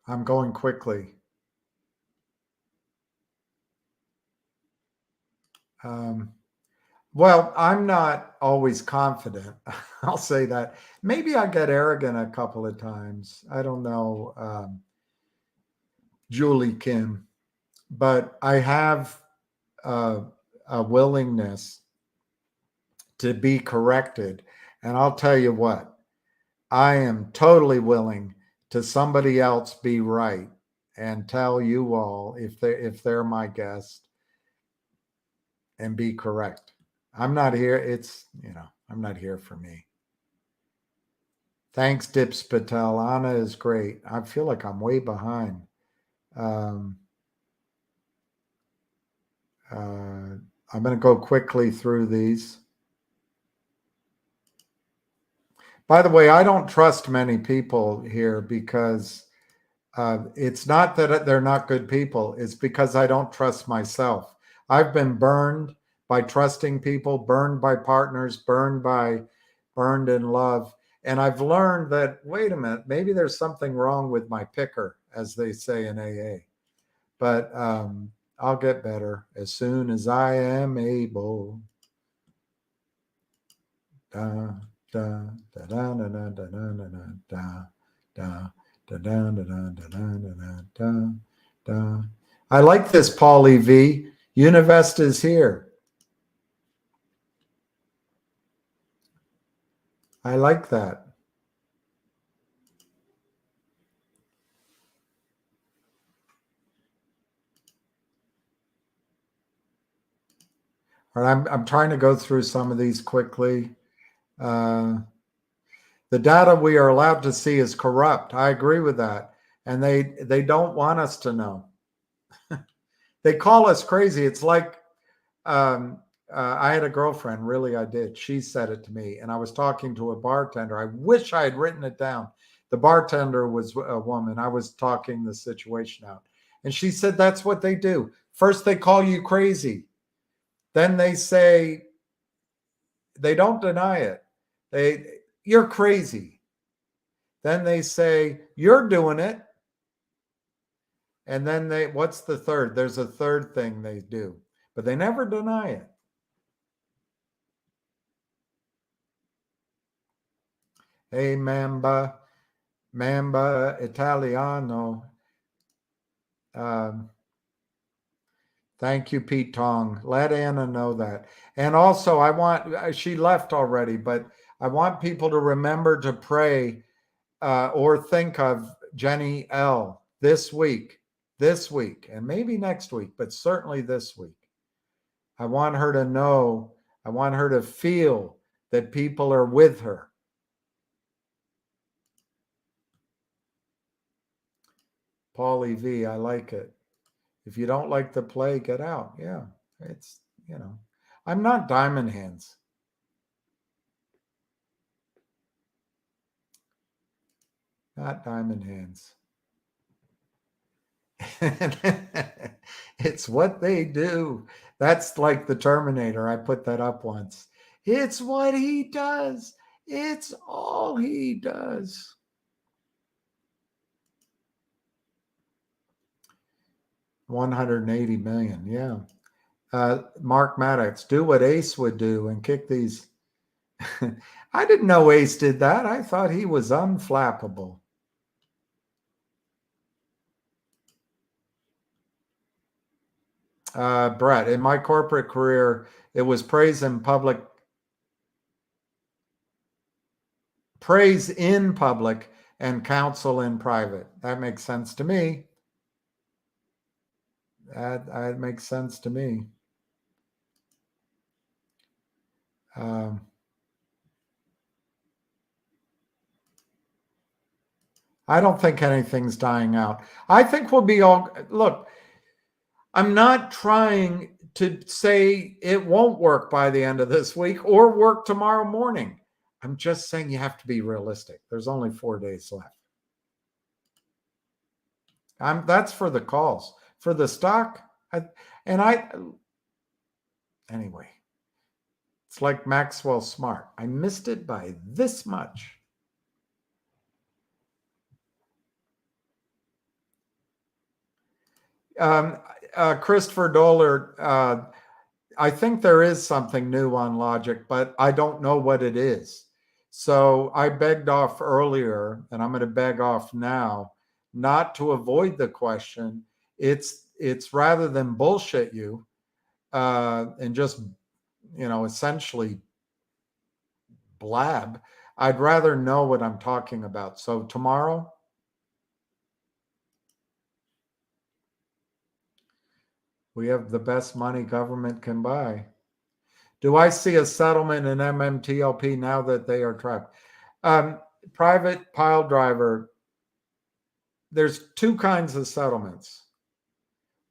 I'm going quickly. Well, I'm not always confident. I'll say that. Maybe I get arrogant a couple of times. I don't know, Julie Kim, but I have a willingness to be corrected. And I'll tell you what, I am totally willing to somebody else be right and tell you all if they're my guest and be correct. I'm not here. I'm not here for me. Thanks, Dips Patel. Anna is great. I feel like I'm way behind. I'm going to go quickly through these. By the way, I don't trust many people here because it's not that they're not good people. It's because I don't trust myself. I've been burned by trusting people, burned by partners, burned in love. And I've learned that, wait a minute, maybe there's something wrong with my picker, as they say in AA. But I'll get better as soon as I am able. Da, da, da, da, da, da, da, da, da, da, da, da, da, da, da. I like this, Paulie V. Univest is here. I like that. All right, I'm trying to go through some of these quickly. The data we are allowed to see is corrupt. I agree with that. And they don't want us to know. They call us crazy. It's like I had a girlfriend, really, I did. She said it to me, and I was talking to a bartender. I wish I had written it down. The bartender was a woman. I was talking the situation out. And she said, that's what they do. First, they call you crazy. Then they say, they don't deny it. You're crazy. Then they say, you're doing it. And then what's the third? There's a third thing they do, but they never deny it. Hey, Mamba Italiano. Thank you, Pete Tong. Let Anna know that. And also, she left already, but I want people to remember to pray or think of Jenny L. this week, and maybe next week, but certainly this week. I want her to know, I want her to feel that people are with her. Paulie V, I like it. If you don't like the play, get out. Yeah, it's, I'm not Diamond Hands. Not Diamond Hands. It's what they do. That's like the Terminator. I put that up once. It's what he does. It's all he does. $180 million. Yeah. Mark Maddox, do what Ace would do and kick these. I didn't know Ace did that. I thought he was unflappable. Brett, in my corporate career, it was praise in public and counsel in private. That makes sense to me. That makes sense to me. I don't think anything's dying out. I think we'll be all, look, I'm not trying to say it won't work by the end of this week or work tomorrow morning. I'm just saying you have to be realistic. There's only 4 days left. That's for the calls. For the stock, anyway, it's like Maxwell Smart. I missed it by this much. Christopher Doller, I think there is something new on Logic, but I don't know what it is. So I begged off earlier, and I'm going to beg off now, not to avoid the question. It's rather than bullshit you and just, essentially blab, I'd rather know what I'm talking about. So tomorrow, we have the best money government can buy. Do I see a settlement in MMTLP now that they are trapped? Private pile driver, there's two kinds of settlements.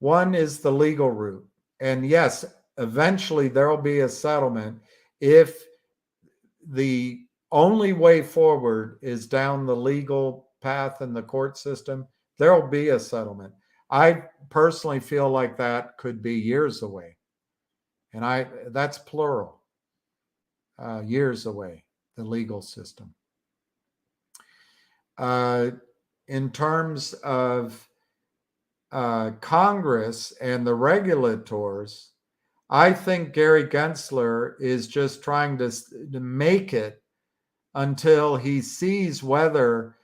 One is the legal route. And yes, eventually there will be a settlement if the only way forward is down the legal path in the court system. There will be a settlement. I personally feel like that could be years away. And that's plural, years away, the legal system. In terms of Congress and the regulators, I think Gary Gensler is just trying to make it until he sees whether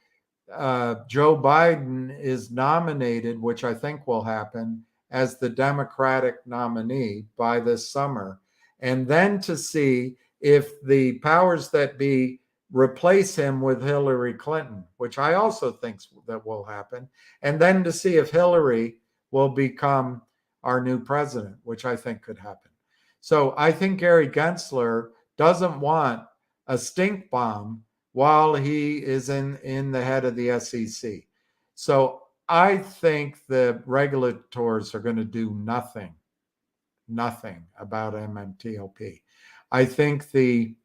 Joe Biden is nominated, which I think will happen, as the Democratic nominee by this summer, and then to see if the powers that be replace him with Hillary Clinton, which I also think that will happen, and then to see if Hillary will become our new president, which I think could happen. So I think Gary Gensler doesn't want a stink bomb while he is in the head of the SEC. So I think the regulators are going to do nothing about MMTLP. I think the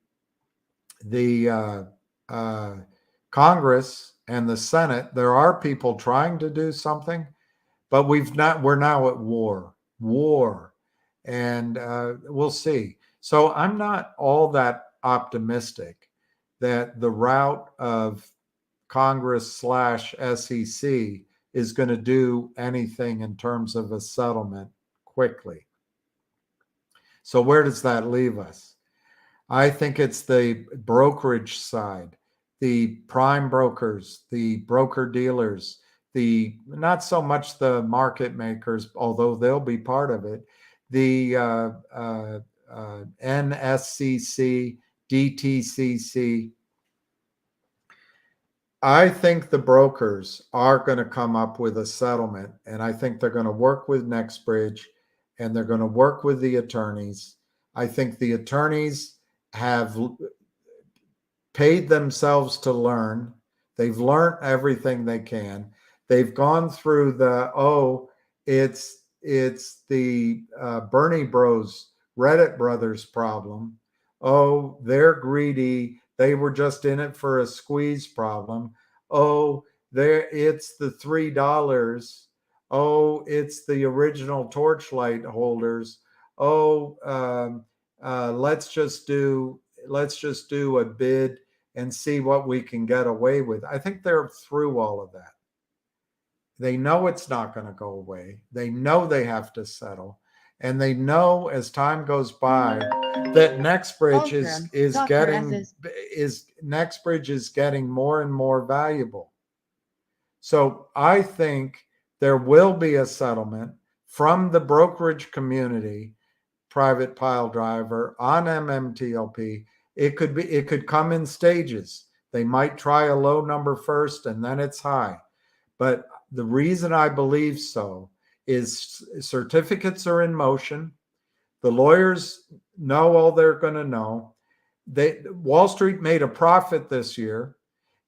Congress and the Senate, there are people trying to do something, but we're now at war, and we'll see. So I'm not all that optimistic that the route of Congress / SEC is going to do anything in terms of a settlement quickly. So where does that leave us? I think it's the brokerage side, the prime brokers, the broker dealers, the not so much the market makers, although they'll be part of it, the NSCC, DTCC. I think the brokers are going to come up with a settlement, and I think they're going to work with NextBridge, and they're going to work with the attorneys. I think the attorneys have paid themselves to learn. They've learned everything they can. They've gone through it's the Bernie Bros, Reddit brothers problem. Oh, they're greedy. They were just in it for a squeeze problem. Oh, it's the $3. Oh, it's the original torchlight holders. Oh, let's just do a bid and see what we can get away with. I think they're through all of that. They know it's not going to go away. They know they have to settle. And they know as time goes by that NextBridge is getting more and more valuable. So I think there will be a settlement from the brokerage community, private pile driver on MMTLP. It could come in stages. They might try a low number first and then it's high. But the reason I believe so is certificates are in motion. The lawyers know all they're going to know. Wall Street made a profit this year.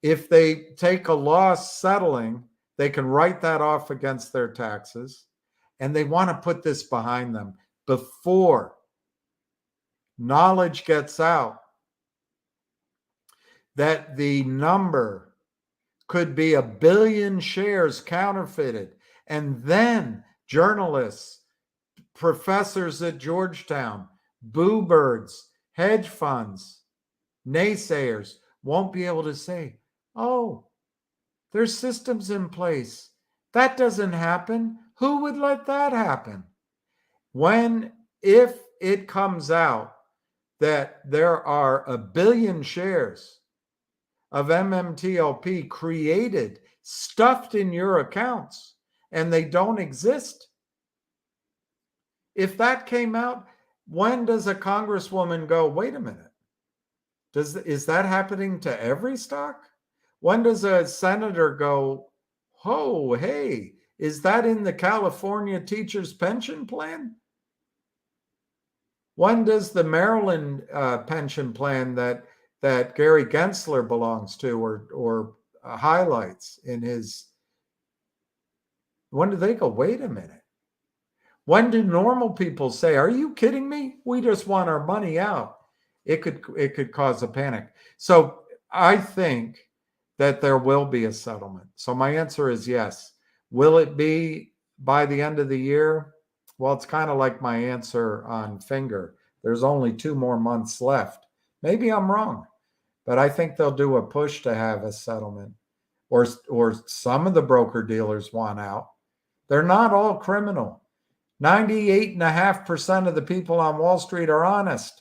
If they take a loss settling, they can write that off against their taxes. And they want to put this behind them before knowledge gets out that the number could be 1 billion shares counterfeited. And then journalists, professors at Georgetown, boo birds, hedge funds, naysayers won't be able to say, oh, there's systems in place. That doesn't happen. Who would let that happen? If it comes out that there are 1 billion shares of MMTLP created, stuffed in your accounts, and they don't exist. If that came out, when does a congresswoman go, wait a minute, is that happening to every stock? When does a senator go, oh, hey, is that in the California teachers' pension plan? When does the Maryland pension plan that Gary Gensler belongs to or highlights in his, when do they go, wait a minute? When do normal people say, are you kidding me? We just want our money out. It could cause a panic. So I think that there will be a settlement. So my answer is yes. Will it be by the end of the year? Well, it's kind of like my answer on Finger. There's only 2 more months left. Maybe I'm wrong, but I think they'll do a push to have a settlement, or some of the broker dealers want out. They're not all criminal. 98.5% of the people on Wall Street are honest.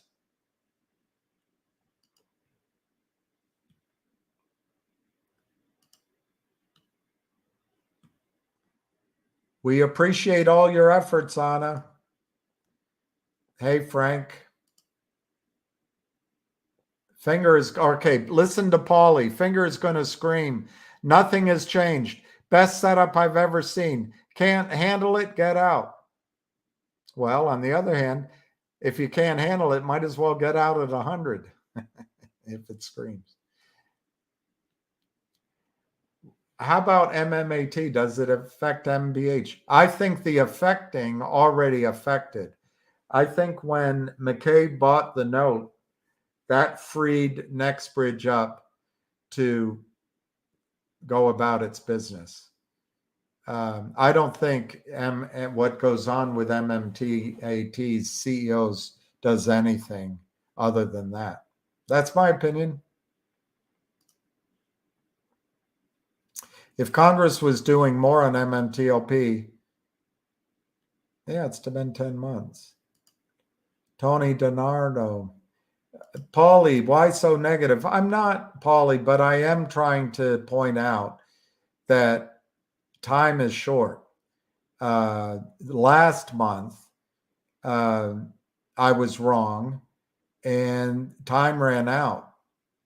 We appreciate all your efforts, Anna. Hey, Frank. Finger is okay. Listen to Paulie. Finger is going to scream. Nothing has changed. Best setup I've ever seen. Can't handle it, get out. Well, on the other hand, if you can't handle it, might as well get out at 100 if it screams. How about MMAT? Does it affect MBH? I think the affecting already affected. I think when McCabe bought the note, that freed NextBridge up to go about its business. I don't think what goes on with MMTAT's CEOs does anything other than that. That's my opinion. If Congress was doing more on MMTLP, yeah, it's been 10 months. Tony Donardo. Paulie, why so negative? I'm not, Paulie, but I am trying to point out that time is short. Last month, I was wrong, and time ran out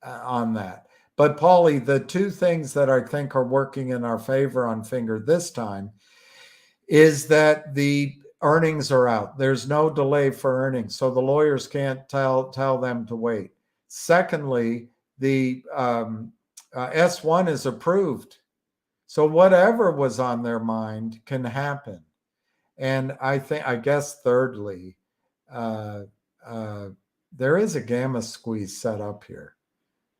on that. But Paulie, the two things that I think are working in our favor on Finger this time is that the earnings are out. There's no delay for earnings, so the lawyers can't tell them to wait. Secondly, the S1 is approved, so whatever was on their mind can happen. And I guess thirdly, there is a gamma squeeze set up here.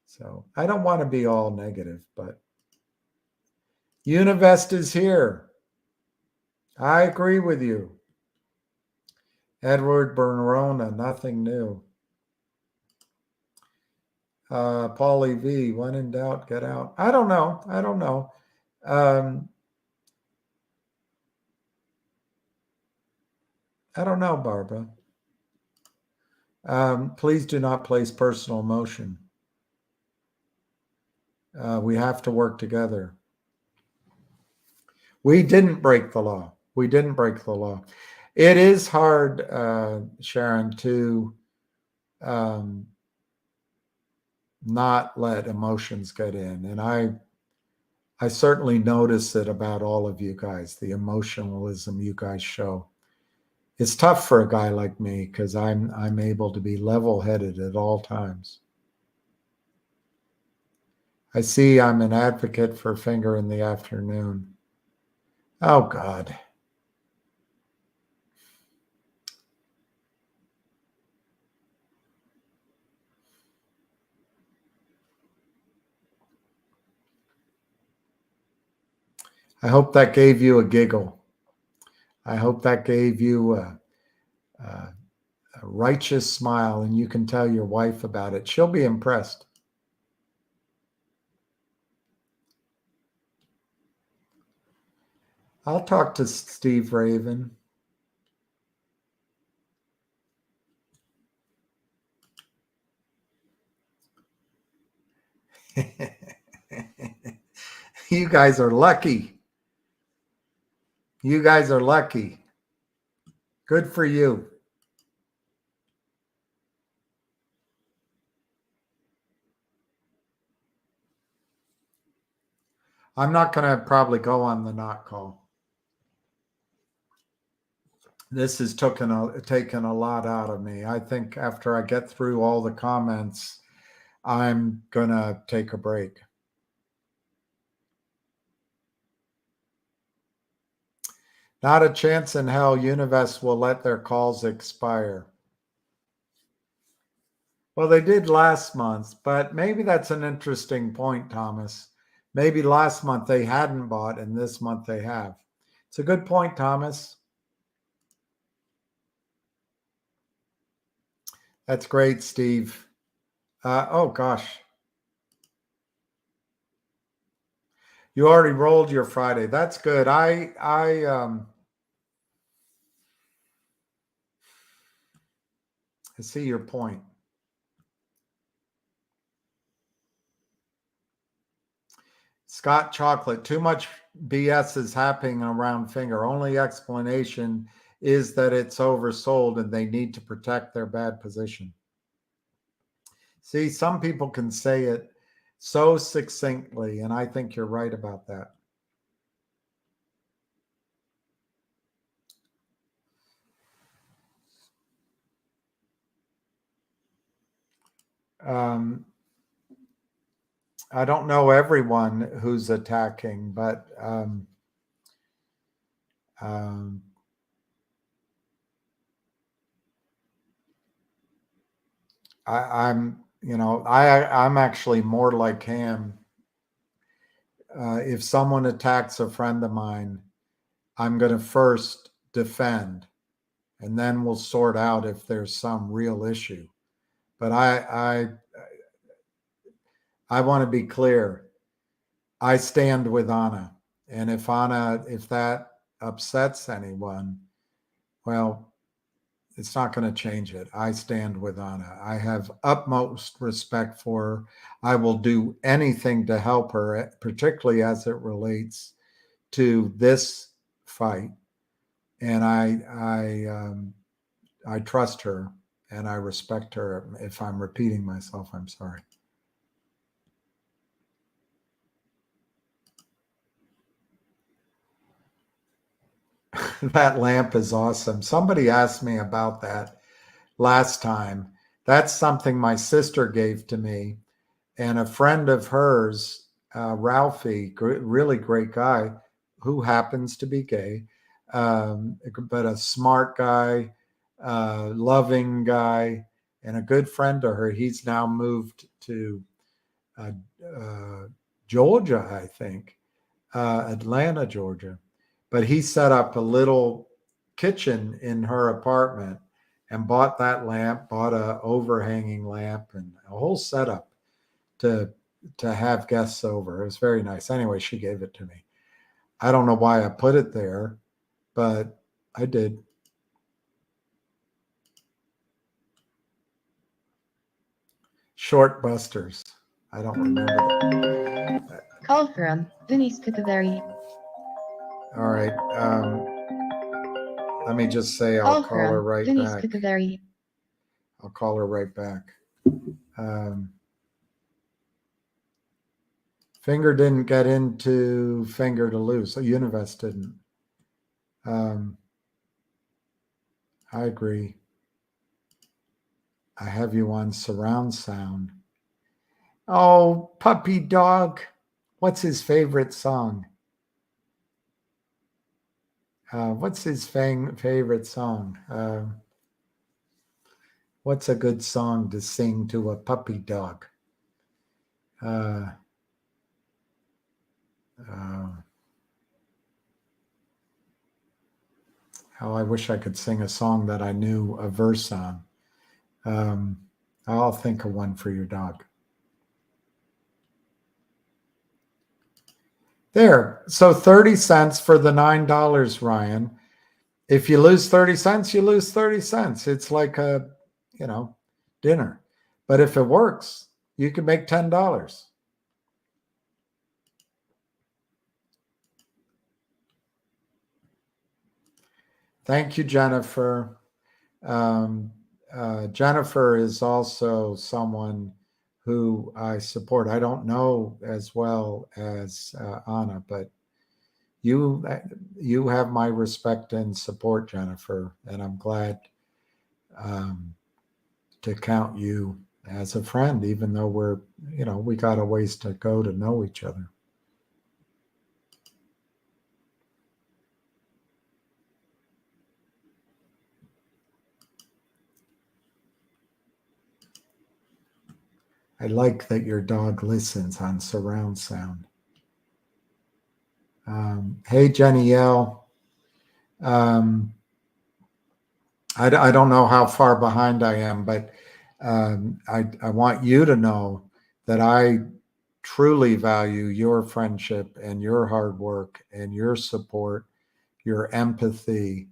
So I don't want to be all negative, but Univest is here. I agree with you. Edward Bernrona, nothing new. Paulie V, when in doubt, get out. I don't know. I don't know. I don't know, Barbara. Please do not place personal emotion. We have to work together. We didn't break the law. We didn't break the law. It is hard, Sharon, to not let emotions get in. And I certainly notice it about all of you guys, the emotionalism you guys show. It's tough for a guy like me because I'm able to be level-headed at all times. I see I'm an advocate for Finger in the afternoon. Oh, God. I hope that gave you a giggle. I hope that gave you a righteous smile, and you can tell your wife about it. She'll be impressed. I'll talk to Steve Raven. You guys are lucky. You guys are lucky. Good for you. I'm not going to probably go on the not call. This has taken a lot out of me. I think after I get through all the comments, I'm going to take a break. Not a chance in hell Univest will let their calls expire. Well, they did last month, but maybe that's an interesting point, Thomas. Maybe last month they hadn't bought and this month they have. It's a good point, Thomas. That's great, Steve. Oh, gosh. You already rolled your Friday. That's good. I see your point. Scott Chocolate, too much BS is happening around Finger. Only explanation is that it's oversold and they need to protect their bad position. See, some people can say it so succinctly, and I think you're right about that. I don't know everyone who's attacking, but I'm actually more like him. If someone attacks a friend of mine, I'm going to first defend, and then we'll sort out if there's some real issue. But I want to be clear. I stand with Anna. And if that upsets anyone, well, it's not going to change it. I stand with Anna. I have utmost respect for her. I will do anything to help her, particularly as it relates to this fight. And I trust her and I respect her. If I'm repeating myself, I'm sorry. That lamp is awesome. Somebody asked me about that last time. That's something my sister gave to me, and a friend of hers, Ralphie, really great guy, who happens to be gay, but a smart guy, loving guy, and a good friend to her. He's now moved to uh, uh, Georgia, I think, Atlanta, Georgia. But he set up a little kitchen in her apartment and bought that lamp, bought a overhanging lamp and a whole setup to have guests over. It was very nice. Anyway, she gave it to me. I don't know why I put it there, but I did. Short Busters. I don't remember that. Call from Denise Picavari. All right. Let me just say I'll call her right Denise back. Picavari. I'll call her right back. Finger didn't get into Finger to Lose. So Univest didn't. I agree. I have you on surround sound. Oh, puppy dog. What's his favorite song? What's his favorite song? What's a good song to sing to a puppy dog? Oh, I wish I could sing a song that I knew a verse on. I'll think of one for your dog. There. So 30 cents for the $9, Ryan. If you lose 30 cents, you lose 30 cents. It's like a, dinner. But if it works, you can make $10. Thank you, Jennifer. Jennifer is also someone who I support. I don't know as well as Anna, but you have my respect and support, Jennifer, and I'm glad to count you as a friend, even though we got a ways to go to know each other. I like that your dog listens on surround sound. Hey, Jenny L. I don't know how far behind I am, but I want you to know that I truly value your friendship and your hard work and your support, your empathy,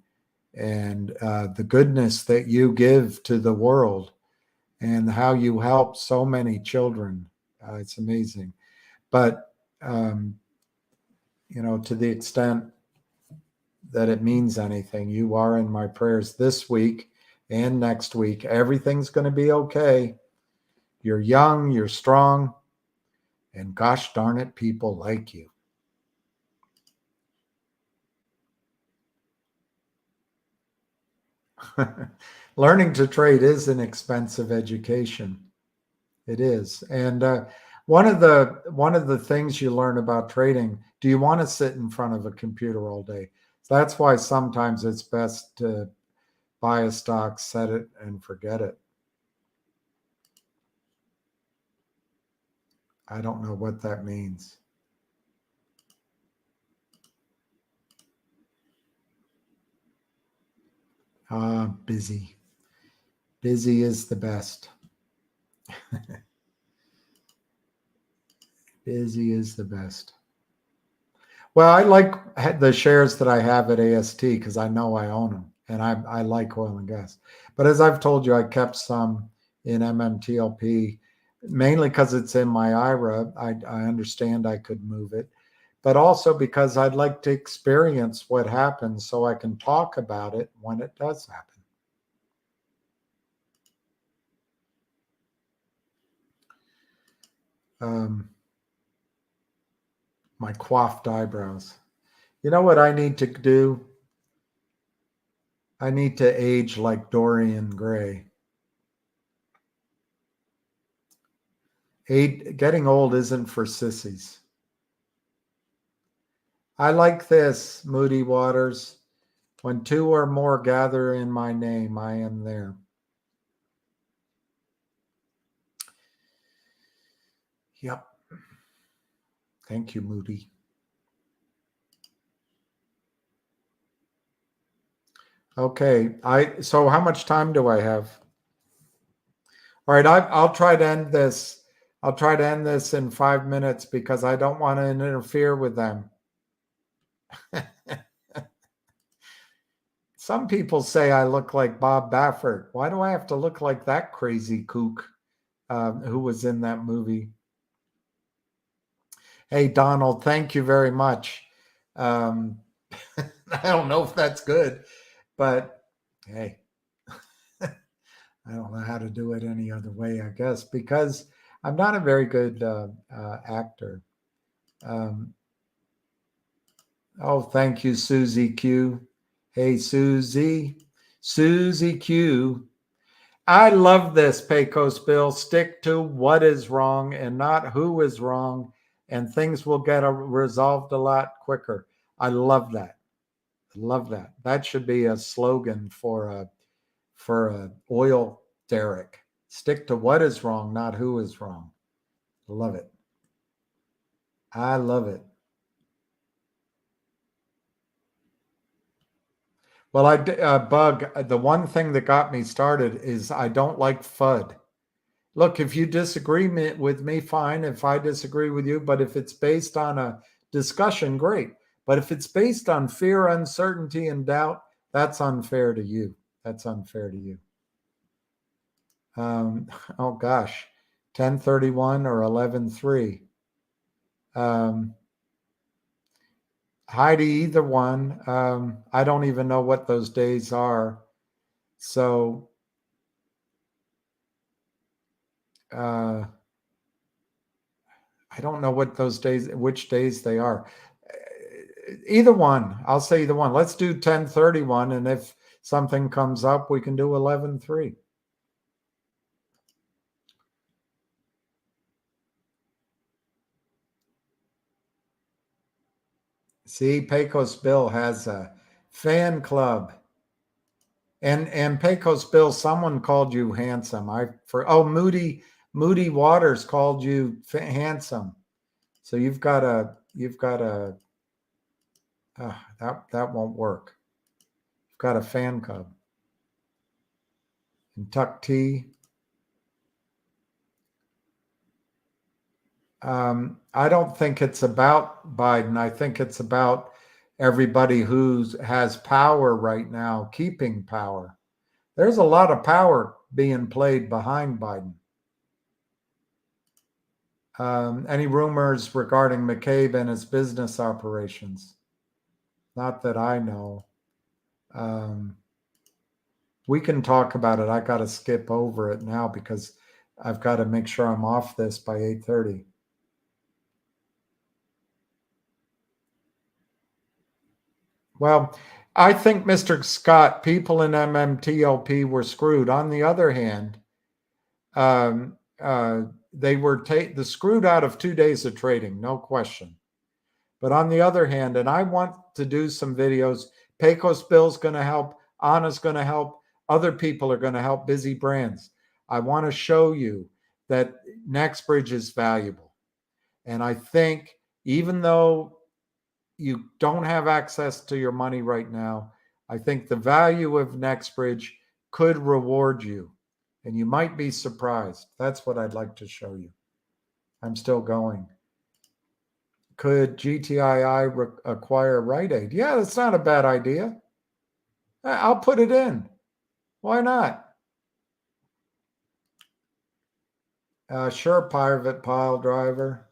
and the goodness that you give to the world and how you help so many children. It's amazing. But, to the extent that it means anything, you are in my prayers this week and next week. Everything's going to be okay. You're young, you're strong, and gosh darn it, people like you. Learning to trade is an expensive education. It is. And one of the things you learn about trading, do you want to sit in front of a computer all day? So that's why sometimes it's best to buy a stock, set it, and forget it. I don't know what that means. Busy. Busy is the best. Busy is the best. Well, I like the shares that I have at AST because I know I own them, and I like oil and gas. But as I've told you, I kept some in MMTLP mainly because it's in my IRA. I understand I could move it, but also because I'd like to experience what happens so I can talk about it when it does happen. My coiffed eyebrows. You know what I need to do? I need to age like Dorian Gray. Getting old isn't for sissies. I like this, Moody Waters. When two or more gather in my name, I am there. Yep. Thank you, Moody. Okay. So how much time do I have? All right, I'll try to end this. I'll try to end this in 5 minutes because I don't want to interfere with them. Some people say I look like Bob Baffert. Why do I have to look like that crazy kook who was in that movie? Hey, Donald, thank you very much. I don't know if that's good, but hey, I don't know how to do it any other way, I guess, because I'm not a very good actor. Oh, thank you, Susie Q. Hey, Susie Q. I love this, Pecos Bill. Stick to what is wrong and not who is wrong, and things will get resolved a lot quicker. I love that. I love that. That should be a slogan for a oil derrick. Stick to what is wrong, not who is wrong. Love it. I love it. Well, Bug, the one thing that got me started is I don't like FUD. Look, if you disagree with me, fine. If I disagree with you, but if it's based on a discussion, great. But if it's based on fear, uncertainty, and doubt, that's unfair to you. That's unfair to you. Oh gosh, 1031 or 11:3. Heidi, either one. I don't even know what those days are. So I don't know what those days, which days they are. Either one. I'll say either one. Let's do 1031. And if something comes up, we can do 11:3. See, Pecos Bill has a fan club. And Pecos Bill, someone called you handsome. Moody Waters called you handsome. So you've got a that won't work. You've got a fan club. And Tuck T. I don't think it's about Biden. I think it's about everybody who has power right now, keeping power. There's a lot of power being played behind Biden. Any rumors regarding McCabe and his business operations? Not that I know. We can talk about it. I got to skip over it now because I've got to make sure I'm off this by 8:30. Well, I think, Mr. Scott, people in MMTLP were screwed. On the other hand, they were screwed out of 2 days of trading, no question. But on the other hand, and I want to do some videos, Pecos Bill's going to help, Anna's going to help, other people are going to help, Busy Brands. I want to show you that NextBridge is valuable. And I think even though you don't have access to your money right now, I think the value of NextBridge could reward you. And you might be surprised. That's what I'd like to show you. I'm still going. could GTII acquire Rite Aid? Yeah, that's not a bad idea. I'll put it in. Why not? Sure, private pile driver.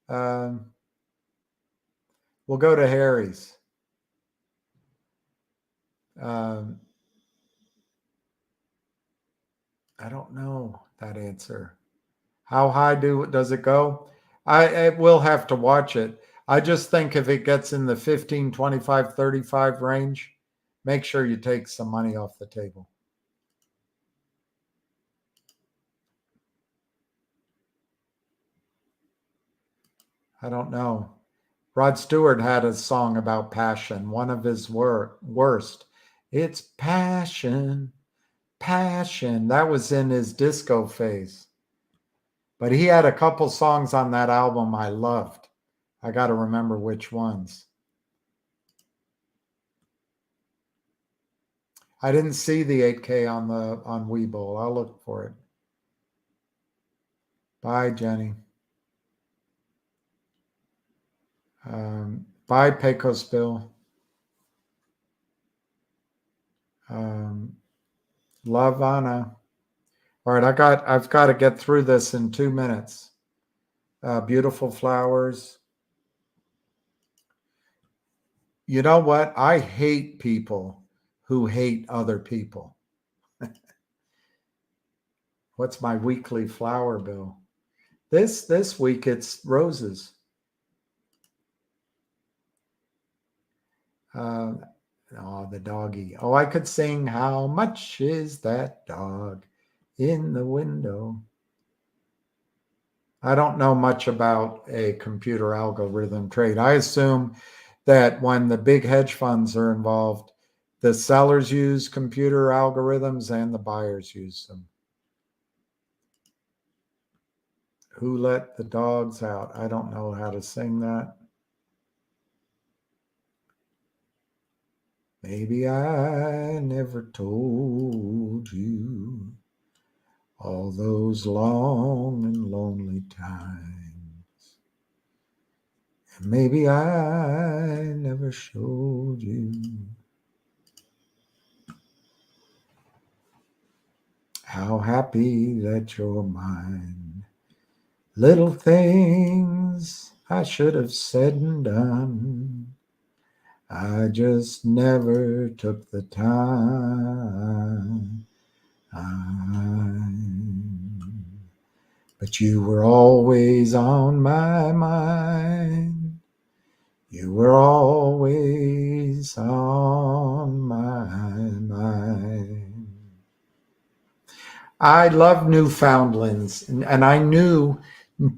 We'll go to Harry's. I don't know that answer. How high does it go? I will have to watch it. I just think if it gets in the 15, 25, 35 range, make sure you take some money off the table. I don't know. Rod Stewart had a song about passion, one of his worst. It's passion, passion. That was in his disco phase. But he had a couple songs on that album I loved. I got to remember which ones. I didn't see the 8K on Webull. I'll look for it. Bye, Jenny. Bye, Pecos Bill. Love, Anna. All right, I've got to get through this in 2 minutes. Beautiful flowers. You know what? I hate people who hate other people. What's my weekly flower bill? This week it's roses. Oh, the doggy. Oh, I could sing How Much Is That Dog in the Window? I don't know much about a computer algorithm trade. I assume that when the big hedge funds are involved, the sellers use computer algorithms and the buyers use them. Who let the dogs out? I don't know how to sing that. Maybe I never told you all those long and lonely times. And maybe I never showed you how happy that you're mine. Little things I should have said and done. I just never took the time. But you were always on my mind. You were always on my mind. I love Newfoundlands, and I knew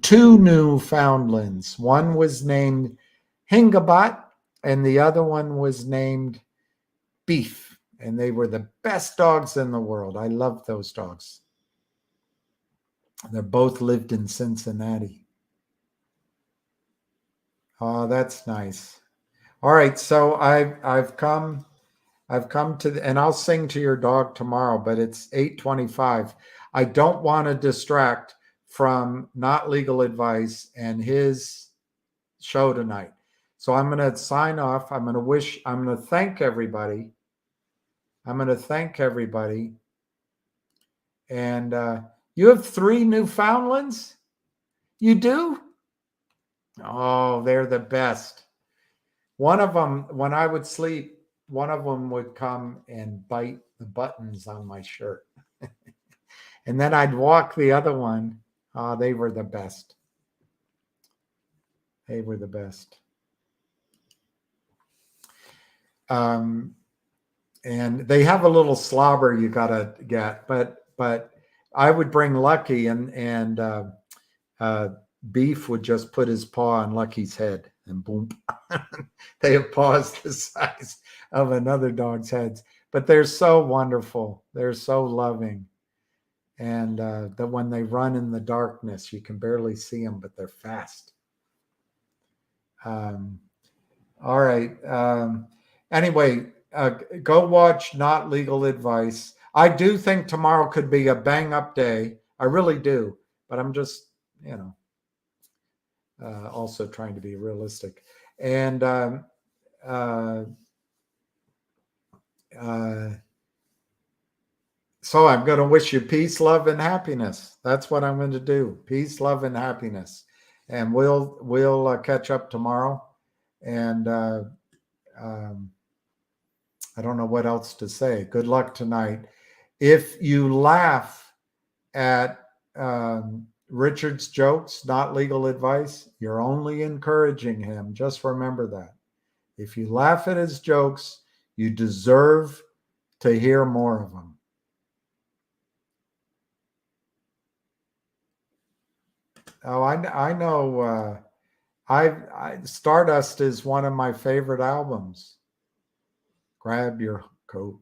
2 Newfoundlands. One was named Hingabot, and the other one was named Beef. And they were the best dogs in the world. I loved those dogs. They both lived in Cincinnati. Oh, that's nice. All right, so I've come to and I'll sing to your dog tomorrow, but it's 8:25. I don't want to distract from Not Legal Advice and his show tonight. So I'm going to sign off. I'm going to thank everybody. And you have 3 Newfoundlands? You do? Oh, they're the best. One of them, when I would sleep, one of them would come and bite the buttons on my shirt. And then I'd walk the other one. Oh, they were the best. They were the best. And they have a little slobber you got to get, but I would bring Lucky and Beef would just put his paw on Lucky's head and boom. They have paws the size of another dog's heads, but they're so wonderful. They're so loving. And that when they run in the darkness, you can barely see them, but they're fast. All right. Anyway, go watch Not Legal Advice. I do think tomorrow could be a bang up day. I really do. But I'm just, also trying to be realistic. And so I'm going to wish you peace, love, and happiness. That's what I'm going to do. Peace, love, and happiness. And we'll catch up tomorrow. And I don't know what else to say. Good luck tonight. If you laugh at Richard's jokes, not legal advice, you're only encouraging him. Just remember that. If you laugh at his jokes, you deserve to hear more of them. Oh, I know. Stardust is one of my favorite albums. Grab your coat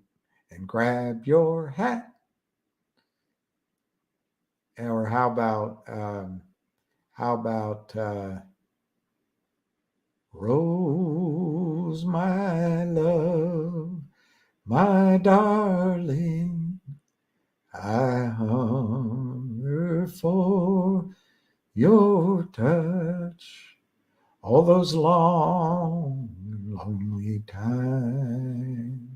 and grab your hat. Or how about Rose, my love, my darling, I hunger for your touch, all those long, lonely times.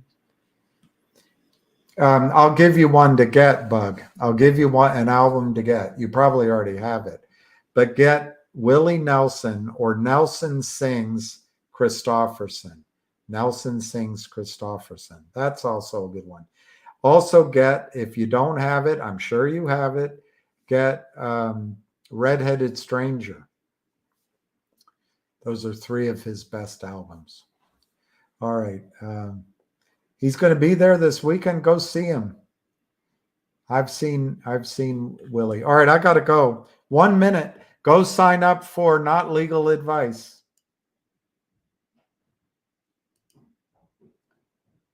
I'll give you one to get, Bug. I'll give you an album to get. You probably already have it, but get Willie Nelson or Nelson Sings Christofferson. Nelson Sings Christofferson. That's also a good one. Also get, if you don't have it, I'm sure you have it, get Redheaded Stranger. Those are 3 of his best albums. All right. He's going to be there this weekend. Go see him. I've seen Willie. All right, I got to go. 1 minute. Go sign up for Not Legal Advice.